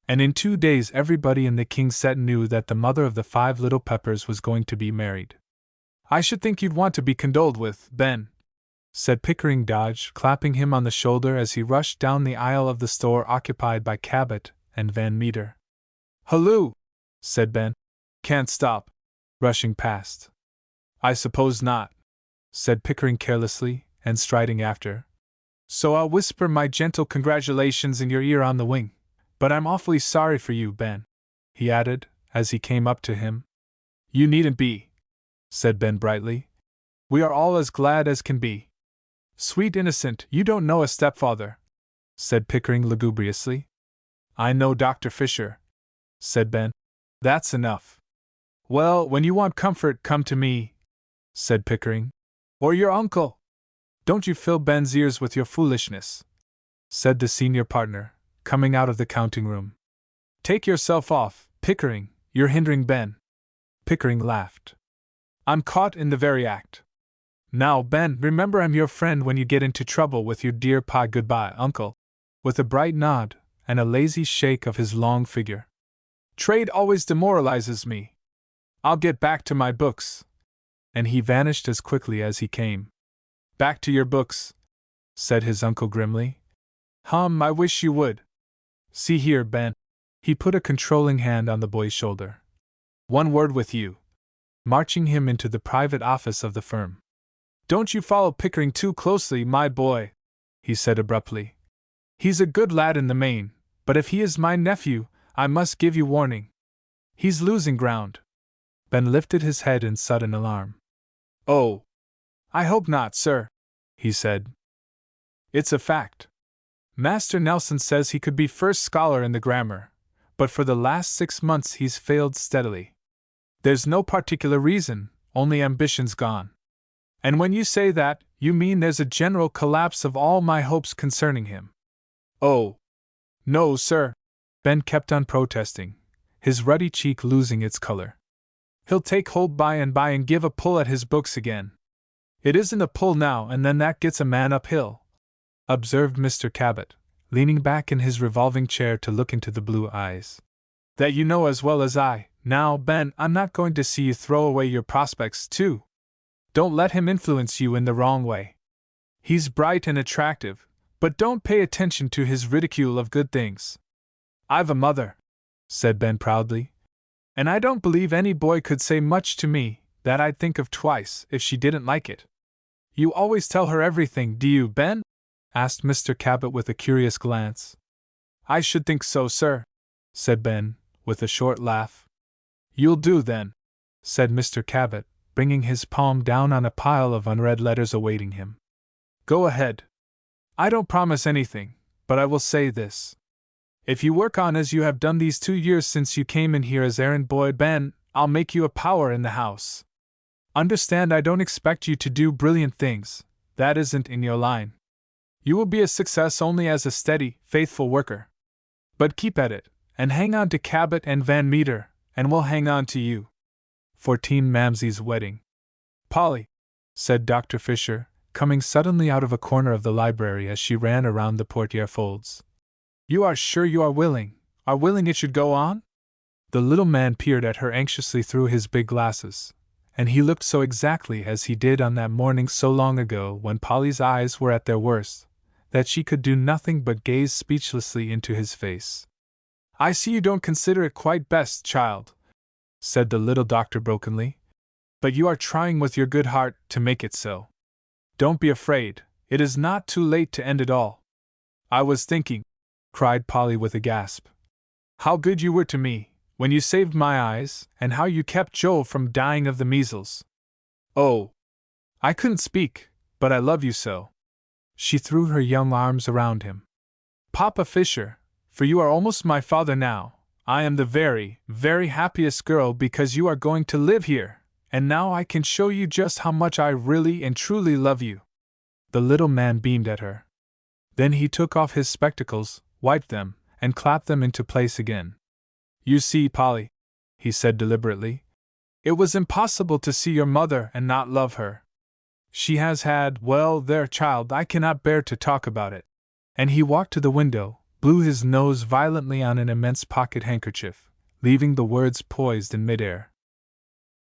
And in 2 days everybody in the King's set knew that the mother of the 5 little Peppers was going to be married. I should think you'd want to be condoled with, Ben, said Pickering Dodge, clapping him on the shoulder as he rushed down the aisle of the store occupied by Cabot and Van Meter. Halloo, said Ben. Can't stop. Rushing past. I suppose not, said Pickering carelessly, and striding after. So I'll whisper my gentle congratulations in your ear on the wing. But I'm awfully sorry for you, Ben, he added, as he came up to him. You needn't be, said Ben brightly. We are all as glad as can be. Sweet innocent, you don't know a stepfather, said Pickering lugubriously. I know Dr. Fisher, said Ben. That's enough. Well, when you want comfort, come to me, said Pickering. Or your uncle. Don't you fill Ben's ears with your foolishness, said the senior partner, coming out of the counting room. Take yourself off, Pickering, you're hindering Ben. Pickering laughed. I'm caught in the very act. Now, Ben, remember I'm your friend when you get into trouble with your dear pa. Goodbye, Uncle, with a bright nod and a lazy shake of his long figure. Trade always demoralizes me. I'll get back to my books. And he vanished as quickly as he came. Back to your books, said his uncle grimly. I wish you would. See here, Ben. He put a controlling hand on the boy's shoulder. One word with you. Marching him into the private office of the firm. Don't you follow Pickering too closely, my boy, he said abruptly. He's a good lad in the main, but if he is my nephew, I must give you warning. He's losing ground. Ben lifted his head in sudden alarm. Oh, I hope not, sir, he said. It's a fact. Master Nelson says he could be first scholar in the grammar, but for the last 6 months he's failed steadily. There's no particular reason, only ambition's gone. And when you say that, You mean there's a general collapse of all my hopes concerning him? Oh, no, sir. Ben kept on protesting, his ruddy cheek losing its color. He'll take hold by and give a pull at his books again. It isn't a pull now and then that gets a man uphill, observed Mr. Cabot, leaning back in his revolving chair to look into the blue eyes. That you know as well as I. Now, Ben, I'm not going to see you throw away your prospects, too. Don't let him influence you in the wrong way. He's bright and attractive, but don't pay attention to his ridicule of good things. I've a mother, said Ben proudly, and I don't believe any boy could say much to me that I'd think of twice if she didn't like it. You always tell her everything, do you, Ben? Asked Mr. Cabot with a curious glance. I should think so, sir, said Ben, with a short laugh. You'll do then, said Mr. Cabot, bringing his palm down on a pile of unread letters awaiting him. Go ahead. I don't promise anything, but I will say this. If you work on as you have done these 2 years since you came in here as errand boy, Ben, I'll make you a power in the house. Understand, I don't expect you to do brilliant things, that isn't in your line. You will be a success only as a steady, faithful worker. But keep at it, and hang on to Cabot and Van Meter, and we'll hang on to you. 14 Mamsie's Wedding. Polly, said Dr. Fisher, coming suddenly out of a corner of the library as she ran around the portiere folds. You are sure you are willing it should go on? The little man peered at her anxiously through his big glasses, and he looked so exactly as he did on that morning so long ago when Polly's eyes were at their worst, that she could do nothing but gaze speechlessly into his face. I see you don't consider it quite best, child, said the little doctor brokenly, but you are trying with your good heart to make it so. Don't be afraid, it is not too late to end it all. I was thinking, cried Polly with a gasp, how good you were to me, when you saved my eyes, and how you kept Joe from dying of the measles. Oh! I couldn't speak, but I love you so. She threw her young arms around him. Papa Fisher, for you are almost my father now, I am the very, very happiest girl because you are going to live here, and now I can show you just how much I really and truly love you. The little man beamed at her. Then he took off his spectacles, wiped them, and clapped them into place again. You see, Polly, he said deliberately, it was impossible to see your mother and not love her. She has had, well, there, child, I cannot bear to talk about it. And he walked to the window, blew his nose violently on an immense pocket handkerchief, leaving the words poised in midair.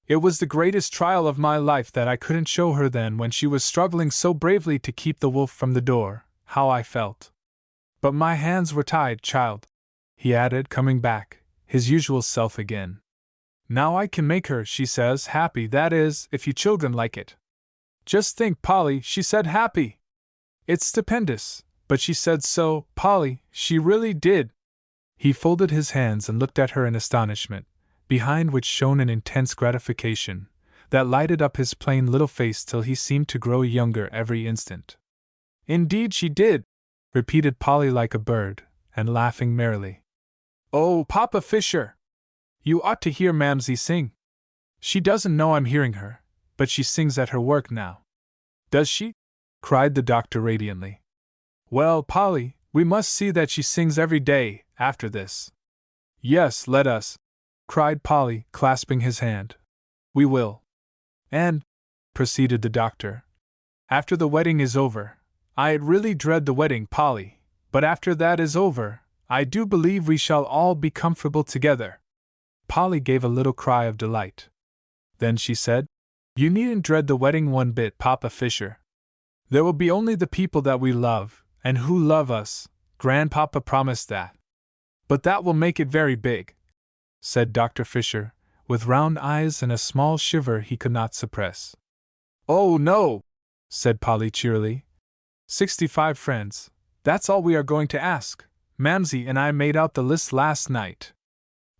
It was the greatest trial of my life that I couldn't show her then when she was struggling so bravely to keep the wolf from the door, how I felt. But my hands were tied, child, he added, coming back, his usual self again. Now I can make her, she says, happy, that is, if you children like it. Just think, Polly, she said happy. It's stupendous, but she said so, Polly, she really did. He folded his hands and looked at her in astonishment, behind which shone an intense gratification, that lighted up his plain little face till he seemed to grow younger every instant. Indeed she did, repeated Polly like a bird, and laughing merrily. Oh, Papa Fisher! You ought to hear Mamsie sing. She doesn't know I'm hearing her, but she sings at her work now. Does she? Cried the doctor radiantly. Well, Polly, we must see that she sings every day, after this. Yes, let us, cried Polly, clasping his hand. We will. And, proceeded the doctor, after the wedding is over, I really dread the wedding, Polly, but after that is over, I do believe we shall all be comfortable together. Polly gave a little cry of delight. Then she said, You needn't dread the wedding one bit, Papa Fisher. There will be only the people that we love, and who love us, Grandpapa promised that. But that will make it very big, said Dr. Fisher, with round eyes and a small shiver he could not suppress. Oh, no, said Polly cheerily. 65 friends, that's all we are going to ask. Mamsie and I made out the list last night.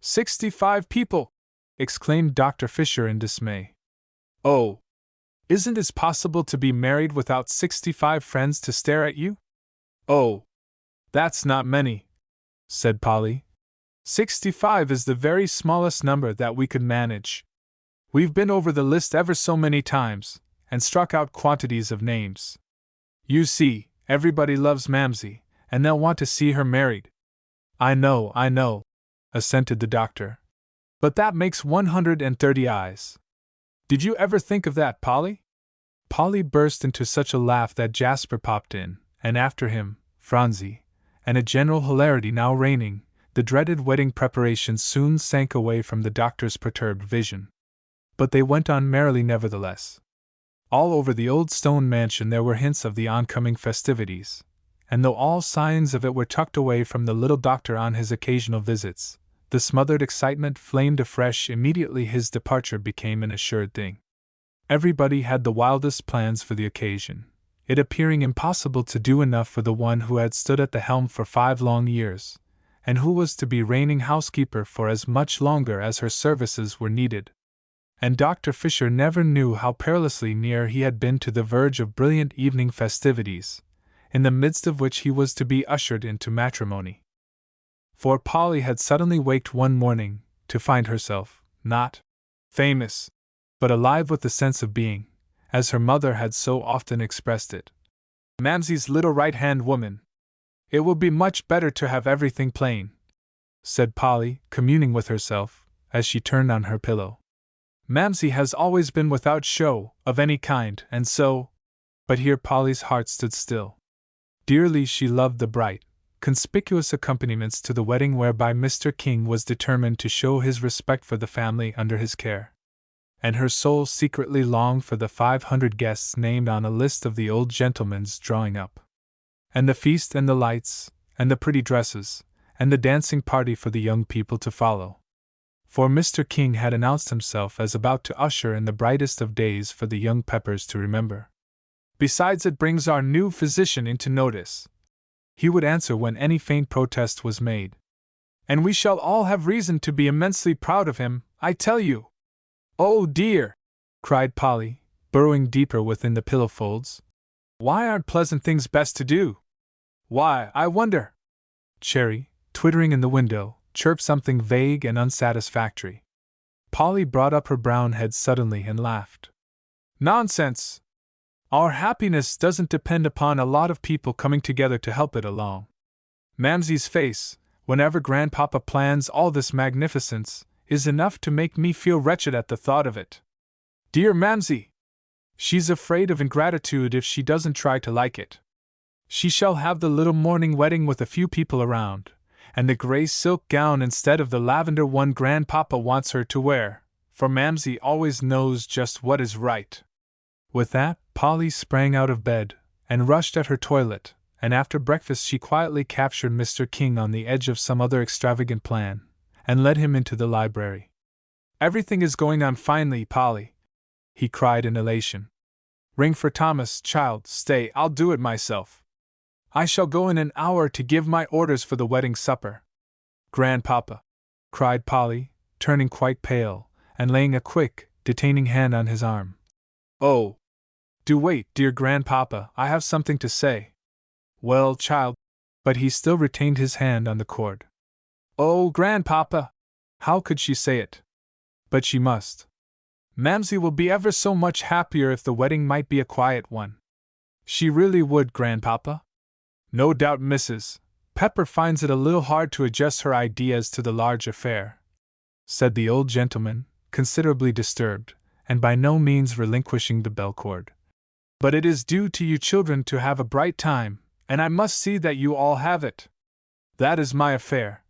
65 people! Exclaimed Dr. Fisher in dismay. Oh! Isn't it possible to be married without 65 friends to stare at you? Oh! That's not many, said Polly. 65 is the very smallest number that we could manage. We've been over the list ever so many times, and struck out quantities of names. You see, everybody loves Mamsie, and they'll want to see her married. I know, assented the doctor. But that makes 130 eyes. Did you ever think of that, Polly? Polly burst into such a laugh that Jasper popped in, and after him, Phronsie, and a general hilarity now reigning, the dreaded wedding preparations soon sank away from the doctor's perturbed vision. But they went on merrily nevertheless. All over the old stone mansion there were hints of the oncoming festivities, and though all signs of it were tucked away from the little doctor on his occasional visits, the smothered excitement flamed afresh immediately his departure became an assured thing. Everybody had the wildest plans for the occasion, it appearing impossible to do enough for the one who had stood at the helm for 5 long years, and who was to be reigning housekeeper for as much longer as her services were needed. And Dr. Fisher never knew how perilously near he had been to the verge of brilliant evening festivities, in the midst of which he was to be ushered into matrimony. For Polly had suddenly waked one morning, to find herself, not famous, but alive with the sense of being, as her mother had so often expressed it, Mamsie's little right-hand woman. It will be much better to have everything plain, said Polly, communing with herself, as she turned on her pillow. Mamsie has always been without show, of any kind, and so— But here Polly's heart stood still. Dearly she loved the bright, conspicuous accompaniments to the wedding whereby Mr. King was determined to show his respect for the family under his care. And her soul secretly longed for the 500 guests named on a list of the old gentleman's drawing up. And the feast and the lights, and the pretty dresses, and the dancing party for the young people to follow. For Mr. King had announced himself as about to usher in the brightest of days for the young Peppers to remember. Besides, it brings our new physician into notice, he would answer when any faint protest was made. And we shall all have reason to be immensely proud of him, I tell you. Oh dear! Cried Polly, burrowing deeper within the pillow folds. Why aren't pleasant things best to do? Why, I wonder! Cherry, twittering in the window, chirped something vague and unsatisfactory. Polly brought up her brown head suddenly and laughed. Nonsense! Our happiness doesn't depend upon a lot of people coming together to help it along. Mamsie's face, whenever Grandpapa plans all this magnificence, is enough to make me feel wretched at the thought of it. Dear Mamsie! She's afraid of ingratitude if she doesn't try to like it. She shall have the little morning wedding with a few people around, and the gray silk gown instead of the lavender one Grandpapa wants her to wear, for Mamsie always knows just what is right. With that, Polly sprang out of bed, and rushed at her toilet, and after breakfast she quietly captured Mr. King on the edge of some other extravagant plan, and led him into the library. Everything is going on finely, Polly, he cried in elation. Ring for Thomas, child, stay, I'll do it myself. I shall go in an hour to give my orders for the wedding supper. Grandpapa, cried Polly, turning quite pale, and laying a quick, detaining hand on his arm. Oh! Do wait, dear Grandpapa, I have something to say. Well, child, but he still retained his hand on the cord. Oh, Grandpapa! How could she say it? But she must. Mamsie will be ever so much happier if the wedding might be a quiet one. She really would, Grandpapa. No doubt Mrs. Pepper finds it a little hard to adjust her ideas to the large affair, said the old gentleman, considerably disturbed, and by no means relinquishing the bell cord. But it is due to you children to have a bright time, and I must see that you all have it. That is my affair.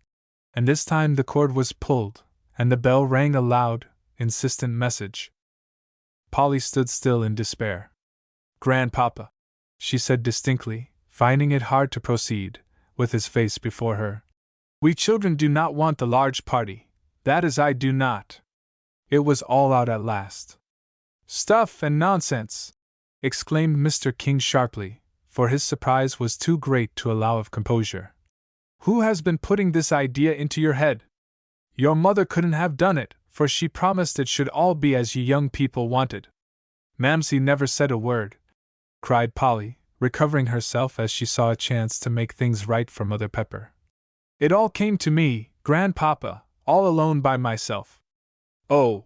And this time the cord was pulled, and the bell rang a loud, insistent message. Polly stood still in despair. Grandpapa, she said distinctly, finding it hard to proceed, with his face before her. We children do not want the large party, that is I do not. It was all out at last. Stuff and nonsense! Exclaimed Mr. King sharply, for his surprise was too great to allow of composure. Who has been putting this idea into your head? Your mother couldn't have done it, for she promised it should all be as you young people wanted. Mamsie never said a word, cried Polly, recovering herself as she saw a chance to make things right for Mother Pepper. It all came to me, Grandpapa, all alone by myself. Oh!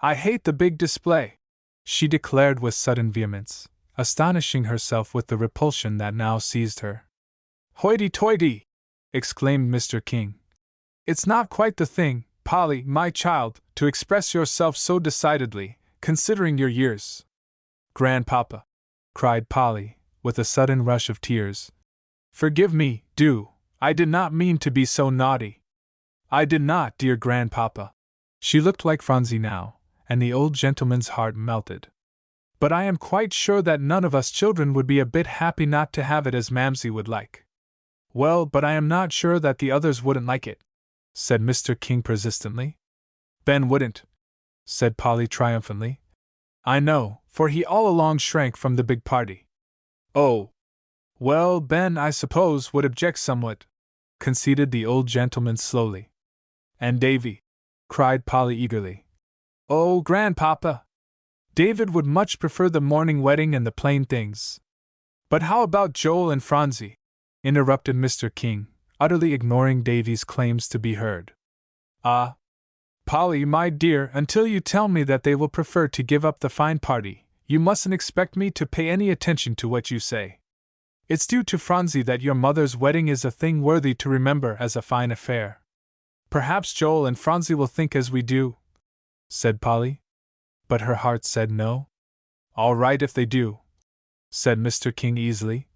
I hate the big display. she declared with sudden vehemence, astonishing herself with the repulsion that now seized her. Hoity-toity! Exclaimed Mr. King. It's not quite the thing, Polly, my child, to express yourself so decidedly, considering your years. Grandpapa! Cried Polly, with a sudden rush of tears. Forgive me, do, I did not mean to be so naughty. I did not, dear Grandpapa. She looked like Phronsie now, and the old gentleman's heart melted. But I am quite sure that none of us children would be a bit happy not to have it as Mamsie would like. Well, but I am not sure that the others wouldn't like it, said Mr. King persistently. Ben wouldn't, said Polly triumphantly. I know, for he all along shrank from the big party. Oh! Well, Ben, I suppose, would object somewhat, conceded the old gentleman slowly. And Davy! Cried Polly eagerly. Oh, Grandpapa! David would much prefer the morning wedding and the plain things. But how about Joel and Phronsie? Interrupted Mr. King, utterly ignoring Davy's claims to be heard. Ah! Polly, my dear, until you tell me that they will prefer to give up the fine party, you mustn't expect me to pay any attention to what you say. It's due to Phronsie that your mother's wedding is a thing worthy to remember as a fine affair. Perhaps Joel and Phronsie will think as we do, said Polly. But her heart said no. All right if they do, said Mr. King easily.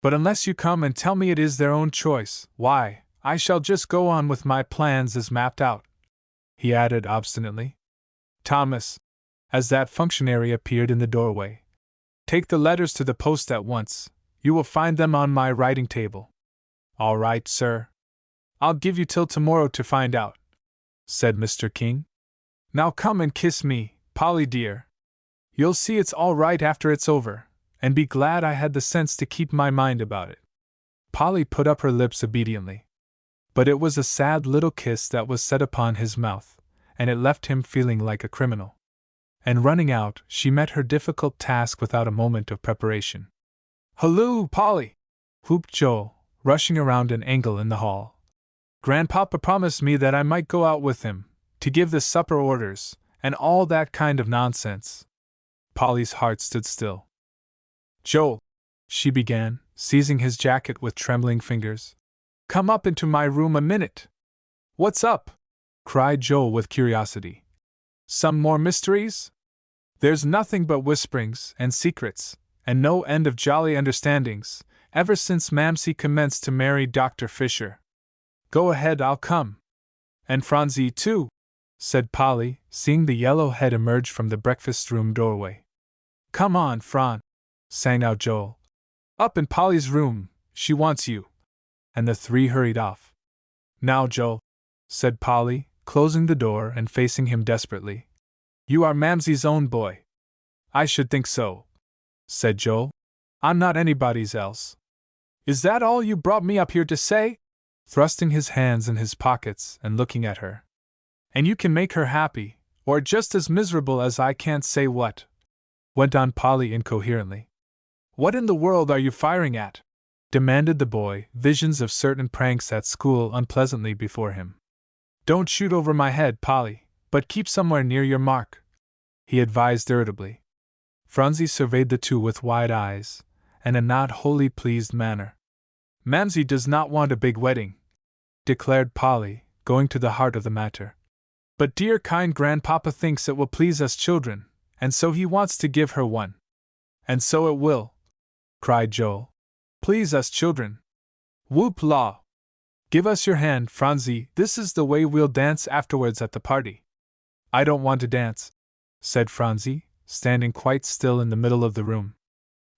But unless you come and tell me it is their own choice, why, I shall just go on with my plans as mapped out, he added obstinately. Thomas, as that functionary appeared in the doorway, take the letters to the post at once. You will find them on my writing table. All right, sir. I'll give you till tomorrow to find out, said Mr. King. Now come and kiss me, Polly dear. You'll see it's all right after it's over, and be glad I had the sense to keep my mind about it. Polly put up her lips obediently. But it was a sad little kiss that was set upon his mouth, and it left him feeling like a criminal. And running out, she met her difficult task without a moment of preparation. Halloo, Polly! Whooped Joel, rushing around an angle in the hall. Grandpapa promised me that I might go out with him, to give the supper orders, and all that kind of nonsense. Polly's heart stood still. Joel, she began, seizing his jacket with trembling fingers. Come up into my room a minute. What's up? Cried Joel with curiosity. Some more mysteries? There's nothing but whisperings and secrets, and no end of jolly understandings, ever since Mamsie commenced to marry Dr. Fisher. Go ahead, I'll come. And Phronsie, too, said Polly, seeing the yellow head emerge from the breakfast-room doorway. Come on, Phron, sang out Joel. Up in Polly's room, she wants you. And the three hurried off. Now, Joel, said Polly, closing the door and facing him desperately. You are Mamsie's own boy. I should think so, said Joel. I'm not anybody's else. Is that all you brought me up here to say? Thrusting his hands in his pockets and looking at her. And you can make her happy, or just as miserable as I can't say what, went on Polly incoherently. What in the world are you firing at? Demanded the boy, visions of certain pranks at school unpleasantly before him. Don't shoot over my head, Polly, but keep somewhere near your mark, he advised irritably. Phronsie surveyed the two with wide eyes, and a not wholly pleased manner. Mamsie does not want a big wedding, declared Polly, going to the heart of the matter. But dear kind Grandpapa thinks it will please us children, and so he wants to give her one. And so it will, cried Joel. Please us children. Whoop la! Give us your hand, Phronsie, this is the way we'll dance afterwards at the party. I don't want to dance, said Phronsie, standing quite still in the middle of the room.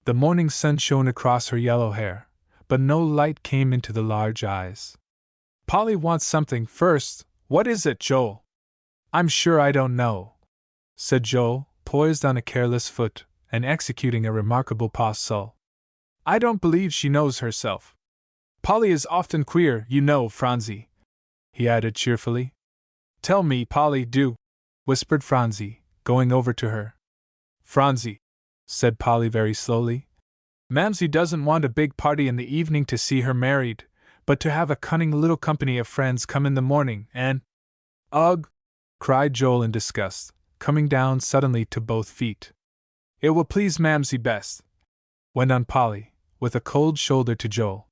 The morning sun shone across her yellow hair, but no light came into the large eyes. Polly wants something first. What is it, Joel? I'm sure I don't know, said Joel, poised on a careless foot, and executing a remarkable pas seul. I don't believe she knows herself. Polly is often queer, you know, Phronsie, he added cheerfully. Tell me, Polly, do, whispered Phronsie, going over to her. Phronsie, said Polly very slowly, Mamsie doesn't want a big party in the evening to see her married, but to have a cunning little company of friends come in the morning and… Ugh! Cried Joel in disgust, coming down suddenly to both feet. It will please Mamsie best," went on Polly, with a cold shoulder to Joel.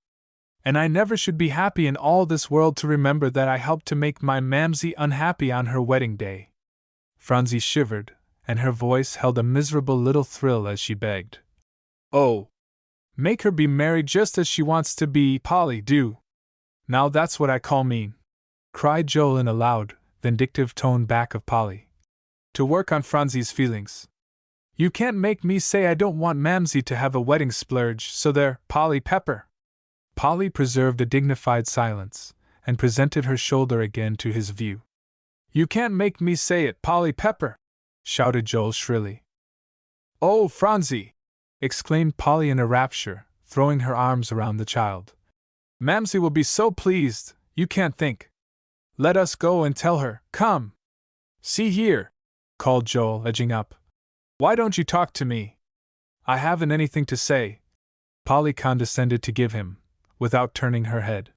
"And I never should be happy in all this world to remember that I helped to make my Mamsie unhappy on her wedding day." Phronsie shivered, and her voice held a miserable little thrill as she begged. "Oh, make her be merry just as she wants to be, Polly, do. Now that's what I call mean," cried Joel in a loud, vindictive tone back of Polly. "To work on Phronsie's feelings. You can't make me say I don't want Mamsie to have a wedding splurge, so there, Polly Pepper." Polly preserved a dignified silence, and presented her shoulder again to his view. "You can't make me say it, Polly Pepper!" shouted Joel shrilly. "Oh, Phronsie!" exclaimed Polly in a rapture, throwing her arms around the child. "Mamsie will be so pleased, you can't think. Let us go and tell her, come!" "See here!" called Joel, edging up. "Why don't you talk to me? I haven't anything to say," Polly condescended to give him, without turning her head.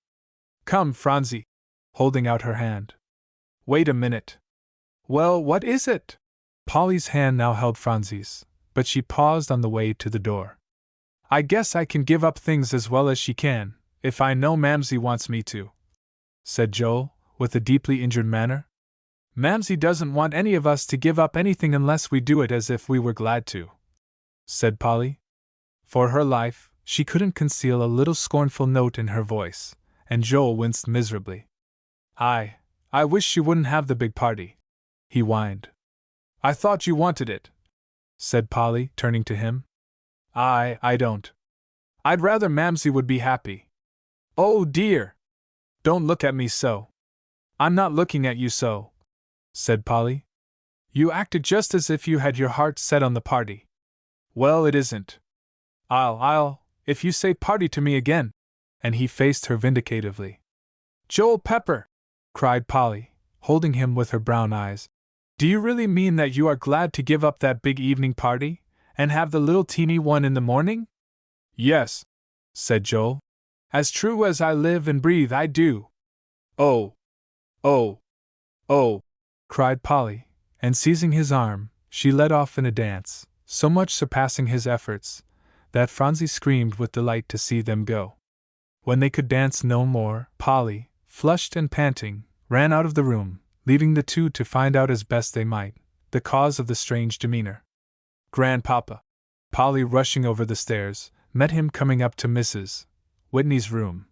"Come, Phronsie," holding out her hand. "Wait a minute." "Well, what is it?" Polly's hand now held Phronsie's, but she paused on the way to the door. "I guess I can give up things as well as she can, if I know Mamsie wants me to," said Joel, with a deeply injured manner. "Mamsie doesn't want any of us to give up anything unless we do it as if we were glad to," said Polly. For her life, she couldn't conceal a little scornful note in her voice, and Joel winced miserably. I wish you wouldn't have the big party," he whined. "I thought you wanted it," said Polly, turning to him. I don't. I'd rather Mamsie would be happy." "Oh dear! Don't look at me so." "I'm not looking at you so," said Polly. "You acted just as if you had your heart set on the party." "Well, it isn't. If you say party to me again," and he faced her vindicatively. "Joel Pepper!" cried Polly, holding him with her brown eyes. "Do you really mean that you are glad to give up that big evening party, and have the little teeny one in the morning?" "Yes," said Joel. "As true as I live and breathe, I do." "Oh! Oh! Oh!" cried Polly, and seizing his arm, she led off in a dance, so much surpassing his efforts, that Phronsie screamed with delight to see them go. When they could dance no more, Polly, flushed and panting, ran out of the room, leaving the two to find out as best they might the cause of the strange demeanor. "Grandpapa!" Polly, rushing over the stairs, met him coming up to Mrs. Whitney's room.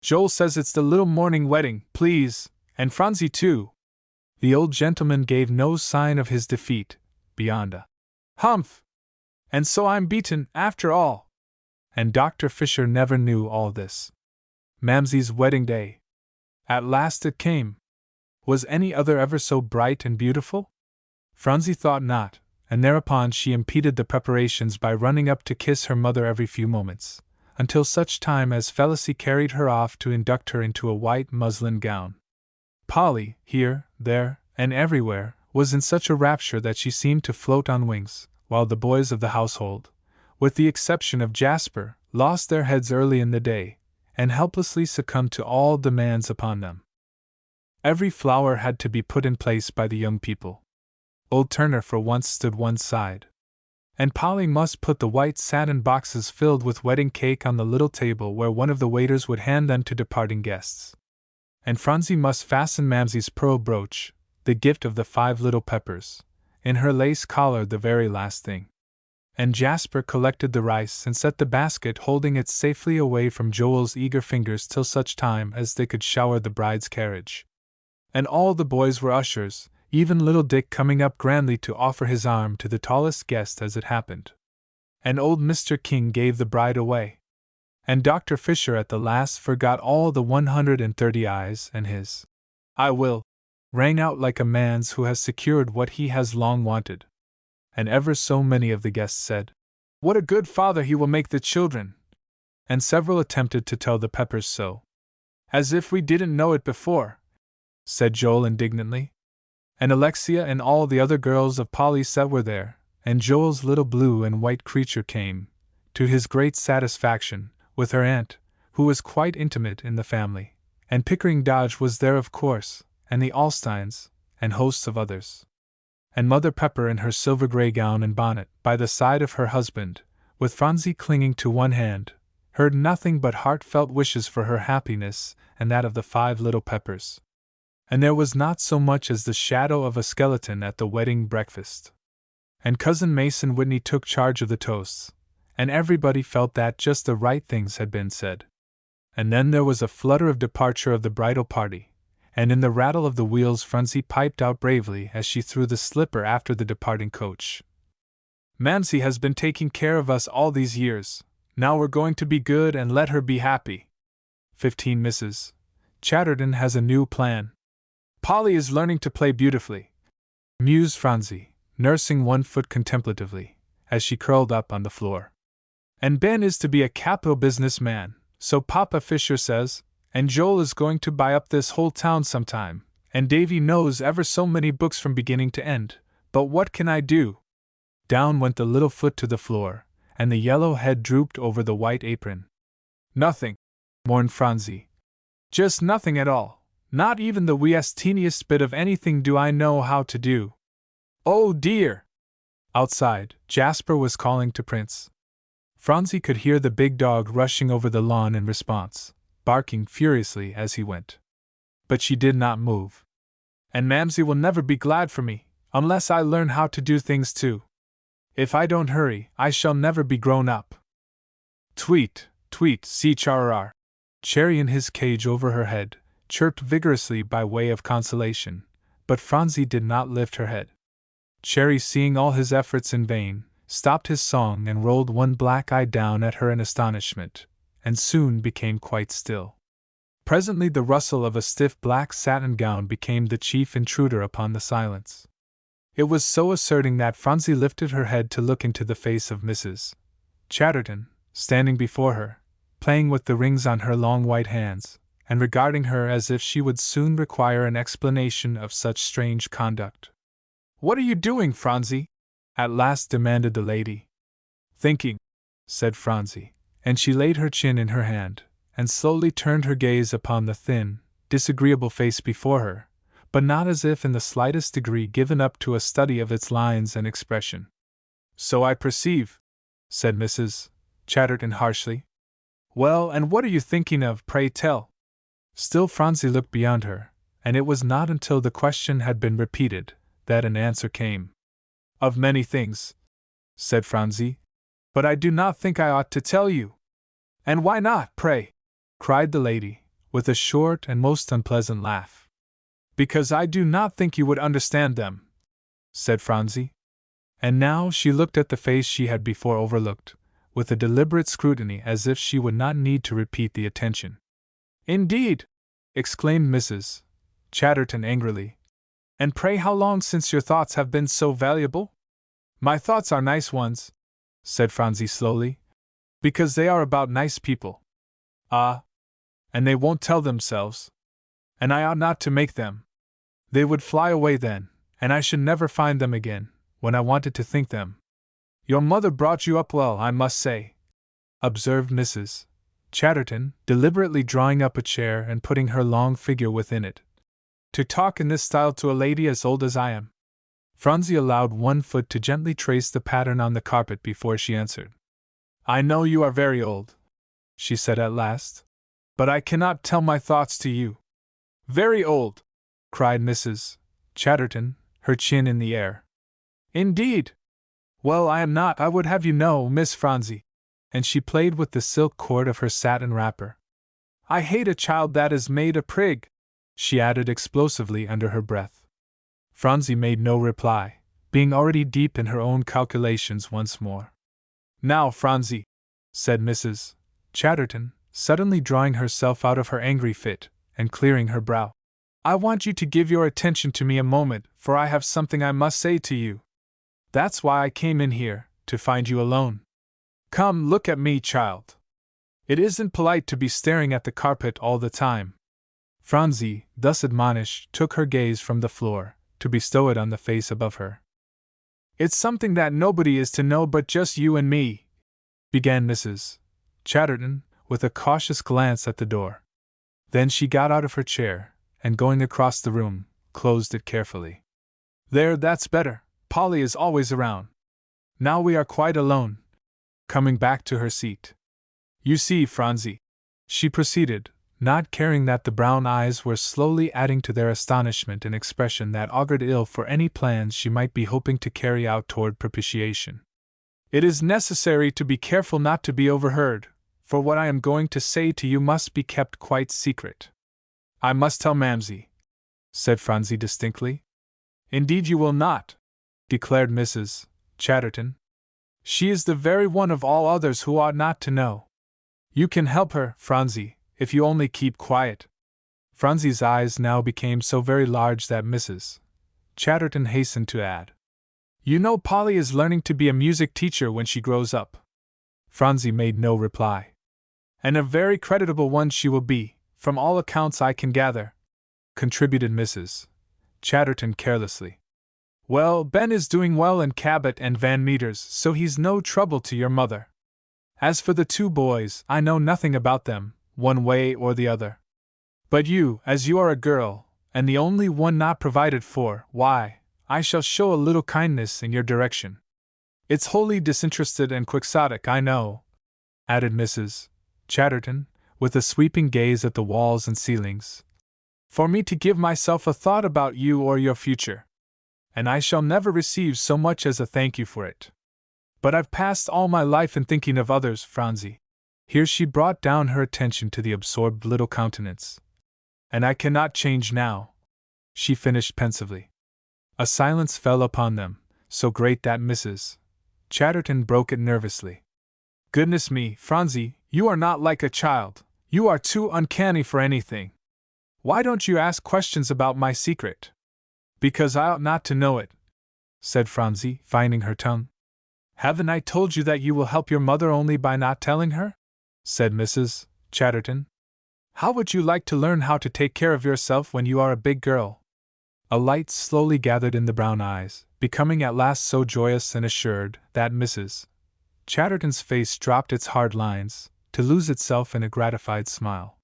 "Joel says it's the little morning wedding, please, and Phronsie too." The old gentleman gave no sign of his defeat, beyond a "Humph! And so I'm beaten, after all." And Dr. Fisher never knew all this. Mamsie's wedding day. At last it came. Was any other ever so bright and beautiful? Phronsie thought not, and thereupon she impeded the preparations by running up to kiss her mother every few moments, until such time as Felicie carried her off to induct her into a white muslin gown. Polly, here, there, and everywhere, was in such a rapture that she seemed to float on wings, while the boys of the household, with the exception of Jasper, lost their heads early in the day, and helplessly succumbed to all demands upon them. Every flower had to be put in place by the young people. Old Turner for once stood one side. And Polly must put the white satin boxes filled with wedding cake on the little table where one of the waiters would hand them to departing guests. And Phronsie must fasten Mamsie's pearl brooch, the gift of the Five Little Peppers, in her lace collar the very last thing. And Jasper collected the rice and set the basket, holding it safely away from Joel's eager fingers till such time as they could shower the bride's carriage. And all the boys were ushers, even little Dick coming up grandly to offer his arm to the tallest guest as it happened. And old Mr. King gave the bride away. And Dr. Fisher at the last forgot all the 130 eyes, and his "I will" rang out like a man's who has secured what he has long wanted. And ever so many of the guests said, "What a good father he will make the children!" And several attempted to tell the Peppers so. "As if we didn't know it before," said Joel indignantly. And Alexia and all the other girls of Polly's set were there, and Joel's little blue and white creature came, to his great satisfaction, with her aunt, who was quite intimate in the family, and Pickering Dodge was there of course, and the Alstynes, and hosts of others. and Mother Pepper in her silver gray gown and bonnet, by the side of her husband, with Phronsie clinging to one hand, heard nothing but heartfelt wishes for her happiness and that of the 5 Little Peppers. And there was not so much as the shadow of a skeleton at the wedding breakfast. And Cousin Mason Whitney took charge of the toasts, and everybody felt that just the right things had been said. And then there was a flutter of departure of the bridal party, and in the rattle of the wheels Phronsie piped out bravely as she threw the slipper after the departing coach. "Mamsie has been taking care of us all these years. Now we're going to be good and let her be happy." 15 Mrs. Chatterton has a new plan. "Polly is learning to play beautifully," mused Phronsie, nursing one foot contemplatively, as she curled up on the floor. "And Ben is to be a capital business man, so Papa Fisher says, and Joel is going to buy up this whole town sometime, and Davy knows ever so many books from beginning to end, but what can I do?" Down went the little foot to the floor, and the yellow head drooped over the white apron. "Nothing," mourned Phronsie. "Just nothing at all. Not even the weest teeniest bit of anything do I know how to do. Oh dear!" Outside, Jasper was calling to Prince. Phronsie could hear the big dog rushing over the lawn in response, barking furiously as he went. But she did not move. "And Mamsie will never be glad for me, unless I learn how to do things too. If I don't hurry, I shall never be grown up." Tweet, tweet, see-char-r. Cherry in his cage over her head chirped vigorously by way of consolation, but Phronsie did not lift her head. Cherry, seeing all his efforts in vain, stopped his song and rolled one black eye down at her in astonishment, and soon became quite still. Presently the rustle of a stiff black satin gown became the chief intruder upon the silence. It was so asserting that Phronsie lifted her head to look into the face of Mrs. Chatterton, standing before her, playing with the rings on her long white hands, and regarding her as if she would soon require an explanation of such strange conduct. "What are you doing, Phronsie?" at last demanded the lady. "Thinking," said Phronsie, and she laid her chin in her hand, and slowly turned her gaze upon the thin, disagreeable face before her, but not as if in the slightest degree given up to a study of its lines and expression. "So I perceive," said Mrs. Chatterton harshly. "Well, and what are you thinking of, pray tell?" Still Phronsie looked beyond her, and it was not until the question had been repeated that an answer came. "Of many things," said Phronsie, "but I do not think I ought to tell you." "And why not, pray?" cried the lady, with a short and most unpleasant laugh. "Because I do not think you would understand them," said Phronsie. And now she looked at the face she had before overlooked, with a deliberate scrutiny as if she would not need to repeat the attention. "Indeed!" exclaimed Mrs. Chatterton angrily. "And pray how long since your thoughts have been so valuable?" "My thoughts are nice ones," said Phronsie slowly, "because they are about nice people." "Ah! And they won't tell themselves. And I ought not to make them. They would fly away then, and I should never find them again, when I wanted to think them." "Your mother brought you up well, I must say," observed Mrs. Chatterton, deliberately drawing up a chair and putting her long figure within it. "To talk in this style to a lady as old as I am." Phronsie allowed one foot to gently trace the pattern on the carpet before she answered. "I know you are very old," she said at last, "but I cannot tell my thoughts to you." "Very old!" cried Mrs. Chatterton, her chin in the air. "Indeed! Well, I am not, I would have you know, Miss Phronsie," and she played with the silk cord of her satin wrapper. "I hate a child that is made a prig," she added explosively under her breath. Phronsie made no reply, being already deep in her own calculations once more. "Now, Phronsie," said Mrs. Chatterton, suddenly drawing herself out of her angry fit, and clearing her brow, "I want you to give your attention to me a moment, for I have something I must say to you. That's why I came in here, to find you alone. Come, look at me, child. It isn't polite to be staring at the carpet all the time." Phronsie, thus admonished, took her gaze from the floor, to bestow it on the face above her. "It's something that nobody is to know but just you and me," began Mrs. Chatterton, with a cautious glance at the door. Then she got out of her chair, and going across the room, closed it carefully. "There, that's better," Polly is always around. Now we are quite alone. Coming back to her seat. You see, Phronsie, she proceeded, not caring that the brown eyes were slowly adding to their astonishment an expression that augured ill for any plans she might be hoping to carry out toward propitiation. It is necessary to be careful not to be overheard, for what I am going to say to you must be kept quite secret. I must tell Mamsie, said Phronsie distinctly. Indeed you will not, declared Mrs. Chatterton. She is the very one of all others who ought not to know. You can help her, Phronsie, if you only keep quiet. Phronsie's eyes now became so very large that Mrs. Chatterton hastened to add, You know Polly is learning to be a music teacher when she grows up. Phronsie made no reply. And a very creditable one she will be, from all accounts I can gather, contributed Mrs. Chatterton carelessly. Well, Ben is doing well in Cabot and Van Meter's, so he's no trouble to your mother. As for the two boys, I know nothing about them, one way or the other. But you, as you are a girl, and the only one not provided for, why, I shall show a little kindness in your direction. It's wholly disinterested and quixotic, I know, added Mrs. Chatterton, with a sweeping gaze at the walls and ceilings, for me to give myself a thought about you or your future. And I shall never receive so much as a thank you for it. But I've passed all my life in thinking of others, Phronsie. Here she brought down her attention to the absorbed little countenance. And I cannot change now, she finished pensively. A silence fell upon them, so great that Mrs. Chatterton broke it nervously. Goodness me, Phronsie, you are not like a child. You are too uncanny for anything. Why don't you ask questions about my secret? Because I ought not to know it, said Phronsie, finding her tongue. Haven't I told you that you will help your mother only by not telling her? Said Mrs. Chatterton. How would you like to learn how to take care of yourself when you are a big girl? A light slowly gathered in the brown eyes, becoming at last so joyous and assured that Mrs. Chatterton's face dropped its hard lines, to lose itself in a gratified smile.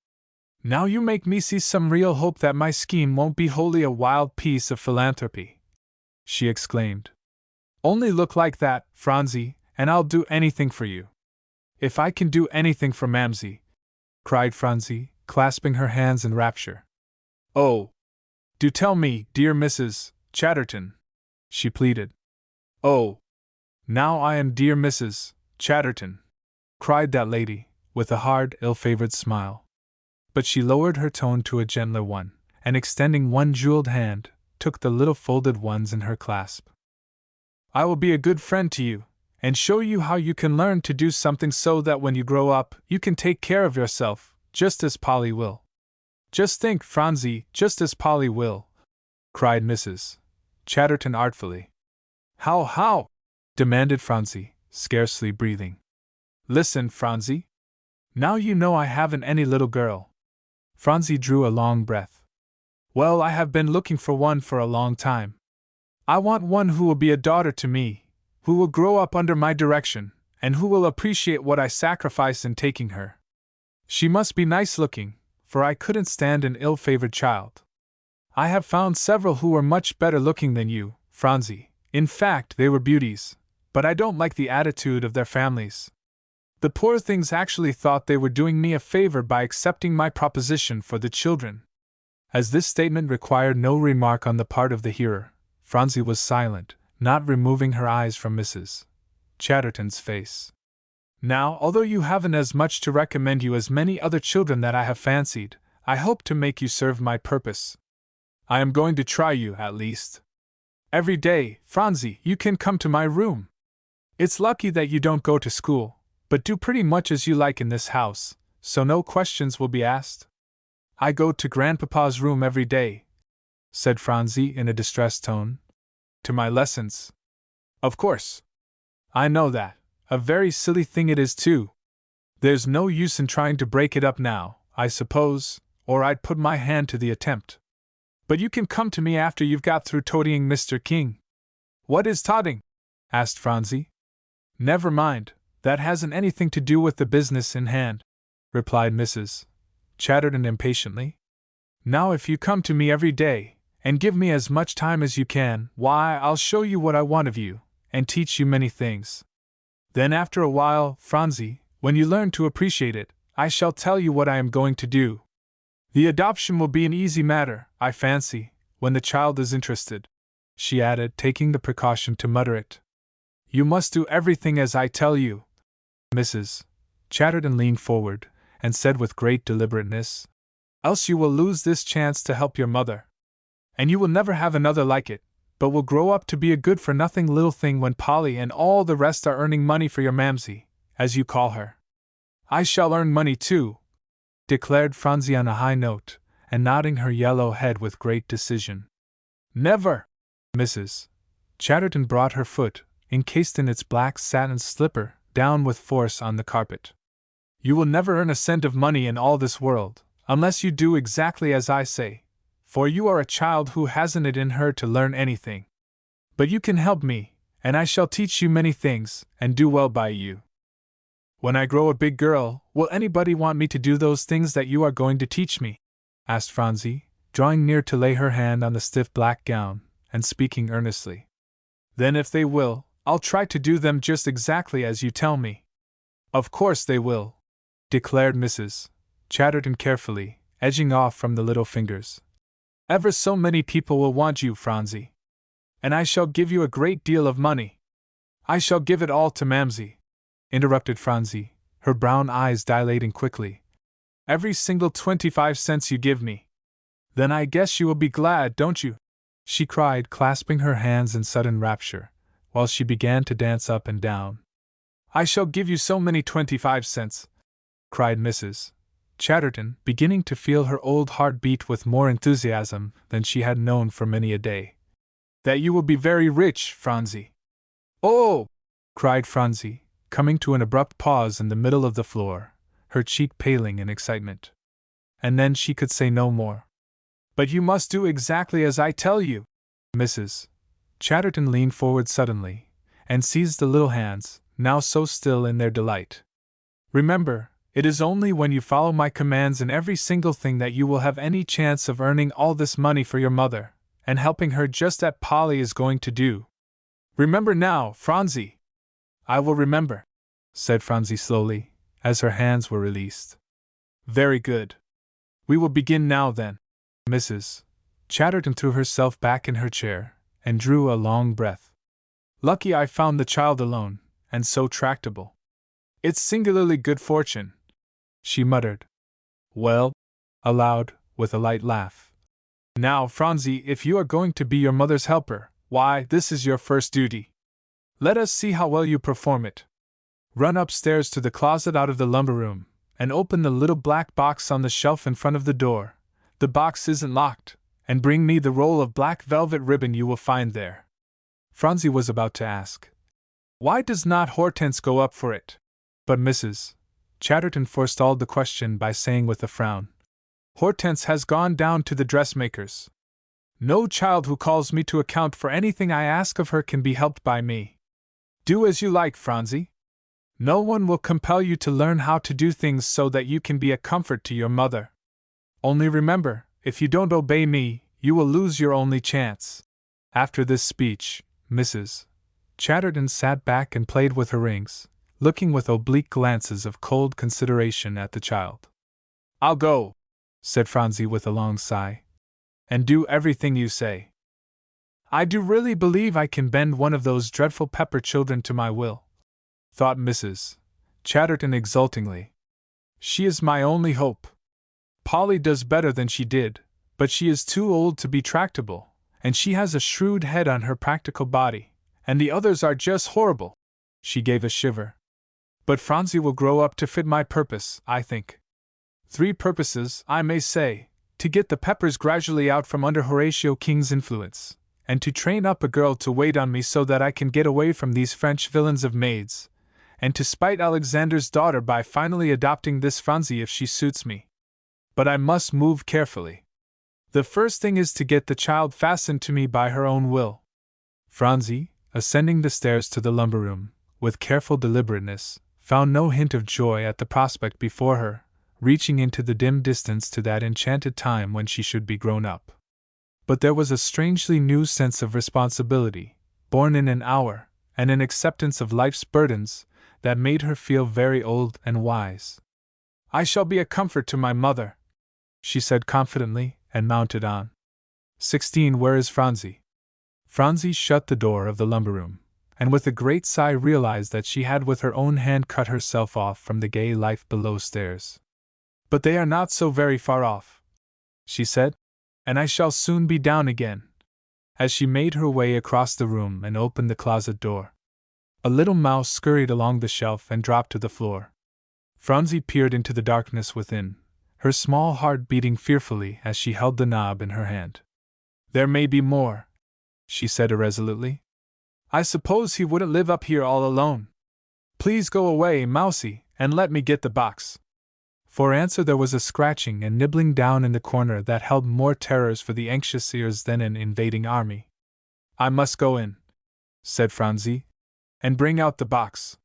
Now you make me see some real hope that my scheme won't be wholly a wild piece of philanthropy, she exclaimed. Only look like that, Phronsie, and I'll do anything for you. If I can do anything for Mamsie, cried Phronsie, clasping her hands in rapture. Oh, do tell me, dear Mrs. Chatterton, she pleaded. Oh, now I am dear Mrs. Chatterton, cried that lady, with a hard, ill-favored smile. But she lowered her tone to a gentler one, and extending one jeweled hand, took the little folded ones in her clasp. I will be a good friend to you, and show you how you can learn to do something so that when you grow up, you can take care of yourself, just as Polly will. Just think, Phronsie, just as Polly will, cried Mrs. Chatterton artfully. How? Demanded Phronsie, scarcely breathing. Listen, Phronsie. Now you know I haven't any little girl. Phronsie drew a long breath. Well, I have been looking for one for a long time. I want one who will be a daughter to me, who will grow up under my direction, and who will appreciate what I sacrifice in taking her. She must be nice-looking, for I couldn't stand an ill-favored child. I have found several who were much better looking than you, Phronsie. In fact, they were beauties, but I don't like the attitude of their families. The poor things actually thought they were doing me a favor by accepting my proposition for the children. As this statement required no remark on the part of the hearer, Phronsie was silent, not removing her eyes from Mrs. Chatterton's face. Now, although you haven't as much to recommend you as many other children that I have fancied, I hope to make you serve my purpose. I am going to try you, at least. Every day, Phronsie, you can come to my room. It's lucky that you don't go to school, but do pretty much as you like in this house, so no questions will be asked. I go to Grandpapa's room every day, said Phronsie in a distressed tone. To my lessons. Of course. I know that. A very silly thing it is, too. There's no use in trying to break it up now, I suppose, or I'd put my hand to the attempt. But you can come to me after you've got through toadying Mr. King. What is totting? Asked Phronsie. Never mind, that hasn't anything to do with the business in hand, replied Mrs. Chatterton impatiently. Now if you come to me every day, and give me as much time as you can, why, I'll show you what I want of you, and teach you many things. Then after a while, Phronsie, when you learn to appreciate it, I shall tell you what I am going to do. The adoption will be an easy matter, I fancy, when the child is interested," she added, taking the precaution to mutter it. "You must do everything as I tell you." Mrs. Chatterton leaned forward, and said with great deliberateness, "Else you will lose this chance to help your mother. And you will never have another like it, but will grow up to be a good-for-nothing little thing when Polly and all the rest are earning money for your Mamsie, as you call her." "I shall earn money too," declared Phronsie on a high note, and nodding her yellow head with great decision. "Never!" Mrs. Chatterton brought her foot, encased in its black satin slipper, down with force on the carpet. "You will never earn a cent of money in all this world, unless you do exactly as I say, for you are a child who hasn't it in her to learn anything. But you can help me, and I shall teach you many things, and do well by you." "When I grow a big girl, will anybody want me to do those things that you are going to teach me?" asked Phronsie, drawing near to lay her hand on the stiff black gown, and speaking earnestly. "Then if they will, I'll try to do them just exactly as you tell me." "Of course they will," declared Mrs. Chatterton carefully, edging off from the little fingers. "Ever so many people will want you, Phronsie. And I shall give you a great deal of money." "I shall give it all to Mamsie," interrupted Phronsie, her brown eyes dilating quickly. "Every single 25 cents you give me." "Then I guess you will be glad, don't you?" she cried, clasping her hands in sudden rapture, while she began to dance up and down. "I shall give you so many 25 cents, cried Mrs. Chatterton, beginning to feel her old heart beat with more enthusiasm than she had known for many a day, "that you will be very rich, Phronsie." "Oh!" cried Phronsie, coming to an abrupt pause in the middle of the floor, her cheek paling in excitement. And then she could say no more. "But you must do exactly as I tell you." Mrs. Chatterton leaned forward suddenly, and seized the little hands, now so still in their delight. "Remember, it is only when you follow my commands in every single thing that you will have any chance of earning all this money for your mother, and helping her just as Polly is going to do. Remember now, Phronsie." "I will remember," said Phronsie slowly, as her hands were released. "Very good. We will begin now then." Mrs. Chatterton threw herself back in her chair, and drew a long breath. "Lucky I found the child alone, and so tractable. It's singularly good fortune," she muttered. "Well," aloud, with a light laugh. "Now, Phronsie, if you are going to be your mother's helper, why, this is your first duty. Let us see how well you perform it. Run upstairs to the closet out of the lumber room, and open the little black box on the shelf in front of the door. The box isn't locked, and bring me the roll of black velvet ribbon you will find there." Phronsie was about to ask, "Why does not Hortense go up for it?" But Mrs. Chatterton forestalled the question by saying with a frown, "Hortense has gone down to the dressmaker's. No child who calls me to account for anything I ask of her can be helped by me. Do as you like, Phronsie. No one will compel you to learn how to do things so that you can be a comfort to your mother. Only remember, if you don't obey me, you will lose your only chance." After this speech, Mrs. Chatterton sat back and played with her rings, looking with oblique glances of cold consideration at the child. "I'll go," said Phronsie with a long sigh, "and do everything you say. I do really believe I can bend one of those dreadful Pepper children to my will," thought Mrs. Chatterton exultingly. "She is my only hope. Polly does better than she did, but she is too old to be tractable, and she has a shrewd head on her practical body, and the others are just horrible." She gave a shiver. "But Phronsie will grow up to fit my purpose, I think. 3 purposes, I may say: to get the Peppers gradually out from under Horatio King's influence, and to train up a girl to wait on me so that I can get away from these French villains of maids, and to spite Alexander's daughter by finally adopting this Phronsie if she suits me. But I must move carefully. The first thing is to get the child fastened to me by her own will." Phronsie, ascending the stairs to the lumber room, with careful deliberateness, found no hint of joy at the prospect before her, reaching into the dim distance to that enchanted time when she should be grown up. But there was a strangely new sense of responsibility, born in an hour, and an acceptance of life's burdens, that made her feel very old and wise. "I shall be a comfort to my mother," she said confidently, and mounted on. 16. Where is Phronsie? Phronsie shut the door of the lumber room, and with a great sigh realized that she had with her own hand cut herself off from the gay life below stairs. "But they are not so very far off," she said, "and I shall soon be down again," as she made her way across the room and opened the closet door. A little mouse scurried along the shelf and dropped to the floor. Phronsie peered into the darkness within, her small heart beating fearfully as she held the knob in her hand. "There may be more," she said irresolutely. "I suppose he wouldn't live up here all alone. Please go away, Mousie, and let me get the box." For answer there was a scratching and nibbling down in the corner that held more terrors for the anxious ears than an invading army. "I must go in," said Phronsie, "and bring out the box.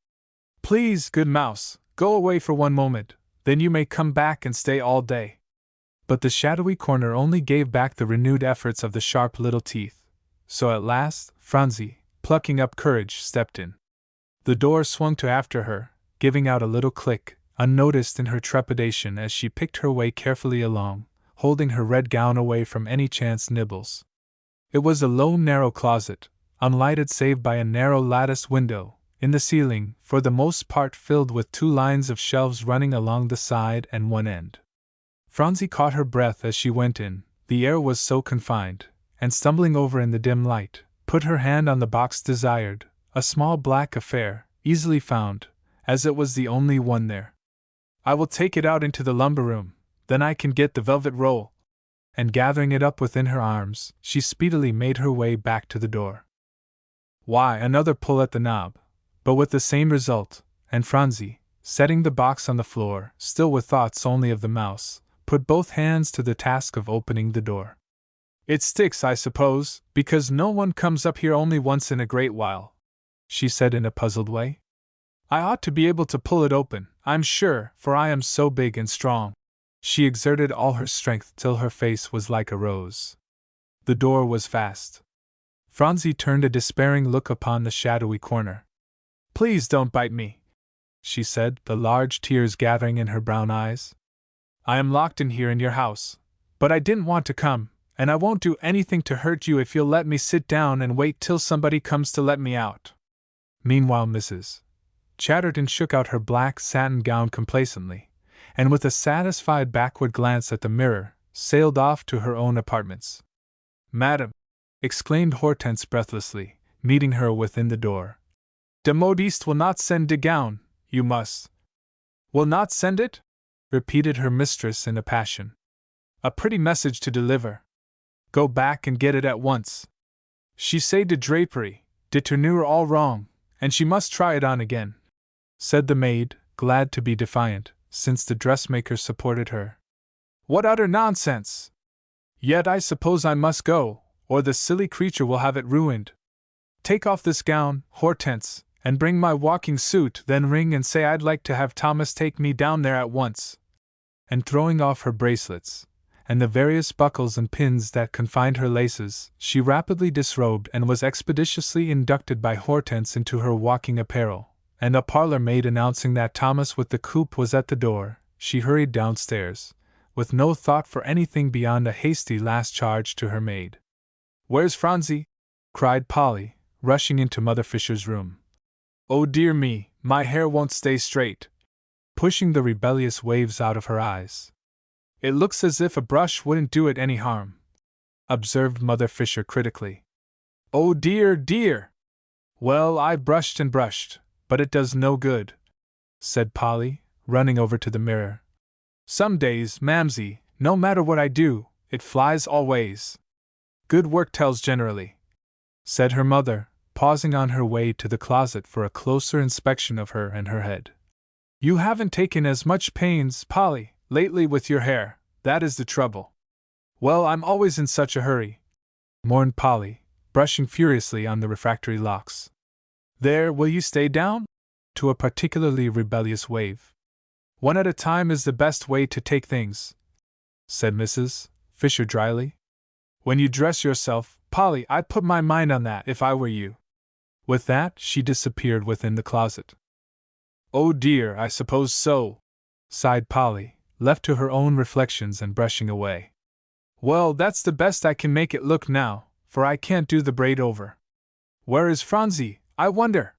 Please, good mouse, go away for one moment, then you may come back and stay all day." But the shadowy corner only gave back the renewed efforts of the sharp little teeth, so at last, Phronsie, plucking up courage, stepped in. The door swung to after her, giving out a little click, unnoticed in her trepidation as she picked her way carefully along, holding her red gown away from any chance nibbles. It was a low, narrow closet, unlighted save by a narrow lattice window in the ceiling, for the most part filled with two lines of shelves running along the side and one end. Phronsie caught her breath as she went in, the air was so confined, and stumbling over in the dim light, put her hand on the box desired, a small black affair, easily found, as it was the only one there. "I will take it out into the lumber room, then I can get the velvet roll." And gathering it up within her arms, she speedily made her way back to the door. Why, another pull at the knob, but with the same result, and Phronsie, setting the box on the floor, still with thoughts only of the mouse, put both hands to the task of opening the door. "It sticks, I suppose, because no one comes up here only once in a great while," she said in a puzzled way. "I ought to be able to pull it open, I'm sure, for I am so big and strong." She exerted all her strength till her face was like a rose. The door was fast. Phronsie turned a despairing look upon the shadowy corner. "Please don't bite me," she said, the large tears gathering in her brown eyes. "I am locked in here in your house, but I didn't want to come, and I won't do anything to hurt you if you'll let me sit down and wait till somebody comes to let me out." Meanwhile Mrs. Chatterton shook out her black satin gown complacently, and with a satisfied backward glance at the mirror, sailed off to her own apartments. "Madam," exclaimed Hortense breathlessly, meeting her within the door, "de modiste will not send de gown, you must." "Will not send it?" repeated her mistress in a passion. "A pretty message to deliver. Go back and get it at once. She say de draperie, de tournure all wrong, and she must try it on again," said the maid, glad to be defiant, since the dressmaker supported her. "What utter nonsense! Yet I suppose I must go, or the silly creature will have it ruined. Take off this gown, Hortense, and bring my walking suit, then ring and say I'd like to have Thomas take me down there at once." And throwing off her bracelets, and the various buckles and pins that confined her laces, she rapidly disrobed and was expeditiously inducted by Hortense into her walking apparel, and a parlor maid announcing that Thomas with the coupe was at the door, she hurried downstairs, with no thought for anything beyond a hasty last charge to her maid. "Where's Phronsie?" cried Polly, rushing into Mother Fisher's room. "Oh dear me, my hair won't stay straight," pushing the rebellious waves out of her eyes. "It looks as if a brush wouldn't do it any harm," observed Mother Fisher critically. "Oh dear, dear! Well, I brushed and brushed, but it does no good," said Polly, running over to the mirror. "Some days, Mamsie, no matter what I do, it flies always. Good work tells generally," said her mother, pausing on her way to the closet for a closer inspection of her and her head. "You haven't taken as much pains, Polly, lately with your hair, that is the trouble." "Well, I'm always in such a hurry," mourned Polly, brushing furiously on the refractory locks. "There, will you stay down?" to a particularly rebellious wave. "One at a time is the best way to take things," said Mrs. Fisher dryly. When you dress yourself, Polly, I'd put my mind on that if I were you." With that, she disappeared within the closet. "Oh dear, I suppose so," sighed Polly, left to her own reflections and brushing away. "Well, that's the best I can make it look now, for I can't do the braid over. Where is Phronsie, I wonder?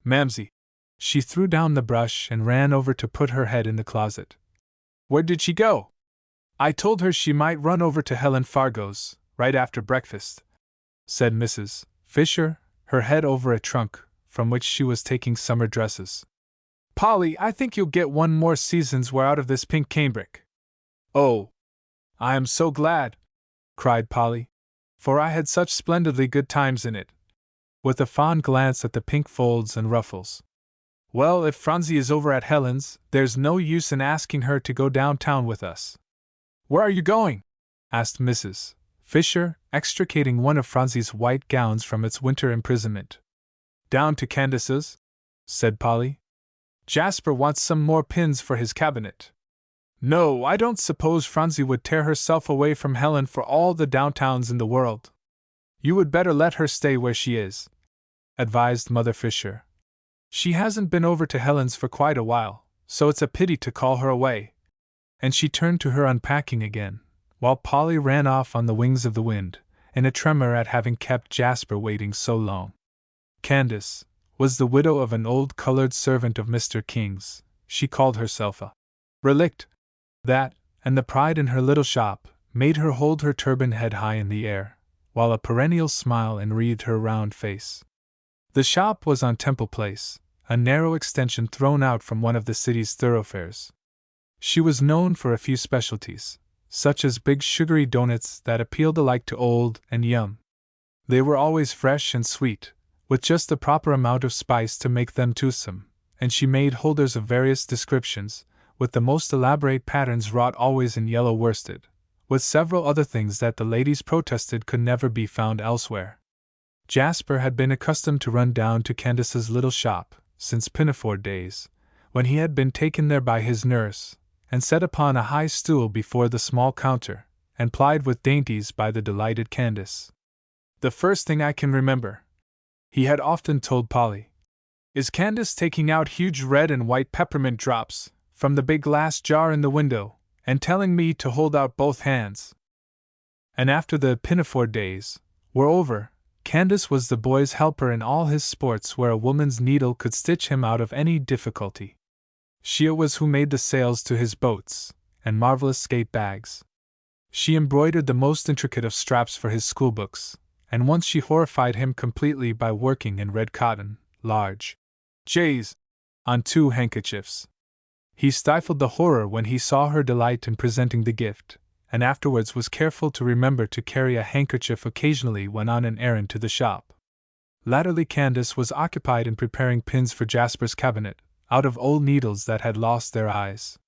Mamsie." She threw down the brush and ran over to put her head in the closet. "Where did she go?" "I told her she might run over to Helen Fargo's, right after breakfast," said Mrs. Fisher, her head over a trunk, from which she was taking summer dresses. "Polly, I think you'll get one more season's wear out of this pink cambric." "Oh, I am so glad!" cried Polly, "for I had such splendidly good times in it," with a fond glance at the pink folds and ruffles. "Well, if Phronsie is over at Helen's, there's no use in asking her to go downtown with us." "Where are you going?" asked Mrs. Fisher, extricating one of Phronsie's white gowns from its winter imprisonment. "Down to Candace's," said Polly. "Jasper wants some more pins for his cabinet." "No, I don't suppose Phronsie would tear herself away from Helen for all the downtowns in the world. You would better let her stay where she is," advised Mother Fisher. "She hasn't been over to Helen's for quite a while, so it's a pity to call her away." And she turned to her unpacking again, while Polly ran off on the wings of the wind, in a tremor at having kept Jasper waiting so long. Candace was the widow of an old colored servant of Mr. King's. She called herself a relict. That, and the pride in her little shop, made her hold her turban head high in the air, while a perennial smile enwreathed her round face. The shop was on Temple Place, a narrow extension thrown out from one of the city's thoroughfares. She was known for a few specialties, such as big sugary doughnuts that appealed alike to old and young. They were always fresh and sweet, with just the proper amount of spice to make them toothsome, and she made holders of various descriptions, with the most elaborate patterns wrought always in yellow worsted, with several other things that the ladies protested could never be found elsewhere. Jasper had been accustomed to run down to Candace's little shop, since pinafore days, when he had been taken there by his nurse, and set upon a high stool before the small counter, and plied with dainties by the delighted Candace. "The first thing I can remember," he had often told Polly, "is Candace taking out huge red and white peppermint drops from the big glass jar in the window, and telling me to hold out both hands." And after the pinafore days were over, Candace was the boy's helper in all his sports where a woman's needle could stitch him out of any difficulty. She it was who made the sails to his boats, and marvelous skate bags. She embroidered the most intricate of straps for his schoolbooks, and once she horrified him completely by working in red cotton, large J's, on 2 handkerchiefs. He stifled the horror when he saw her delight in presenting the gift, and afterwards was careful to remember to carry a handkerchief occasionally when on an errand to the shop. Latterly Candace was occupied in preparing pins for Jasper's cabinet, out of old needles that had lost their eyes.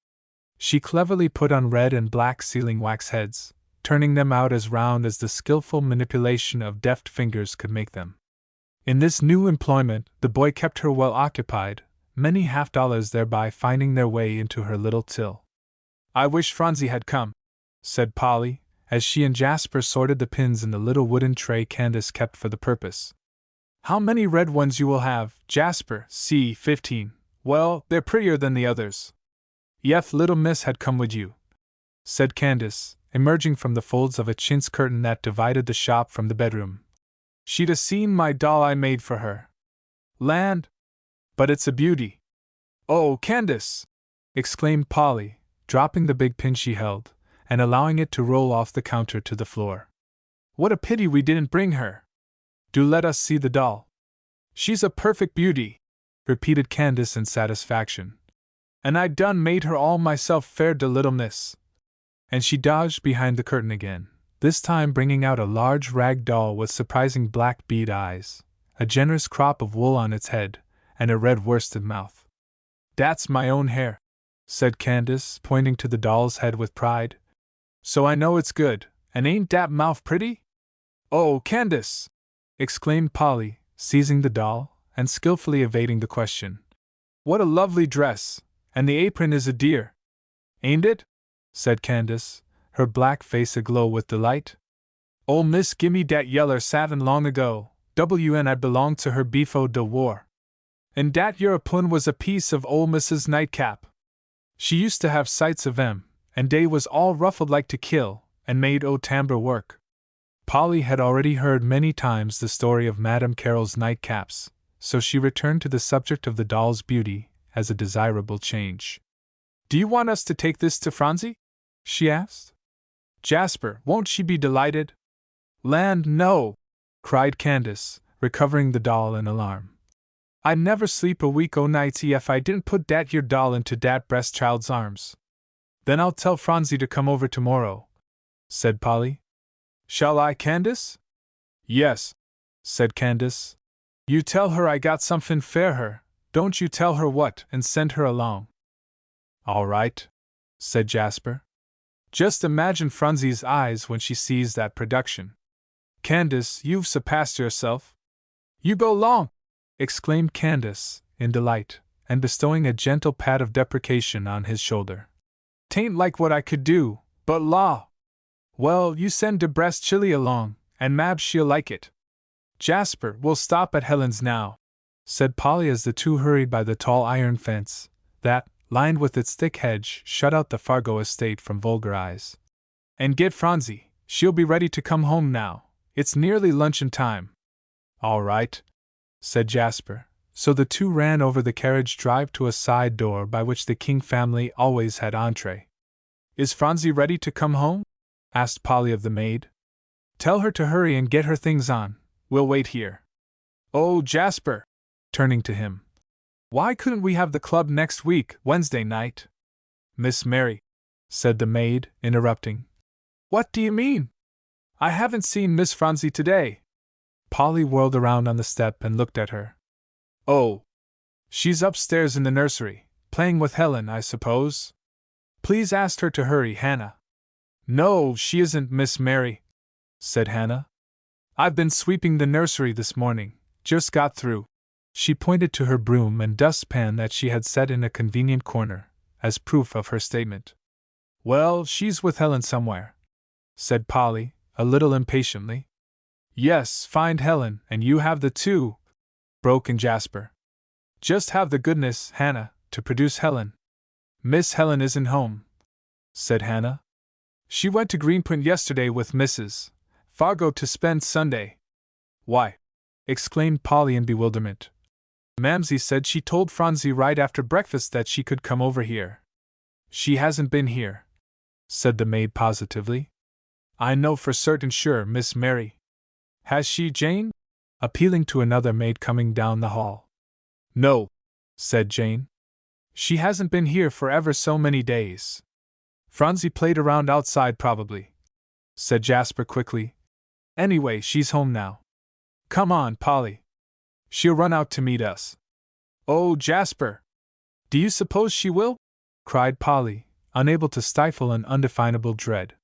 She cleverly put on red and black sealing wax heads, turning them out as round as the skillful manipulation of deft fingers could make them. In this new employment the boy kept her well occupied, many $50 thereby finding their way into her little till. "I wish Phronsie had come," said Polly, as she and Jasper sorted the pins in the little wooden tray Candace kept for the purpose. "How many red ones you will have, Jasper? See, 15. Well, they're prettier than the others." "Yef, little miss had come wid you," said Candace, emerging from the folds of a chintz curtain that divided the shop from the bedroom. "She'd a seen my doll I made for her. Land! But it's a beauty." "Oh, Candace!" exclaimed Polly, dropping the big pin she held, and allowing it to roll off the counter to the floor. "What a pity we didn't bring her! Do let us see the doll." "She's a perfect beauty," repeated Candace in satisfaction. "And I done made her all myself, fair de little miss." And she dodged behind the curtain again, this time bringing out a large rag doll with surprising black bead eyes, a generous crop of wool on its head, and a red worsted mouth. "Dat's my own hair," said Candace, pointing to the doll's head with pride. "So I know it's good, and ain't dat mouth pretty?" "Oh, Candace!" exclaimed Polly, seizing the doll, and skillfully evading the question. "What a lovely dress, and the apron is a dear." "Ain't it?" said Candace, her black face aglow with delight. "Ol' Miss gimme dat yeller satin long ago, WN I belonged to her befo' de war. And dat European was a piece of Ol' Miss's nightcap. She used to have sights of 'em, and dey was all ruffled like to kill, and made o' tambour work." Polly had already heard many times the story of Madame Carroll's nightcaps, so she returned to the subject of the doll's beauty as a desirable change. "Do you want us to take this to Phronsie?" she asked. "Jasper, won't she be delighted?" "Land, no!" cried Candace, recovering the doll in alarm. "I'd never sleep a week o' nights ef I didn't put dat yer doll into dat breast child's arms." "Then I'll tell Phronsie to come over tomorrow," said Polly. "Shall I, Candace?" "Yes," said Candace. "You tell her I got somefin' fer her, don't you tell her what, and send her along." "All right," said Jasper. "Just imagine Phronsy's eyes when she sees that production. Candace, you've surpassed yourself." "You go 'long!" exclaimed Candace, in delight, and bestowing a gentle pat of deprecation on his shoulder. "'Tain't like what I could do, but law! Well, you send de breast chili along, and Mab she'll like it." "Jasper, we'll stop at Helen's now," said Polly as the two hurried by the tall iron fence, that, lined with its thick hedge, shut out the Fargo estate from vulgar eyes. "And get Phronsie, she'll be ready to come home now. It's nearly luncheon time." "All right," said Jasper, so the two ran over the carriage drive to a side door by which the King family always had entree. "Is Phronsie ready to come home?" asked Polly of the maid. "Tell her to hurry and get her things on. We'll wait here. Oh, Jasper," turning to him, "why couldn't we have the club next week, Wednesday night?" "Miss Mary," said the maid, interrupting. "What do you mean? I haven't seen Miss Phronsie today." Polly whirled around on the step and looked at her. "Oh, she's upstairs in the nursery, playing with Helen, I suppose. Please ask her to hurry, Hannah." "No, she isn't, Miss Mary," said Hannah. "I've been sweeping the nursery this morning, just got through." She pointed to her broom and dustpan that she had set in a convenient corner, as proof of her statement. "Well, she's with Helen somewhere," said Polly, a little impatiently. "Yes, find Helen, and you have the two," broke in Jasper. "Just have the goodness, Hannah, to produce Helen." "Miss Helen isn't home," said Hannah. "She went to Greenpoint yesterday with Mrs. Fargo to spend Sunday." "Why!" exclaimed Polly in bewilderment. "Mamsie said she told Phronsie right after breakfast that she could come over here." "She hasn't been here," said the maid positively. "I know for certain sure, Miss Mary." "Has she, Jane?" appealing to another maid coming down the hall. "No," said Jane. "She hasn't been here for ever so many days." "Phronsie played around outside probably," said Jasper quickly. "Anyway, she's home now. Come on, Polly. She'll run out to meet us." "Oh, Jasper! Do you suppose she will?" cried Polly, unable to stifle an undefinable dread.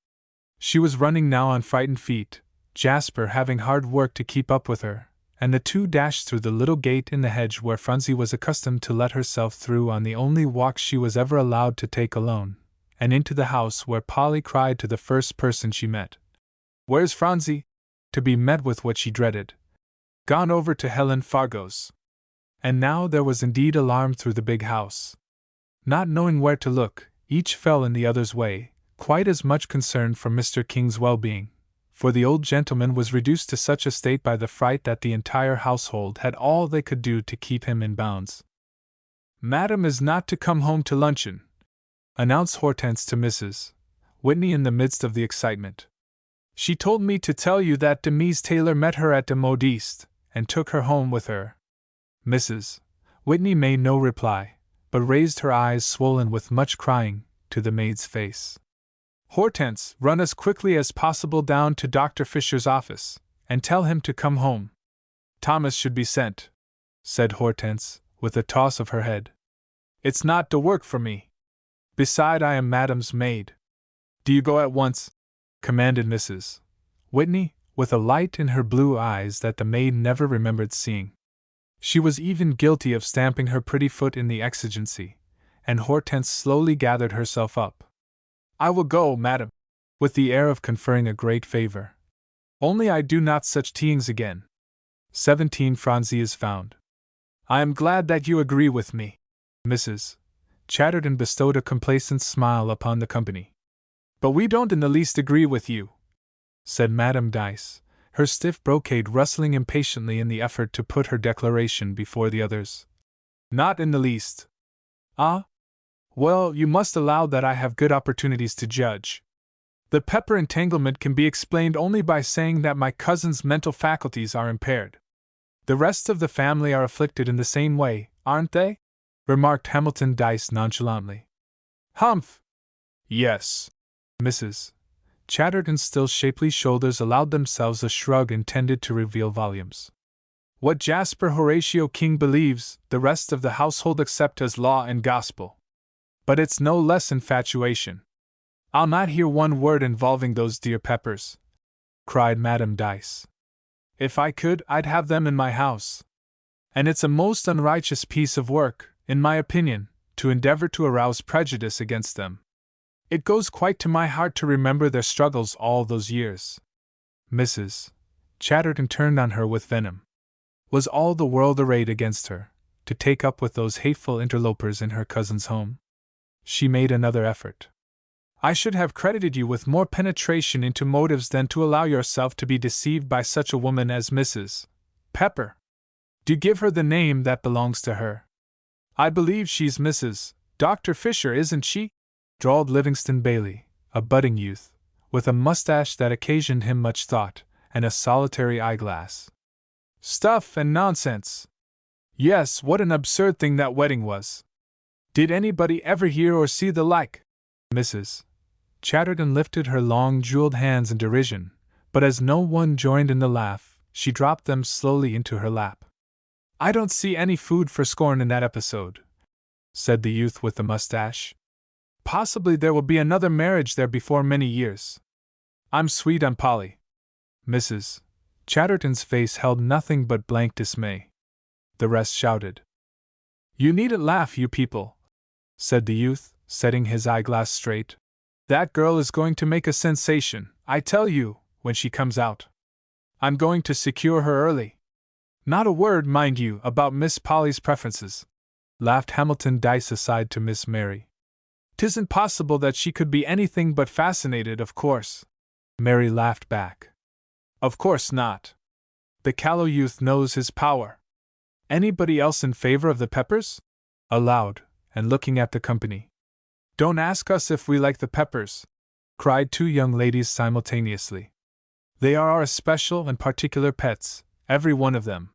She was running now on frightened feet, Jasper having hard work to keep up with her, and the two dashed through the little gate in the hedge where Phronsie was accustomed to let herself through on the only walk she was ever allowed to take alone, and into the house where Polly cried to the first person she met, "Where's Phronsie?" to be met with what she dreaded, "Gone over to Helen Fargo's." And now there was indeed alarm through the big house. Not knowing where to look, each fell in the other's way, quite as much concerned for Mr. King's well-being, for the old gentleman was reduced to such a state by the fright that the entire household had all they could do to keep him in bounds. "Madam is not to come home to luncheon," announced Hortense to Mrs. Whitney in the midst of the excitement. "She told me to tell you that Demise Taylor met her at de Modiste, and took her home with her." Mrs. Whitney made no reply, but raised her eyes swollen with much crying, to the maid's face. "Hortense, run as quickly as possible down to Dr. Fisher's office, and tell him to come home. Thomas should be sent," said Hortense, with a toss of her head. "It's not de work for me. Beside, I am Madam's maid." "Do you go at once?" commanded Mrs. Whitney, with a light in her blue eyes that the maid never remembered seeing. She was even guilty of stamping her pretty foot in the exigency, and Hortense slowly gathered herself up. "I will go, madam," with the air of conferring a great favor. Only I do not such teings again. 17 Phronsie is found. I am glad that you agree with me, Mrs. Chatterton bestowed a complacent smile upon the company. But we don't in the least agree with you, said Madame Dice, her stiff brocade rustling impatiently in the effort to put her declaration before the others. Not in the least. Ah? Well, you must allow that I have good opportunities to judge. The Pepper entanglement can be explained only by saying that my cousin's mental faculties are impaired. The rest of the family are afflicted in the same way, aren't they? Remarked Hamilton Dice nonchalantly. Humph! Yes. Mrs. Chatterton's still shapely shoulders allowed themselves a shrug intended to reveal volumes. What Jasper Horatio King believes, the rest of the household accept as law and gospel. But it's no less infatuation. I'll not hear one word involving those dear Peppers, cried Madame Dice. If I could, I'd have them in my house. And it's a most unrighteous piece of work, in my opinion, to endeavor to arouse prejudice against them. It goes quite to my heart to remember their struggles all those years. Mrs. Chatterton turned on her with venom. Was all the world arrayed against her, to take up with those hateful interlopers in her cousin's home? She made another effort. I should have credited you with more penetration into motives than to allow yourself to be deceived by such a woman as Mrs. Pepper. Do give her the name that belongs to her. I believe she's Mrs. Dr. Fisher, isn't she? Drawled Livingston Bailey, a budding youth, with a mustache that occasioned him much thought, and a solitary eyeglass. Stuff and nonsense! Yes, what an absurd thing that wedding was! Did anybody ever hear or see the like? Mrs. Chatterton lifted her long jeweled hands in derision, but as no one joined in the laugh, she dropped them slowly into her lap. I don't see any food for scorn in that episode, said the youth with the mustache. Possibly there will be another marriage there before many years. I'm sweet on Polly. Mrs. Chatterton's face held nothing but blank dismay. The rest shouted. You needn't laugh, you people, said the youth, setting his eyeglass straight. That girl is going to make a sensation, I tell you, when she comes out. I'm going to secure her early. Not a word, mind you, about Miss Polly's preferences, laughed Hamilton Dice aside to Miss Mary. 'Tisn't possible that she could be anything but fascinated, of course. Mary laughed back. Of course not. The callow youth knows his power. Anybody else in favor of the Peppers? Aloud, and looking at the company. Don't ask us if we like the Peppers, cried two young ladies simultaneously. They are our especial and particular pets, every one of them.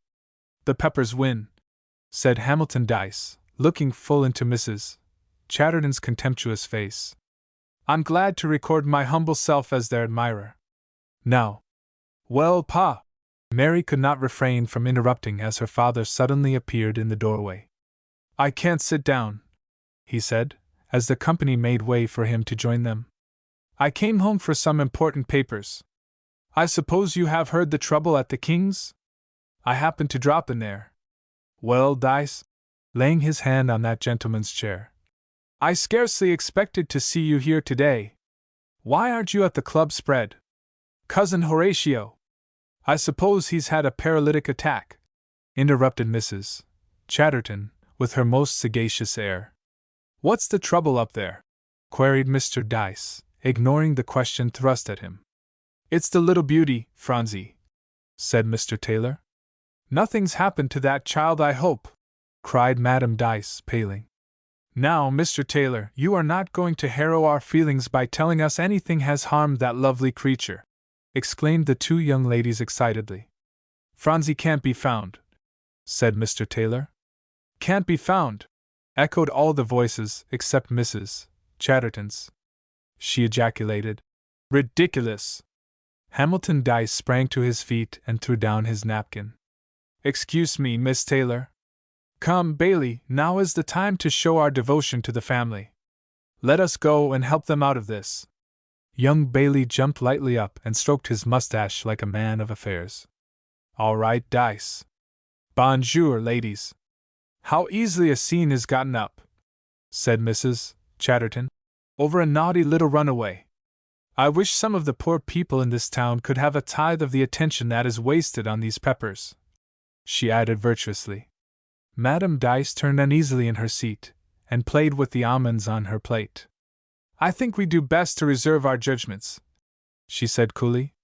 The Peppers win, said Hamilton Dice, looking full into Mrs. Chatterton's contemptuous face. I'm glad to record my humble self as their admirer. Now, well, Pa! Mary could not refrain from interrupting as her father suddenly appeared in the doorway. I can't sit down, he said, as the company made way for him to join them. I came home for some important papers. I suppose you have heard the trouble at the King's? I happened to drop in there. Well, Dice, laying his hand on that gentleman's chair, I scarcely expected to see you here today. Why aren't you at the club spread? Cousin Horatio! I suppose he's had a paralytic attack, interrupted Mrs. Chatterton, with her most sagacious air. What's the trouble up there? Queried Mr. Dice, ignoring the question thrust at him. It's the little beauty, Phronsie, said Mr. Taylor. Nothing's happened to that child, I hope, cried Madame Dice, paling. Now, Mr. Taylor, you are not going to harrow our feelings by telling us anything has harmed that lovely creature, exclaimed the two young ladies excitedly. Phronsie can't be found, said Mr. Taylor. Can't be found, echoed all the voices except Mrs. Chatterton's. She ejaculated. Ridiculous! Hamilton Dice sprang to his feet and threw down his napkin. Excuse me, Miss Taylor. Come, Bailey, now is the time to show our devotion to the family. Let us go and help them out of this. Young Bailey jumped lightly up and stroked his mustache like a man of affairs. All right, Dice. Bonjour, ladies. How easily a scene is gotten up, said Mrs. Chatterton, over a naughty little runaway. I wish some of the poor people in this town could have a tithe of the attention that is wasted on these peppers," she added virtuously. Madame Dice turned uneasily in her seat, and played with the almonds on her plate. "I think we do best to reserve our judgments," she said coolly.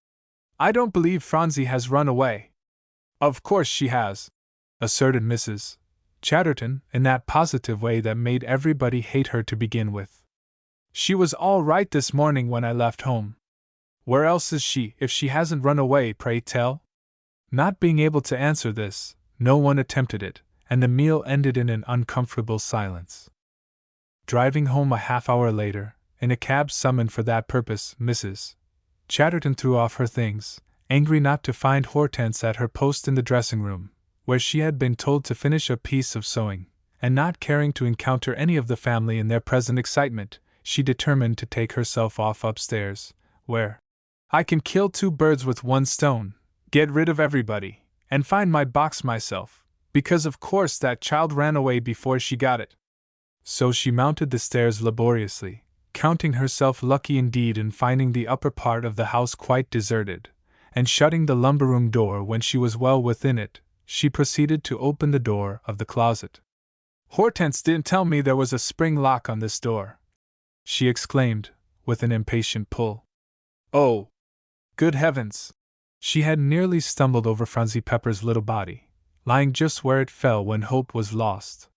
"I don't believe Phronsie has run away." "Of course she has," asserted Mrs. Chatterton, in that positive way that made everybody hate her to begin with. "She was all right this morning when I left home. Where else is she, if she hasn't run away, pray tell?" Not being able to answer this, no one attempted it, and the meal ended in an uncomfortable silence. Driving home a half-hour later, in a cab summoned for that purpose, Mrs. Chatterton threw off her things, angry not to find Hortense at her post in the dressing-room, where she had been told to finish a piece of sewing, and not caring to encounter any of the family in their present excitement, she determined to take herself off upstairs, where "I can kill 2 birds with 1 stone, get rid of everybody, and find my box myself, because of course that child ran away before she got it." So she mounted the stairs laboriously, counting herself lucky indeed in finding the upper part of the house quite deserted, and shutting the lumber-room door when she was well within it, she proceeded to open the door of the closet. "Hortense didn't tell me there was a spring lock on this door," she exclaimed, with an impatient pull. "Oh! Good heavens!" She had nearly stumbled over Phronsie Pepper's little body, lying just where it fell when hope was lost.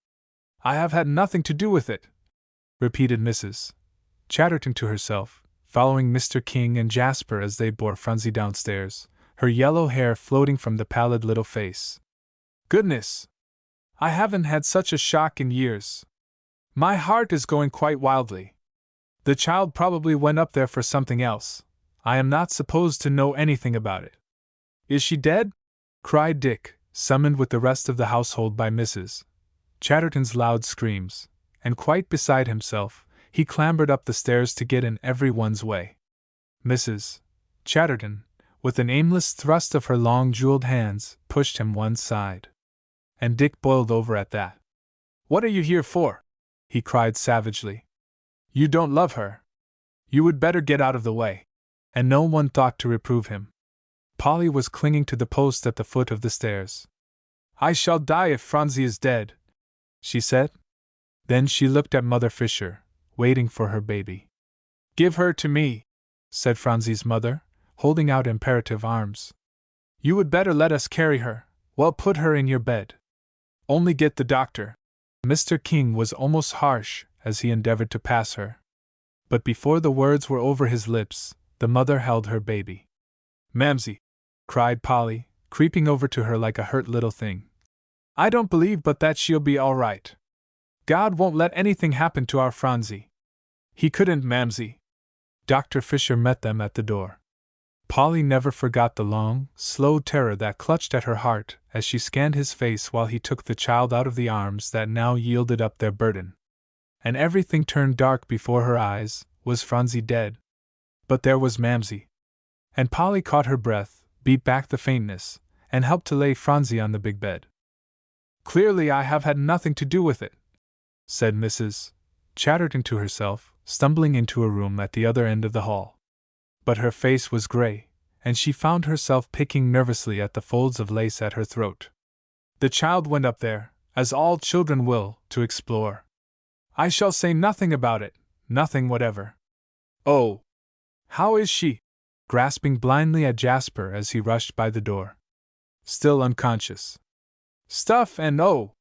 "I have had nothing to do with it," repeated Mrs. Chatterton to herself, following Mr. King and Jasper as they bore Phronsie downstairs, her yellow hair floating from the pallid little face. "Goodness! I haven't had such a shock in years. My heart is going quite wildly. The child probably went up there for something else. I am not supposed to know anything about it." "Is she dead?" cried Dick, summoned with the rest of the household by Mrs. Chatterton's loud screams, and quite beside himself, he clambered up the stairs to get in everyone's way. Mrs. Chatterton, with an aimless thrust of her long jeweled hands, pushed him one side. And Dick boiled over at that. "What are you here for?" he cried savagely. "You don't love her. You would better get out of the way." And no one thought to reprove him. Polly was clinging to the post at the foot of the stairs. "I shall die if Phronsie is dead," she said. Then she looked at Mother Fisher, waiting for her baby. "Give her to me," said Phronsie's mother, holding out imperative arms. "You would better let us carry her. Well, put her in your bed. Only get the doctor." Mr. King was almost harsh as he endeavored to pass her. But before the words were over his lips, the mother held her baby. "Mamsie!" cried Polly, creeping over to her like a hurt little thing. "I don't believe but that she'll be all right. God won't let anything happen to our Phronsie." "He couldn't, Mamsie." Dr. Fisher met them at the door. Polly never forgot the long, slow terror that clutched at her heart as she scanned his face while he took the child out of the arms that now yielded up their burden. And everything turned dark before her eyes. Was Phronsie dead? But there was Mamsie. And Polly caught her breath, beat back the faintness, and helped to lay Phronsie on the big bed. "Clearly I have had nothing to do with it," said Mrs. Chatterton to herself, stumbling into a room at the other end of the hall. But her face was gray, and she found herself picking nervously at the folds of lace at her throat. "The child went up there, as all children will, to explore. I shall say nothing about it, nothing whatever." "Oh! How is she?" grasping blindly at Jasper as he rushed by the door. "Still unconscious." "Stuff and oh!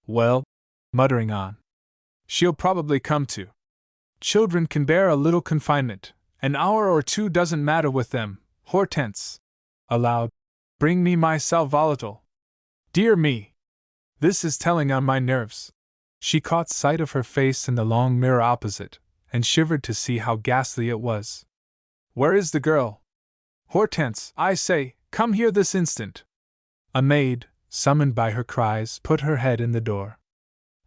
Well," muttering on, "she'll probably come to. Children can bear a little confinement. An hour or 2 doesn't matter with them. Hortense," aloud, "bring me my sal volatile. Dear me! This is telling on my nerves." She caught sight of her face in the long mirror opposite, and shivered to see how ghastly it was. "Where is the girl? Hortense, I say, come here this instant." A maid, summoned by her cries, put her head in the door.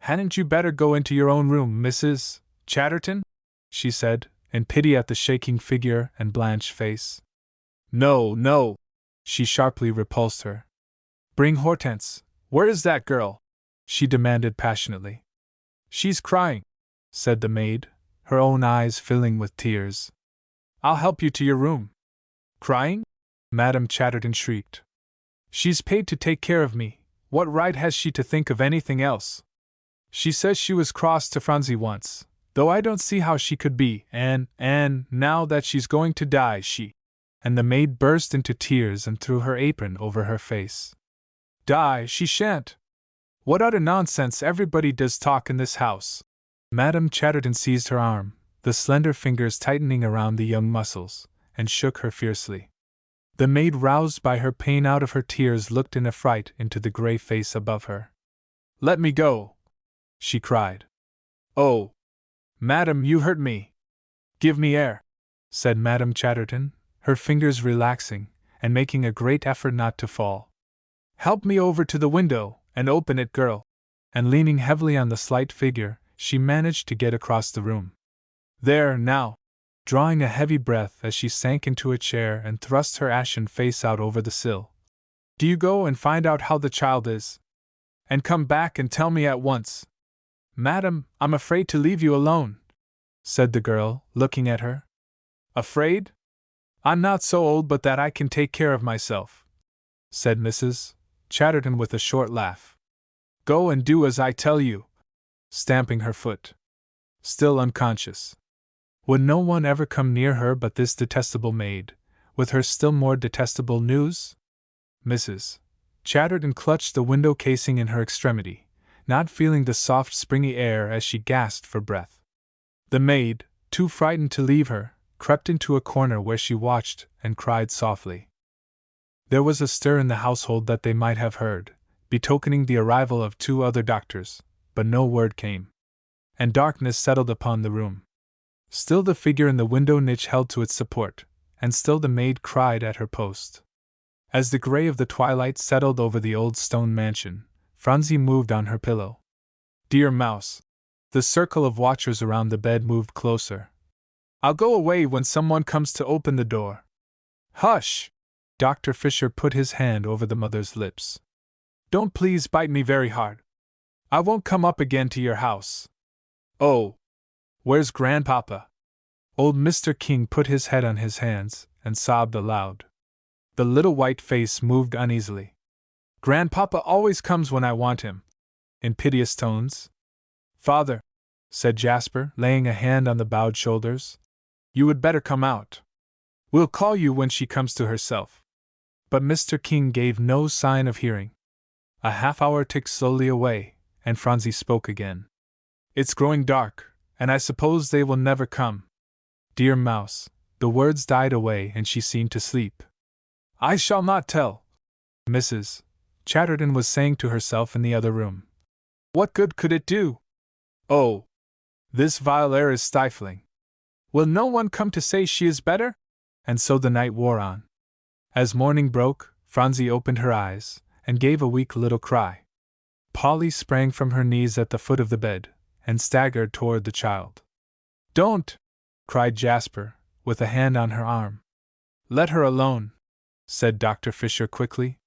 "Hadn't you better go into your own room, Mrs. Chatterton?" she said, in pity at the shaking figure and blanched face. "No, no!" she sharply repulsed her. "Bring Hortense. Where is that girl?" she demanded passionately. "She's crying," said the maid, her own eyes filling with tears. I'll help you to your room. Crying? Madame Chatterton shrieked. She's paid to take care of me. What right has she to think of anything else? She says she was cross to Phronsie once, though I don't see how she could be, and now that she's going to die, she. And the maid burst into tears and threw her apron over her face. Die, she shan't. What utter nonsense everybody does talk in this house. Madame Chatterton seized her arm, the slender fingers tightening around the young muscles, and shook her fiercely. The maid, roused by her pain out of her tears, looked in affright into the gray face above her. Let me go, she cried. Oh, madam, you hurt me. Give me air, said Madame Chatterton, her fingers relaxing, and making a great effort not to fall. Help me over to the window, and open it, girl. And leaning heavily on the slight figure, she managed to get across the room. There, now, drawing a heavy breath as she sank into a chair and thrust her ashen face out over the sill. Do you go and find out how the child is? And come back and tell me at once. Madam, I'm afraid to leave you alone, said the girl, looking at her. Afraid? I'm not so old but that I can take care of myself, said Mrs. Chatterton with a short laugh. Go and do as I tell you, stamping her foot. Still unconscious. Would no one ever come near her but this detestable maid, with her still more detestable news? Mrs. Chatterton clutched the window casing in her extremity, not feeling the soft springy air as she gasped for breath. The maid, too frightened to leave her, crept into a corner where she watched and cried softly. There was a stir in the household that they might have heard, betokening the arrival of 2 other doctors, but no word came. And darkness settled upon the room. Still the figure in the window niche held to its support, and still the maid cried at her post. As the gray of the twilight settled over the old stone mansion, Phronsie moved on her pillow. Dear mouse! The circle of watchers around the bed moved closer. I'll go away when someone comes to open the door. Hush! Dr. Fisher put his hand over the mother's lips. Don't please bite me very hard. I won't come up again to your house. Oh! Where's Grandpapa? Old Mr. King put his head on his hands and sobbed aloud. The little white face moved uneasily. Grandpapa always comes when I want him. In piteous tones. Father, said Jasper, laying a hand on the bowed shoulders, you would better come out. We'll call you when she comes to herself. But Mr. King gave no sign of hearing. A half-hour ticked slowly away, and Phronsie spoke again. It's growing dark, and I suppose they will never come. Dear mouse, the words died away and she seemed to sleep. I shall not tell, Mrs. Chatterton was saying to herself in the other room. What good could it do? Oh! This vile air is stifling. Will no one come to say she is better? And so the night wore on. As morning broke, Phronsie opened her eyes, and gave a weak little cry. Polly sprang from her knees at the foot of the bed, and staggered toward the child. Don't! Cried Jasper, with a hand on her arm. Let her alone, said Dr. Fisher quickly.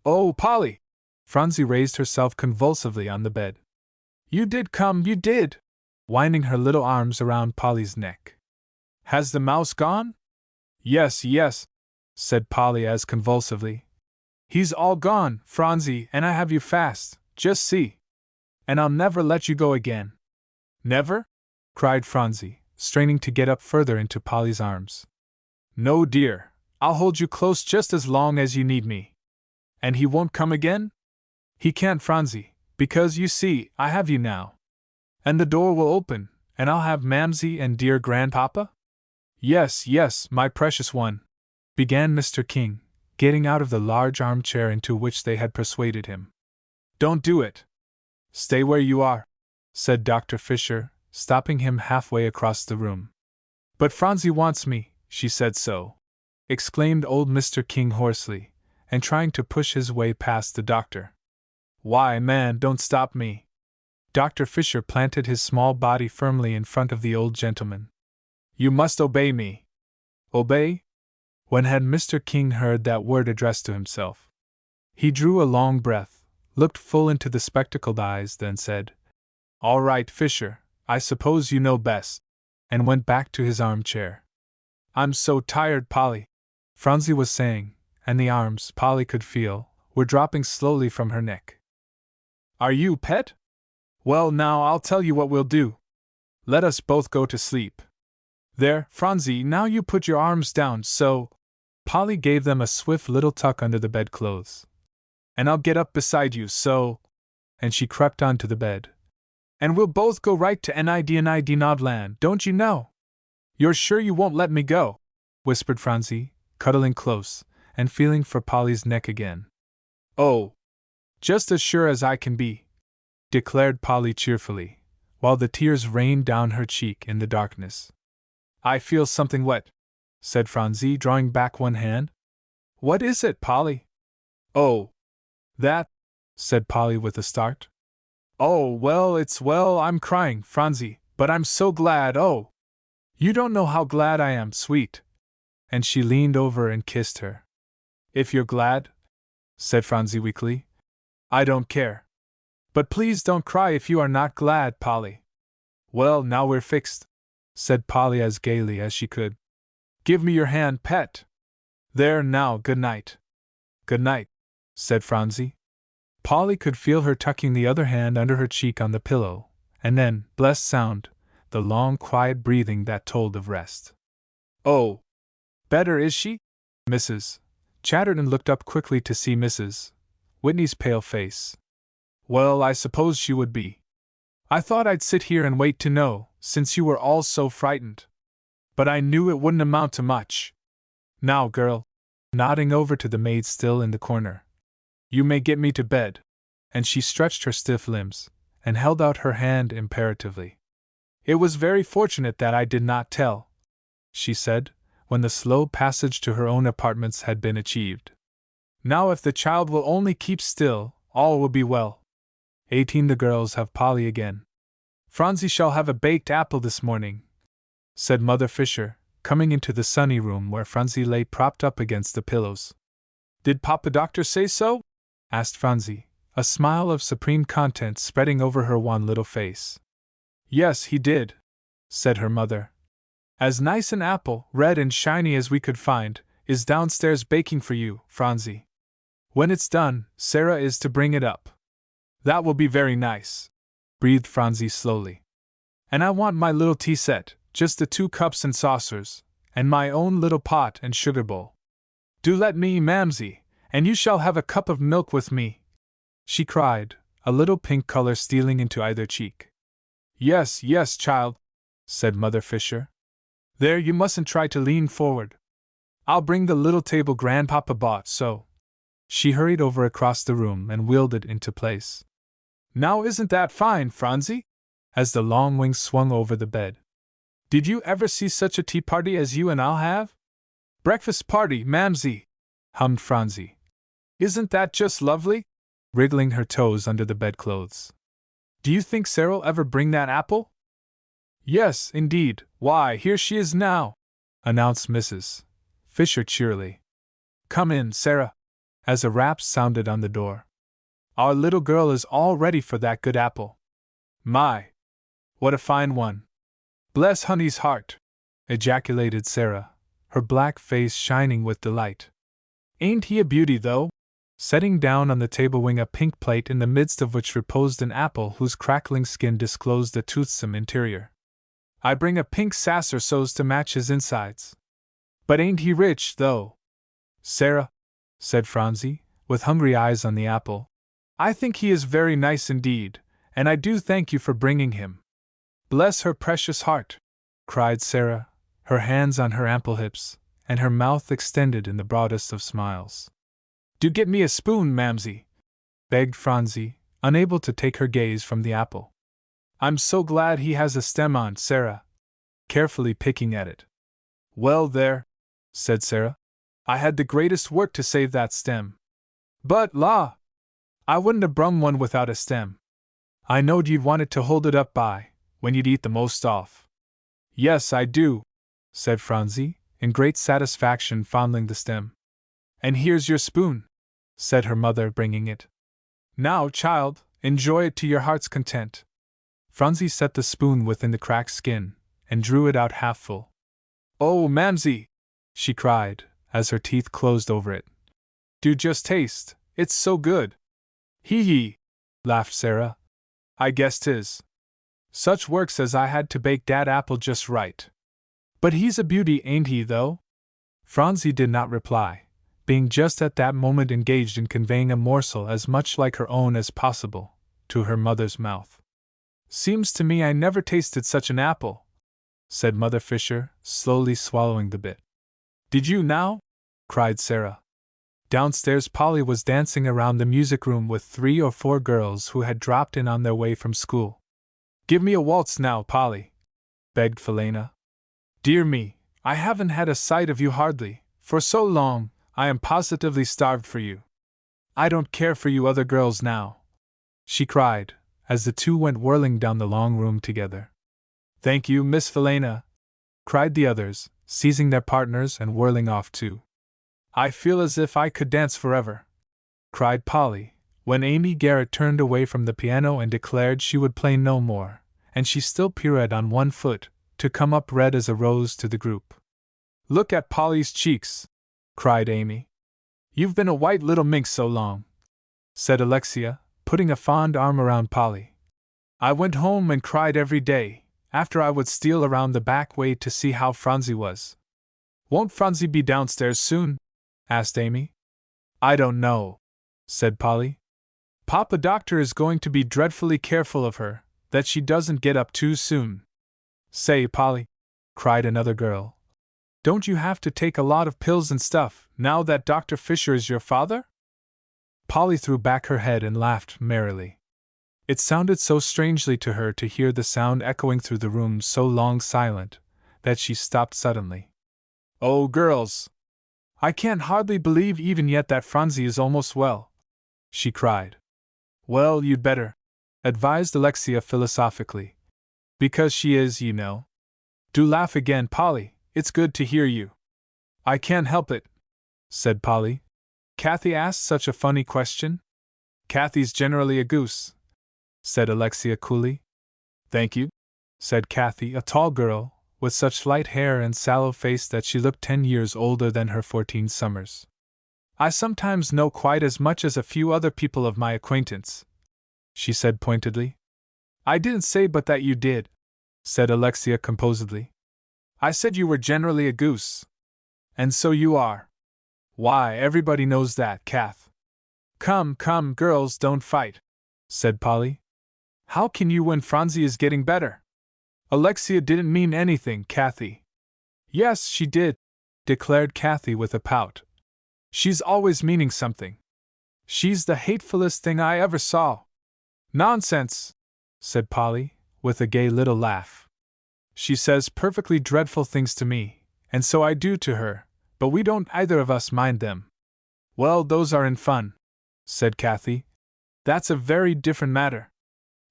Oh, Polly! Phronsie raised herself convulsively on the bed. You did come, you did! Winding her little arms around Polly's neck. Has the mouse gone? Yes, yes, said Polly as convulsively. He's all gone, Phronsie, and I have you fast, just see. And I'll never let you go again. Never? Cried Phronsie, straining to get up further into Polly's arms. No, dear, I'll hold you close just as long as you need me. And he won't come again? He can't, Phronsie, because, you see, I have you now. And the door will open, and I'll have Mamsie and dear Grandpapa? Yes, yes, my precious one, began Mr. King, getting out of the large armchair into which they had persuaded him. Don't do it. Stay where you are, said Dr. Fisher, stopping him halfway across the room. But Phronsie wants me, she said so, exclaimed old Mr. King hoarsely, and trying to push his way past the doctor. Why, man, don't stop me. Dr. Fisher planted his small body firmly in front of the old gentleman. You must obey me. Obey? When had Mr. King heard that word addressed to himself? He drew a long breath, looked full into the spectacled eyes, then said, All right, Fisher, I suppose you know best, and went back to his armchair. I'm so tired, Polly, Phronsie was saying, and the arms, Polly could feel, were dropping slowly from her neck. Are you, pet? Well, now I'll tell you what we'll do. Let us both go to sleep. There, Phronsie, now you put your arms down, so. Polly gave them a swift little tuck under the bedclothes. And I'll get up beside you, so. And she crept onto the bed. And we'll both go right to Nodland, don't you know? You're sure you won't let me go? Whispered Phronsie, cuddling close, and feeling for Polly's neck again. Oh, just as sure as I can be, declared Polly cheerfully, while the tears rained down her cheek in the darkness. I feel something wet, said Phronsie, drawing back one hand. What is it, Polly? Oh, that, said Polly with a start. Oh, well, I'm crying, Phronsie, but I'm so glad, oh! You don't know how glad I am, sweet. And she leaned over and kissed her. If you're glad, said Phronsie weakly, I don't care. But please don't cry if you are not glad, Polly. Well, now we're fixed, said Polly as gaily as she could. Give me your hand, pet. There, now, good night. Good night, said Phronsie. Polly could feel her tucking the other hand under her cheek on the pillow, and then, blessed sound, the long, quiet breathing that told of rest. Oh! Better, is she? Mrs. Chatterton looked up quickly to see Mrs. Whitney's pale face. Well, I suppose she would be. I thought I'd sit here and wait to know, since you were all so frightened. But I knew it wouldn't amount to much. Now, girl, nodding over to the maid still in the corner, you may get me to bed. And she stretched her stiff limbs, and held out her hand imperatively. It was very fortunate that I did not tell, she said, when the slow passage to her own apartments had been achieved. Now if the child will only keep still, all will be well. 18 The girls have Polly again. Phronsie shall have a baked apple this morning, said Mother Fisher, coming into the sunny room where Phronsie lay propped up against the pillows. Did Papa Doctor say so? Asked Phronsie, a smile of supreme content spreading over her wan little face. Yes, he did, said her mother. As nice an apple, red and shiny as we could find, is downstairs baking for you, Phronsie. When it's done, Sarah is to bring it up. That will be very nice, breathed Phronsie slowly. And I want my little tea set, just the 2 cups and saucers, and my own little pot and sugar bowl. Do let me, Mamsie, and you shall have a cup of milk with me, she cried, a little pink color stealing into either cheek. Yes, yes, child, said Mother Fisher. There, you mustn't try to lean forward. I'll bring the little table Grandpapa bought, so. She hurried over across the room and wheeled it into place. Now isn't that fine, Phronsie? As the long wings swung over the bed. Did you ever see such a tea party as you and I'll have? Breakfast party, Mamsie, hummed Phronsie. Isn't that just lovely? Wriggling her toes under the bedclothes. Do you think Sarah'll ever bring that apple? Yes, indeed, why, here she is now, announced Mrs. Fisher cheerily. Come in, Sarah, as a rap sounded on the door. Our little girl is all ready for that good apple. My! What a fine one! Bless honey's heart! Ejaculated Sarah, her black face shining with delight. Ain't he a beauty, though? Setting down on the table wing a pink plate in the midst of which reposed an apple whose crackling skin disclosed a toothsome interior. I bring a pink sasser so's to match his insides. But ain't he rich, though? Sarah, said Phronsie, with hungry eyes on the apple, I think he is very nice indeed, and I do thank you for bringing him. Bless her precious heart, cried Sarah, her hands on her ample hips, and her mouth extended in the broadest of smiles. Do get me a spoon, Mamsie, begged Phronsie, unable to take her gaze from the apple. I'm so glad he has a stem on, Sarah, carefully picking at it. Well, there, said Sarah, I had the greatest work to save that stem. But, la! I wouldn't have brung one without a stem. I knowed you'd want it to hold it up by, when you'd eat the most off. Yes, I do, said Phronsie, in great satisfaction fondling the stem. And here's your spoon, said her mother, bringing it. Now, child, enjoy it to your heart's content. Phronsie set the spoon within the cracked skin, and drew it out half full. Oh, Mamsie! She cried, as her teeth closed over it. Do just taste, it's so good. Hee hee, laughed Sarah. I guess 'tis. Such works as I had to bake dat apple just right. But he's a beauty, ain't he, though? Phronsie did not reply, being just at that moment engaged in conveying a morsel as much like her own as possible to her mother's mouth. Seems to me I never tasted such an apple, said Mother Fisher, slowly swallowing the bit. Did you now? Cried Sarah. Downstairs Polly was dancing around the music room with 3 or 4 girls who had dropped in on their way from school. Give me a waltz now, Polly, begged Philena. Dear me, I haven't had a sight of you hardly, for so long. I am positively starved for you. I don't care for you other girls now, she cried, as the two went whirling down the long room together. Thank you, Miss Philena, cried the others, seizing their partners and whirling off too. I feel as if I could dance forever, cried Polly, when Amy Garrett turned away from the piano and declared she would play no more, and she still pirouetted on one foot, to come up red as a rose to the group. Look at Polly's cheeks, cried Amy. You've been a white little minx so long, said Alexia, putting a fond arm around Polly. I went home and cried every day, after I would steal around the back way to see how Phronsie was. Won't Phronsie be downstairs soon? Asked Amy. I don't know, said Polly. Papa Doctor is going to be dreadfully careful of her, that she doesn't get up too soon. Say, Polly, cried another girl, don't you have to take a lot of pills and stuff, now that Dr. Fisher is your father? Polly threw back her head and laughed merrily. It sounded so strangely to her to hear the sound echoing through the room so long silent, that she stopped suddenly. Oh, girls! I can't hardly believe even yet that Phronsie is almost well, she cried. Well, you'd better, advised Alexia philosophically. Because she is, you know. Do laugh again, Polly, it's good to hear you. I can't help it, said Polly. Kathy asked such a funny question. Kathy's generally a goose, said Alexia coolly. Thank you, said Kathy, a tall girl, with such light hair and sallow face that she looked 10 years older than her 14 summers. I sometimes know quite as much as a few other people of my acquaintance, she said pointedly. I didn't say but that you did, said Alexia composedly. I said you were generally a goose. And so you are. Why, everybody knows that, Kath. Come, come, girls, don't fight, said Polly. How can you when Phronsie is getting better? Alexia didn't mean anything, Kathy. Yes, she did, declared Kathy with a pout. She's always meaning something. She's the hatefulest thing I ever saw. Nonsense, said Polly, with a gay little laugh. She says perfectly dreadful things to me, and so I do to her, but we don't either of us mind them. Well, those are in fun, said Kathy. That's a very different matter.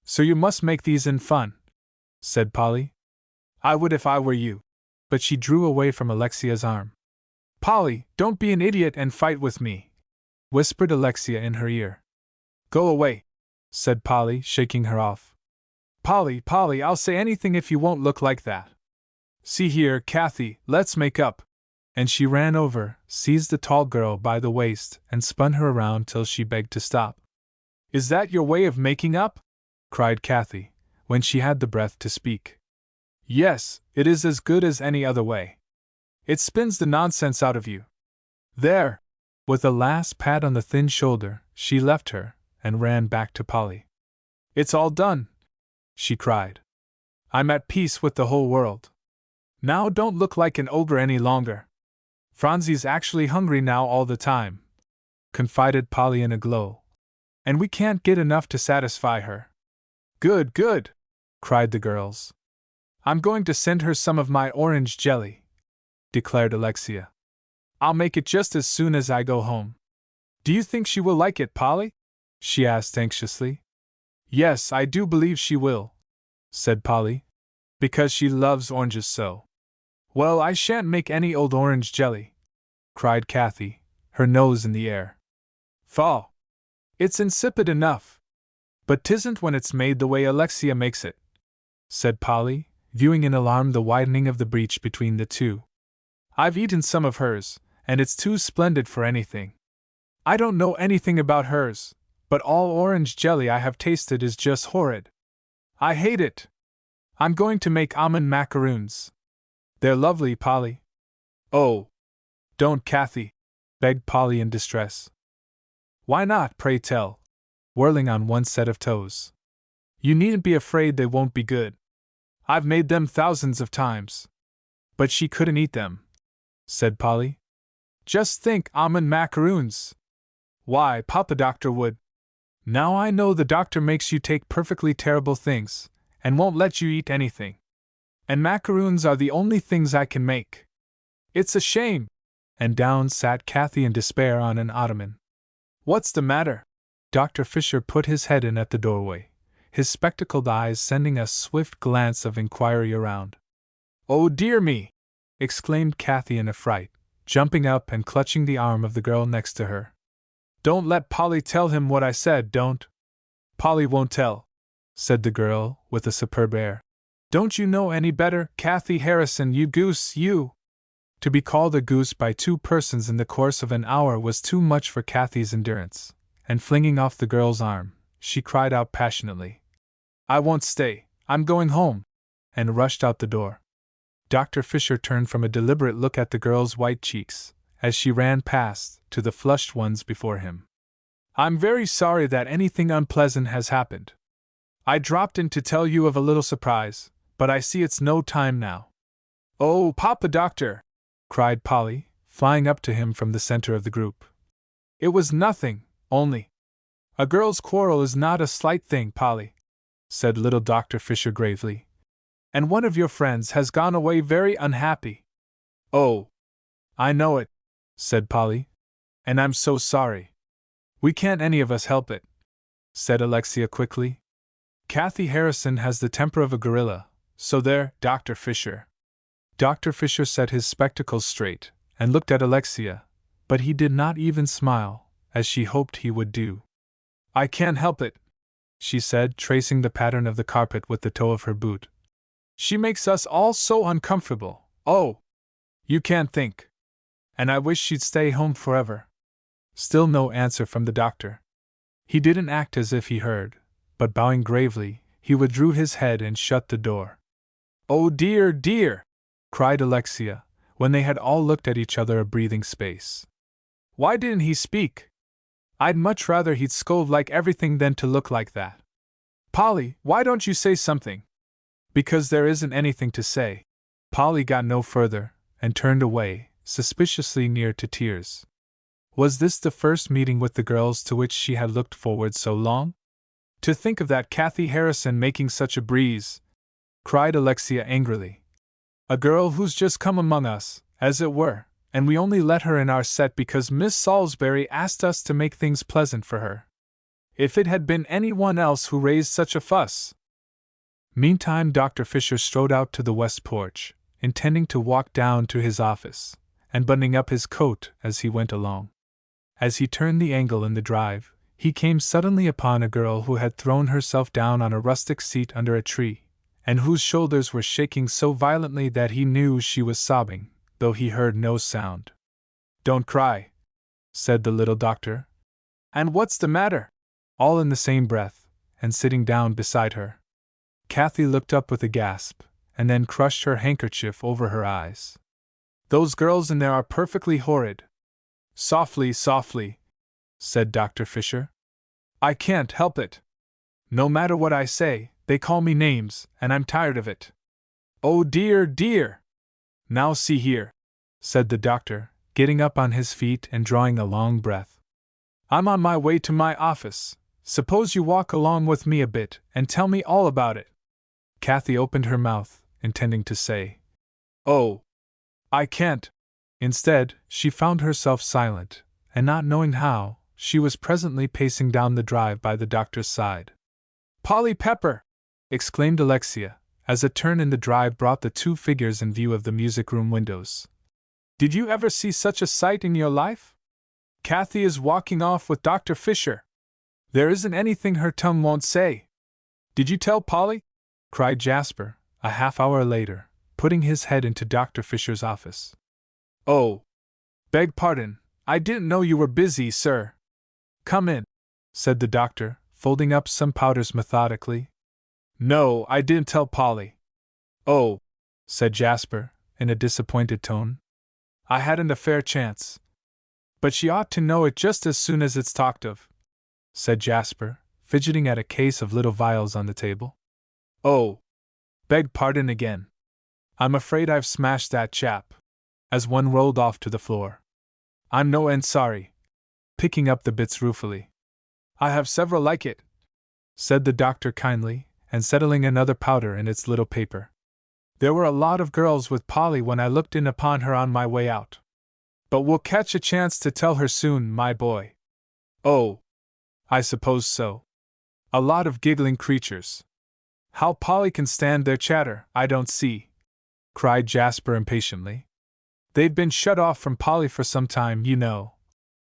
So you must make these in fun, said Polly. I would if I were you. But she drew away from Alexia's arm. Polly, don't be an idiot and fight with me, whispered Alexia in her ear. Go away, said Polly, shaking her off. Polly, Polly, I'll say anything if you won't look like that. See here, Kathy, let's make up. And she ran over, seized the tall girl by the waist, and spun her around till she begged to stop. Is that your way of making up? Cried Kathy, when she had the breath to speak. Yes, it is as good as any other way. It spins the nonsense out of you. There! With a last pat on the thin shoulder, she left her, and ran back to Polly. It's all done, she cried. I'm at peace with the whole world. Now don't look like an ogre any longer. Phronsie's actually hungry now all the time, confided Polly in a glow. And we can't get enough to satisfy her. Good, good, cried the girls. I'm going to send her some of my orange jelly, declared Alexia. I'll make it just as soon as I go home. Do you think she will like it, Polly? She asked anxiously. Yes, I do believe she will, said Polly, because she loves oranges so. Well, I shan't make any old orange jelly, cried Kathy, her nose in the air. Faugh! It's insipid enough. But 'tisn't when it's made the way Alexia makes it, said Polly, viewing in alarm the widening of the breach between the two. I've eaten some of hers, and it's too splendid for anything. I don't know anything about hers, but all orange jelly I have tasted is just horrid. I hate it. I'm going to make almond macaroons. They're lovely, Polly. Oh, don't, Kathy, begged Polly in distress. Why not, pray tell? Whirling on one set of toes. You needn't be afraid they won't be good. I've made them thousands of times. But she couldn't eat them, said Polly. Just think, almond macaroons! Why, Papa Doctor would. Now I know the doctor makes you take perfectly terrible things, and won't let you eat anything. And macaroons are the only things I can make. It's a shame! And down sat Kathy in despair on an ottoman. What's the matter? Dr. Fisher put his head in at the doorway, his spectacled eyes sending a swift glance of inquiry around. Oh dear me! Exclaimed Kathy in a fright, jumping up and clutching the arm of the girl next to her. Don't let Polly tell him what I said, don't. Polly won't tell, said the girl, with a superb air. Don't you know any better, Kathy Harrison, you goose, you? To be called a goose by two persons in the course of an hour was too much for Kathy's endurance, and flinging off the girl's arm, she cried out passionately, I won't stay, I'm going home, and rushed out the door. Dr. Fisher turned from a deliberate look at the girl's white cheeks, as she ran past, to the flushed ones before him. I'm very sorry that anything unpleasant has happened. I dropped in to tell you of a little surprise, but I see it's no time now. Oh, Papa Doctor! Cried Polly, flying up to him from the center of the group. It was nothing, only. A girl's quarrel is not a slight thing, Polly, said little Dr. Fisher gravely. And one of your friends has gone away very unhappy. Oh, I know it, said Polly. And I'm so sorry. We can't any of us help it, said Alexia quickly. Kathy Harrison has the temper of a gorilla, so there, Dr. Fisher. Dr. Fisher set his spectacles straight and looked at Alexia, but he did not even smile, as she hoped he would do. I can't help it, she said, tracing the pattern of the carpet with the toe of her boot. She makes us all so uncomfortable. Oh! You can't think. And I wish she'd stay home forever. Still no answer from the doctor. He didn't act as if he heard, but bowing gravely, he withdrew his head and shut the door. Oh dear, dear! Cried Alexia, when they had all looked at each other a breathing space. Why didn't he speak? I'd much rather he'd scold like everything than to look like that. Polly, why don't you say something? Because there isn't anything to say. Polly got no further, and turned away, suspiciously near to tears. Was this the first meeting with the girls to which she had looked forward so long? To think of that Kathy Harrison making such a breeze! Cried Alexia angrily. A girl who's just come among us, as it were, and we only let her in our set because Miss Salisbury asked us to make things pleasant for her. If it had been anyone else who raised such a fuss! Meantime, Dr. Fisher strode out to the west porch, intending to walk down to his office, and buttoning up his coat as he went along. As he turned the angle in the drive, he came suddenly upon a girl who had thrown herself down on a rustic seat under a tree, and whose shoulders were shaking so violently that he knew she was sobbing, though he heard no sound. Don't cry, said the little doctor. And what's the matter? All in the same breath, and sitting down beside her. Kathy looked up with a gasp, and then crushed her handkerchief over her eyes. Those girls in there are perfectly horrid. Softly, softly, said Dr. Fisher. I can't help it. No matter what I say, they call me names, and I'm tired of it. Oh dear, dear! Now see here, said the doctor, getting up on his feet and drawing a long breath. I'm on my way to my office. Suppose you walk along with me a bit and tell me all about it. Kathy opened her mouth, intending to say, Oh, I can't. Instead, she found herself silent, and not knowing how, she was presently pacing down the drive by the doctor's side. Polly Pepper! Exclaimed Alexia, as a turn in the drive brought the two figures in view of the music-room windows. Did you ever see such a sight in your life? Kathy is walking off with Dr. Fisher. There isn't anything her tongue won't say. Did you tell Polly? Cried Jasper, a half-hour later, putting his head into Dr. Fisher's office. Oh, beg pardon, I didn't know you were busy, sir. Come in, said the doctor, folding up some powders methodically. No, I didn't tell Polly. Oh, said Jasper, in a disappointed tone. I hadn't a fair chance. But she ought to know it just as soon as it's talked of, said Jasper, fidgeting at a case of little vials on the table. Oh, beg pardon again. I'm afraid I've smashed that chap, as one rolled off to the floor. I'm no end sorry, picking up the bits ruefully. I have several like it, said the doctor kindly, and settling another powder in its little paper. There were a lot of girls with Polly when I looked in upon her on my way out. But we'll catch a chance to tell her soon, my boy. Oh, I suppose so. A lot of giggling creatures. How Polly can stand their chatter, I don't see, cried Jasper impatiently. They've been shut off from Polly for some time, you know,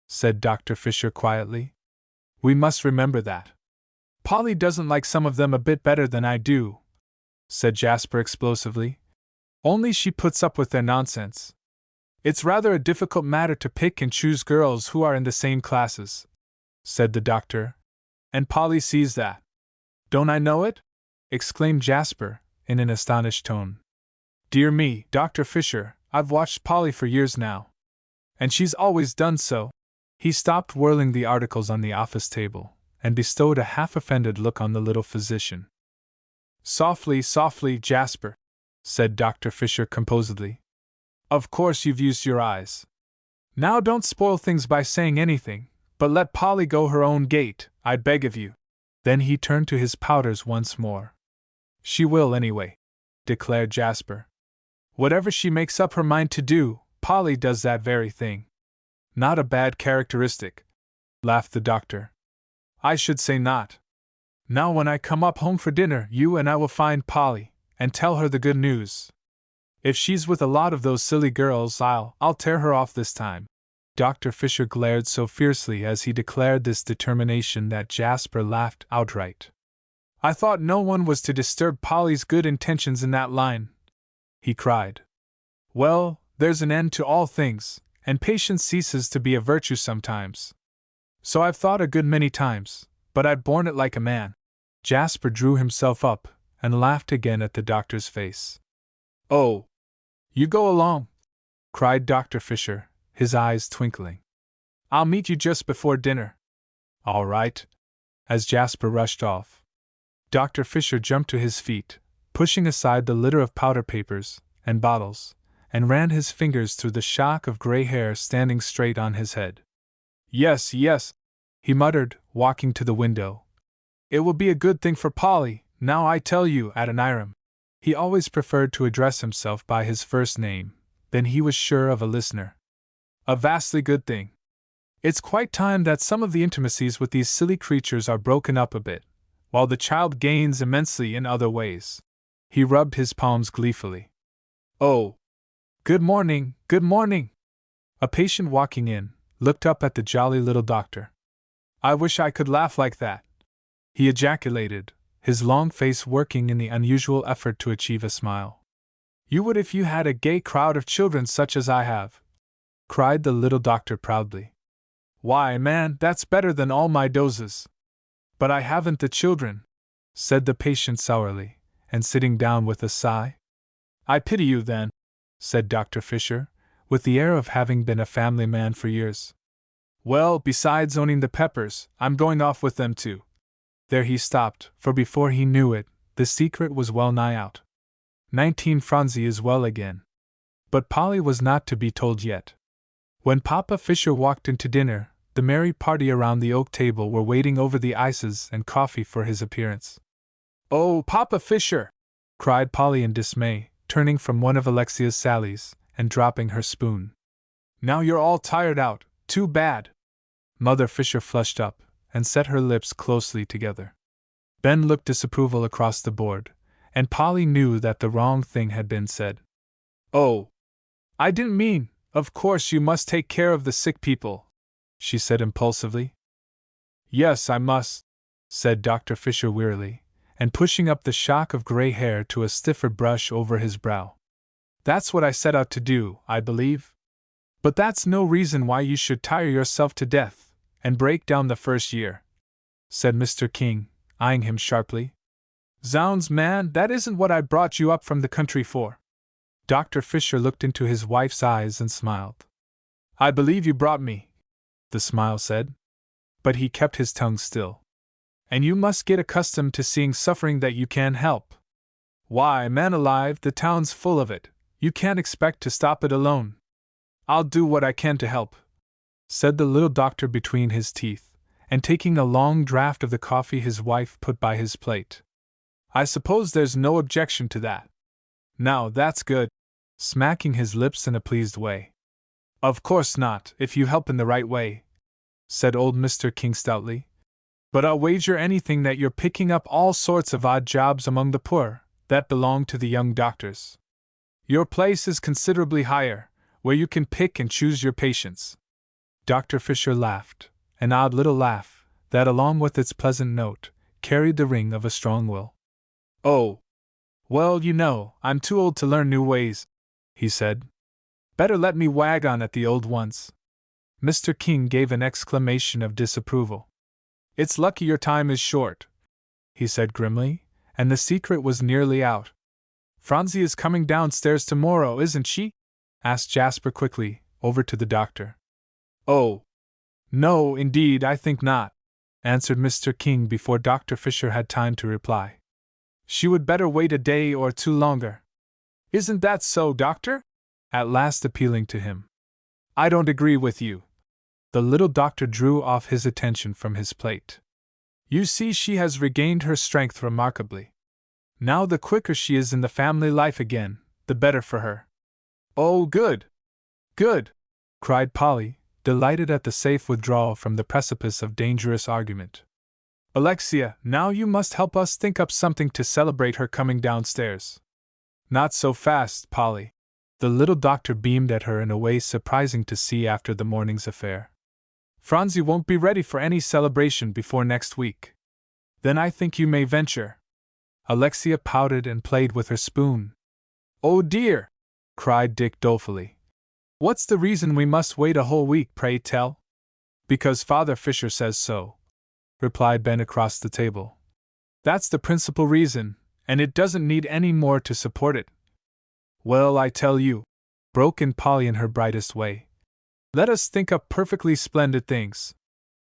said Dr. Fisher quietly. We must remember that. Polly doesn't like some of them a bit better than I do, said Jasper explosively. Only she puts up with their nonsense. It's rather a difficult matter to pick and choose girls who are in the same classes, said the doctor, and Polly sees that. Don't I know it? Exclaimed Jasper, in an astonished tone. Dear me, Dr. Fisher, I've watched Polly for years now. And she's always done so. He stopped whirling the articles on the office table, and bestowed a half-offended look on the little physician. Softly, softly, Jasper, said Dr. Fisher composedly. Of course you've used your eyes. Now don't spoil things by saying anything, but let Polly go her own gait, I beg of you. Then he turned to his powders once more. She will anyway, declared Jasper. Whatever she makes up her mind to do, Polly does that very thing. Not a bad characteristic, laughed the doctor. I should say not. Now when I come up home for dinner, you and I will find Polly, and tell her the good news. If she's with a lot of those silly girls, I'll tear her off this time. Dr. Fisher glared so fiercely as he declared this determination that Jasper laughed outright. I thought no one was to disturb Polly's good intentions in that line, he cried. Well, there's an end to all things, and patience ceases to be a virtue sometimes. So I've thought a good many times, but I've borne it like a man. Jasper drew himself up, and laughed again at the doctor's face. Oh, you go along, cried Dr. Fisher, his eyes twinkling. I'll meet you just before dinner. All right. As Jasper rushed off, Dr. Fisher jumped to his feet, pushing aside the litter of powder papers and bottles, and ran his fingers through the shock of gray hair standing straight on his head. Yes, yes, he muttered, walking to the window. It will be a good thing for Polly, now I tell you, Adoniram. He always preferred to address himself by his first name, then he was sure of a listener. A vastly good thing. It's quite time that some of the intimacies with these silly creatures are broken up a bit, while the child gains immensely in other ways. He rubbed his palms gleefully. Oh! Good morning, good morning! A patient walking in looked up at the jolly little doctor. I wish I could laugh like that, he ejaculated, his long face working in the unusual effort to achieve a smile. You would if you had a gay crowd of children such as I have, cried the little doctor proudly. Why, man, that's better than all my doses. But I haven't the children, said the patient sourly, and sitting down with a sigh. I pity you, then, said Dr. Fisher, with the air of having been a family man for years. Well, besides owning the Peppers, I'm going off with them too. There he stopped, for before he knew it, the secret was well nigh out. 19 Phronsie is well again. But Polly was not to be told yet. When Papa Fisher walked into dinner, the merry party around the oak table were waiting over the ices and coffee for his appearance. Oh, Papa Fisher! Cried Polly in dismay, turning from one of Alexia's sallies, and dropping her spoon. Now you're all tired out, too bad! Mother Fisher flushed up, and set her lips closely together. Ben looked disapproval across the board, and Polly knew that the wrong thing had been said. Oh! I didn't mean, of course you must take care of the sick people, she said impulsively. Yes, I must, said Dr. Fisher wearily, and pushing up the shock of gray hair to a stiffer brush over his brow. That's what I set out to do, I believe. But that's no reason why you should tire yourself to death and break down the first year," said Mr. King, eyeing him sharply. "Zounds, man, that isn't what I brought you up from the country for." Dr. Fisher looked into his wife's eyes and smiled. "I believe you brought me," the smile said. But he kept his tongue still. "And you must get accustomed to seeing suffering that you can't help. Why, man alive, the town's full of it. You can't expect to stop it alone." "I'll do what I can to help," said the little doctor between his teeth, and taking a long draught of the coffee his wife put by his plate. "I suppose there's no objection to that. Now that's good," smacking his lips in a pleased way. "Of course not, if you help in the right way," said old Mr. King stoutly. "But I'll wager anything that you're picking up all sorts of odd jobs among the poor that belong to the young doctors. Your place is considerably higher, where you can pick and choose your patients." Dr. Fisher laughed, an odd little laugh, that along with its pleasant note, carried the ring of a strong will. "Oh, well, you know, I'm too old to learn new ways," he said. "Better let me wag on at the old ones." Mr. King gave an exclamation of disapproval. "It's lucky your time is short," he said grimly, and the secret was nearly out. "Phronsie is coming downstairs tomorrow, isn't she?" asked Jasper quickly, over to the doctor. "Oh, no, indeed, I think not," answered Mr. King before Dr. Fisher had time to reply. "She would better wait a day or two longer." "Isn't that so, doctor?" at last appealing to him. "I don't agree with you." The little doctor drew off his attention from his plate. "You see, she has regained her strength remarkably. Now the quicker she is in the family life again, the better for her." "Oh, good! Good!" cried Polly, delighted at the safe withdrawal from the precipice of dangerous argument. "Alexia, now you must help us think up something to celebrate her coming downstairs." "Not so fast, Polly." The little doctor beamed at her in a way surprising to see after the morning's affair. "Phronsie won't be ready for any celebration before next week." "Then I think you may venture." Alexia pouted and played with her spoon. "Oh dear!" cried Dick dolefully. "What's the reason we must wait a whole week, pray tell?" "Because Father Fisher says so," replied Ben across the table. "That's the principal reason, and it doesn't need any more to support it." "Well, I tell you," broke in Polly in her brightest way, "let us think up perfectly splendid things.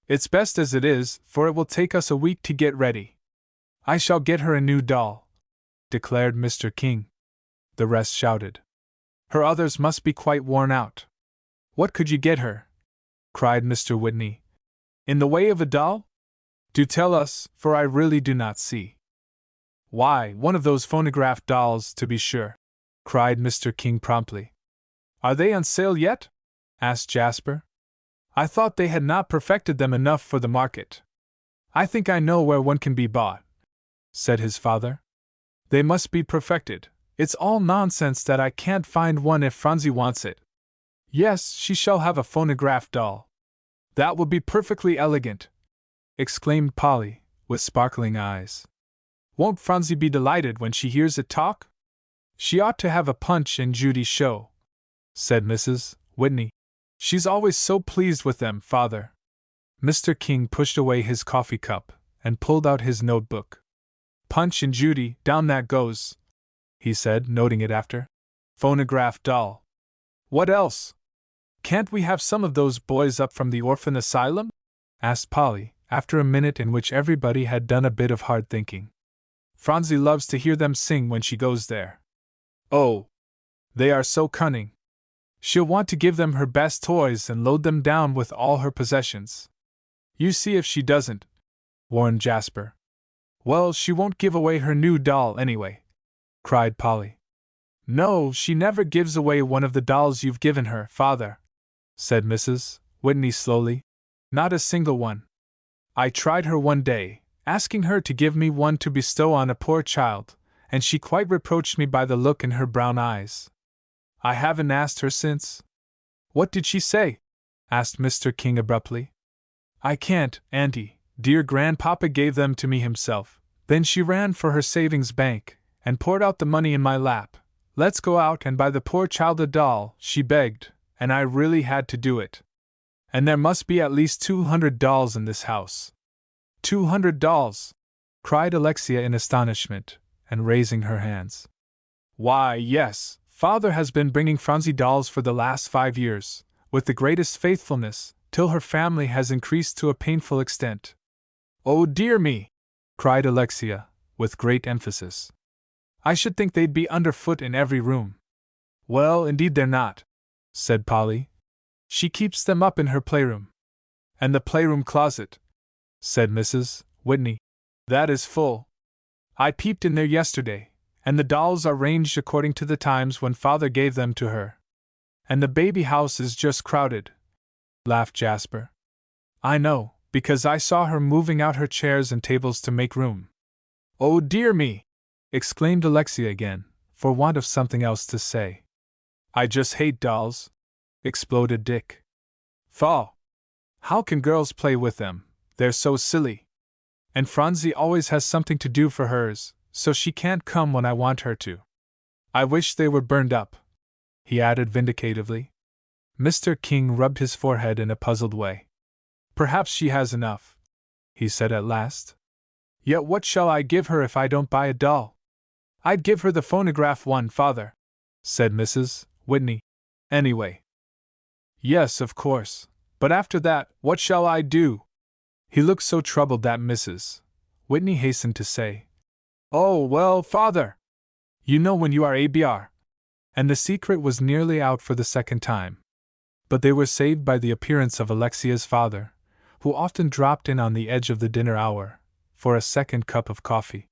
It's best as it is, for it will take us a week to get ready." "I shall get her a new doll," declared Mr. King. The rest shouted. "Her others must be quite worn out." "What could you get her?" cried Mr. Whitney. "In the way of a doll? Do tell us, for I really do not see." "Why, one of those phonograph dolls, to be sure," cried Mr. King promptly. "Are they on sale yet?" asked Jasper. "I thought they had not perfected them enough for the market." "I think I know where one can be bought," said his father. "They must be perfected. It's all nonsense that I can't find one if Phronsie wants it." "Yes, she shall have a phonograph doll. That will be perfectly elegant," exclaimed Polly, with sparkling eyes. "Won't Phronsie be delighted when she hears it talk?" "She ought to have a Punch and Judy show," said Mrs. Whitney. "She's always so pleased with them, father." Mr. King pushed away his coffee cup and pulled out his notebook. "Punch and Judy, down that goes," he said, noting it after. "Phonograph doll. What else?" "Can't we have some of those boys up from the orphan asylum?" asked Polly, after a minute in which everybody had done a bit of hard thinking. "Phronsie loves to hear them sing when she goes there." "Oh, they are so cunning. She'll want to give them her best toys and load them down with all her possessions." "You see if she doesn't," warned Jasper. "Well, she won't give away her new doll anyway," cried Polly. "No, she never gives away one of the dolls you've given her, father," said Mrs. Whitney slowly. "Not a single one. I tried her one day, asking her to give me one to bestow on a poor child, and she quite reproached me by the look in her brown eyes. I haven't asked her since." "What did she say?" asked Mr. King abruptly. "I can't, Auntie, dear Grandpapa gave them to me himself. Then she ran for her savings bank, and poured out the money in my lap. 'Let's go out and buy the poor child a doll,' she begged, and I really had to do it. And there must be at least 200 dolls in this house. 200 dolls! Cried Alexia in astonishment, and raising her hands. Why, yes, Father has been bringing Phronsie dolls for the last 5 years, with the greatest faithfulness, till her family has increased to a painful extent. Oh dear me! Cried Alexia, with great emphasis. I should think they'd be underfoot in every room. Well, indeed they're not, said Polly. She keeps them up in her playroom. And the playroom closet, said Mrs. Whitney, that is full. I peeped in there yesterday, and the dolls are ranged according to the times when Father gave them to her. And the baby house is just crowded, laughed Jasper. I know, because I saw her moving out her chairs and tables to make room. Oh dear me! Exclaimed Alexia again, for want of something else to say. I just hate dolls, exploded Dick. Faugh! How can girls play with them? They're so silly. And Phronsie always has something to do for hers, so she can't come when I want her to. I wish they were burned up, he added vindicatively. Mr. King rubbed his forehead in a puzzled way. Perhaps she has enough, he said at last. Yet what shall I give her if I don't buy a doll? I'd give her the phonograph one, Father, said Mrs. Whitney. Anyway. Yes, of course, but after that, what shall I do? He looked so troubled that Mrs. Whitney hastened to say, Oh, well, Father! You know when you are ABR. And the secret was nearly out for the second time. But they were saved by the appearance of Alexia's father, who often dropped in on the edge of the dinner hour, for a second cup of coffee.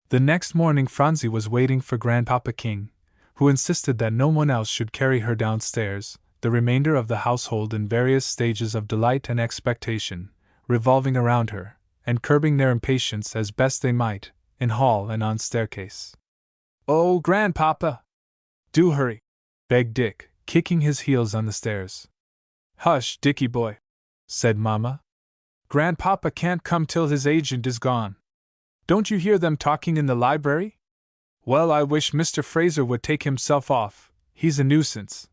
The next morning Phronsie was waiting for Grandpapa King, who insisted that no one else should carry her downstairs, the remainder of the household in various stages of delight and expectation, revolving around her, and curbing their impatience as best they might, in hall and on staircase. Oh, Grandpapa! Do hurry, begged Dick, kicking his heels on the stairs. Hush, Dickie boy, said Mamma. Grandpapa can't come till his agent is gone. Don't you hear them talking in the library? Well, I wish Mr. Fraser would take himself off, he's a nuisance,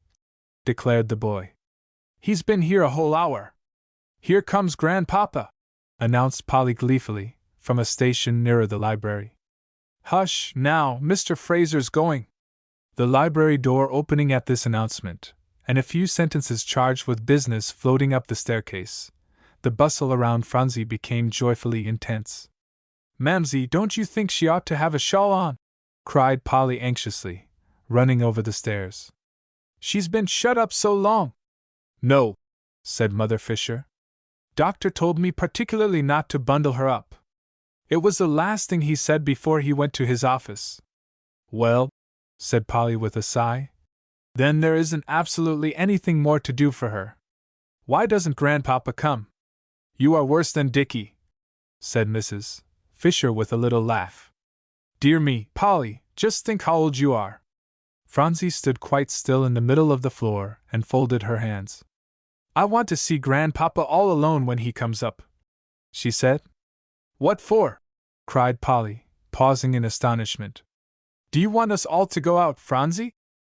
declared the boy. He's been here a whole hour. Here comes Grandpapa, announced Polly gleefully, from a station nearer the library. Hush, now, Mr. Fraser's going. The library door opening at this announcement, and a few sentences charged with business floating up the staircase, the bustle around Phronsie became joyfully intense. Mamsie, don't you think she ought to have a shawl on? Cried Polly anxiously, running over the stairs. She's been shut up so long. No, said Mother Fisher. Doctor told me particularly not to bundle her up. It was the last thing he said before he went to his office. Well, said Polly with a sigh, then there isn't absolutely anything more to do for her. Why doesn't Grandpapa come? You are worse than Dickie, said Mrs. Fisher with a little laugh. Dear me, Polly, just think how old you are. Phronsie stood quite still in the middle of the floor and folded her hands. I want to see Grandpapa all alone when he comes up, she said. What for? Cried Polly, pausing in astonishment. Do you want us all to go out, Phronsie?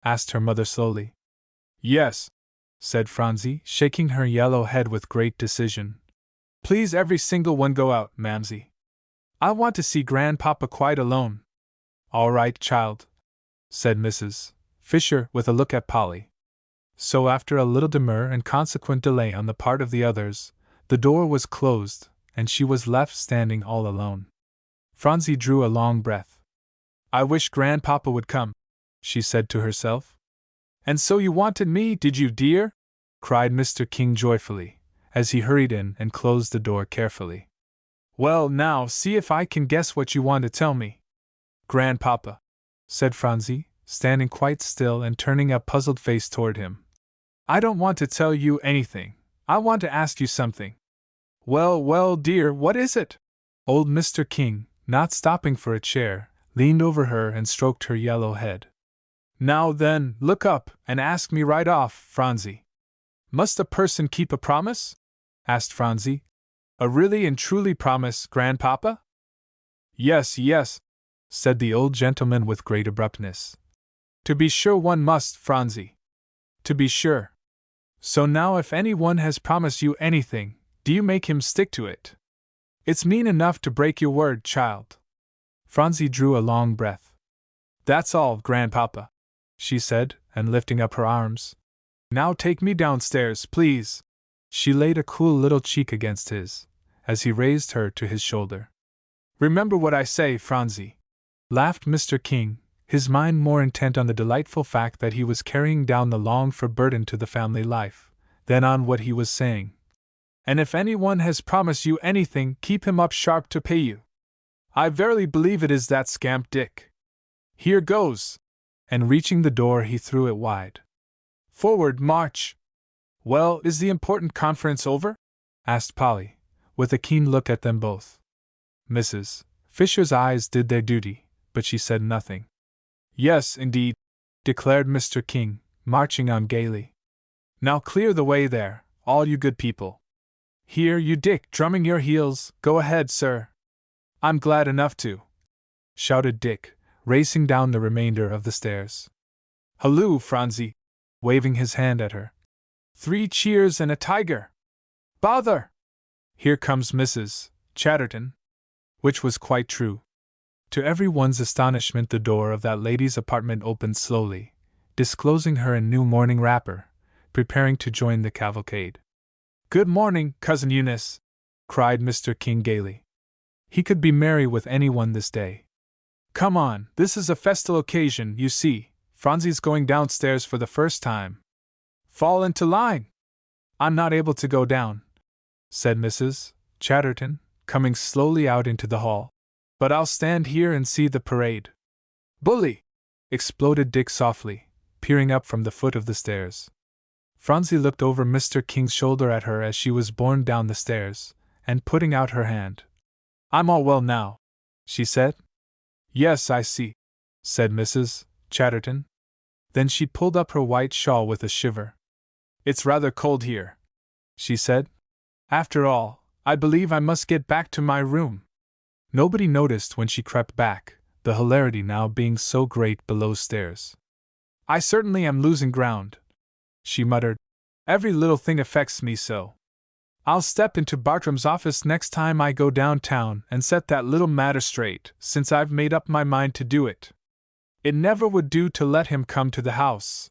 Asked her mother slowly. Yes, said Phronsie, shaking her yellow head with great decision. Please every single one go out, Mamsie. I want to see Grandpapa quite alone. All right, child, said Mrs. Fisher with a look at Polly. So after a little demur and consequent delay on the part of the others, the door was closed, and she was left standing all alone. Phronsie drew a long breath. I wish Grandpapa would come, she said to herself. And so you wanted me, did you, dear? Cried Mr. King joyfully, as he hurried in and closed the door carefully. Well, now, see if I can guess what you want to tell me. Grandpapa, said Phronsie, standing quite still and turning a puzzled face toward him. I don't want to tell you anything. I want to ask you something. Well, well, dear, what is it? Old Mr. King, not stopping for a chair, leaned over her and stroked her yellow head. Now then, look up and ask me right off, Phronsie. Must a person keep a promise? Asked Phronsie. A really and truly promise, Grandpapa? Yes, yes, said the old gentleman with great abruptness. To be sure one must, Phronsie. To be sure. So now if anyone has promised you anything, do you make him stick to it? It's mean enough to break your word, child. Phronsie drew a long breath. That's all, Grandpapa, she said, and lifting up her arms. Now take me downstairs, please. She laid a cool little cheek against his, as he raised her to his shoulder. Remember what I say, Phronsie, laughed Mr. King, his mind more intent on the delightful fact that he was carrying down the longed-for burden to the family life, than on what he was saying. And if anyone has promised you anything, keep him up sharp to pay you. I verily believe it is that scamp Dick. Here goes! And reaching the door he threw it wide. Forward, march! Well, is the important conference over? Asked Polly, with a keen look at them both. Mrs. Fisher's eyes did their duty, but she said nothing. Yes, indeed, declared Mr. King, marching on gaily. Now clear the way there, all you good people. Here, you Dick, drumming your heels, go ahead, sir. I'm glad enough to, shouted Dick, racing down the remainder of the stairs. Halloo, Phronsie, waving his hand at her. 3 cheers and a tiger! Bother! Here comes Mrs. Chatterton. Which was quite true. To everyone's astonishment, the door of that lady's apartment opened slowly, disclosing her in new morning wrapper, preparing to join the cavalcade. Good morning, Cousin Eunice, cried Mr. King gaily. He could be merry with anyone this day. Come on, this is a festal occasion, you see. Phronsie's going downstairs for the first time. Fall into line. I'm not able to go down, said Mrs. Chatterton, coming slowly out into the hall. But I'll stand here and see the parade. Bully! Exploded Dick softly, peering up from the foot of the stairs. Phronsie looked over Mr. King's shoulder at her as she was borne down the stairs, and putting out her hand. I'm all well now, she said. Yes, I see, said Mrs. Chatterton. Then she pulled up her white shawl with a shiver. It's rather cold here, she said. After all, I believe I must get back to my room. Nobody noticed when she crept back, the hilarity now being so great below stairs. I certainly am losing ground, she muttered. Every little thing affects me so. I'll step into Bartram's office next time I go downtown and set that little matter straight, since I've made up my mind to do it. It never would do to let him come to the house.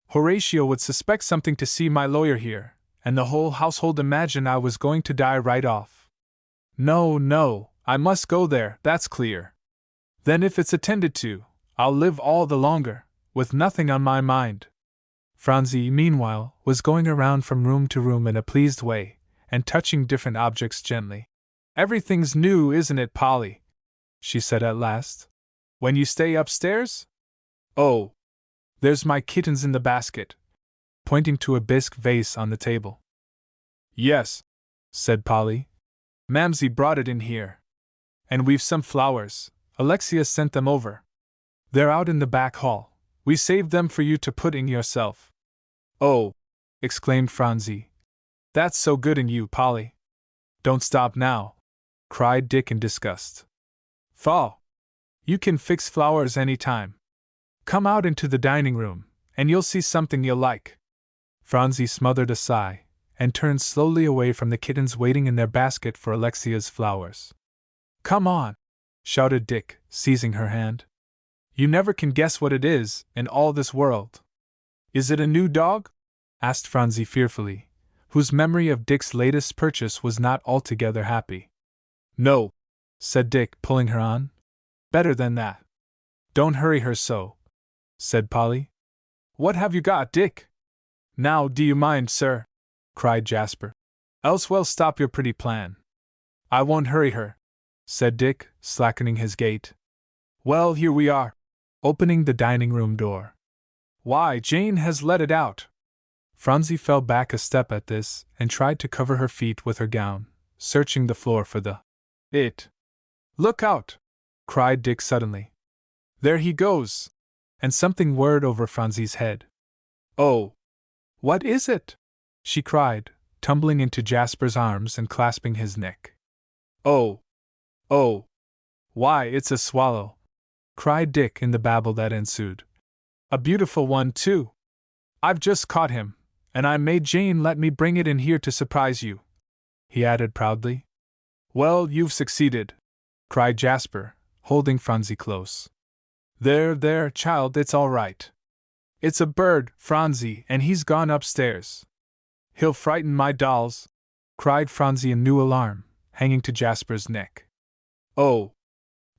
Horatio would suspect something to see my lawyer here, and the whole household imagine I was going to die right off. No, no, I must go there, that's clear. Then if it's attended to, I'll live all the longer, with nothing on my mind. Phronsie, meanwhile, was going around from room to room in a pleased way, and touching different objects gently. Everything's new, isn't it, Polly? She said at last. When you stay upstairs? Oh, there's my kittens in the basket, pointing to a bisque vase on the table. Yes, said Polly. Mamsie brought it in here. And we've some flowers. Alexia sent them over. They're out in the back hall. We saved them for you to put in yourself. Oh, exclaimed Phronsie. That's so good in you, Polly. Don't stop now, cried Dick in disgust. Thaw. You can fix flowers any time. Come out into the dining room, and you'll see something you'll like. Phronsie smothered a sigh, and turned slowly away from the kittens waiting in their basket for Alexia's flowers. Come on, shouted Dick, seizing her hand. You never can guess what it is, in all this world. Is it a new dog? Asked Phronsie fearfully, whose memory of Dick's latest purchase was not altogether happy. No, said Dick, pulling her on. Better than that. Don't hurry her so, said Polly. What have you got, Dick? Now, do you mind, sir? Cried Jasper. Else we'll stop your pretty plan. I won't hurry her, said Dick, slackening his gait. Well, here we are, opening the dining room door. Why, Jane has let it out. Phronsie fell back a step at this, and tried to cover her feet with her gown, searching the floor for the it. Look out! Cried Dick suddenly. There he goes! And something whirred over Phronsie's head. Oh! What is it? She cried, tumbling into Jasper's arms and clasping his neck. Oh! Oh! Why, it's a swallow! Cried Dick in the babble that ensued. A beautiful one, too! I've just caught him, And I made Jane let me bring it in here to surprise you," he added proudly. "Well, you've succeeded," cried Jasper, holding Phronsie close. There, child, it's all right. It's a bird, Phronsie, and he's gone upstairs." "He'll frighten my dolls," cried Phronsie in new alarm, hanging to Jasper's neck. "Oh,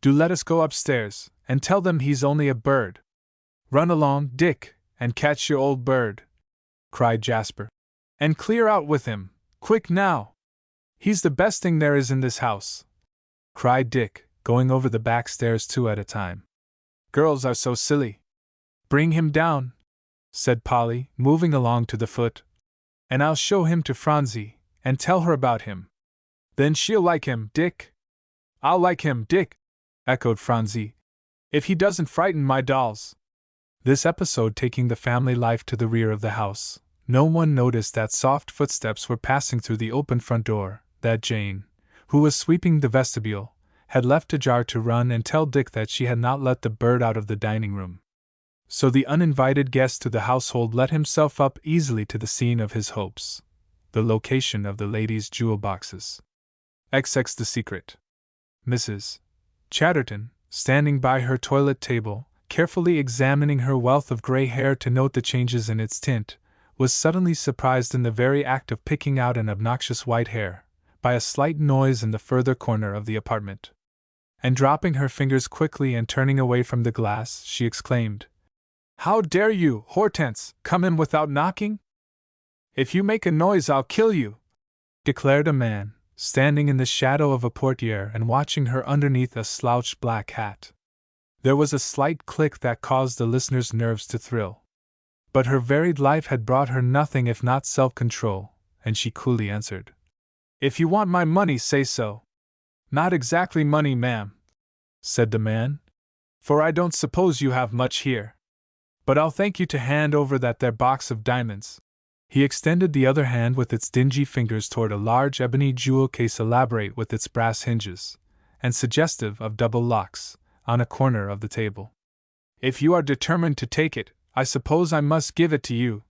do let us go upstairs, and tell them he's only a bird." "Run along, Dick, and catch your old bird," cried Jasper. "And clear out with him, quick now! He's the best thing there is in this house," cried Dick, going over the back stairs 2 at a time. "Girls are so silly." "Bring him down," said Polly, moving along to the foot, "and I'll show him to Phronsie, and tell her about him." "Then she'll like him, Dick." "I'll like him, Dick," echoed Phronsie, "if he doesn't frighten my dolls." This episode taking the family life to the rear of the house, no one noticed that soft footsteps were passing through the open front door, that Jane, who was sweeping the vestibule, had left ajar to run and tell Dick that she had not let the bird out of the dining room. So the uninvited guest to the household let himself up easily to the scene of his hopes, the location of the ladies' jewel boxes. XX The Secret. Mrs. Chatterton, standing by her toilet table, carefully examining her wealth of gray hair to note the changes in its tint, was suddenly surprised in the very act of picking out an obnoxious white hair, by a slight noise in the further corner of the apartment. And dropping her fingers quickly and turning away from the glass, she exclaimed, "How dare you, Hortense, come in without knocking? If you make a noise, I'll kill you," declared a man, standing in the shadow of a portiere and watching her underneath a slouched black hat. There was a slight click that caused the listener's nerves to thrill. But her varied life had brought her nothing if not self-control, and she coolly answered, "If you want my money, say so." "Not exactly money, ma'am," said the man, "for I don't suppose you have much here. But I'll thank you to hand over that there box of diamonds." He extended the other hand with its dingy fingers toward a large ebony jewel case elaborate with its brass hinges, and suggestive of double locks, on a corner of the table. "If you are determined to take it, I suppose I must give it to you,"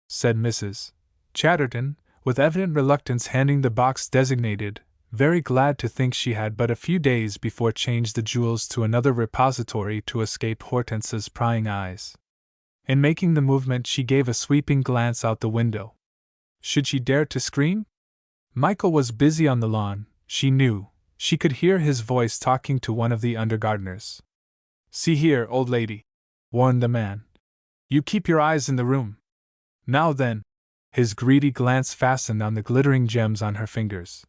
said Mrs. Chatterton, with evident reluctance handing the box designated, very glad to think she had but a few days before changed the jewels to another repository to escape Hortense's prying eyes. In making the movement, she gave a sweeping glance out the window. Should she dare to scream? Michael was busy on the lawn, she knew. She could hear his voice talking to one of the undergardeners. "See here, old lady," warned the man. "You keep your eyes in the room. Now then," his greedy glance fastened on the glittering gems on her fingers,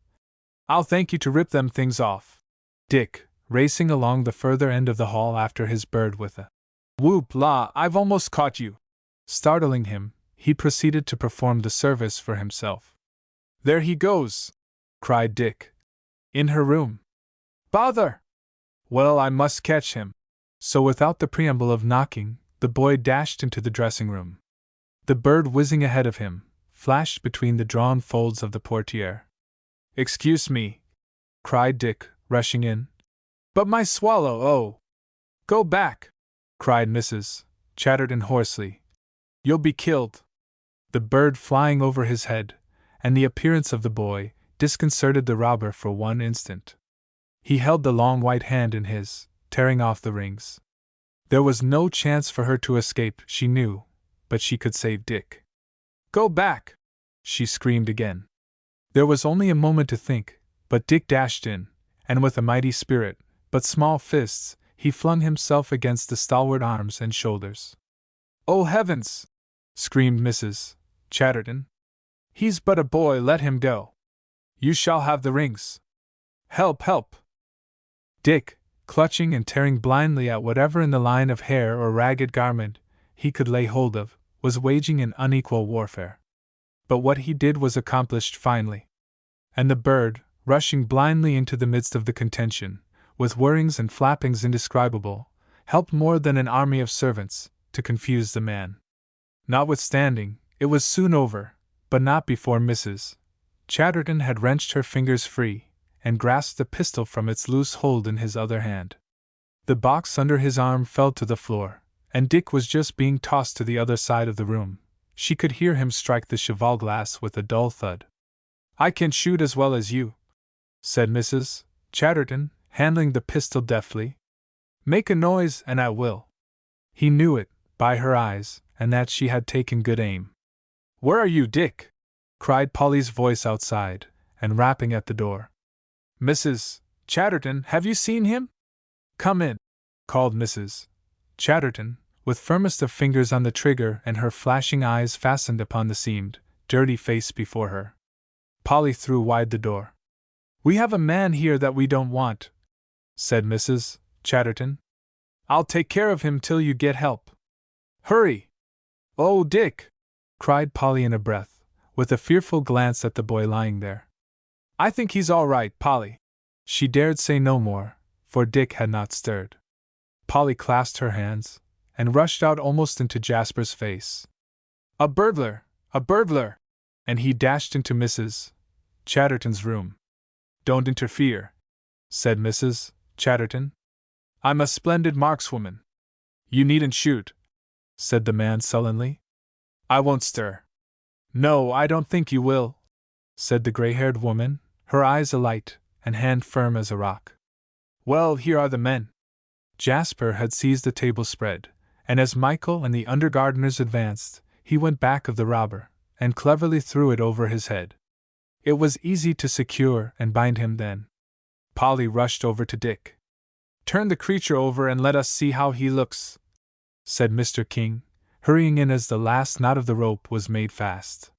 "I'll thank you to rip them things off." Dick, racing along the further end of the hall after his bird with a "Whoop la, I've almost caught you!" startling him, he proceeded to perform the service for himself. "There he goes!" cried Dick. "In her room. Bother! Well, I must catch him." So without the preamble of knocking, the boy dashed into the dressing room. The bird whizzing ahead of him, flashed between the drawn folds of the portiere. "Excuse me," cried Dick, rushing in. "But my swallow, oh!" "Go back!" cried Mrs. Chatterton hoarsely. "You'll be killed." The bird flying over his head, and the appearance of the boy, disconcerted the robber for one instant. He held the long white hand in his, tearing off the rings. There was no chance for her to escape, she knew, but she could save Dick. "Go back!" she screamed again. There was only a moment to think, but Dick dashed in, and with a mighty spirit, but small fists, he flung himself against the stalwart arms and shoulders. "Oh heavens!" screamed Mrs. Chatterton. "He's but a boy, let him go. You shall have the rings. Help, help!" Dick, clutching and tearing blindly at whatever in the line of hair or ragged garment he could lay hold of, was waging an unequal warfare. But what he did was accomplished finely. And the bird, rushing blindly into the midst of the contention, with whirrings and flappings indescribable, helped more than an army of servants to confuse the man. Notwithstanding, it was soon over, but not before Mrs. Chatterton had wrenched her fingers free, and grasped the pistol from its loose hold in his other hand. The box under his arm fell to the floor, and Dick was just being tossed to the other side of the room. she could hear him strike the cheval glass with a dull thud. "I can shoot as well as you," said Mrs. Chatterton, handling the pistol deftly. "Make a noise and I will." He knew it, by her eyes, and that she had taken good aim. "Where are you, Dick?" cried Polly's voice outside, and rapping at the door. "Mrs. Chatterton, have you seen him?" "Come in," called Mrs. Chatterton, with firmest of fingers on the trigger and her flashing eyes fastened upon the seamed, dirty face before her. Polly threw wide the door. "We have a man here that we don't want," said Mrs. Chatterton. "I'll take care of him till you get help. Hurry!" "Oh, Dick!" cried Polly in a breath, with a fearful glance at the boy lying there. "I think he's all right, Polly." She dared say no more, for Dick had not stirred. Polly clasped her hands, and rushed out almost into Jasper's face. "A burglar! A burglar!" And he dashed into Mrs. Chatterton's room. "Don't interfere," said Mrs. Chatterton. "I'm a splendid markswoman." "You needn't shoot," said the man sullenly. "I won't stir." "No, I don't think you will," said the gray-haired woman, her eyes alight, and hand firm as a rock. "Well, here are the men." Jasper had seized the table spread, and as Michael and the undergardeners advanced, he went back of the robber, and cleverly threw it over his head. It was easy to secure and bind him then. Polly rushed over to Dick. "Turn the creature over and let us see how he looks," said Mr. King, hurrying in as the last knot of the rope was made fast.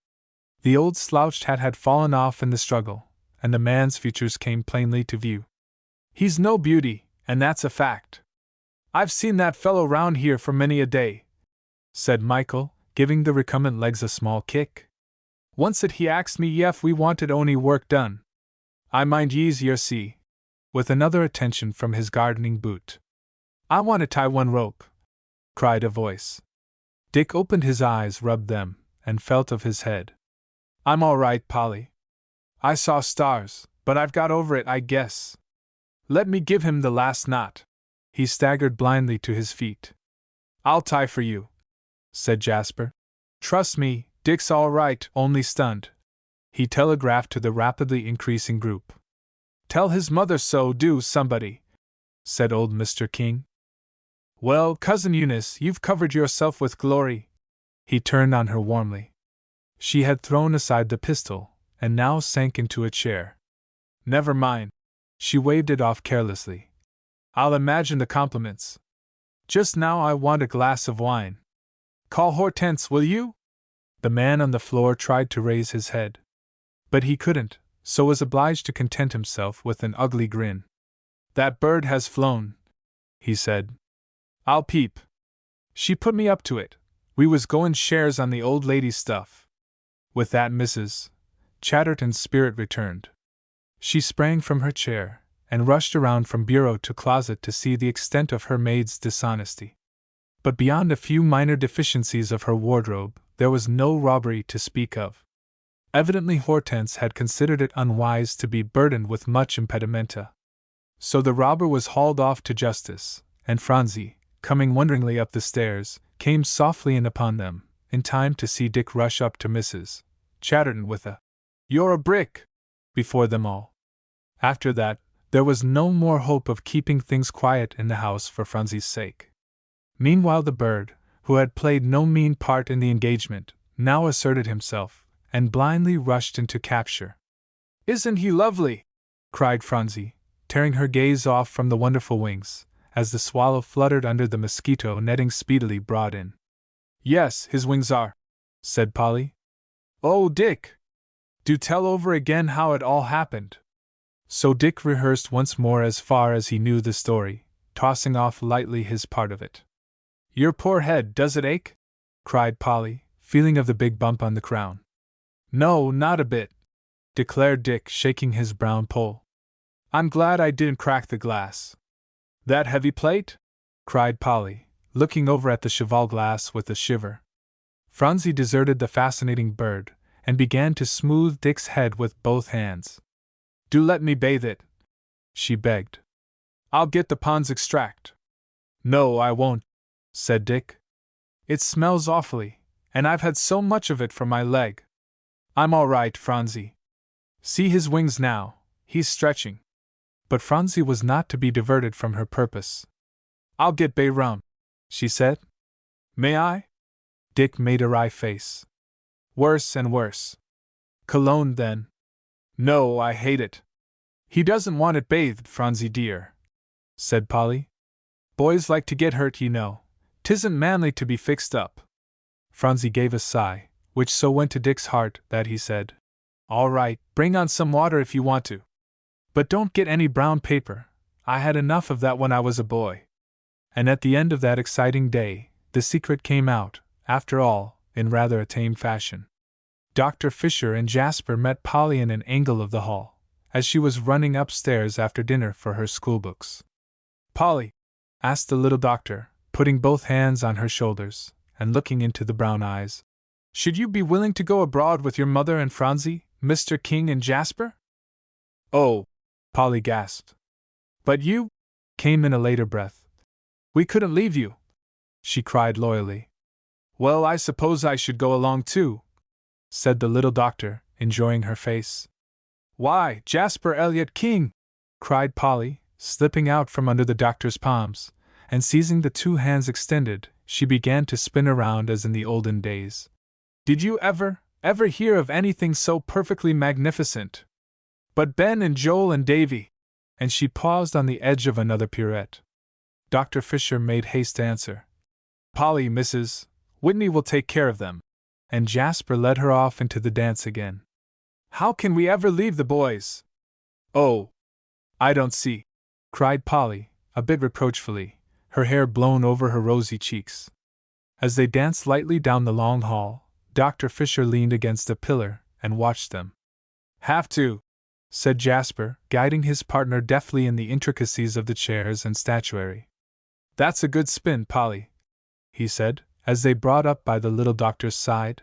The old slouched hat had fallen off in the struggle, and the man's features came plainly to view. "He's no beauty, and that's a fact. I've seen that fellow round here for many a day," said Michael, giving the recumbent legs a small kick. "Oncet he axed me ef we wanted ony work done. I mind yees yer see," with another attention from his gardening boot. "I want to tie one rope," cried a voice. Dick opened his eyes, rubbed them, and felt of his head. "I'm all right, Polly. I saw stars, but I've got over it, I guess. Let me give him the last knot." He staggered blindly to his feet. "I'll tie for you," said Jasper. "Trust me, Dick's all right, only stunned," he telegraphed to the rapidly increasing group. "Tell his mother so, do, somebody," said old Mr. King. "Well, Cousin Eunice, you've covered yourself with glory." He turned on her warmly. She had thrown aside the pistol, and now sank into a chair. "Never mind." She waved it off carelessly. "I'll imagine the compliments. Just now I want a glass of wine. Call Hortense, will you?" The man on the floor tried to raise his head. But he couldn't, so was obliged to content himself with an ugly grin. "That bird has flown," he said. "I'll peep. She put me up to it. We was goin' shares on the old lady's stuff." With that Mrs. Chatterton's spirit returned. She sprang from her chair, and rushed around from bureau to closet to see the extent of her maid's dishonesty. But beyond a few minor deficiencies of her wardrobe, there was no robbery to speak of. Evidently Hortense had considered it unwise to be burdened with much impedimenta. So the robber was hauled off to justice, and Phronsie, coming wonderingly up the stairs, came softly in upon them, in time to see Dick rush up to Mrs. Chatterton with a "You're a brick!" before them all. After that, there was no more hope of keeping things quiet in the house for Phronsie's sake. Meanwhile the bird, who had played no mean part in the engagement, now asserted himself, and blindly rushed into capture. "Isn't he lovely?" cried Phronsie, tearing her gaze off from the wonderful wings, as the swallow fluttered under the mosquito netting speedily brought in. "Yes, his wings are," said Polly. "Oh, Dick! Do tell over again how it all happened." So Dick rehearsed once more as far as he knew the story, tossing off lightly his part of it. "Your poor head, does it ache?" cried Polly, feeling of the big bump on the crown. "No, not a bit," declared Dick, shaking his brown poll. "I'm glad I didn't crack the glass." "That heavy plate?" cried Polly, looking over at the cheval glass with a shiver. Phronsie deserted the fascinating bird, and began to smooth Dick's head with both hands. "Do let me bathe it," she begged. "I'll get the Pond's extract." "No, I won't," said Dick. "It smells awfully, And I've had so much of it for my leg. I'm all right, Phronsie. See his wings now, he's stretching. But Phronsie was not to be diverted from her purpose. I'll get bay rum, she said. May I? Dick made a wry face. Worse and worse. Cologne, then. No, I hate it. He doesn't want it bathed, Phronsie dear, said Polly. Boys like to get hurt, you know. 'Tisn't manly to be fixed up. Phronsie gave a sigh, which so went to Dick's heart that he said, All right, bring on some water if you want to. But don't get any brown paper. I had enough of that when I was a boy. And at the end of that exciting day, the secret came out, after all, in rather a tame fashion. Dr. Fisher and Jasper met Polly in an angle of the hall, as she was running upstairs after dinner for her schoolbooks. Polly, asked the little doctor, putting both hands on her shoulders, and looking into the brown eyes, should you be willing to go abroad with your mother and Phronsie, Mr. King and Jasper? Oh, Polly gasped. But you? Came in a later breath. We couldn't leave you, she cried loyally. Well, I suppose I should go along too, said the little doctor, enjoying her face. Why, Jasper Elliott King! Cried Polly, slipping out from under the doctor's palms, and seizing the two hands extended, she began to spin around as in the olden days. Did you ever hear of anything so perfectly magnificent? But Ben and Joel and Davy, and she paused on the edge of another pirouette. Dr. Fisher made haste to answer. Polly, Mrs. Whitney will take care of them. And Jasper led her off into the dance again. How can we ever leave the boys? Oh, I don't see, cried Polly, a bit reproachfully, her hair blown over her rosy cheeks. As they danced lightly down the long hall, Dr. Fisher leaned against a pillar and watched them. Have to, said Jasper, guiding his partner deftly in the intricacies of the chairs and statuary. That's a good spin, Polly, he said, as they brought up by the little doctor's side.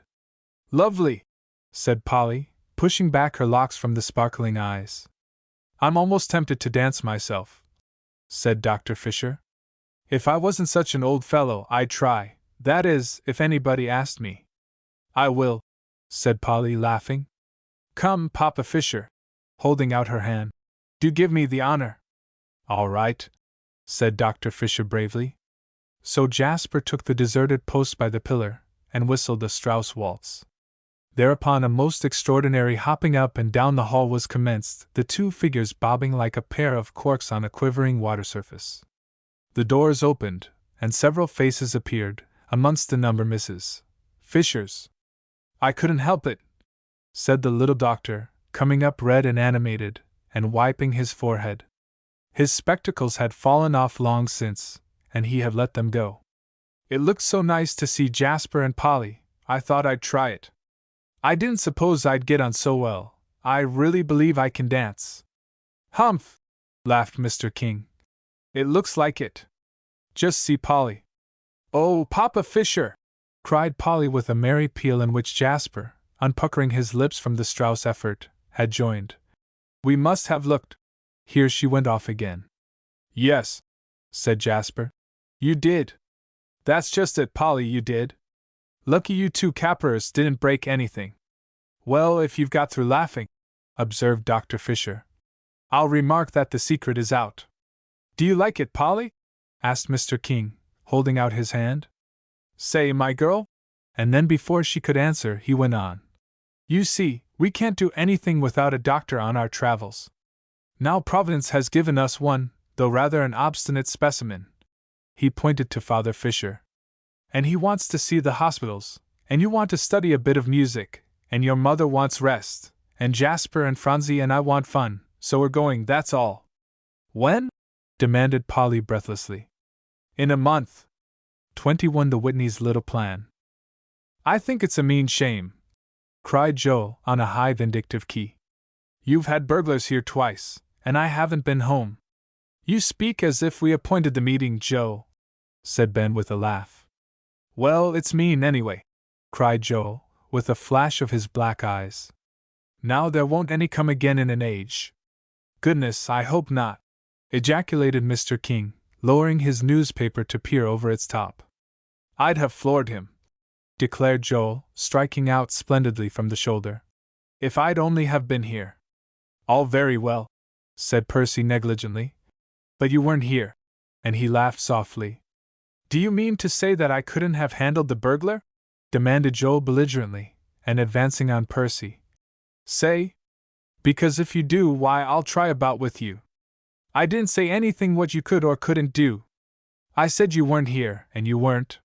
Lovely, said Polly, pushing back her locks from the sparkling eyes. I'm almost tempted to dance myself, said Dr. Fisher. If I wasn't such an old fellow, I'd try, that is, if anybody asked me. I will, said Polly, laughing. Come, Papa Fisher, holding out her hand. Do give me the honor. All right, said Dr. Fisher bravely. So Jasper took the deserted post by the pillar, and whistled a Strauss waltz. Thereupon a most extraordinary hopping up and down the hall was commenced, the two figures bobbing like a pair of corks on a quivering water surface. The doors opened, and several faces appeared, amongst the number Mrs. Fisher's. I couldn't help it, said the little doctor, coming up red and animated, and wiping his forehead. His spectacles had fallen off long since, and he had let them go. It looked so nice to see Jasper and Polly, I thought I'd try it. I didn't suppose I'd get on so well. I really believe I can dance. Humph! Laughed Mr. King. It looks like it. Just see Polly. Oh, Papa Fisher! Cried Polly with a merry peal in which Jasper, unpuckering his lips from the Strauss effort, had joined. We must have looked. Here she went off again. Yes, said Jasper. You did. That's just it, Polly, you did. Lucky you two cappers didn't break anything. Well, if you've got through laughing, observed Dr. Fisher, I'll remark that the secret is out. Do you like it, Polly? Asked Mr. King, holding out his hand. Say, my girl? And then before she could answer, he went on. You see, we can't do anything without a doctor on our travels. Now Providence has given us one, though rather an obstinate specimen. He pointed to Father Fisher. And he wants to see the hospitals, and you want to study a bit of music, and your mother wants rest, and Jasper and Phronsie and I want fun, so we're going, that's all. When? Demanded Polly breathlessly. In a month. 21 The Whitneys' little plan. I think it's a mean shame, cried Joel on a high vindictive key. You've had burglars here twice, and I haven't been home. You speak as if we appointed the meeting, Joe, said Ben with a laugh. Well, it's mean anyway, cried Joel, with a flash of his black eyes. Now there won't any come again in an age. Goodness, I hope not, ejaculated Mr. King, lowering his newspaper to peer over its top. I'd have floored him. declared Joel, striking out splendidly from the shoulder. "If I'd only have been here." "All very well," said Percy negligently. "But you weren't here." And he laughed softly. "Do you mean to say that I couldn't have handled the burglar?" demanded Joel belligerently, and advancing on Percy. "Say? Because if you do, why, I'll try a bout with you." "I didn't say anything what you could or couldn't do. I said you weren't here, and you weren't.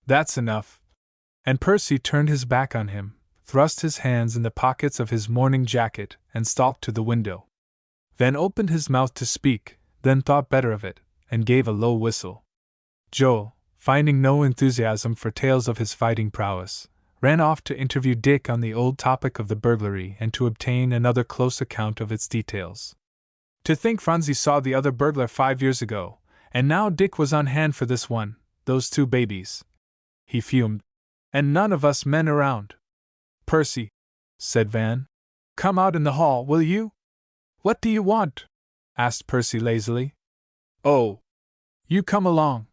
That's enough." And Percy turned his back on him, thrust his hands in the pockets of his morning jacket, and stalked to the window. Van opened his mouth to speak, then thought better of it, and gave a low whistle. Joel, finding no enthusiasm for tales of his fighting prowess, ran off to interview Dick on the old topic of the burglary and to obtain another close account of its details. To think Phronsie saw the other burglar 5 years ago, and now Dick was on hand for this one, those 2 babies. He fumed. And none of us men around. "Percy," said Van, "come out in the hall, will you?" "What do you want?" asked Percy lazily. "Oh, you come along,"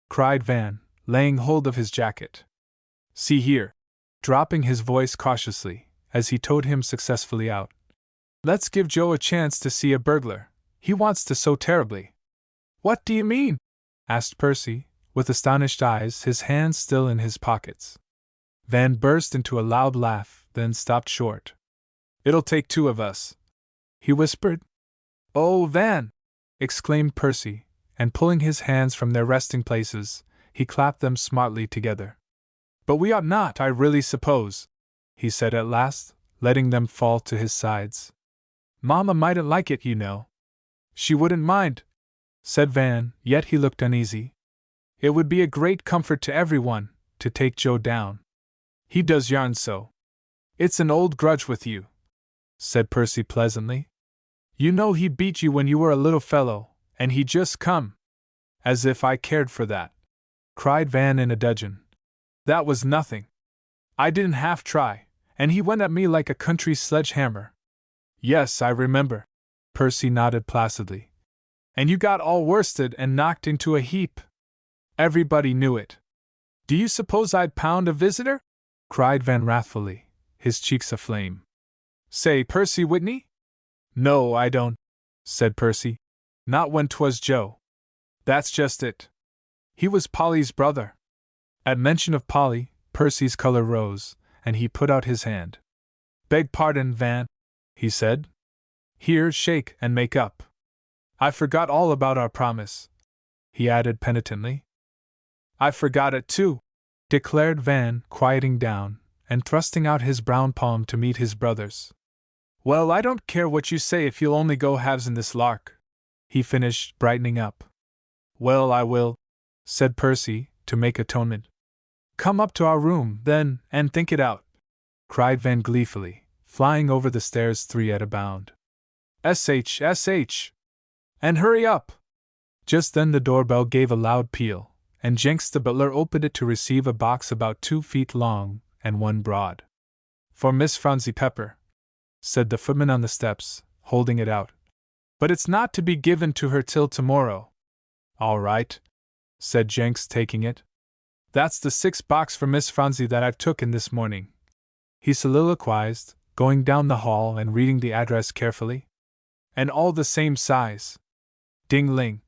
cried Van, laying hold of his jacket. "See here," dropping his voice cautiously, as he towed him successfully out. "Let's give Joe a chance to see a burglar. He wants to so terribly." "What do you mean?" asked Percy, with astonished eyes, his hands still in his pockets. Van burst into a loud laugh, then stopped short. "It'll take 2 of us," he whispered. "Oh, Van!" exclaimed Percy, and pulling his hands from their resting places, he clapped them smartly together. "But we ought not, I really suppose," he said at last, letting them fall to his sides. "Mamma mightn't like it, you know." "She wouldn't mind," said Van, yet he looked uneasy. "It would be a great comfort to everyone, to take Joe down. He does yarn so." "It's an old grudge with you," said Percy pleasantly. "You know he beat you when you were a little fellow, and he just come." "As if I cared for that," cried Van in a dudgeon. "That was nothing. I didn't half try, and he went at me like a country sledge-hammer." "Yes, I remember," Percy nodded placidly. "And you got all worsted and knocked into a heap. Everybody knew it." "Do you suppose I'd pound a visitor?" cried Van wrathfully, his cheeks aflame. "Say, Percy Whitney?" "No, I don't," said Percy. "Not when 'twas Joe." "That's just it. He was Polly's brother." At mention of Polly, Percy's color rose, and he put out his hand. "Beg pardon, Van," he said. "Here, shake and make up. I forgot all about our promise," he added penitently. "I forgot it too," declared Van, quieting down, and thrusting out his brown palm to meet his brother's. "Well, I don't care what you say if you'll only go halves in this lark," he finished, brightening up. "Well, I will," said Percy, to make atonement. "Come up to our room, then, and think it out," cried Van gleefully, flying over the stairs 3 at a bound. "SH! And hurry up!" Just then the doorbell gave a loud peal, and Jenks the butler opened it to receive a box about 2 feet long and 1 broad. "For Miss Phronsie Pepper," said the footman on the steps, holding it out. "But it's not to be given to her till tomorrow." "All right," said Jenks, taking it. "That's the 6th box for Miss Phronsie that I've tooken this morning," he soliloquized, going down the hall and reading the address carefully. "And all the same size." Ding-ling!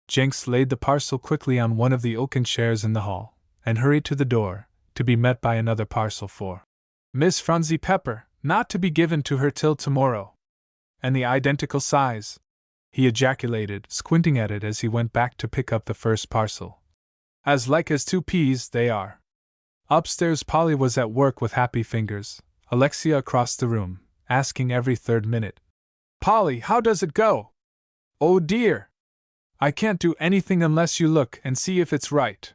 Jenks laid the parcel quickly on one of the oaken chairs in the hall, and hurried to the door, to be met by another parcel for Miss Phronsie Pepper, not to be given to her till tomorrow. "And the identical size," he ejaculated, squinting at it as he went back to pick up the first parcel. "As like as 2 peas, they are." Upstairs Polly was at work with happy fingers, Alexia across the room, asking every 3rd minute, "Polly, how does it go? Oh dear! I can't do anything unless you look and see if it's right."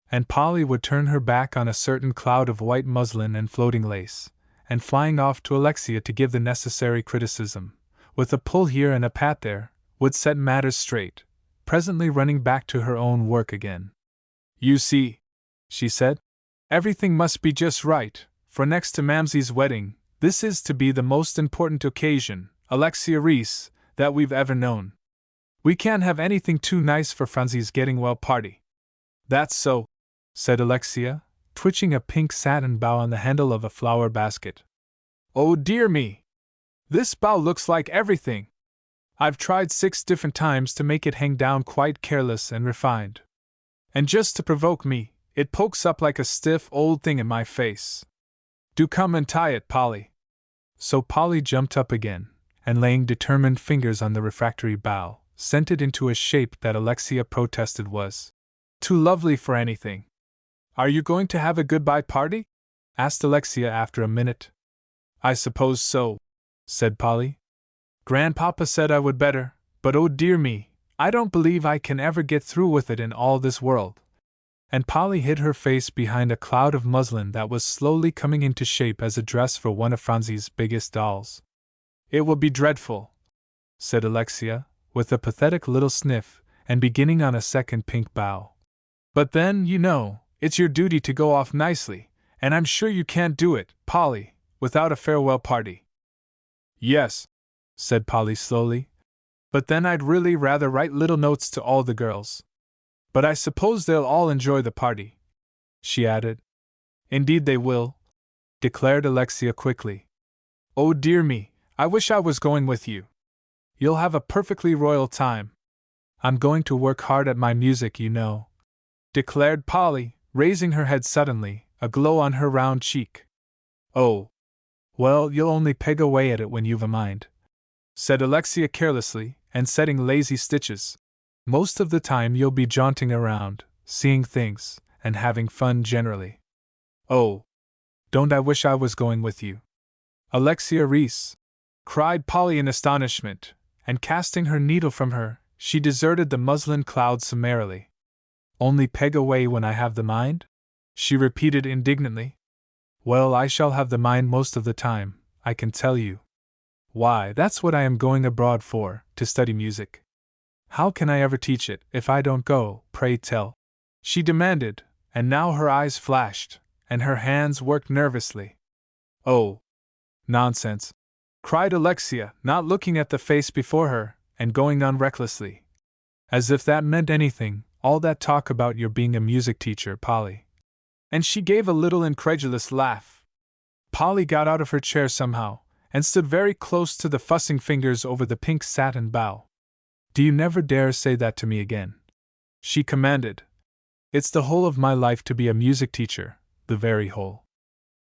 And Polly would turn her back on a certain cloud of white muslin and floating lace, and flying off to Alexia to give the necessary criticism, with a pull here and a pat there, would set matters straight, presently running back to her own work again. "You see," she said, "everything must be just right, for next to Mamsie's wedding, this is to be the most important occasion, Alexia Reese, that we've ever known. We can't have anything too nice for Phronsie getting well party." "That's so," said Alexia, twitching a pink satin bow on the handle of a flower basket. "Oh dear me! This bow looks like everything! I've tried 6 different times to make it hang down quite careless and refined. And just to provoke me, it pokes up like a stiff old thing in my face. Do come and tie it, Polly." So Polly jumped up again, and laying determined fingers on the refractory bow, sent it into a shape that Alexia protested was too lovely for anything. "Are you going to have a goodbye party?" asked Alexia after a minute. "I suppose so," said Polly. "Grandpapa said I would better, but oh dear me, I don't believe I can ever get through with it in all this world." And Polly hid her face behind a cloud of muslin that was slowly coming into shape as a dress for one of Phronsie's biggest dolls. "It will be dreadful," said Alexia, with a pathetic little sniff, and beginning on a second pink bow. "But then, you know, it's your duty to go off nicely, and I'm sure you can't do it, Polly, without a farewell party." "Yes," said Polly slowly, "but then I'd really rather write little notes to all the girls. But I suppose they'll all enjoy the party," she added. "Indeed they will," declared Alexia quickly. "Oh dear me, I wish I was going with you. You'll have a perfectly royal time. I'm going to work hard at my music, you know," declared Polly, raising her head suddenly, a glow on her round cheek. "Oh, well, you'll only peg away at it when you've a mind," said Alexia carelessly, and setting lazy stitches. "Most of the time you'll be jaunting around, seeing things, and having fun generally." "Oh, don't I wish I was going with you, Alexia Reese!" cried Polly in astonishment, and casting her needle from her, she deserted the muslin cloud summarily. "Only peg away when I have the mind?" she repeated indignantly. "Well, I shall have the mind most of the time, I can tell you. Why, that's what I am going abroad for, to study music. How can I ever teach it, if I don't go, pray tell?" she demanded, and now her eyes flashed, and her hands worked nervously. "Oh, nonsense!" cried Alexia, not looking at the face before her, and going on recklessly. "As if that meant anything, all that talk about your being a music teacher, Polly." And she gave a little incredulous laugh. Polly got out of her chair somehow, and stood very close to the fussing fingers over the pink satin bow. "Do you never dare say that to me again," she commanded. "It's the whole of my life to be a music teacher, the very whole."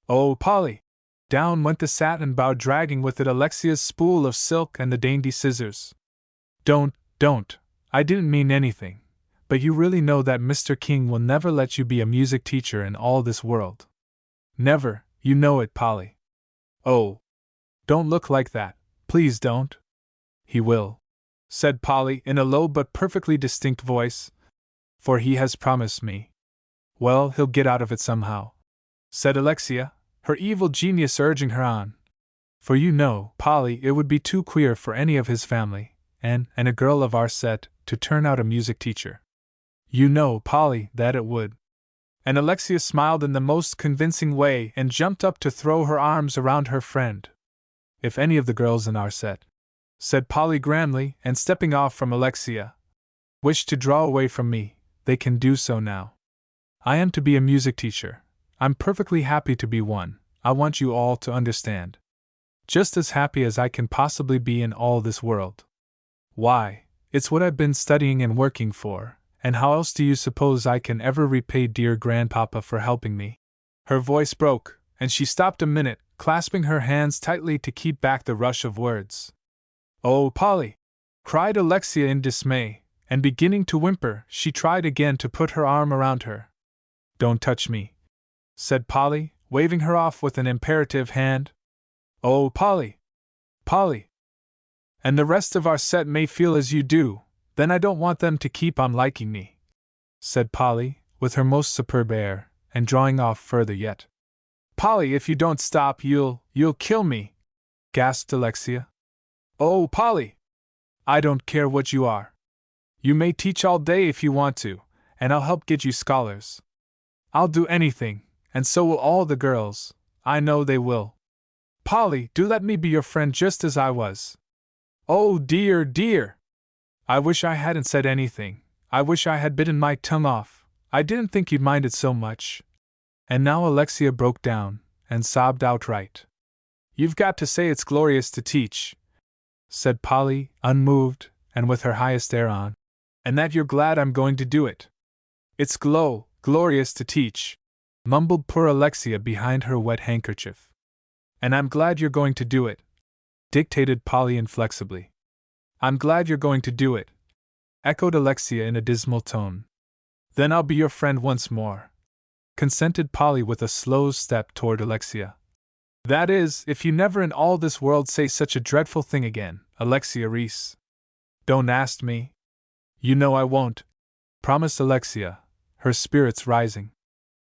"Oh, Polly!" Down went the satin bow, dragging with it Alexia's spool of silk and the dainty scissors. Don't, I didn't mean anything, but you really know that Mr. King will never let you be a music teacher in all this world. Never, you know it, Polly." "Oh, don't look like that, please don't." "He will," said Polly in a low but perfectly distinct voice, "for he has promised me." "Well, he'll get out of it somehow," said Alexia, her evil genius urging her on. "For you know, Polly, it would be too queer for any of his family, and a girl of our set, to turn out a music teacher. You know, Polly, that it would." And Alexia smiled in the most convincing way and jumped up to throw her arms around her friend. "If any of the girls in our set," said Polly grandly, and stepping off from Alexia, "wish to draw away from me, they can do so now. I am to be a music teacher. I'm perfectly happy to be one, I want you all to understand. Just as happy as I can possibly be in all this world. Why, it's what I've been studying and working for, and how else do you suppose I can ever repay dear Grandpapa for helping me?" Her voice broke, and she stopped a minute, clasping her hands tightly to keep back the rush of words. "Oh, Polly!" cried Alexia in dismay, and beginning to whimper, she tried again to put her arm around her. "Don't touch me," said Polly, waving her off with an imperative hand. "Oh, Polly! Polly! And the rest of our set may feel as you do, then I don't want them to keep on liking me," said Polly, with her most superb air, and drawing off further yet. "Polly, if you don't stop, you'll kill me," gasped Alexia. "Oh, Polly! I don't care what you are. You may teach all day if you want to, and I'll help get you scholars. I'll do anything, and so will all the girls, I know they will. Polly, do let me be your friend just as I was. Oh, dear, dear! I wish I hadn't said anything, I wish I had bitten my tongue off, I didn't think you'd mind it so much." And now Alexia broke down, and sobbed outright. "You've got to say it's glorious to teach," said Polly, unmoved, and with her highest air on. "And that you're glad I'm going to do it." "It's glorious to teach," mumbled poor Alexia behind her wet handkerchief. "And I'm glad you're going to do it," dictated Polly inflexibly. "I'm glad you're going to do it," echoed Alexia in a dismal tone. "Then I'll be your friend once more," consented Polly with a slow step toward Alexia. "That is, if you never in all this world say such a dreadful thing again, Alexia Reese." "Don't ask me. You know I won't," promised Alexia, her spirits rising.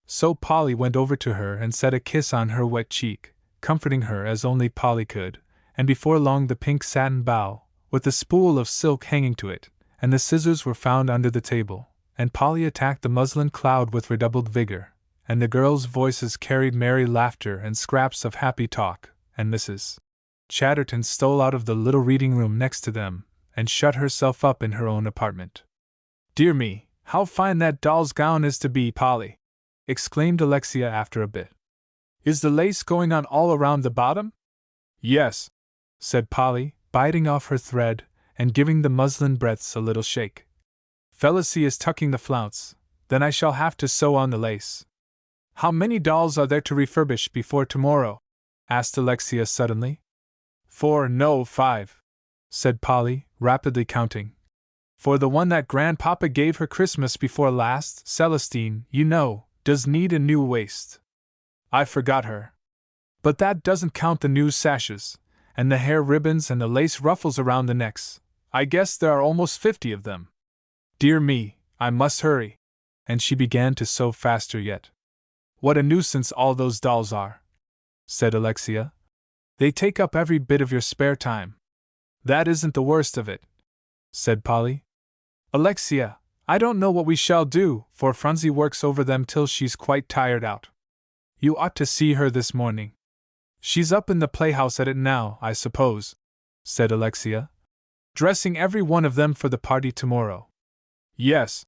So Polly went over to her and set a kiss on her wet cheek, comforting her as only Polly could, and before long the pink satin bow, with the spool of silk hanging to it, and the scissors were found under the table, and Polly attacked the muslin cloud with redoubled vigor, and the girls' voices carried merry laughter and scraps of happy talk, and Mrs. Chatterton stole out of the little reading room next to them, and shut herself up in her own apartment. "Dear me, how fine that doll's gown is to be, Polly!" exclaimed Alexia after a bit. "Is the lace going on all around the bottom?" "Yes," said Polly, biting off her thread, and giving the muslin breadths a little shake. "Felicie is tucking the flounce, then I shall have to sew on the lace." "How many dolls are there to refurbish before tomorrow?" asked Alexia suddenly. 4, no, 5, said Polly, rapidly counting. "For the one that Grandpapa gave her Christmas before last, Celestine, you know, does need a new waist. I forgot her. But that doesn't count the new sashes, and the hair ribbons and the lace ruffles around the necks. I guess there are almost 50 of them. Dear me, I must hurry." And she began to sew faster yet. "What a nuisance all those dolls are," said Alexia. "They take up every bit of your spare time." "That isn't the worst of it," said Polly. "Alexia, I don't know what we shall do, for Phronsie works over them till she's quite tired out. You ought to see her this morning. She's up in the playhouse at it now, I suppose," said Alexia. "Dressing every one of them for the party tomorrow." "Yes,"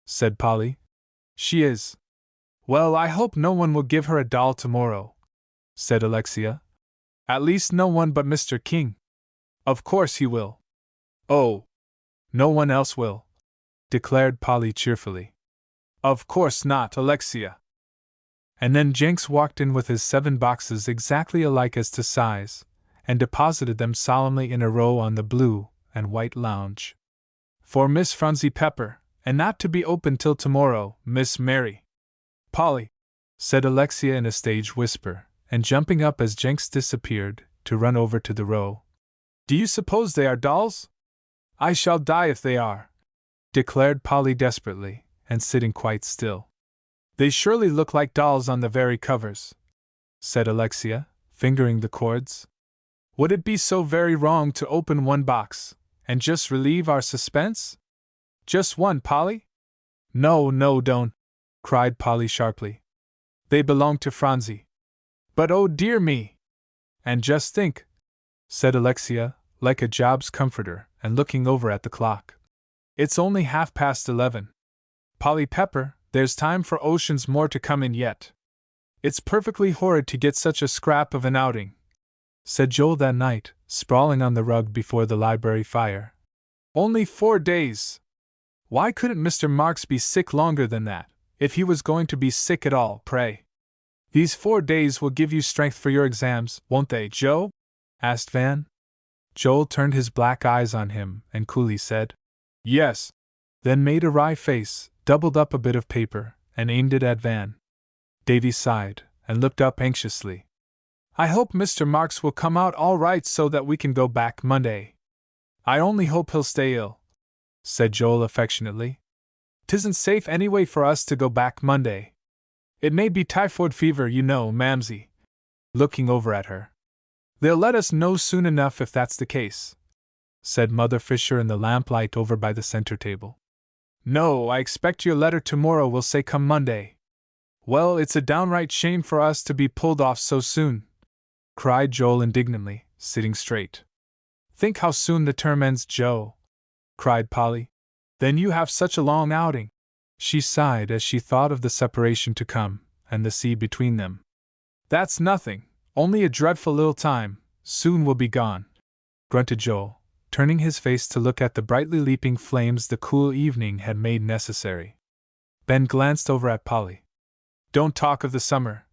said Polly. "She is. Well, I hope no one will give her a doll tomorrow," said Alexia. "At least no one but Mr. King. Of course he will." "Oh, no one else will," declared Polly cheerfully. "Of course not, Alexia." And then Jenks walked in with his 7 boxes exactly alike as to size, and deposited them solemnly in a row on the blue and white lounge. "For Miss Phronsie Pepper, and not to be opened till tomorrow, Miss Mary." "Polly," said Alexia in a stage whisper, and jumping up as Jenks disappeared, to run over to the row. "Do you suppose they are dolls?" "I shall die if they are," declared Polly desperately, and sitting quite still. "They surely look like dolls on the very covers," said Alexia, fingering the cords. "Would it be so very wrong to open one box, and just relieve our suspense? Just one, Polly?" "No, don't," cried Polly sharply. "They belong to Phronsie." "But oh dear me!" "And just think," said Alexia, like a Job's comforter, and looking over at the clock. "It's only 11:30. Polly Pepper, there's time for oceans more to come in yet. It's perfectly horrid to get such a scrap of an outing," said Joel that night, sprawling on the rug before the library fire. "Only 4 days! Why couldn't Mr. Marks be sick longer than that, if he was going to be sick at all, pray? These 4 days will give you strength for your exams, won't they, Joe?" asked Van. Joel turned his black eyes on him, and coolly said, "Yes," then made a wry face, doubled up a bit of paper, and aimed it at Van. Davy sighed, and looked up anxiously. "I hope Mr. Marks will come out all right so that we can go back Monday." "I only hope he'll stay ill," said Joel affectionately. "'Tisn't safe anyway for us to go back Monday. It may be typhoid fever, you know, Mamsie," looking over at her. "They'll let us know soon enough if that's the case," said Mother Fisher in the lamplight over by the center table. "No, I expect your letter tomorrow will say come Monday." "Well, it's a downright shame for us to be pulled off so soon," cried Joel indignantly, sitting straight. "Think how soon the term ends, Joe," cried Polly. "Then you have such a long outing." She sighed as she thought of the separation to come, and the sea between them. That's nothing, only a dreadful little time, soon will be gone, grunted Joel, turning his face to look at the brightly leaping flames the cool evening had made necessary. Ben glanced over at Polly. Don't talk of the summer,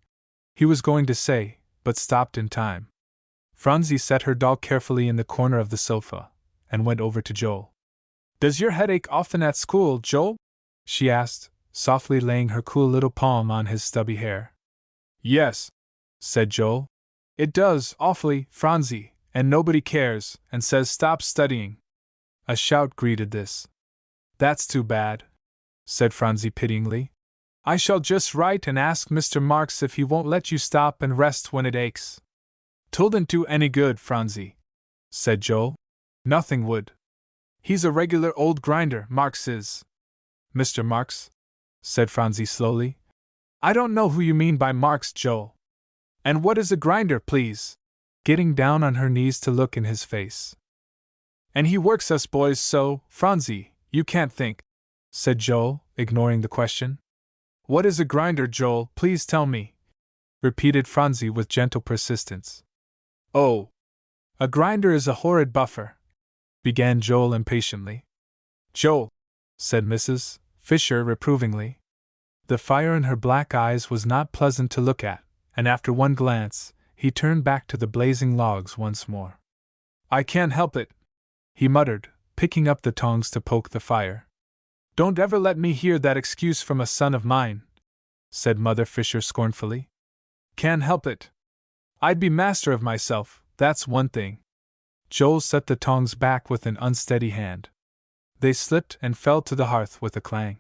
he was going to say, but stopped in time. Phronsie set her doll carefully in the corner of the sofa, and went over to Joel. Does your head ache often at school, Joel? She asked, softly laying her cool little palm on his stubby hair. Yes, said Joel. It does, awfully, Phronsie, and nobody cares, and says stop studying. A shout greeted this. That's too bad, said Phronsie pityingly. I shall just write and ask Mr. Marks if he won't let you stop and rest when it aches. 'Twouldn't do any good, Phronsie, said Joel. Nothing would. He's a regular old grinder, Marks is. Mr. Marks? Said Phronsie slowly. I don't know who you mean by Marks, Joel. And what is a grinder, please? Getting down on her knees to look in his face. And he works us boys so, Phronsie, you can't think, said Joel, ignoring the question. What is a grinder, Joel, please tell me, repeated Phronsie with gentle persistence. Oh, a grinder is a horrid buffer, began Joel impatiently. Joel, said Mrs. Fisher reprovingly. The fire in her black eyes was not pleasant to look at, and after one glance, he turned back to the blazing logs once more. I can't help it, he muttered, picking up the tongs to poke the fire. Don't ever let me hear that excuse from a son of mine, said Mother Fisher scornfully. Can't help it. I'd be master of myself, that's one thing. Joel set the tongs back with an unsteady hand. They slipped and fell to the hearth with a clang.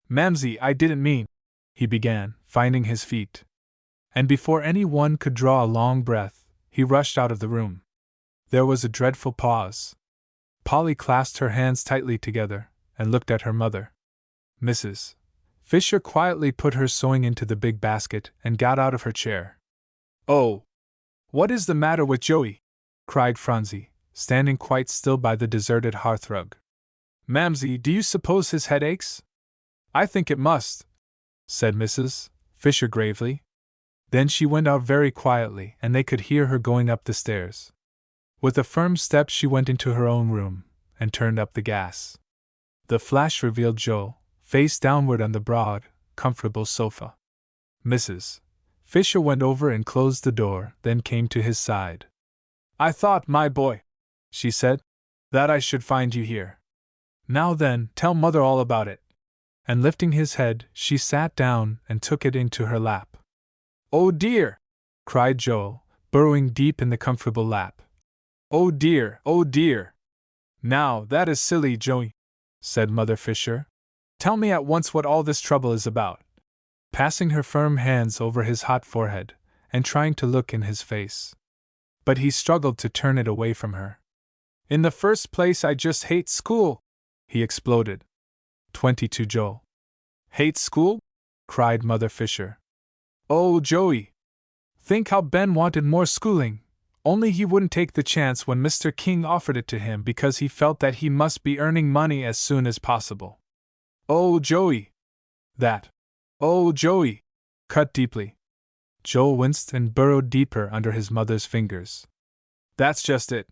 Mamsie, I didn't mean, he began, finding his feet. And before any one could draw a long breath, he rushed out of the room. There was a dreadful pause. Polly clasped her hands tightly together and looked at her mother. Mrs. Fisher quietly put her sewing into the big basket and got out of her chair. Oh! What is the matter with Joey? Cried Phronsie, standing quite still by the deserted hearthrug. Mamsie, do you suppose his head aches? I think it must, said Mrs. Fisher gravely. Then she went out very quietly, and they could hear her going up the stairs. With a firm step she went into her own room, and turned up the gas. The flash revealed Joel, face downward on the broad, comfortable sofa. Mrs. Fisher went over and closed the door, then came to his side. I thought, my boy, she said, that I should find you here. Now then, tell Mother all about it. And lifting his head, she sat down and took it into her lap. Oh dear! Cried Joel, burrowing deep in the comfortable lap. Oh dear, oh dear! Now, that is silly, Joey, said Mother Fisher. Tell me at once what all this trouble is about. Passing her firm hands over his hot forehead, and trying to look in his face. But he struggled to turn it away from her. In the first place, I just hate school, he exploded. 22 Joel. Hate school? Cried Mother Fisher. Oh, Joey! Think how Ben wanted more schooling, only he wouldn't take the chance when Mr. King offered it to him because he felt that he must be earning money as soon as possible. Oh, Joey! That! Oh, Joey! Cut deeply. Joel winced and burrowed deeper under his mother's fingers. That's just it,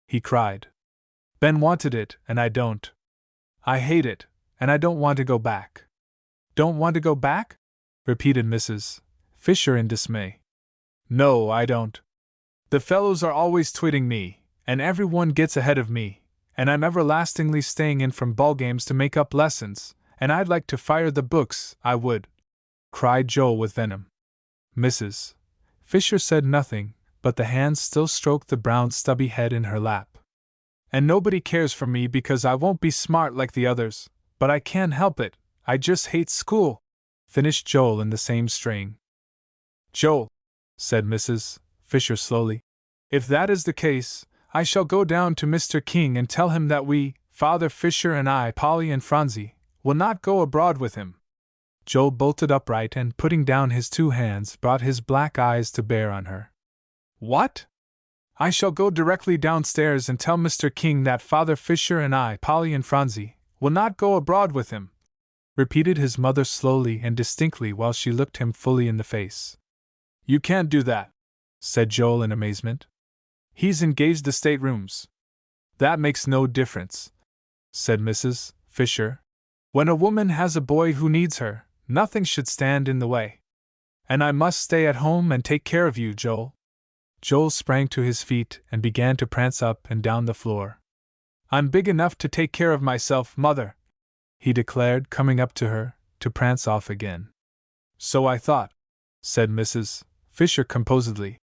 he cried. Ben wanted it, and I don't. I hate it, and I don't want to go back. Don't want to go back? Repeated Mrs. Fisher in dismay. No, I don't. The fellows are always twitting me, and everyone gets ahead of me, and I'm everlastingly staying in from ball games to make up lessons, and I'd like to fire the books, I would, cried Joel with venom. Mrs. Fisher said nothing, but the hands still stroked the brown stubby head in her lap. And nobody cares for me because I won't be smart like the others, but I can't help it, I just hate school, finished Joel in the same strain. Joel, said Mrs. Fisher slowly, if that is the case, I shall go down to Mr. King and tell him that we, Father Fisher and I, Polly and Phronsie, will not go abroad with him. Joel bolted upright and, putting down his two hands, brought his black eyes to bear on her. What? I shall go directly downstairs and tell Mr. King that Father Fisher and I, Polly and Phronsie, will not go abroad with him, repeated his mother slowly and distinctly while she looked him fully in the face. You can't do that, said Joel in amazement. He's engaged the staterooms. That makes no difference, said Mrs. Fisher. When a woman has a boy who needs her, nothing should stand in the way. And I must stay at home and take care of you, Joel. Joel sprang to his feet and began to prance up and down the floor. I'm big enough to take care of myself, Mother, he declared, coming up to her, to prance off again. So I thought, said Mrs. Fisher composedly,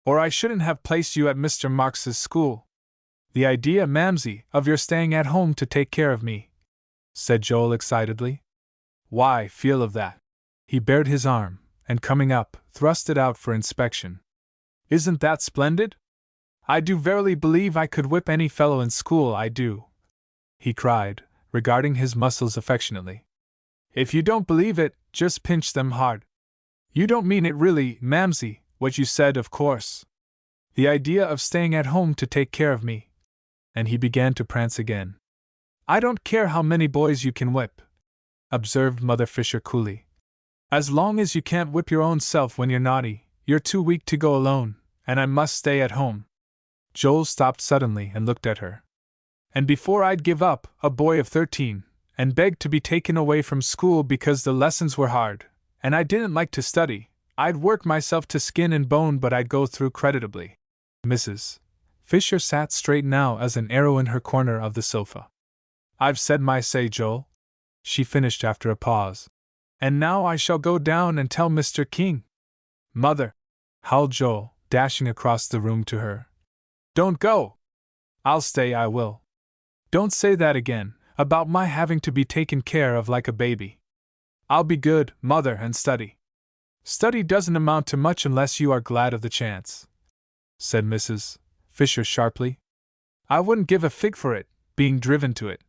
or I shouldn't have placed you at Mr. Marks's school. The idea, Mamsie, of your staying at home to take care of me, said Joel excitedly. Why, feel of that. He bared his arm, and coming up, thrust it out for inspection. Isn't that splendid? I do verily believe I could whip any fellow in school, I do, he cried, regarding his muscles affectionately. If you don't believe it, just pinch them hard. You don't mean it really, Mamsie, what you said, of course. The idea of staying at home to take care of me. And he began to prance again. I don't care how many boys you can whip, observed Mother Fisher coolly. As long as you can't whip your own self when you're naughty, you're too weak to go alone, and I must stay at home. Joel stopped suddenly and looked at her. And before I'd give up, a boy of 13, and begged to be taken away from school because the lessons were hard, and I didn't like to study, I'd work myself to skin and bone, but I'd go through creditably. Mrs. Fisher sat straight now as an arrow in her corner of the sofa. I've said my say, Joel, she finished after a pause. And now I shall go down and tell Mr. King. Mother, howled Joel, dashing across the room to her. Don't go! I'll stay, I will. Don't say that again, about my having to be taken care of like a baby. I'll be good, Mother, and study. Study doesn't amount to much unless you are glad of the chance, said Mrs. Fisher sharply. I wouldn't give a fig for it, being driven to it.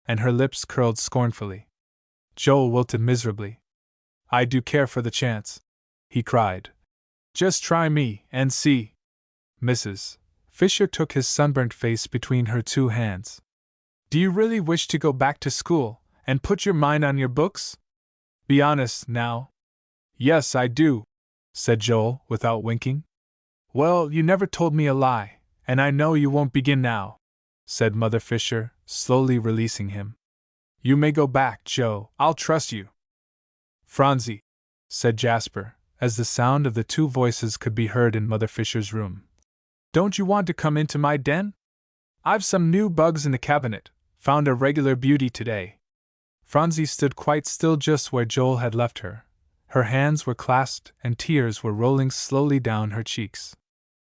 And her lips curled scornfully. Joel wilted miserably. I do care for the chance, he cried. Just try me, and see. Mrs. Fisher took his sunburnt face between her two hands. Do you really wish to go back to school, and put your mind on your books? Be honest, now. Yes, I do, said Joel, without winking. Well, you never told me a lie, and I know you won't begin now, said Mother Fisher, slowly releasing him. You may go back, Joe, I'll trust you. Phronsie, said Jasper, as the sound of the two voices could be heard in Mother Fisher's room. Don't you want to come into my den? I've some new bugs in the cabinet, found a regular beauty today. Phronsie stood quite still just where Joel had left her. Her hands were clasped and tears were rolling slowly down her cheeks.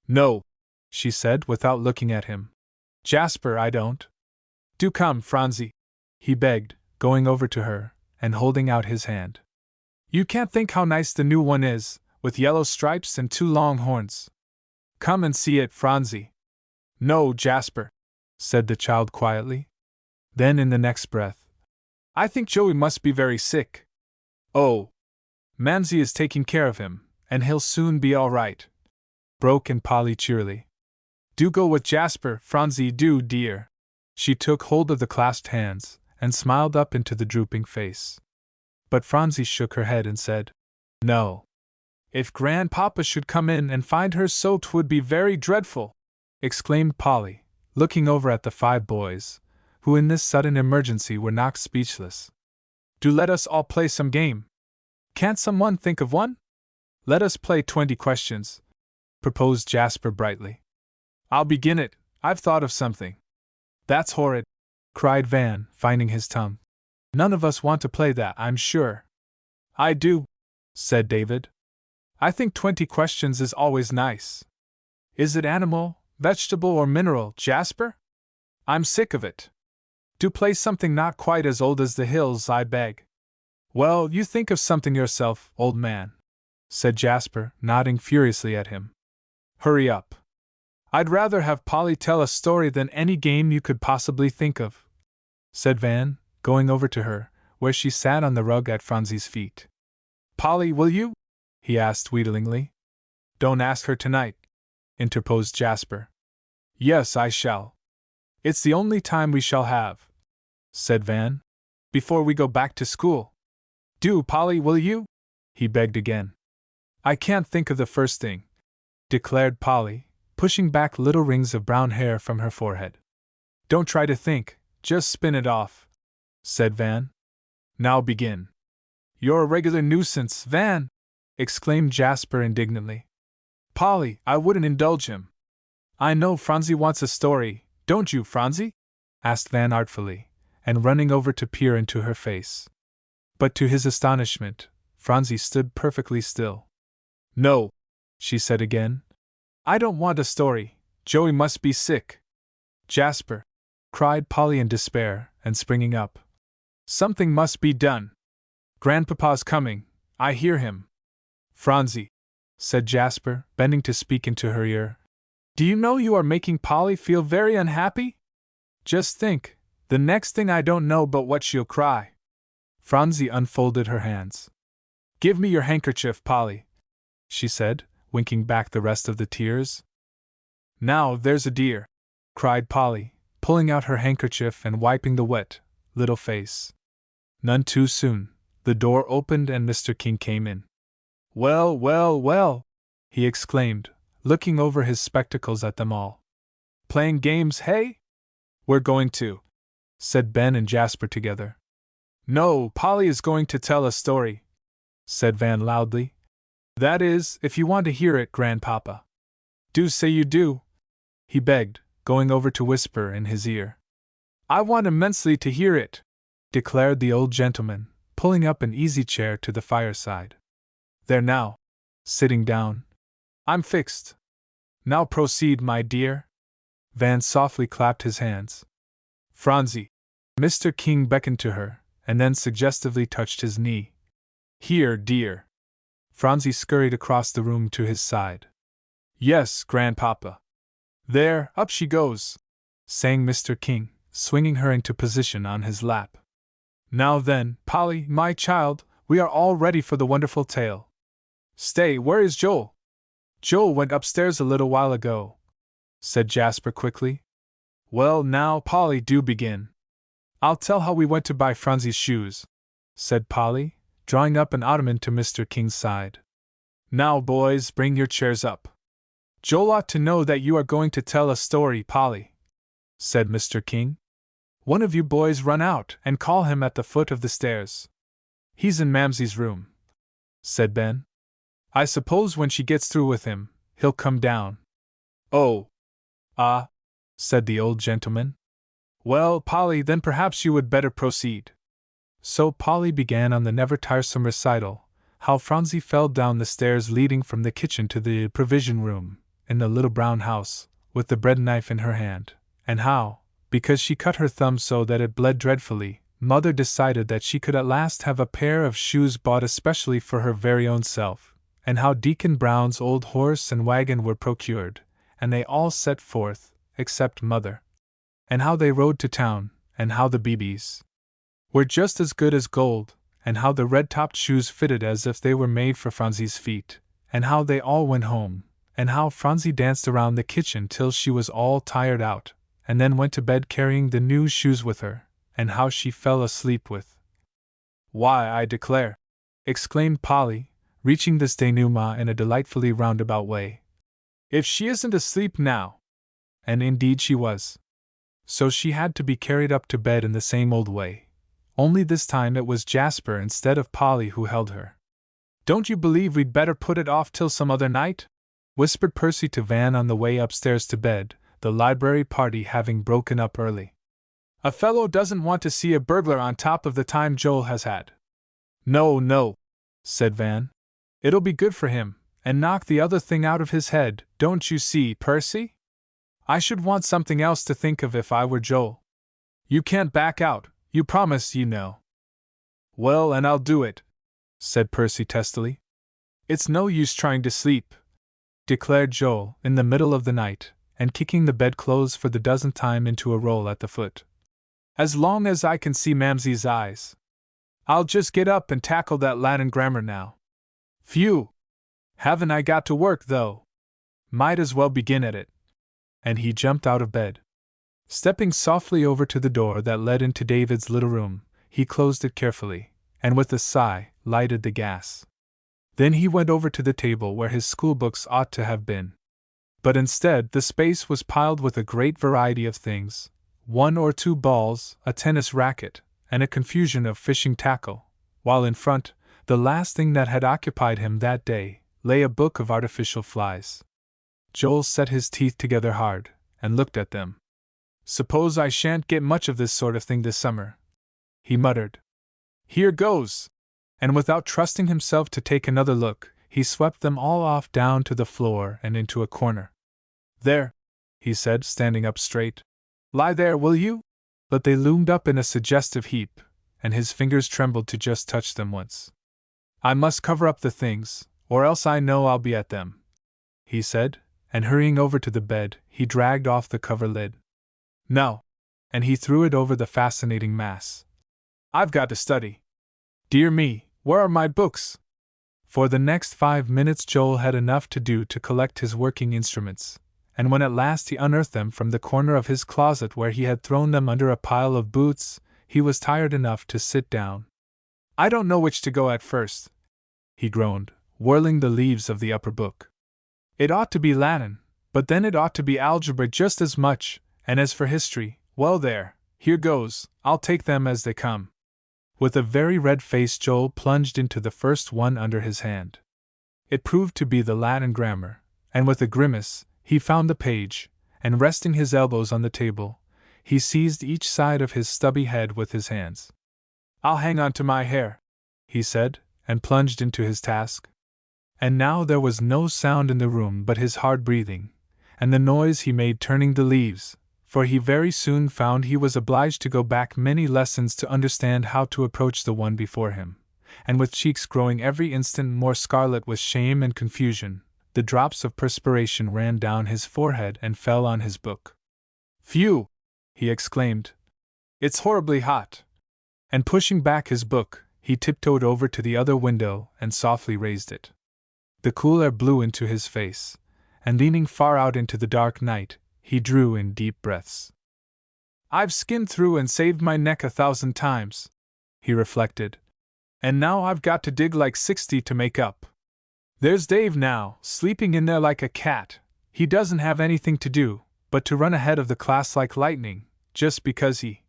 No, she said without looking at him. Jasper, I don't. Do come, Phronsie, he begged, going over to her and holding out his hand. You can't think how nice the new one is, with yellow stripes and 2 long horns. Come and see it, Phronsie. No, Jasper, said the child quietly. Then in the next breath, I think Joey must be very sick. Oh, Mamsie is taking care of him, and he'll soon be all right, broke in Polly cheerily. Do go with Jasper, Phronsie, do, dear. She took hold of the clasped hands and smiled up into the drooping face. But Phronsie shook her head and said, No. If Grandpapa should come in and find her so 'twould be very dreadful, exclaimed Polly, looking over at the 5 boys, who in this sudden emergency were knocked speechless. Do let us all play some game. Can't someone think of one? Let us play 20 questions, proposed Jasper brightly. I'll begin it, I've thought of something. That's horrid, cried Van, finding his tongue. None of us want to play that, I'm sure. I do, said David. I think 20 questions is always nice. Is it animal, vegetable, or mineral, Jasper? I'm sick of it. Do play something not quite as old as the hills, I beg. Well, you think of something yourself, old man, said Jasper, nodding furiously at him. Hurry up. I'd rather have Polly tell a story than any game you could possibly think of, said Van, going over to her, where she sat on the rug at Phronsie's feet. Polly, will you? He asked wheedlingly. Don't ask her tonight, interposed Jasper. Yes, I shall. It's the only time we shall have, said Van. before we go back to school. Do, Polly, will you? He begged again. I can't think of the first thing, declared Polly, pushing back little rings of brown hair from her forehead. Don't try to think, just spin it off, said Van. Now begin. You're a regular nuisance, Van, exclaimed Jasper indignantly. Polly, I wouldn't indulge him. I know Phronsie wants a story, don't you, Phronsie? Asked Van artfully, and running over to peer into her face. But to his astonishment, Phronsie stood perfectly still. No, she said again. I don't want a story. Joey must be sick. Jasper, cried Polly in despair, and springing up. Something must be done. Grandpapa's coming, I hear him. Phronsie, said Jasper, bending to speak into her ear, do you know you are making Polly feel very unhappy? Just think, the next thing I don't know but what she'll cry. Phronsie unfolded her hands. Give me your handkerchief, Polly, she said, winking back the rest of the tears. Now, there's a dear, cried Polly, pulling out her handkerchief and wiping the wet, little face. None too soon, the door opened and Mr. King came in. Well, well, well, he exclaimed, looking over his spectacles at them all. Playing games, hey? We're going to, said Ben and Jasper together. No, Polly is going to tell a story, said Van loudly. That is, if you want to hear it, Grandpapa. Do say you do, he begged, going over to whisper in his ear. I want immensely to hear it, declared the old gentleman, pulling up an easy chair to the fireside. There now, sitting down. I'm fixed. Now proceed, my dear. Van softly clapped his hands. Phronsie. Mr. King beckoned to her, and then suggestively touched his knee. Here, dear. Phronsie scurried across the room to his side. Yes, Grandpapa. There, up she goes, sang Mr. King, swinging her into position on his lap. Now then, Polly, my child, we are all ready for the wonderful tale. Stay, where is Joel? Joel went upstairs a little while ago, said Jasper quickly. Well, now, Polly, do begin. I'll tell how we went to buy Phronsie's shoes, said Polly, drawing up an ottoman to Mr. King's side. Now, boys, bring your chairs up. Joel ought to know that you are going to tell a story, Polly, said Mr. King. One of you boys run out and call him at the foot of the stairs. He's in Mamsie's room, said Ben. I suppose when she gets through with him, he'll come down. Oh. Ah, said the old gentleman. Well, Polly, then perhaps you would better proceed. So Polly began on the never-tiresome recital, how Phronsie fell down the stairs leading from the kitchen to the provision room, in the little brown house, with the bread knife in her hand, and how, because she cut her thumb so that it bled dreadfully, Mother decided that she could at last have a pair of shoes bought especially for her very own self, and how Deacon Brown's old horse and wagon were procured, and they all set forth, except Mother. And how they rode to town, and how the BBs were just as good as gold, and how the red-topped shoes fitted as if they were made for Phronsie's feet, and how they all went home, and how Phronsie danced around the kitchen till she was all tired out, and then went to bed carrying the new shoes with her, and how she fell asleep with. Why, I declare, exclaimed Polly, reaching this denouement in a delightfully roundabout way. If she isn't asleep now! And indeed she was. So she had to be carried up to bed in the same old way. Only this time it was Jasper instead of Polly who held her. Don't you believe we'd better put it off till some other night? Whispered Percy to Van on the way upstairs to bed, the library party having broken up early. A fellow doesn't want to see a burglar on top of the time Joel has had. No, no, said Van. It'll be good for him, and knock the other thing out of his head, don't you see, Percy? I should want something else to think of if I were Joel. You can't back out, you promised, you know. Well, and I'll do it, said Percy testily. It's no use trying to sleep, declared Joel, in the middle of the night, and kicking the bedclothes for the dozenth time into a roll at the foot. As long as I can see Mamsie's eyes. I'll just get up and tackle that Latin grammar now. Phew! Haven't I got to work, though? Might as well begin at it. And he jumped out of bed. Stepping softly over to the door that led into David's little room, he closed it carefully, and with a sigh, lighted the gas. Then he went over to the table where his schoolbooks ought to have been. But instead, the space was piled with a great variety of things: 1 or 2 balls, a tennis racket, and a confusion of fishing tackle, while in front, the last thing that had occupied him that day, lay a book of artificial flies. Joel set his teeth together hard, and looked at them. "Suppose I shan't get much of this sort of thing this summer," he muttered. "Here goes!" And without trusting himself to take another look, he swept them all off down to the floor and into a corner. "There," he said, standing up straight. "Lie there, will you?" But they loomed up in a suggestive heap, and his fingers trembled to just touch them once. "I must cover up the things, or else I know I'll be at them," he said, and hurrying over to the bed, he dragged off the cover lid. "No!" And he threw it over the fascinating mass. "I've got to study. Dear me, where are my books?" For the next 5 minutes Joel had enough to do to collect his working instruments, and when at last he unearthed them from the corner of his closet where he had thrown them under a pile of boots, he was tired enough to sit down. "I don't know which to go at first," he groaned, whirling the leaves of the upper book. "It ought to be Latin, but then it ought to be algebra just as much, and as for history, well there, here goes, I'll take them as they come." With a very red face Joel plunged into the first one under his hand. It proved to be the Latin grammar, and with a grimace, he found the page, and resting his elbows on the table, he seized each side of his stubby head with his hands. "I'll hang on to my hair," he said, and plunged into his task. And now there was no sound in the room but his hard breathing, and the noise he made turning the leaves, for he very soon found he was obliged to go back many lessons to understand how to approach the one before him, and with cheeks growing every instant more scarlet with shame and confusion, the drops of perspiration ran down his forehead and fell on his book. "Phew!" he exclaimed. "It's horribly hot!" And pushing back his book, he tiptoed over to the other window and softly raised it. The cool air blew into his face, and leaning far out into the dark night, he drew in deep breaths. "I've skinned through and saved my neck 1,000 times," he reflected, "and now I've got to dig like 60 to make up. There's Dave now, sleeping in there like a cat. He doesn't have anything to do but to run ahead of the class like lightning, just because he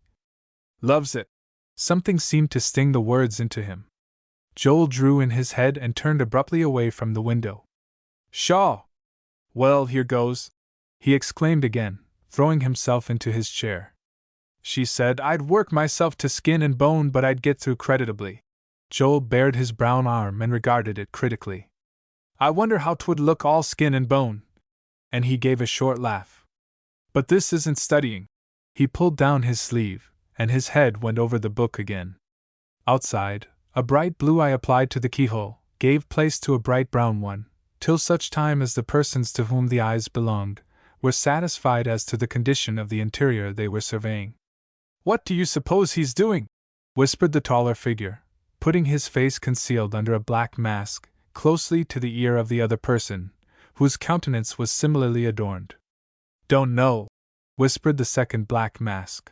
loves it." Something seemed to sting the words into him. Joel drew in his head and turned abruptly away from the window. "Pshaw! Well, here goes," he exclaimed again, throwing himself into his chair. "She said I'd work myself to skin and bone, but I'd get through creditably." Joel bared his brown arm and regarded it critically. "I wonder how 'twould look all skin and bone." And he gave a short laugh. "But this isn't studying." He pulled down his sleeve, and his head went over the book again. Outside, a bright blue eye applied to the keyhole gave place to a bright brown one, till such time as the persons to whom the eyes belonged were satisfied as to the condition of the interior they were surveying. "What do you suppose he's doing?" whispered the taller figure, putting his face concealed under a black mask, closely to the ear of the other person, whose countenance was similarly adorned. "Don't know," whispered the second black mask.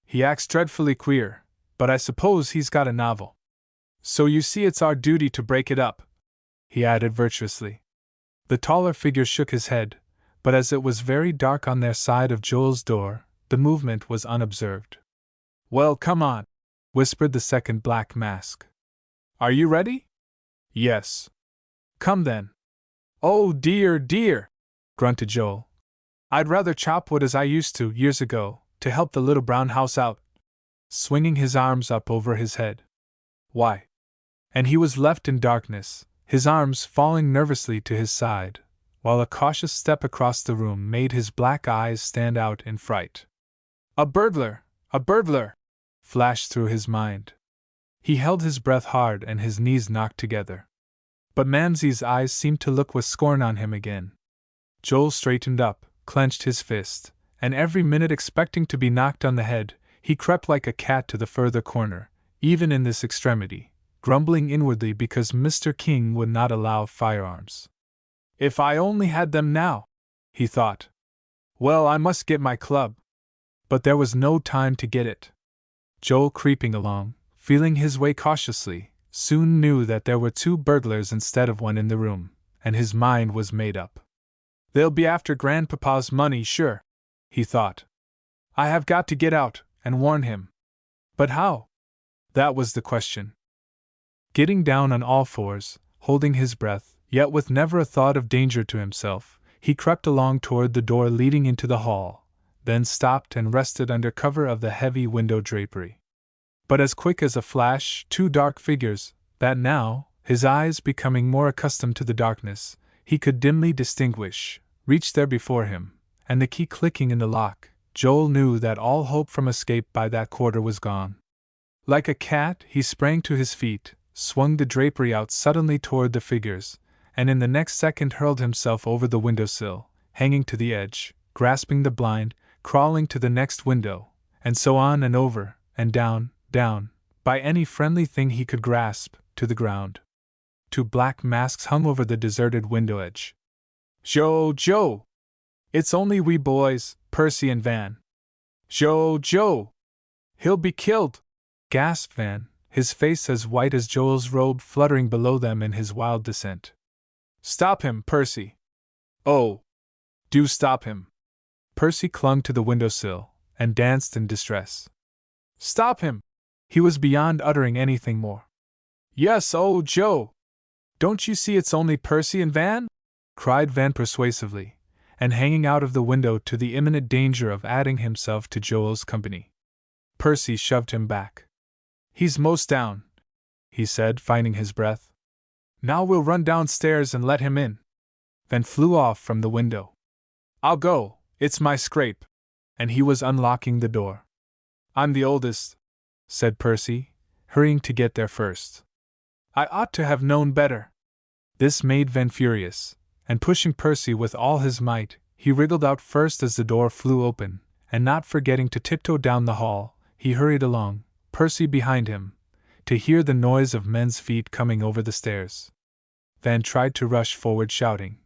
"He acts dreadfully queer, but I suppose he's got a novel. So you see it's our duty to break it up," he added virtuously. The taller figure shook his head, but as it was very dark on their side of Joel's door, the movement was unobserved. "Well, come on," whispered the second black mask. "Are you ready?" "Yes." "Come then." "Oh dear, dear," grunted Joel. "I'd rather chop wood as I used to years ago, to help the little brown house out," swinging his arms up over his head. "Why?" And he was left in darkness, his arms falling nervously to his side, while a cautious step across the room made his black eyes stand out in fright. "A burglar! A burglar!" flashed through his mind. He held his breath hard and his knees knocked together. But Mamsie's eyes seemed to look with scorn on him again. Joel straightened up, clenched his fist, and every minute expecting to be knocked on the head, he crept like a cat to the further corner, even in this extremity, grumbling inwardly because Mr. King would not allow firearms. "If I only had them now," he thought. "Well, I must get my club." But there was no time to get it. Joel, creeping along, feeling his way cautiously, soon knew that there were 2 burglars instead of 1 in the room, and his mind was made up. "They'll be after Grandpapa's money, sure," he thought. "I have got to get out and warn him." But how? That was the question. Getting down on all fours, holding his breath, yet with never a thought of danger to himself, he crept along toward the door leading into the hall, then stopped and rested under cover of the heavy window drapery. But as quick as a flash, 2 dark figures, that now, his eyes becoming more accustomed to the darkness, he could dimly distinguish, reached there before him, and the key clicking in the lock, Joel knew that all hope from escape by that quarter was gone. Like a cat, he sprang to his feet, swung the drapery out suddenly toward the figures, and in the next second hurled himself over the windowsill, hanging to the edge, grasping the blind, crawling to the next window, and so on and over, and down, by any friendly thing he could grasp, to the ground. 2 black masks hung over the deserted window edge. Joe! It's only we boys, Percy and Van." Joe! He'll be killed!" gasped Van, his face as white as Joel's robe fluttering below them in his wild descent. "Stop him, Percy! Oh! Do stop him!" Percy clung to the windowsill, and danced in distress. "Stop him!" He was beyond uttering anything more. "Yes, oh, Joe! Don't you see it's only Percy and Van?" cried Van persuasively, and hanging out of the window to the imminent danger of adding himself to Joel's company. Percy shoved him back. "He's most down," he said, finding his breath. "Now we'll run downstairs and let him in." Van flew off from the window. "I'll go, it's my scrape," and he was unlocking the door. "I'm the oldest," said Percy, hurrying to get there first. "I ought to have known better." This made Van furious, and pushing Percy with all his might, he wriggled out first as the door flew open, and not forgetting to tiptoe down the hall, he hurried along, Percy behind him, to hear the noise of men's feet coming over the stairs. Van tried to rush forward shouting,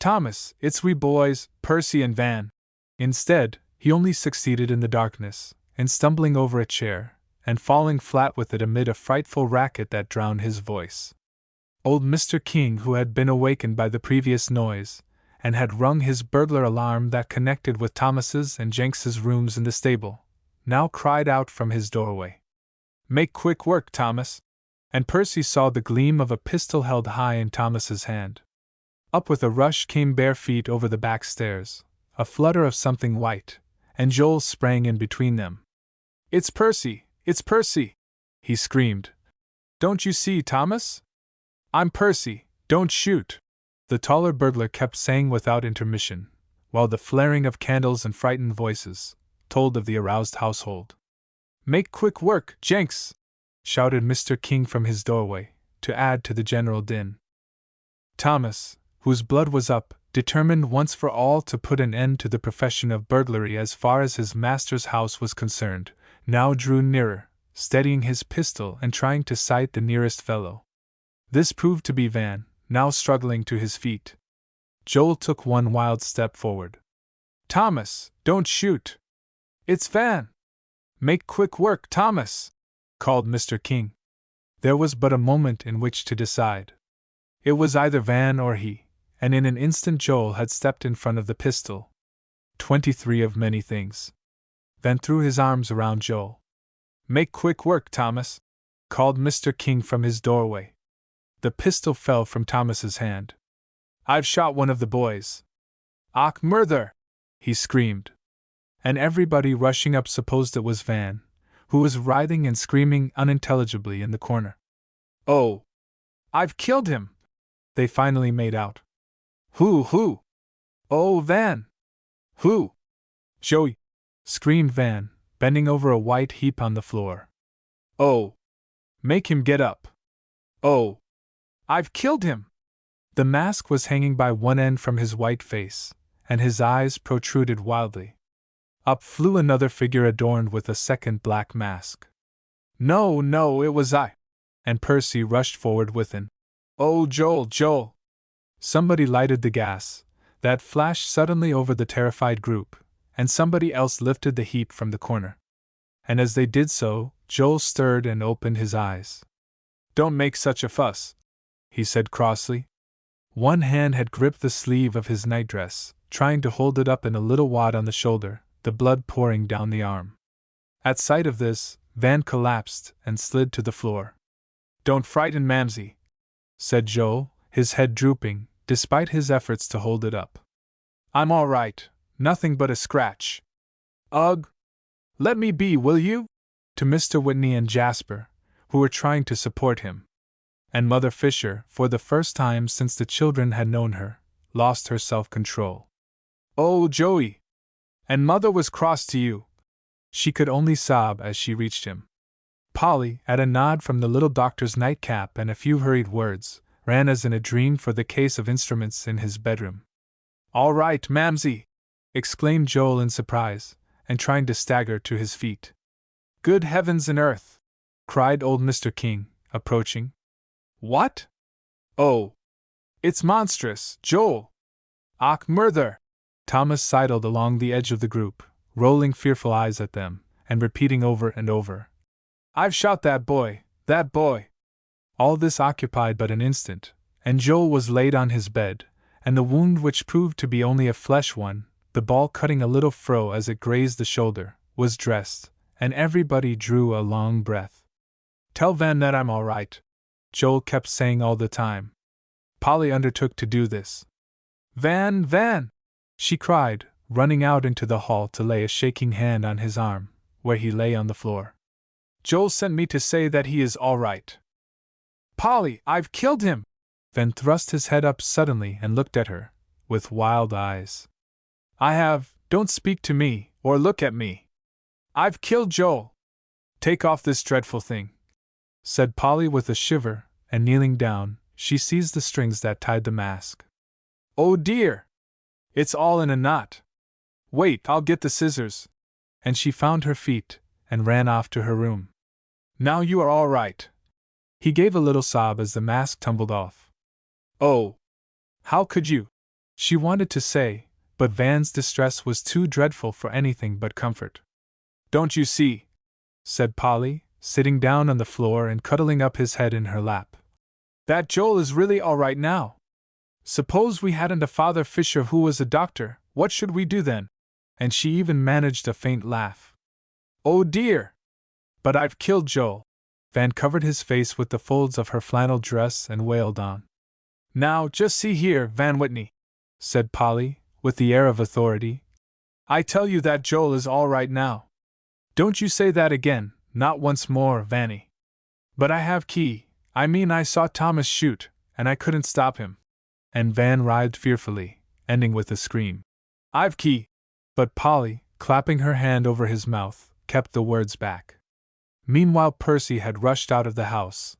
"Thomas, it's we boys, Percy and Van." Instead, he only succeeded in the darkness, in stumbling over a chair, and falling flat with it amid a frightful racket that drowned his voice. Old Mr. King, who had been awakened by the previous noise, and had rung his burglar alarm that connected with Thomas's and Jenks's rooms in the stable, now cried out from his doorway, "Make quick work, Thomas!" And Percy saw the gleam of a pistol held high in Thomas's hand. Up with a rush came bare feet over the back stairs, a flutter of something white, and Joel sprang in between them. "It's Percy! It's Percy!" he screamed. "Don't you see, Thomas? I'm Percy, don't shoot!" the taller burglar kept saying without intermission, while the flaring of candles and frightened voices told of the aroused household. "Make quick work, Jenks!" shouted Mr. King from his doorway, to add to the general din. Thomas, whose blood was up, determined once for all to put an end to the profession of burglary as far as his master's house was concerned, now drew nearer, steadying his pistol and trying to sight the nearest fellow. This proved to be Van, now struggling to his feet. Joel took one wild step forward. "Thomas, don't shoot! It's Van! Make quick work, Thomas!" called Mr. King. There was but a moment in which to decide. It was either Van or he, and in an instant Joel had stepped in front of the pistol. 23 of many things. Van threw his arms around Joel. "Make quick work, Thomas!" called Mr. King from his doorway. The pistol fell from Thomas's hand. "I've shot one of the boys." "Och, murther!" he screamed. And everybody rushing up supposed it was Van, who was writhing and screaming unintelligibly in the corner. "Oh! I've killed him!" they finally made out. Who? "Oh, Van!" "Who?" "Joey!" screamed Van, bending over a white heap on the floor. "Oh! Make him get up!" "Oh! I've killed him!" The mask was hanging by one end from his white face, and his eyes protruded wildly. Up flew another figure adorned with a second black mask. No, it was I!" And Percy rushed forward with an, "Oh, Joel!" Somebody lighted the gas, that flashed suddenly over the terrified group, and somebody else lifted the heap from the corner. and as they did so, Joel stirred and opened his eyes. "Don't make such a fuss," he said crossly. One hand had gripped the sleeve of his nightdress, trying to hold it up in a little wad on the shoulder, the blood pouring down the arm. At sight of this, Van collapsed and slid to the floor. "Don't frighten Mamsie," said Joel, his head drooping, despite his efforts to hold it up. "I'm all right, nothing but a scratch." "Ugh! Let me be, will you?" to Mr. Whitney and Jasper, who were trying to support him. And Mother Fisher, for the first time since the children had known her, lost her self-control. "Oh, Joey! And Mother was cross to you!" she could only sob as she reached him. Polly, at a nod from the little doctor's nightcap and a few hurried words, ran as in a dream for the case of instruments in his bedroom. "All right, Mamsie!" exclaimed Joel in surprise, and trying to stagger to his feet. "Good heavens and earth!" cried old Mr. King, approaching. "What? Oh! It's monstrous, Joel!" "Och, murther!" Thomas sidled along the edge of the group, rolling fearful eyes at them, and repeating over and over, "I've shot that boy, that boy!" All this occupied but an instant, and Joel was laid on his bed, and the wound, which proved to be only a flesh one, the ball cutting a little furrow as it grazed the shoulder, was dressed, and everybody drew a long breath. "Tell Van that I'm all right," Joel kept saying all the time. Polly undertook to do this. "Van, Van!" she cried, running out into the hall to lay a shaking hand on his arm, where he lay on the floor. "Joel sent me to say that he is all right." "Polly, I've killed him!" Van thrust his head up suddenly and looked at her, with wild eyes. "I have, don't speak to me, or look at me. I've killed Joel." "Take off this dreadful thing," said Polly with a shiver, and kneeling down, she seized the strings that tied the mask. "Oh dear! It's all in a knot. Wait, I'll get the scissors." And she found her feet, and ran off to her room. "Now you are all right." He gave a little sob as the mask tumbled off. "Oh! How could you?" she wanted to say, but Van's distress was too dreadful for anything but comfort. "Don't you see?" said Polly, sitting down on the floor and cuddling up his head in her lap. "That Joel is really all right now. Suppose we hadn't a Father Fisher who was a doctor, what should we do then?" And she even managed a faint laugh. "Oh dear! But I've killed Joel." Van covered his face with the folds of her flannel dress and wailed on. "Now, just see here, Van Whitney," said Polly, with the air of authority. "I tell you that Joel is all right now. Don't you say that again, not once more, Vanny. But I have I saw Thomas shoot, and I couldn't stop him." And Van writhed fearfully, ending with a scream. "I've But Polly, clapping her hand over his mouth, kept the words back. Meanwhile Percy had rushed out of the house.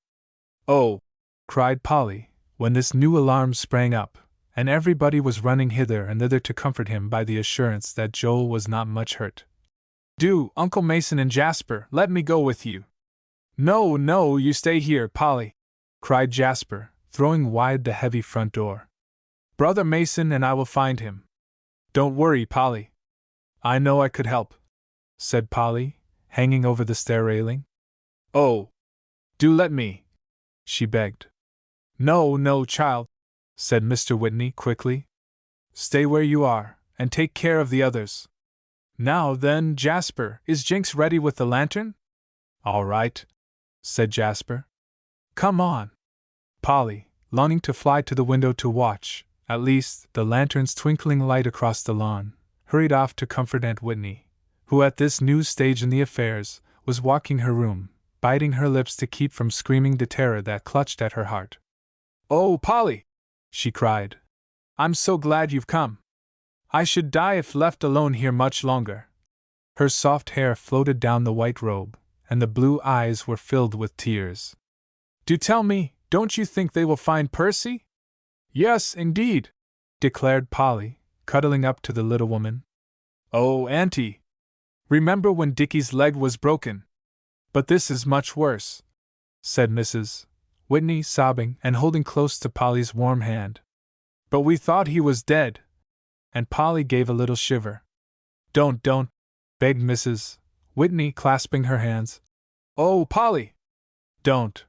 "Oh!" cried Polly, when this new alarm sprang up, and everybody was running hither and thither to comfort him by the assurance that Joel was not much hurt. "Do, Uncle Mason and Jasper, let me go with you." "No, no, you stay here, Polly," cried Jasper, throwing wide the heavy front door. "Brother Mason and I will find him. Don't worry, Polly." "I know I could help," said Polly, hanging over the stair railing. "Oh! Do let me," she begged. "No, no, child," said Mr. Whitney quickly. "Stay where you are, and take care of the others. Now then, Jasper, is Jinx ready with the lantern?" "All right," said Jasper. "Come on." Polly, longing to fly to the window to watch, at least, the lantern's twinkling light across the lawn, hurried off to comfort Aunt Whitney, who at this new stage in the affairs, was walking her room, biting her lips to keep from screaming the terror that clutched at her heart. "Oh, Polly!" she cried. "I'm so glad you've come. I should die if left alone here much longer." Her soft hair floated down the white robe, and the blue eyes were filled with tears. "Do tell me, don't you think they will find Percy?" "Yes, indeed," declared Polly, cuddling up to the little woman. "Oh, Auntie! Remember when Dickie's leg was broken? But this is much worse," said Mrs. Whitney, sobbing and holding close to Polly's warm hand. "But we thought he was dead." And Polly gave a little shiver. Don't, begged Mrs. Whitney, clasping her hands. Oh, Polly! Don't!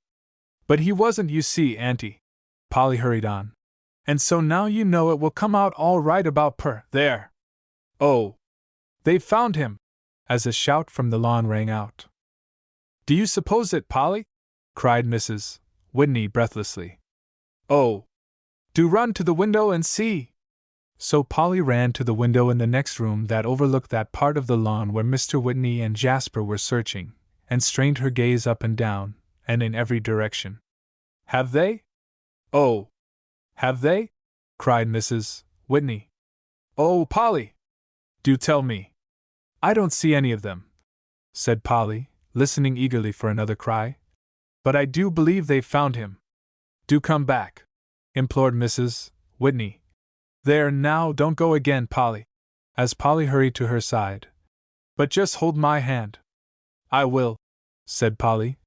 But he wasn't, you see, Auntie. Polly hurried on. And so now you know it will come out all right about there. Oh! They've found him! As a shout from the lawn rang out. Do you suppose it, Polly? Cried Mrs. Whitney breathlessly. Oh! Do run to the window and see! So Polly ran to the window in the next room that overlooked that part of the lawn where Mr. Whitney and Jasper were searching, and strained her gaze up and down, and in every direction. Have they? Oh! Have they? Cried Mrs. Whitney. Oh, Polly! Do tell me. I don't see any of them, said Polly, listening eagerly for another cry. But I do believe they've found him. Do come back, implored Mrs. Whitney. There, now, don't go again, Polly, as Polly hurried to her side. But just hold my hand. I will, said Polly,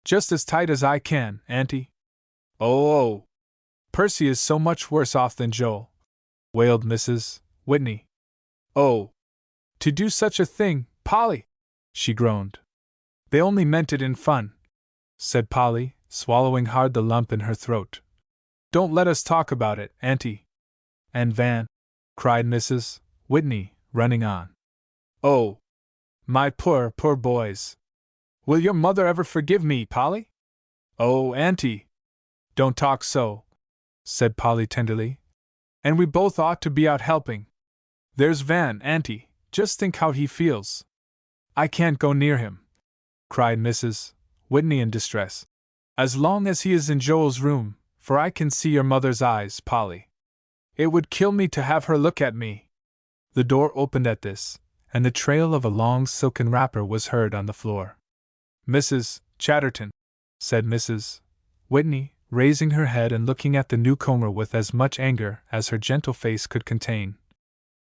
just as tight as I can, Auntie. Oh! Percy is so much worse off than Joel, wailed Mrs. Whitney. Oh! To do such a thing, Polly! She groaned. They only meant it in fun, said Polly, swallowing hard the lump in her throat. Don't let us talk about it, Auntie. And Van, cried Mrs. Whitney, running on. Oh! My poor boys! Will your mother ever forgive me, Polly? Oh, Auntie! Don't talk so, said Polly tenderly. And we both ought to be out helping. There's Van, Auntie, just think how he feels. I can't go near him, cried Mrs. Whitney in distress. As long as he is in Joel's room, for I can see your mother's eyes, Polly. It would kill me to have her look at me. The door opened at this, and the trail of a long silken wrapper was heard on the floor. Mrs. Chatterton, said Mrs. Whitney, raising her head and looking at the newcomer with as much anger as her gentle face could contain.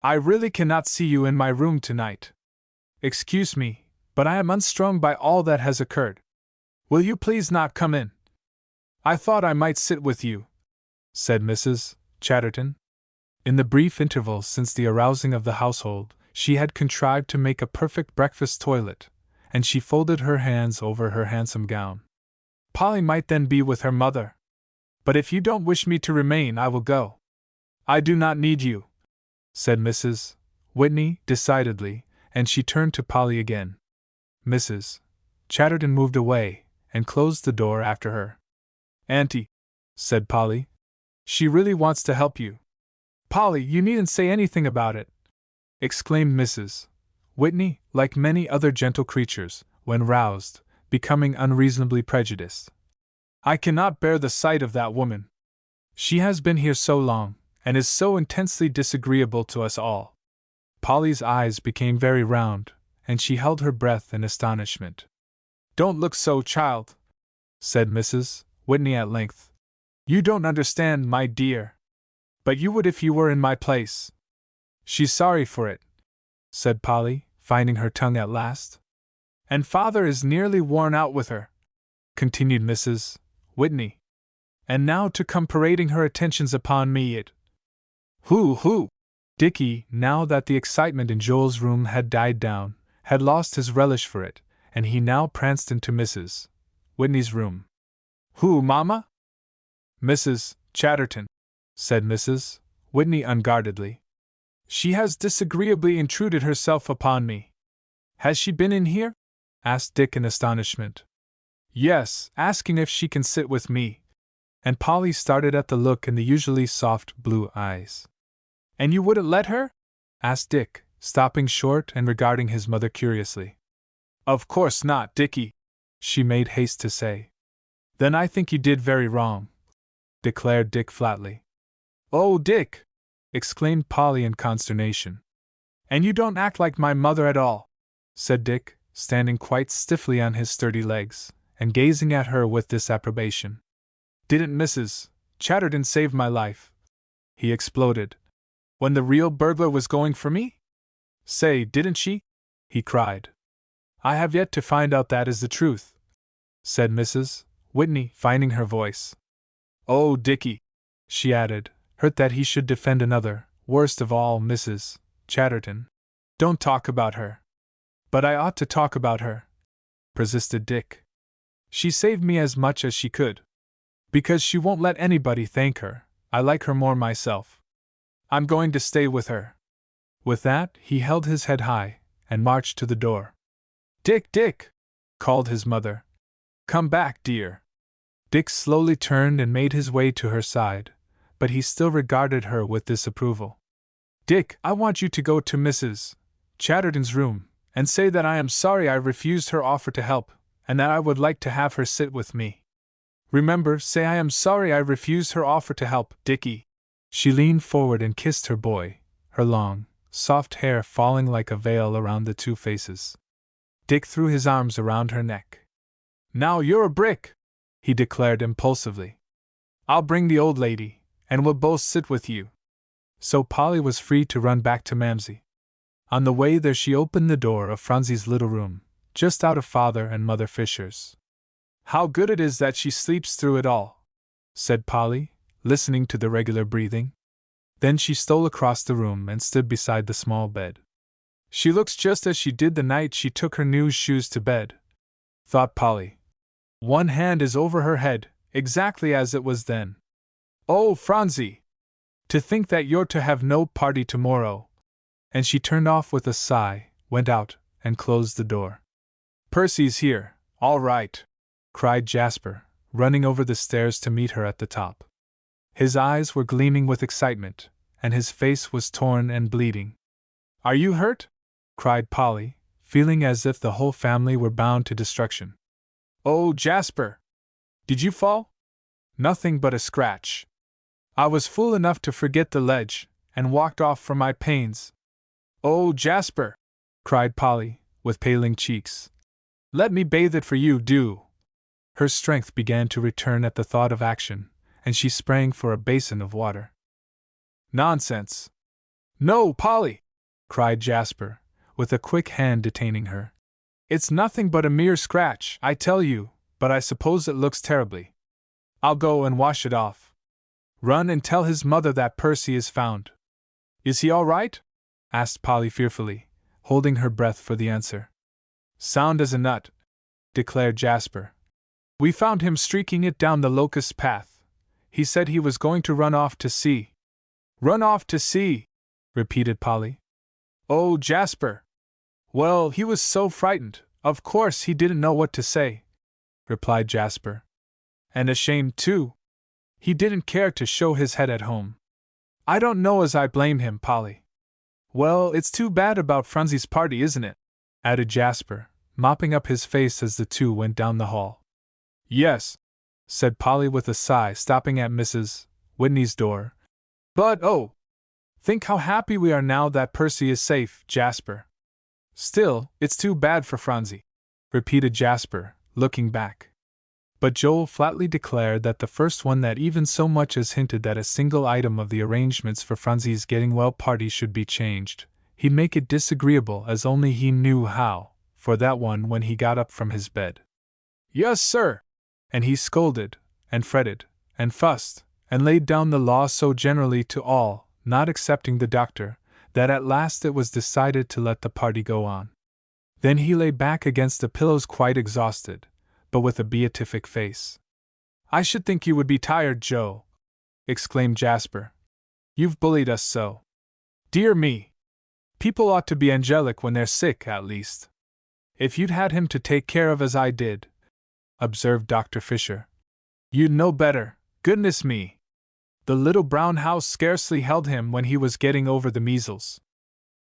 I really cannot see you in my room tonight. Excuse me, but I am unstrung by all that has occurred. Will you please not come in? I thought I might sit with you, said Mrs. Chatterton. In the brief interval since the arousing of the household, she had contrived to make a perfect breakfast toilet, and she folded her hands over her handsome gown. Polly might then be with her mother. But if you don't wish me to remain, I will go. I do not need you, said Mrs. Whitney decidedly, and she turned to Polly again. Mrs. Chatterton moved away, and closed the door after her. Auntie, said Polly, she really wants to help you. Polly, you needn't say anything about it, exclaimed Mrs. Whitney, like many other gentle creatures, when roused, becoming unreasonably prejudiced. I cannot bear the sight of that woman. She has been here so long, and is so intensely disagreeable to us all. Polly's eyes became very round, and she held her breath in astonishment. Don't look so, child, said Mrs. Whitney at length. You don't understand, my dear. But you would if you were in my place. She's sorry for it, said Polly, finding her tongue at last. And father is nearly worn out with her, continued Mrs. Whitney. And now to come parading her attentions upon me, it. Hoo! Dickie, now that the excitement in Joel's room had died down, had lost his relish for it, and he now pranced into Mrs. Whitney's room. Who, Mamma? Mrs. Chatterton, said Mrs. Whitney unguardedly. She has disagreeably intruded herself upon me. Has she been in here? Asked Dick in astonishment. Yes, asking if she can sit with me. And Polly started at the look in the usually soft blue eyes. And you wouldn't let her? Asked Dick, stopping short and regarding his mother curiously. Of course not, Dickie, she made haste to say. Then I think you did very wrong, declared Dick flatly. Oh, Dick! Exclaimed Polly in consternation. And you don't act like my mother at all, said Dick, standing quite stiffly on his sturdy legs, and gazing at her with disapprobation. Didn't Mrs. Chatterton save my life? He exploded. When the real burglar was going for me? Say, didn't she? He cried. I have yet to find out that is the truth, said Mrs. Whitney, finding her voice. Oh, Dickie, she added, hurt that he should defend another, worst of all Mrs. Chatterton. Don't talk about her. But I ought to talk about her, persisted Dick. She saved me as much as she could. Because she won't let anybody thank her, I like her more myself. I'm going to stay with her. With that, he held his head high and marched to the door. Dick, Dick! Called his mother. Come back, dear. Dick slowly turned and made his way to her side, but he still regarded her with disapproval. Dick, I want you to go to Mrs. Chatterton's room and say that I am sorry I refused her offer to help, and that I would like to have her sit with me. Remember, say I am sorry I refused her offer to help, Dickie. She leaned forward and kissed her boy, her long, soft hair falling like a veil around the two faces. Dick threw his arms around her neck. Now you're a brick, he declared impulsively. I'll bring the old lady, and we'll both sit with you. So Polly was free to run back to Mamsie. On the way there she opened the door of Phronsie's little room, just out of Father and Mother Fisher's. How good it is that she sleeps through it all, said Polly, listening to the regular breathing. Then she stole across the room and stood beside the small bed. She looks just as she did the night she took her new shoes to bed, thought Polly. One hand is over her head, exactly as it was then. Oh, Phronsie! To think that you're to have no party tomorrow! And she turned off with a sigh, went out, and closed the door. Percy's here, all right, cried Jasper, running over the stairs to meet her at the top. His eyes were gleaming with excitement, and his face was torn and bleeding. Are you hurt? Cried Polly, feeling as if the whole family were bound to destruction. Oh, Jasper! Did you fall? Nothing but a scratch. I was fool enough to forget the ledge, and walked off from my pains. Oh, Jasper! Cried Polly, with paling cheeks. Let me bathe it for you, do! Her strength began to return at the thought of action, and she sprang for a basin of water. Nonsense! No, Polly! Cried Jasper, with a quick hand detaining her. It's nothing but a mere scratch, I tell you, but I suppose it looks terribly. I'll go and wash it off. Run and tell his mother that Percy is found. Is he all right? Asked Polly fearfully, holding her breath for the answer. Sound as a nut, declared Jasper. We found him streaking it down the locust path. He said he was going to run off to sea. Run off to sea, repeated Polly. Oh, Jasper! Well, he was so frightened, of course he didn't know what to say, replied Jasper. And ashamed, too. He didn't care to show his head at home. I don't know as I blame him, Polly. Well, it's too bad about Phronsie's party, isn't it? Added Jasper, mopping up his face as the two went down the hall. Yes, said Polly with a sigh, stopping at Mrs. Whitney's door. But oh! Think how happy we are now that Percy is safe, Jasper. Still, it's too bad for Phronsie, repeated Jasper, looking back. But Joel flatly declared that the first one that even so much as hinted that a single item of the arrangements for Phronsie's getting well party should be changed, he'd make it disagreeable as only he knew how, for that one when he got up from his bed. Yes, sir! And he scolded, and fretted, and fussed, and laid down the law so generally to all, not excepting the doctor, that at last it was decided to let the party go on. Then he lay back against the pillows quite exhausted, but with a beatific face. I should think you would be tired, Joe, exclaimed Jasper. You've bullied us so. Dear me! People ought to be angelic when they're sick, at least. If you'd had him to take care of as I did, observed Dr. Fisher, you'd know better, goodness me! The little brown house scarcely held him when he was getting over the measles.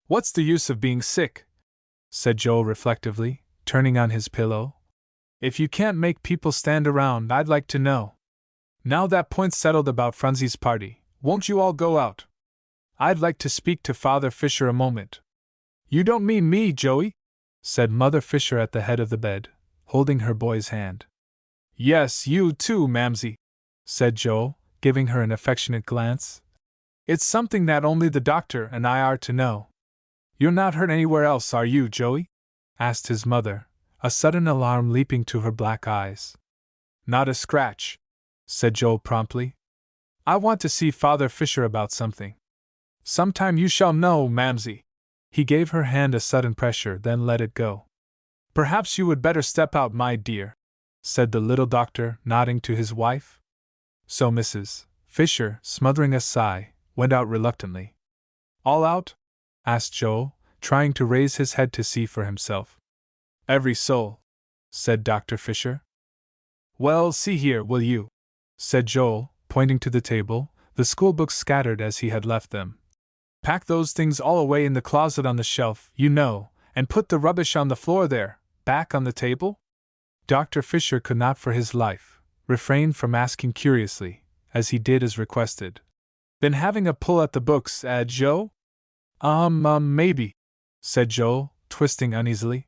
What's the use of being sick? Said Joel reflectively, turning on his pillow. If you can't make people stand around, I'd like to know. Now that point's settled about Phronsie's party, won't you all go out? I'd like to speak to Father Fisher a moment. You don't mean me, Joey? Said Mother Fisher at the head of the bed, holding her boy's hand. Yes, you too, Mamsie, said Joel, giving her an affectionate glance. It's something that only the doctor and I are to know. You're not hurt anywhere else, are you, Joey? Asked his mother, a sudden alarm leaping to her black eyes. Not a scratch, said Joel promptly. I want to see Father Fisher about something. Sometime you shall know, Mamsie. He gave her hand a sudden pressure, then let it go. "Perhaps you would better step out, my dear," said the little doctor, nodding to his wife. So Mrs. Fisher, smothering a sigh, went out reluctantly. "All out?" asked Joel, trying to raise his head to see for himself. "Every soul," said Dr. Fisher. "Well, see here, will you?" said Joel, pointing to the table, the schoolbooks scattered as he had left them. "Pack those things all away in the closet on the shelf, you know, and put the rubbish on the floor there, back on the table?" Dr. Fisher could not for his life refrain from asking curiously, as he did as requested. "Been having a pull at the books, Joe?" Maybe," said Joel, twisting uneasily.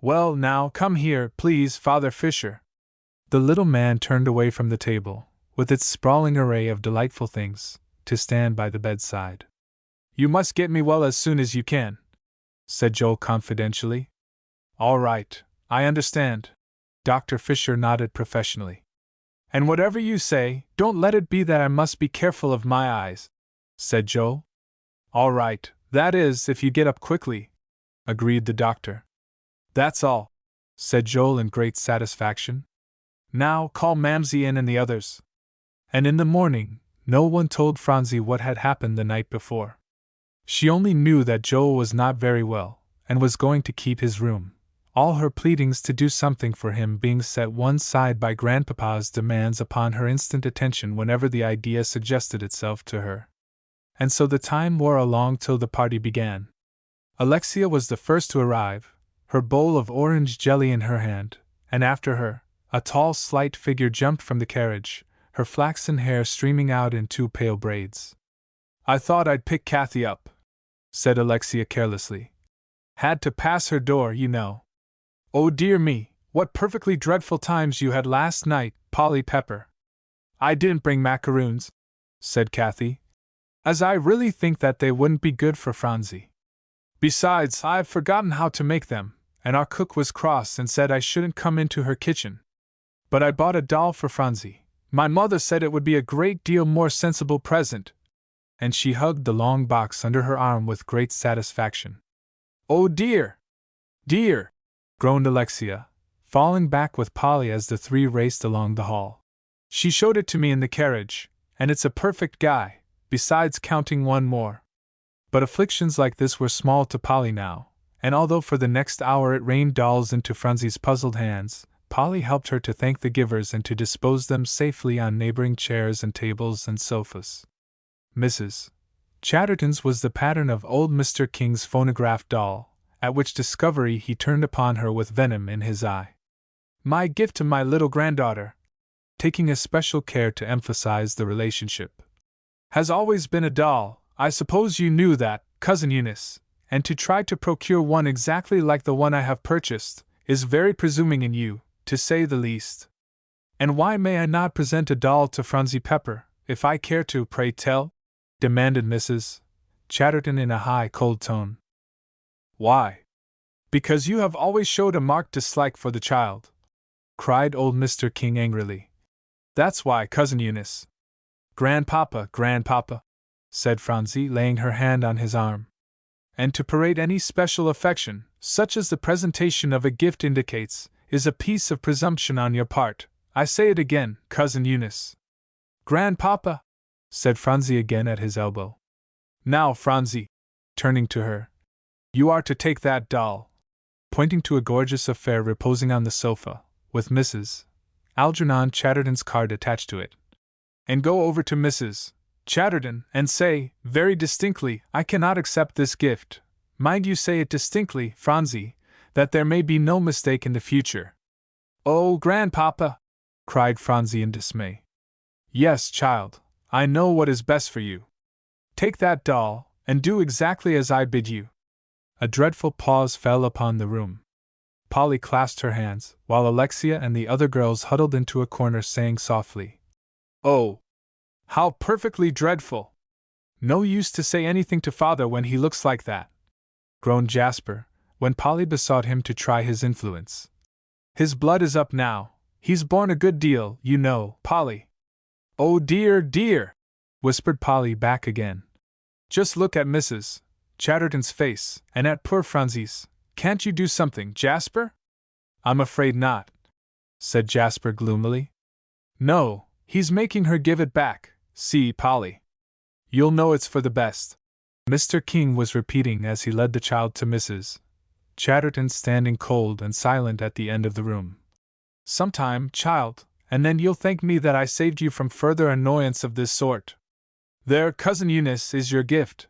"Well, now, come here, please, Father Fisher." The little man turned away from the table, with its sprawling array of delightful things, to stand by the bedside. "You must get me well as soon as you can," said Joel confidentially. "All right, I understand." Dr. Fisher nodded professionally. "And whatever you say, don't let it be that I must be careful of my eyes," said Joel. "All right, that is, if you get up quickly," agreed the doctor. "That's all," said Joel in great satisfaction. "Now call Mamsie in and the others." And in the morning, no one told Phronsie what had happened the night before. She only knew that Joel was not very well, and was going to keep his room, all her pleadings to do something for him being set one side by Grandpapa's demands upon her instant attention whenever the idea suggested itself to her. And so the time wore along till the party began. Alexia was the first to arrive, her bowl of orange jelly in her hand, and after her, a tall, slight figure jumped from the carriage, her flaxen hair streaming out in two pale braids. "I thought I'd pick Kathy up," said Alexia carelessly. "Had to pass her door, you know." "Oh dear me, what perfectly dreadful times you had last night, Polly Pepper." "I didn't bring macaroons," said Kathy, "as I really think that they wouldn't be good for Phronsie. Besides, I've forgotten how to make them, and our cook was cross and said I shouldn't come into her kitchen. But I bought a doll for Phronsie. My mother said it would be a great deal more sensible present." And she hugged the long box under her arm with great satisfaction. "Oh dear! Dear!" groaned Alexia, falling back with Polly as the three raced along the hall. "She showed it to me in the carriage, and it's a perfect guy, besides counting one more." But afflictions like this were small to Polly now, and although for the next hour it rained dolls into Phronsie's puzzled hands, Polly helped her to thank the givers and to dispose them safely on neighboring chairs and tables and sofas. Mrs. Chatterton's was the pattern of old Mr. King's phonograph doll, at which discovery he turned upon her with venom in his eye. "My gift to my little granddaughter," taking especial care to emphasize the relationship. "Has always been a doll. I suppose you knew that, Cousin Eunice, and to try to procure one exactly like the one I have purchased is very presuming in you, to say the least. And why may I not present a doll to Phronsie Pepper, if I care to, pray tell?" demanded Mrs. Chatterton in a high, cold tone. "Why? Because you have always showed a marked dislike for the child," cried old Mr. King angrily. "That's why, Cousin Eunice." "Grandpapa, Grandpapa," said Phronsie, laying her hand on his arm. "And to parade any special affection, such as the presentation of a gift indicates, is a piece of presumption on your part. I say it again, Cousin Eunice." "Grandpapa," said Phronsie again at his elbow. "Now, Phronsie," turning to her, "you are to take that doll," pointing to a gorgeous affair reposing on the sofa, with Mrs. Algernon Chatterton's card attached to it, "and go over to Mrs. Chatterton and say, very distinctly, I cannot accept this gift. Mind you say it distinctly, Phronsie, that there may be no mistake in the future." "Oh, Grandpapa!" cried Phronsie in dismay. "Yes, child, I know what is best for you. Take that doll, and do exactly as I bid you." A dreadful pause fell upon the room. Polly clasped her hands, while Alexia and the other girls huddled into a corner saying softly, "Oh, how perfectly dreadful! No use to say anything to Father when he looks like that," groaned Jasper, when Polly besought him to try his influence. "His blood is up now. He's borne a good deal, you know, Polly." "Oh dear, dear!" whispered Polly back again. "Just look at Mrs. Chatterton's face, and at poor Phronsie. Can't you do something, Jasper? I'm afraid not, said Jasper gloomily. No, he's making her give it back. See, Polly. You'll know it's for the best, Mr. King was repeating as he led the child to Mrs. Chatterton standing cold and silent at the end of the room. Sometime, child, and then you'll thank me that I saved you from further annoyance of this sort. There, Cousin Eunice, is your gift.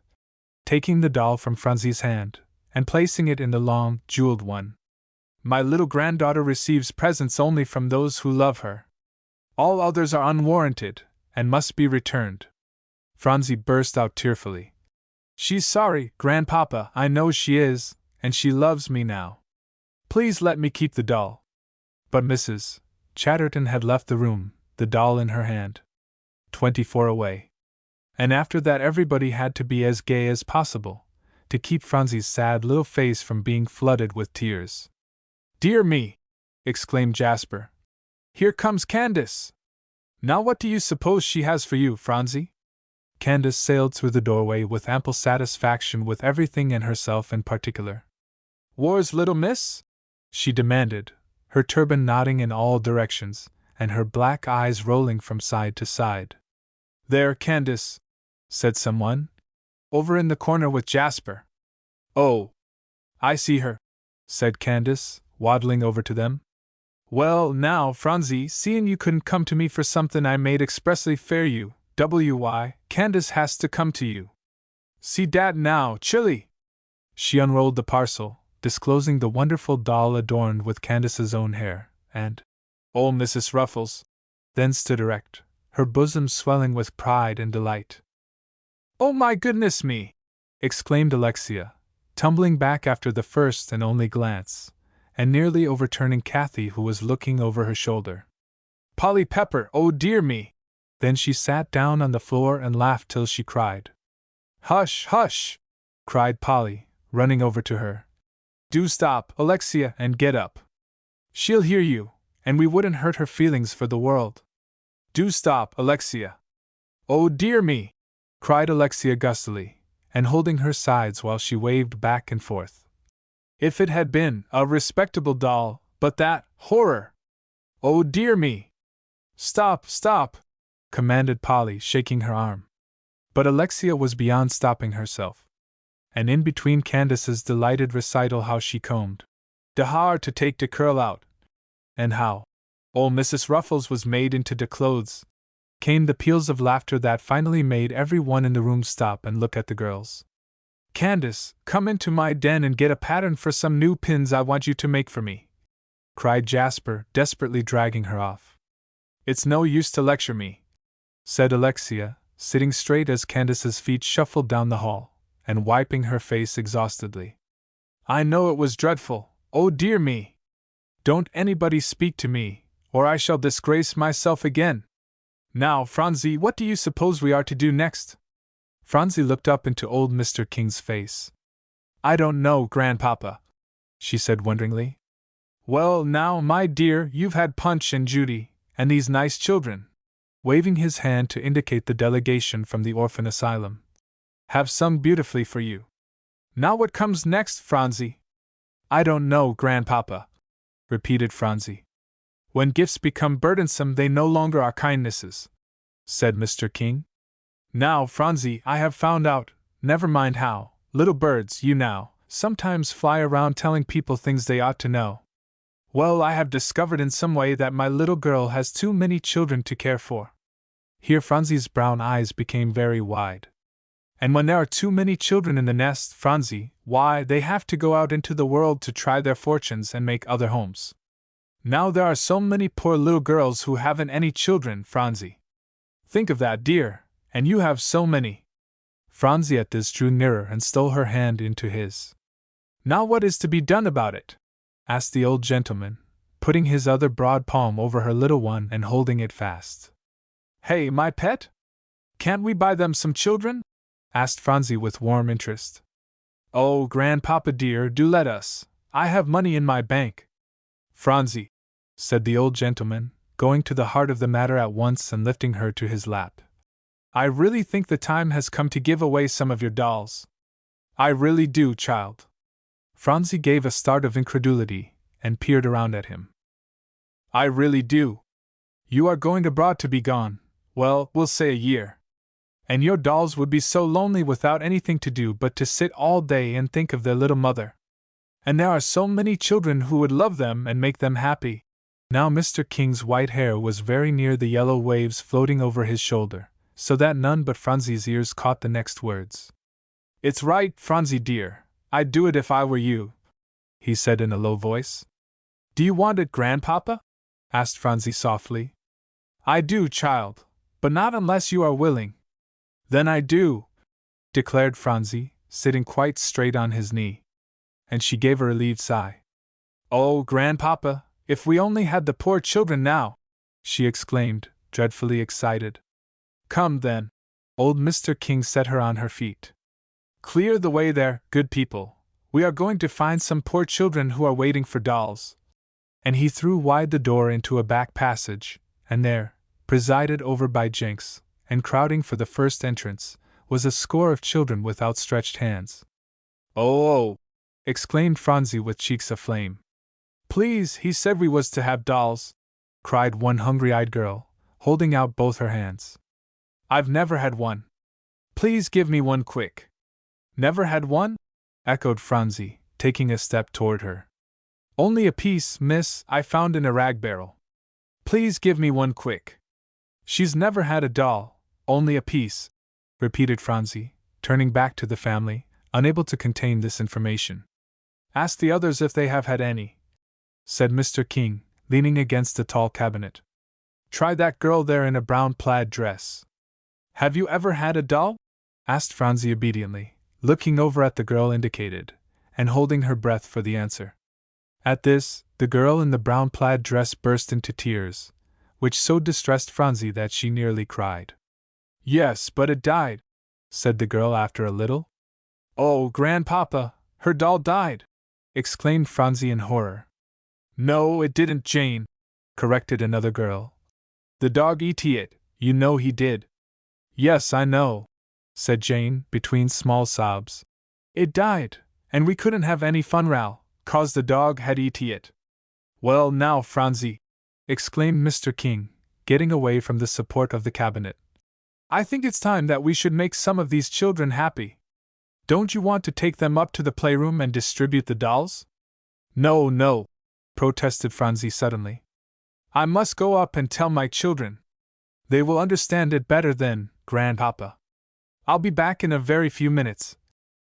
Taking the doll from Phronsie hand, and placing it in the long, jeweled one. My little granddaughter receives presents only from those who love her. All others are unwarranted, and must be returned. Phronsie burst out tearfully. She's sorry, Grandpapa, I know she is, and she loves me now. Please let me keep the doll. But Mrs. Chatterton had left the room, the doll in her hand. 24 away. And after that everybody had to be as gay as possible, to keep Phronsies' sad little face from being flooded with tears. Dear me! Exclaimed Jasper. Here comes Candace! Now what do you suppose she has for you, Phronsie? Candace sailed through the doorway with ample satisfaction with everything and herself in particular. Whar's little miss? She demanded, her turban nodding in all directions, and her black eyes rolling from side to side. There, Candace, said someone. Over in the corner with Jasper. Oh, I see her, said Candace, waddling over to them. Well, now, Phronsie, seeing you couldn't come to me for something I made expressly for you, Candace has to come to you. See dat now, Chilly! She unrolled the parcel, disclosing the wonderful doll adorned with Candace's own hair, and old Mrs. Ruffles then stood erect, her bosom swelling with pride and delight. Oh my goodness me! Exclaimed Alexia, tumbling back after the first and only glance, and nearly overturning Kathy, who was looking over her shoulder. Polly Pepper, oh dear me! Then she sat down on the floor and laughed till she cried. Hush, hush! Cried Polly, running over to her. Do stop, Alexia, and get up. She'll hear you, and we wouldn't hurt her feelings for the world. Do stop, Alexia. Oh dear me! Cried Alexia gustily, and holding her sides while she waved back and forth. If it had been a respectable doll, but that horror! Oh dear me! Stop, stop! Commanded Polly, shaking her arm. But Alexia was beyond stopping herself. And in between Candace's delighted recital how she combed de haar to take de curl out, and how old Mrs. Ruffles was made into de clothes, came the peals of laughter that finally made every one in the room stop and look at the girls. Candace, come into my den and get a pattern for some new pins I want you to make for me, cried Jasper, desperately dragging her off. It's no use to lecture me, said Alexia, sitting straight as Candace's feet shuffled down the hall, and wiping her face exhaustedly. I know it was dreadful, oh dear me! Don't anybody speak to me, or I shall disgrace myself again. Now, Phronsie, what do you suppose we are to do next? Phronsie looked up into old Mr. King's face. I don't know, Grandpapa, she said wonderingly. Well, now, my dear, you've had Punch and Judy, and these nice children, waving his hand to indicate the delegation from the orphan asylum, have sung beautifully for you. Now what comes next, Phronsie? I don't know, Grandpapa, repeated Phronsie. When gifts become burdensome they no longer are kindnesses, said Mr. King. Now, Phronsie, I have found out, never mind how, little birds, you now, sometimes fly around telling people things they ought to know. Well, I have discovered in some way that my little girl has too many children to care for. Here Phronsie's brown eyes became very wide. And when there are too many children in the nest, Phronsie, why, they have to go out into the world to try their fortunes and make other homes. Now there are so many poor little girls who haven't any children, Phronsie. Think of that, dear, and you have so many. Phronsie at this drew nearer and stole her hand into his. Now what is to be done about it? Asked the old gentleman, putting his other broad palm over her little one and holding it fast. Hey, my pet? Can't we buy them some children? Asked Phronsie with warm interest. Oh, Grandpapa dear, do let us. I have money in my bank. Phronsie, said the old gentleman, going to the heart of the matter at once and lifting her to his lap. I really think the time has come to give away some of your dolls. I really do, child. Phronsie gave a start of incredulity and peered around at him. I really do. You are going abroad to be gone, well, we'll say a year. And your dolls would be so lonely without anything to do but to sit all day and think of their little mother. And there are so many children who would love them and make them happy. Now Mr. King's white hair was very near the yellow waves floating over his shoulder, so that none but Phronsie ears caught the next words. It's right, Phronsie dear, I'd do it if I were you, he said in a low voice. Do you want it, Grandpapa? Asked Phronsie softly. I do, child, but not unless you are willing. Then I do, declared Phronsie, sitting quite straight on his knee. And she gave a relieved sigh. Oh, Grandpapa, if we only had the poor children now, she exclaimed, dreadfully excited. Come then. Old Mr. King set her on her feet. Clear the way there, good people. We are going to find some poor children who are waiting for dolls. And he threw wide the door into a back passage, and there, presided over by Jinx, and crowding for the first entrance, was a score of children with outstretched hands. Oh! Exclaimed Phronsie with cheeks aflame. Please, he said we was to have dolls, cried one hungry-eyed girl, holding out both her hands. I've never had one. Please give me one quick. Never had one? Echoed Phronsie, taking a step toward her. Only a piece, miss, I found in a rag barrel. Please give me one quick. She's never had a doll, only a piece, repeated Phronsie, turning back to the family, unable to contain this information. Ask the others if they have had any, said Mr. King, leaning against a tall cabinet. Try that girl there in a brown plaid dress. Have you ever had a doll? Asked Phronsie obediently, looking over at the girl indicated, and holding her breath for the answer. At this, the girl in the brown plaid dress burst into tears, which so distressed Phronsie that she nearly cried. Yes, but it died, said the girl after a little. Oh, Grandpapa, her doll died, exclaimed Phronsie in horror. No, it didn't, Jane, corrected another girl. The dog eat it, you know he did. Yes, I know, said Jane, between small sobs. It died, and we couldn't have any fun'ral, 'cause the dog had eat it. Well now, Phronsie, exclaimed Mr. King, getting away from the support of the cabinet. I think it's time that we should make some of these children happy. Don't you want to take them up to the playroom and distribute the dolls? No, no, protested Phronsie suddenly. I must go up and tell my children. They will understand it better then, Grandpapa. I'll be back in a very few minutes.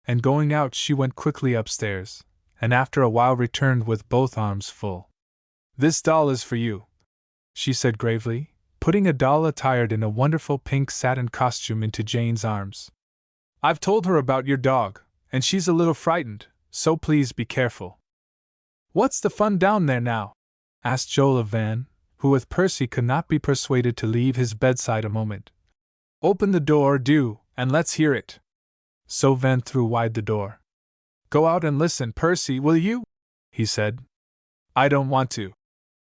And going out, she went quickly upstairs, and after a while returned with both arms full. This doll is for you, she said gravely, putting a doll attired in a wonderful pink satin costume into Jane's arms. I've told her about your dog, and she's a little frightened, so please be careful. What's the fun down there now? Asked Joel of Van, who with Percy could not be persuaded to leave his bedside a moment. Open the door, do, and let's hear it. So Van threw wide the door. Go out and listen, Percy, will you? He said. I don't want to,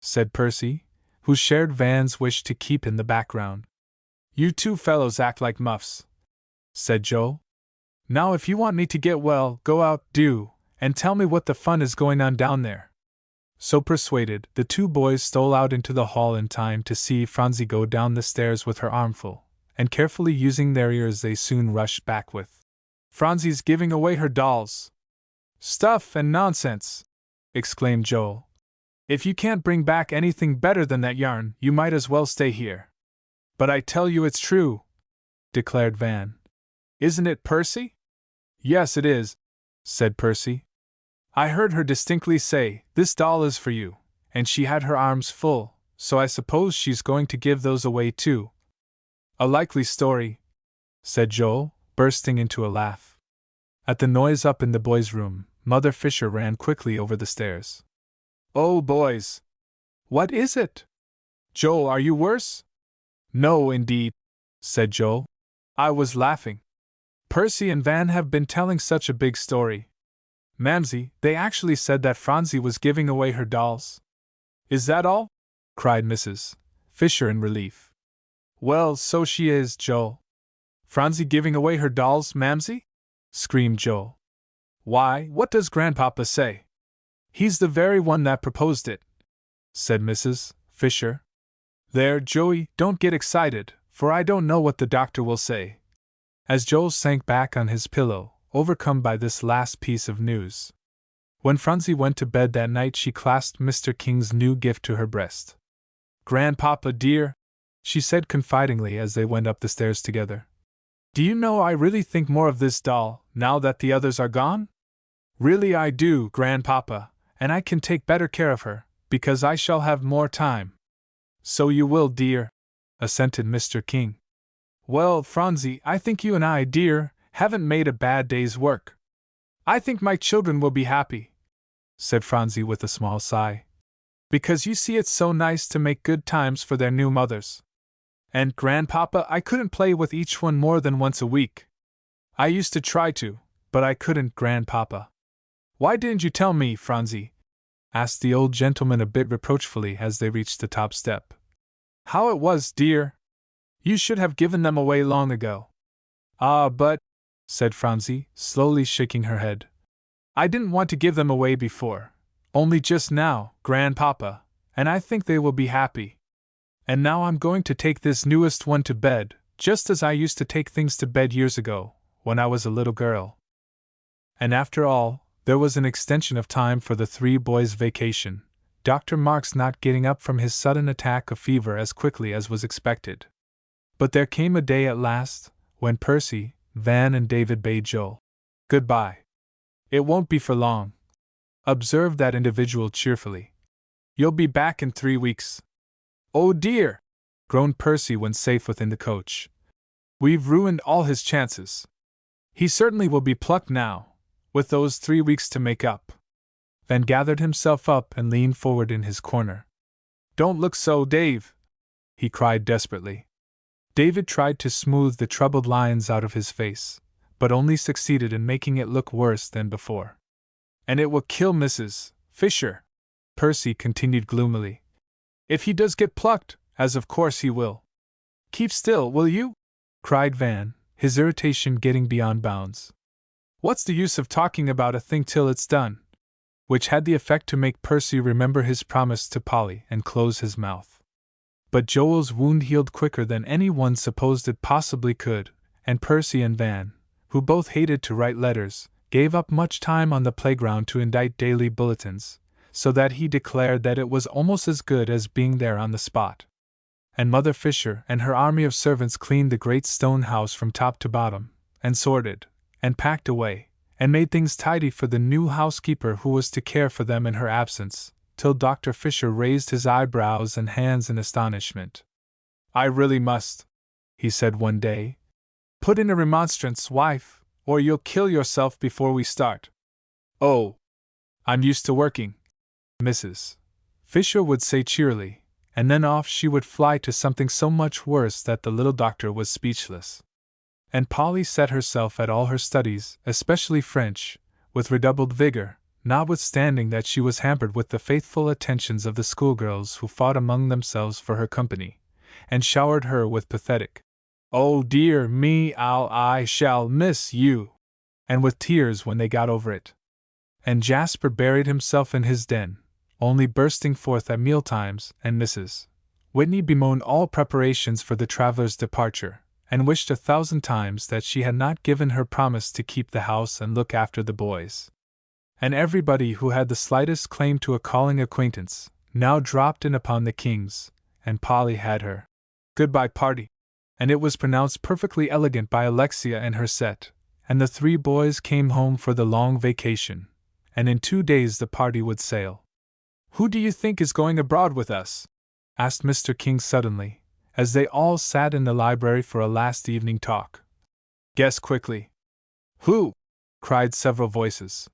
said Percy, who shared Van's wish to keep in the background. You two fellows act like muffs, said Joel. Now if you want me to get well, go out, do, and tell me what the fun is going on down there. So persuaded, the two boys stole out into the hall in time to see Phronsie go down the stairs with her armful, and carefully using their ears they soon rushed back with. Phronsie's giving away her dolls. Stuff and nonsense, exclaimed Joel. If you can't bring back anything better than that yarn, you might as well stay here. But I tell you it's true, declared Van. Isn't it, Percy? Yes, it is, said Percy. I heard her distinctly say, this doll is for you, and she had her arms full, so I suppose she's going to give those away too. A likely story, said Joel, bursting into a laugh. At the noise up in the boys' room, Mother Fisher ran quickly over the stairs. Oh, boys! What is it? Joel, are you worse? No, indeed, said Joel. I was laughing. Percy and Van have been telling such a big story. Mamsie, they actually said that Phronsie was giving away her dolls. Is that all? Cried Mrs. Fisher in relief. Well, so she is, Joel. Phronsie giving away her dolls, Mamsie? Screamed Joel. Why, what does Grandpapa say? He's the very one that proposed it, said Mrs. Fisher. There, Joey, don't get excited, for I don't know what the doctor will say. As Joel sank back on his pillow, overcome by this last piece of news. When Phronsie went to bed that night, she clasped Mr. King's new gift to her breast. Grandpapa dear, she said confidingly as they went up the stairs together. Do you know I really think more of this doll, now that the others are gone? Really I do, Grandpapa, and I can take better care of her, because I shall have more time. So you will, dear, assented Mr. King. Well, Phronsie, I think you and I, dear, haven't made a bad day's work. I think my children will be happy, said Phronsie with a small sigh. Because you see it's so nice to make good times for their new mothers. And, Grandpapa, I couldn't play with each one more than once a week. I used to try to, but I couldn't, Grandpapa. Why didn't you tell me, Phronsie? Asked the old gentleman a bit reproachfully as they reached the top step. How it was, dear? You should have given them away long ago. Ah, but, said Phronsie, slowly shaking her head. I didn't want to give them away before, only just now, Grandpapa, and I think they will be happy. And now I'm going to take this newest one to bed, just as I used to take things to bed years ago, when I was a little girl. And after all, there was an extension of time for the three boys' vacation, Dr. Marks not getting up from his sudden attack of fever as quickly as was expected. But there came a day at last, when Percy, Van and David bade Joel goodbye. It won't be for long, observed that individual cheerfully. You'll be back in 3 weeks. Oh dear! Groaned Percy when safe within the coach. We've ruined all his chances. He certainly will be plucked now, with those 3 weeks to make up. Van gathered himself up and leaned forward in his corner. Don't look so, Dave! He cried desperately. David tried to smooth the troubled lines out of his face, but only succeeded in making it look worse than before. And it will kill Mrs. Fisher, Percy continued gloomily. If he does get plucked, as of course he will. Keep still, will you? Cried Van, his irritation getting beyond bounds. What's the use of talking about a thing till it's done? Which had the effect to make Percy remember his promise to Polly and close his mouth. But Joel's wound healed quicker than anyone supposed it possibly could, and Percy and Van, who both hated to write letters, gave up much time on the playground to indite daily bulletins, so that he declared that it was almost as good as being there on the spot. And Mother Fisher and her army of servants cleaned the great stone house from top to bottom, and sorted, and packed away, and made things tidy for the new housekeeper who was to care for them in her absence, till Dr. Fisher raised his eyebrows and hands in astonishment. I really must, he said one day. Put in a remonstrance, wife, or you'll kill yourself before we start. Oh, I'm used to working, Mrs. Fisher would say cheerily, and then off she would fly to something so much worse that the little doctor was speechless. And Polly set herself at all her studies, especially French, with redoubled vigor, notwithstanding that she was hampered with the faithful attentions of the schoolgirls who fought among themselves for her company, and showered her with pathetic, "Oh dear me, I shall miss you," and with tears when they got over it. And Jasper buried himself in his den, only bursting forth at mealtimes, and Mrs. Whitney bemoaned all preparations for the traveller's departure, and wished 1,000 times that she had not given her promise to keep the house and look after the boys. And everybody who had the slightest claim to a calling acquaintance now dropped in upon the Kings, and Polly had her goodbye party, and it was pronounced perfectly elegant by Alexia and her set, and the 3 boys came home for the long vacation, and in 2 days the party would sail. Who do you think is going abroad with us? Asked Mr. King suddenly, as they all sat in the library for a last evening talk. Guess quickly. Who? Cried several voices.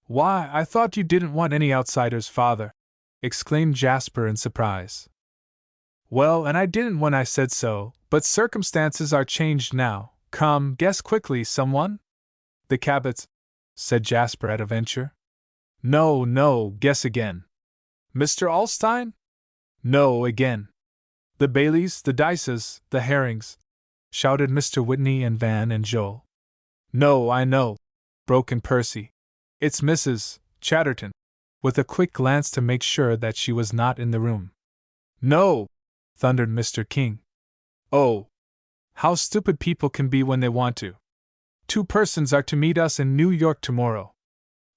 Why, I thought you didn't want any outsiders, father, exclaimed Jasper in surprise. Well, and I didn't when I said so, but circumstances are changed now. Come, guess quickly, someone? The Cabots, said Jasper at a venture. No, guess again. Mr. Alstein? No, again. The Baileys, the Dices, the Herrings, shouted Mr. Whitney and Van and Joel. No, I know, broke in Percy. It's Mrs. Chatterton, with a quick glance to make sure that she was not in the room. No! Thundered Mr. King. Oh! How stupid people can be when they want to. 2 persons are to meet us in New York tomorrow.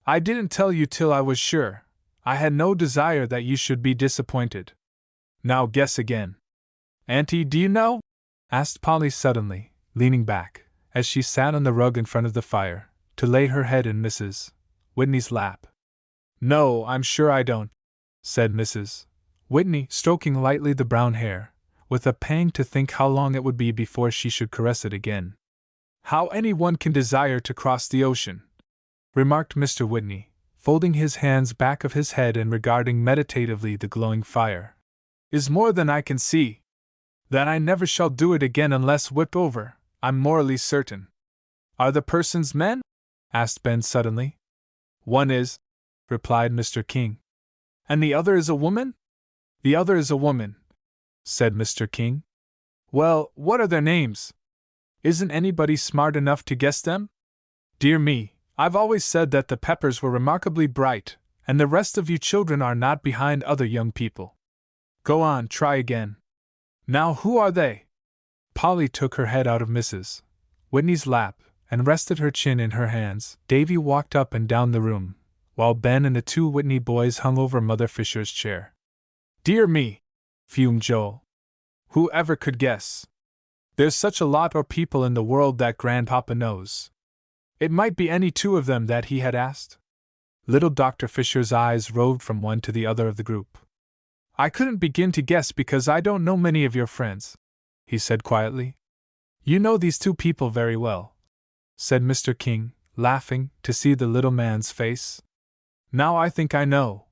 I didn't tell you till I was sure. I had no desire that you should be disappointed. Now guess again. Auntie, do you know? Asked Polly suddenly, leaning back, as she sat on the rug in front of the fire, to lay her head in Mrs. Whitney's lap. No, I'm sure I don't, said Mrs. Whitney, stroking lightly the brown hair, with a pang to think how long it would be before she should caress it again. How anyone can desire to cross the ocean, remarked Mr. Whitney, folding his hands back of his head and regarding meditatively the glowing fire, is more than I can see. That I never shall do it again unless whipped over, I'm morally certain. Are the persons men? Asked Ben suddenly. One is, replied Mr. King. And the other is a woman? The other is a woman, said Mr. King. Well, what are their names? Isn't anybody smart enough to guess them? Dear me, I've always said that the Peppers were remarkably bright, and the rest of you children are not behind other young people. Go on, try again. Now who are they? Polly took her head out of Mrs. Whitney's lap, and rested her chin in her hands. Davy walked up and down the room, while Ben and the 2 Whitney boys hung over Mother Fisher's chair. Dear me, fumed Joel. Who ever could guess? There's such a lot of people in the world that Grandpapa knows. It might be any 2 of them that he had asked. Little Dr. Fisher's eyes roved from one to the other of the group. I couldn't begin to guess because I don't know many of your friends, he said quietly. You know these 2 people very well, said Mr. King, laughing to see the little man's face. Now I think I know,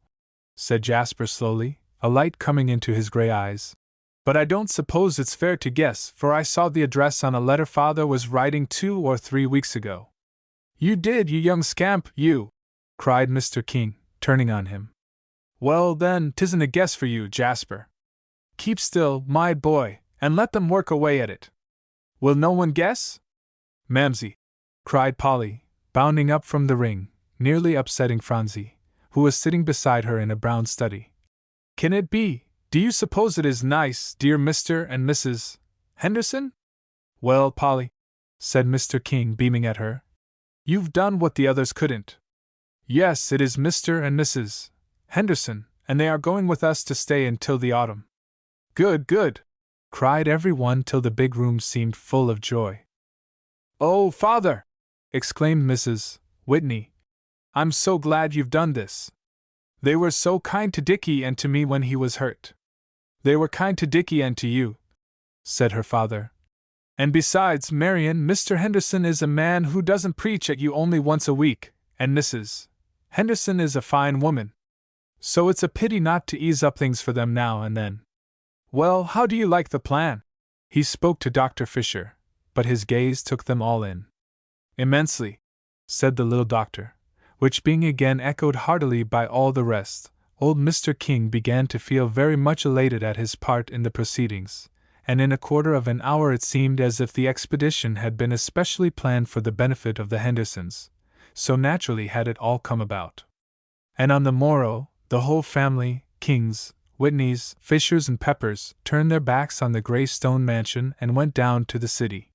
said Jasper slowly, a light coming into his gray eyes. But I don't suppose it's fair to guess, for I saw the address on a letter Father was writing 2 or 3 weeks ago. You did, you young scamp, you! Cried Mr. King, turning on him. Well, then, 'tisn't a guess for you, Jasper. Keep still, my boy, and let them work away at it. Will no one guess? Mamsie, cried Polly, bounding up from the ring, nearly upsetting Phronsie, who was sitting beside her in a brown study. Can it be? Do you suppose it is nice, dear Mr. and Mrs. Henderson? Well, Polly, said Mr. King, beaming at her, you've done what the others couldn't. Yes, it is Mr. and Mrs. Henderson, and they are going with us to stay until the autumn. Good, good! Cried everyone till the big room seemed full of joy. Oh, Father! Exclaimed Mrs. Whitney. I'm so glad you've done this. They were so kind to Dickie and to me when he was hurt. They were kind to Dickie and to you, said her father. And besides, Marian, Mr. Henderson is a man who doesn't preach at you only once a week, and Mrs. Henderson is a fine woman. So it's a pity not to ease up things for them now and then. Well, how do you like the plan? He spoke to Dr. Fisher, but his gaze took them all in. Immensely, said the little doctor, which being again echoed heartily by all the rest. Old Mr. King began to feel very much elated at his part in the proceedings, and in a quarter of an hour it seemed as if the expedition had been especially planned for the benefit of the Hendersons, so naturally had it all come about. And on the morrow, the whole family, Kings, Whitneys, Fishers, and Peppers, turned their backs on the gray stone mansion and went down to the city.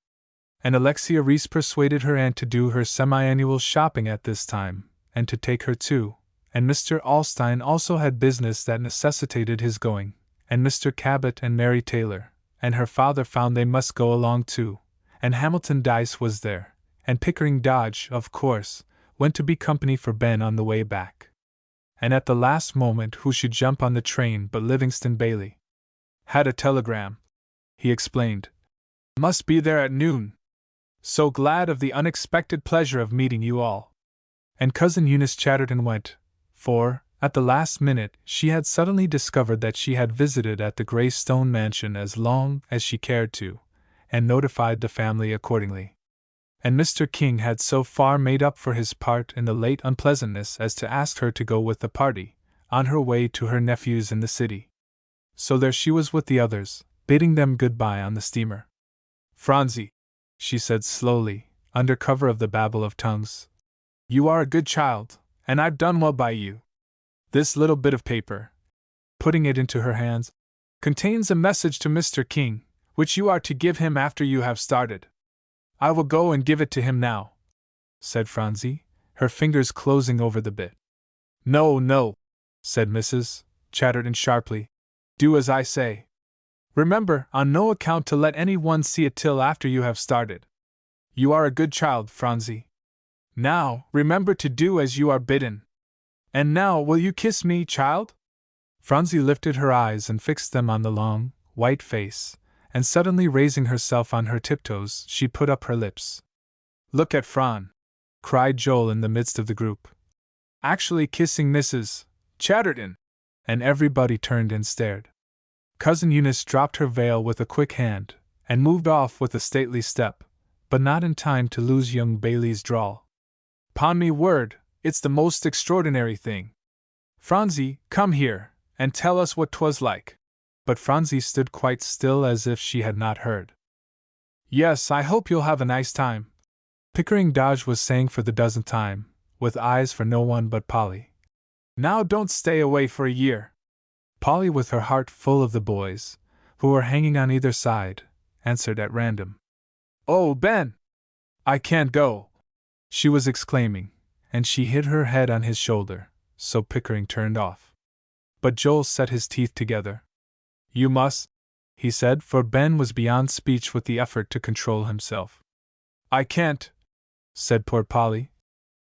And Alexia Reese persuaded her aunt to do her semi-annual shopping at this time, and to take her too. And Mr. Alstein also had business that necessitated his going, and Mr. Cabot and Mary Taylor, and her father found they must go along too, and Hamilton Dyce was there, and Pickering Dodge, of course, went to be company for Ben on the way back. And at the last moment who should jump on the train but Livingston Bailey? Had a telegram, he explained. Must be there at noon. So glad of the unexpected pleasure of meeting you all. And Cousin Eunice Chatterton went, for, at the last minute, she had suddenly discovered that she had visited at the gray stone mansion as long as she cared to, and notified the family accordingly. And Mr. King had so far made up for his part in the late unpleasantness as to ask her to go with the party, on her way to her nephew's in the city. So there she was with the others, bidding them good-bye on the steamer. Phronsie, she said slowly, under cover of the babble of tongues, you are a good child. and I've done well by you. This little bit of paper," putting it into her hands, "contains a message to Mr. King, which you are to give him after you have started." "I will go and give it to him now," said Phronsie, her fingers closing over the bit. "No, no," said Mrs. Chatterton sharply. "Do as I say. Remember, on no account to let any one see it till after you have started. You are a good child, Phronsie. Now, remember to do as you are bidden. And now, will you kiss me, child?" Phronsie lifted her eyes and fixed them on the long, white face, and suddenly raising herself on her tiptoes, she put up her lips. "Look at Fron!" cried Joel in the midst of the group. "Actually kissing Mrs. Chatterton!" And everybody turned and stared. Cousin Eunice dropped her veil with a quick hand, and moved off with a stately step, but not in time to lose young Bailey's drawl. "'Pon me word, it's the most extraordinary thing. Phronsie, come here, and tell us what 'twas like." But Phronsie stood quite still as if she had not heard. "Yes, I hope you'll have a nice time," Pickering Dodge was saying for the dozenth time, with eyes for no one but Polly. "Now don't stay away for a year." Polly, with her heart full of the boys, who were hanging on either side, answered at random. "Oh, Ben! I can't go!" she was exclaiming, and she hid her head on his shoulder, so Pickering turned off. But Joel set his teeth together. "You must," he said, for Ben was beyond speech with the effort to control himself. "I can't," said poor Polly.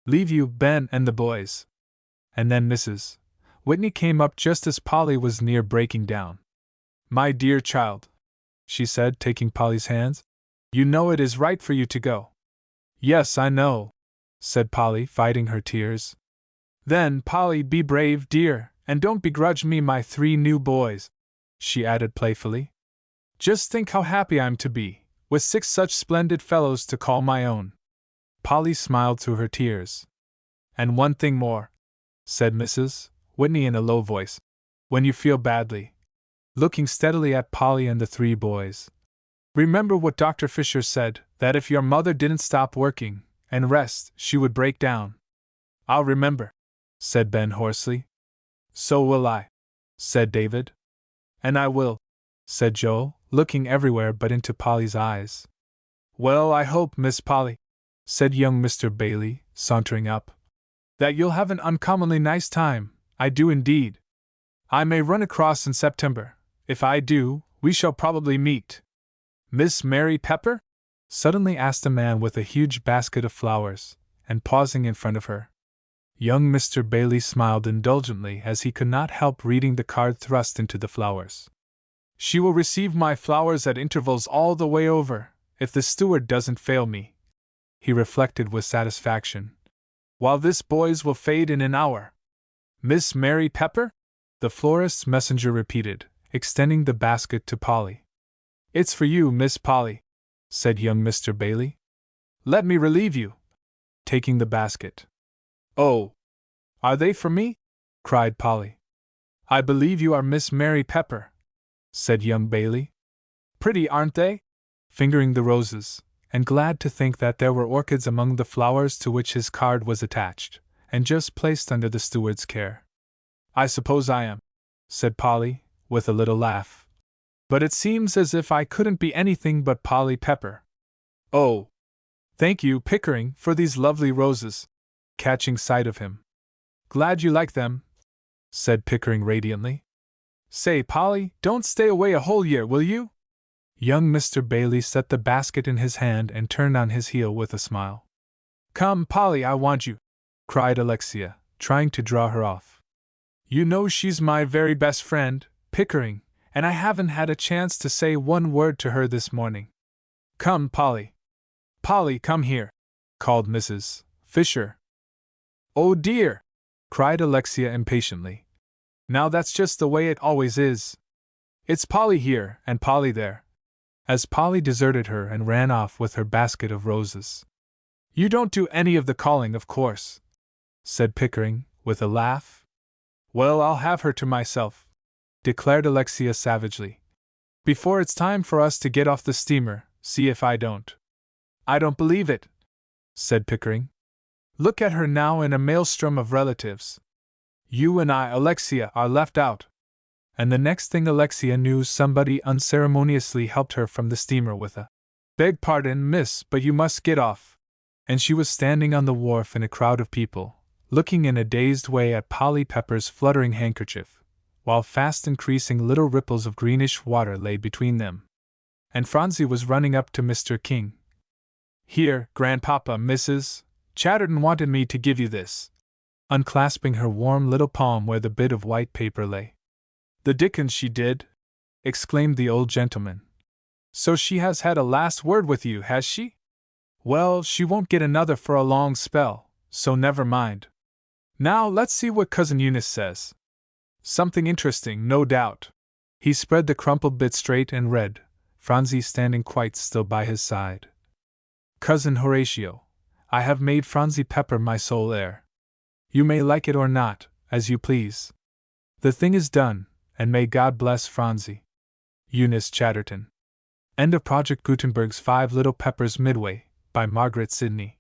"Leave you, Ben, and the boys." And then Mrs. Whitney came up just as Polly was near breaking down. "My dear child," she said, taking Polly's hands, "you know it is right for you to go." "Yes, I know," said Polly, fighting her tears. "Then, Polly, be brave, dear, and don't begrudge me my 3 new boys," she added playfully. "Just think how happy I'm to be, with 6 such splendid fellows to call my own." Polly smiled through her tears. "And one thing more," said Mrs. Whitney in a low voice, "when you feel badly," looking steadily at Polly and the 3 boys, "remember what Dr. Fisher said, that if your mother didn't stop working and rest, she would break down." "I'll remember," said Ben hoarsely. "So will I," said David. "And I will," said Joel, looking everywhere but into Polly's eyes. "Well, I hope, Miss Polly," said young Mr. Bailey, sauntering up, "that you'll have an uncommonly nice time. I do indeed. I may run across in September. If I do, we shall probably meet." "Miss Mary Pepper?" suddenly asked a man with a huge basket of flowers, and pausing in front of her. Young Mr. Bailey smiled indulgently as he could not help reading the card thrust into the flowers. "She will receive my flowers at intervals all the way over, if the steward doesn't fail me," he reflected with satisfaction, "while this boy's will fade in an hour." "Miss Mary Pepper?" the florist's messenger repeated, extending the basket to Polly. "It's for you, Miss Polly," said young Mr. Bailey. "Let me relieve you," taking the basket. "Oh, are they for me?" cried Polly. "I believe you are Miss Mary Pepper," said young Bailey. "Pretty, aren't they?" fingering the roses, and glad to think that there were orchids among the flowers to which his card was attached, and just placed under the steward's care. "I suppose I am," said Polly, with a little laugh. "But it seems as if I couldn't be anything but Polly Pepper." "Oh, thank you, Pickering, for these lovely roses," catching sight of him. "Glad you like them," said Pickering radiantly. "Say, Polly, don't stay away a whole year, will you?" Young Mr. Bailey set the basket in his hand and turned on his heel with a smile. "Come, Polly, I want you," cried Alexia, trying to draw her off. "You know she's my very best friend, Pickering, and I haven't had a chance to say one word to her this morning. Come, Polly. Polly, come here," called Mrs. Fisher. "Oh dear!" cried Alexia impatiently. "Now that's just the way it always is. It's Polly here and Polly there," as Polly deserted her and ran off with her basket of roses. "You don't do any of the calling, of course," said Pickering, with a laugh. "Well, I'll have her to myself," declared Alexia savagely. "Before it's time for us to get off the steamer, see if I don't." "I don't believe it," said Pickering. Look at her now in a maelstrom of relatives. You and I, Alexia, are left out. And the next thing Alexia knew, somebody unceremoniously helped her from the steamer with a "Beg pardon, miss, but you must get off." And she was standing on the wharf in a crowd of people, looking in a dazed way at Polly Pepper's fluttering handkerchief, while fast increasing little ripples of greenish water lay between them. And Phronsie was running up to Mr. King. "Here, Grandpapa, Mrs. Chatterton wanted me to give you this," unclasping her warm little palm where the bit of white paper lay. "The dickens she did!" exclaimed the old gentleman. "So she has had a last word with you, has she? Well, she won't get another for a long spell, so never mind. Now let's see what Cousin Eunice says. Something interesting, no doubt." He spread the crumpled bit straight and read, Phronsie standing quite still by his side. "Cousin Horatio, I have made Phronsie Pepper my sole heir. You may like it or not, as you please. The thing is done, and may God bless Phronsie. Eunice Chatterton." End of Project Gutenberg's Five Little Peppers Midway, by Margaret Sidney.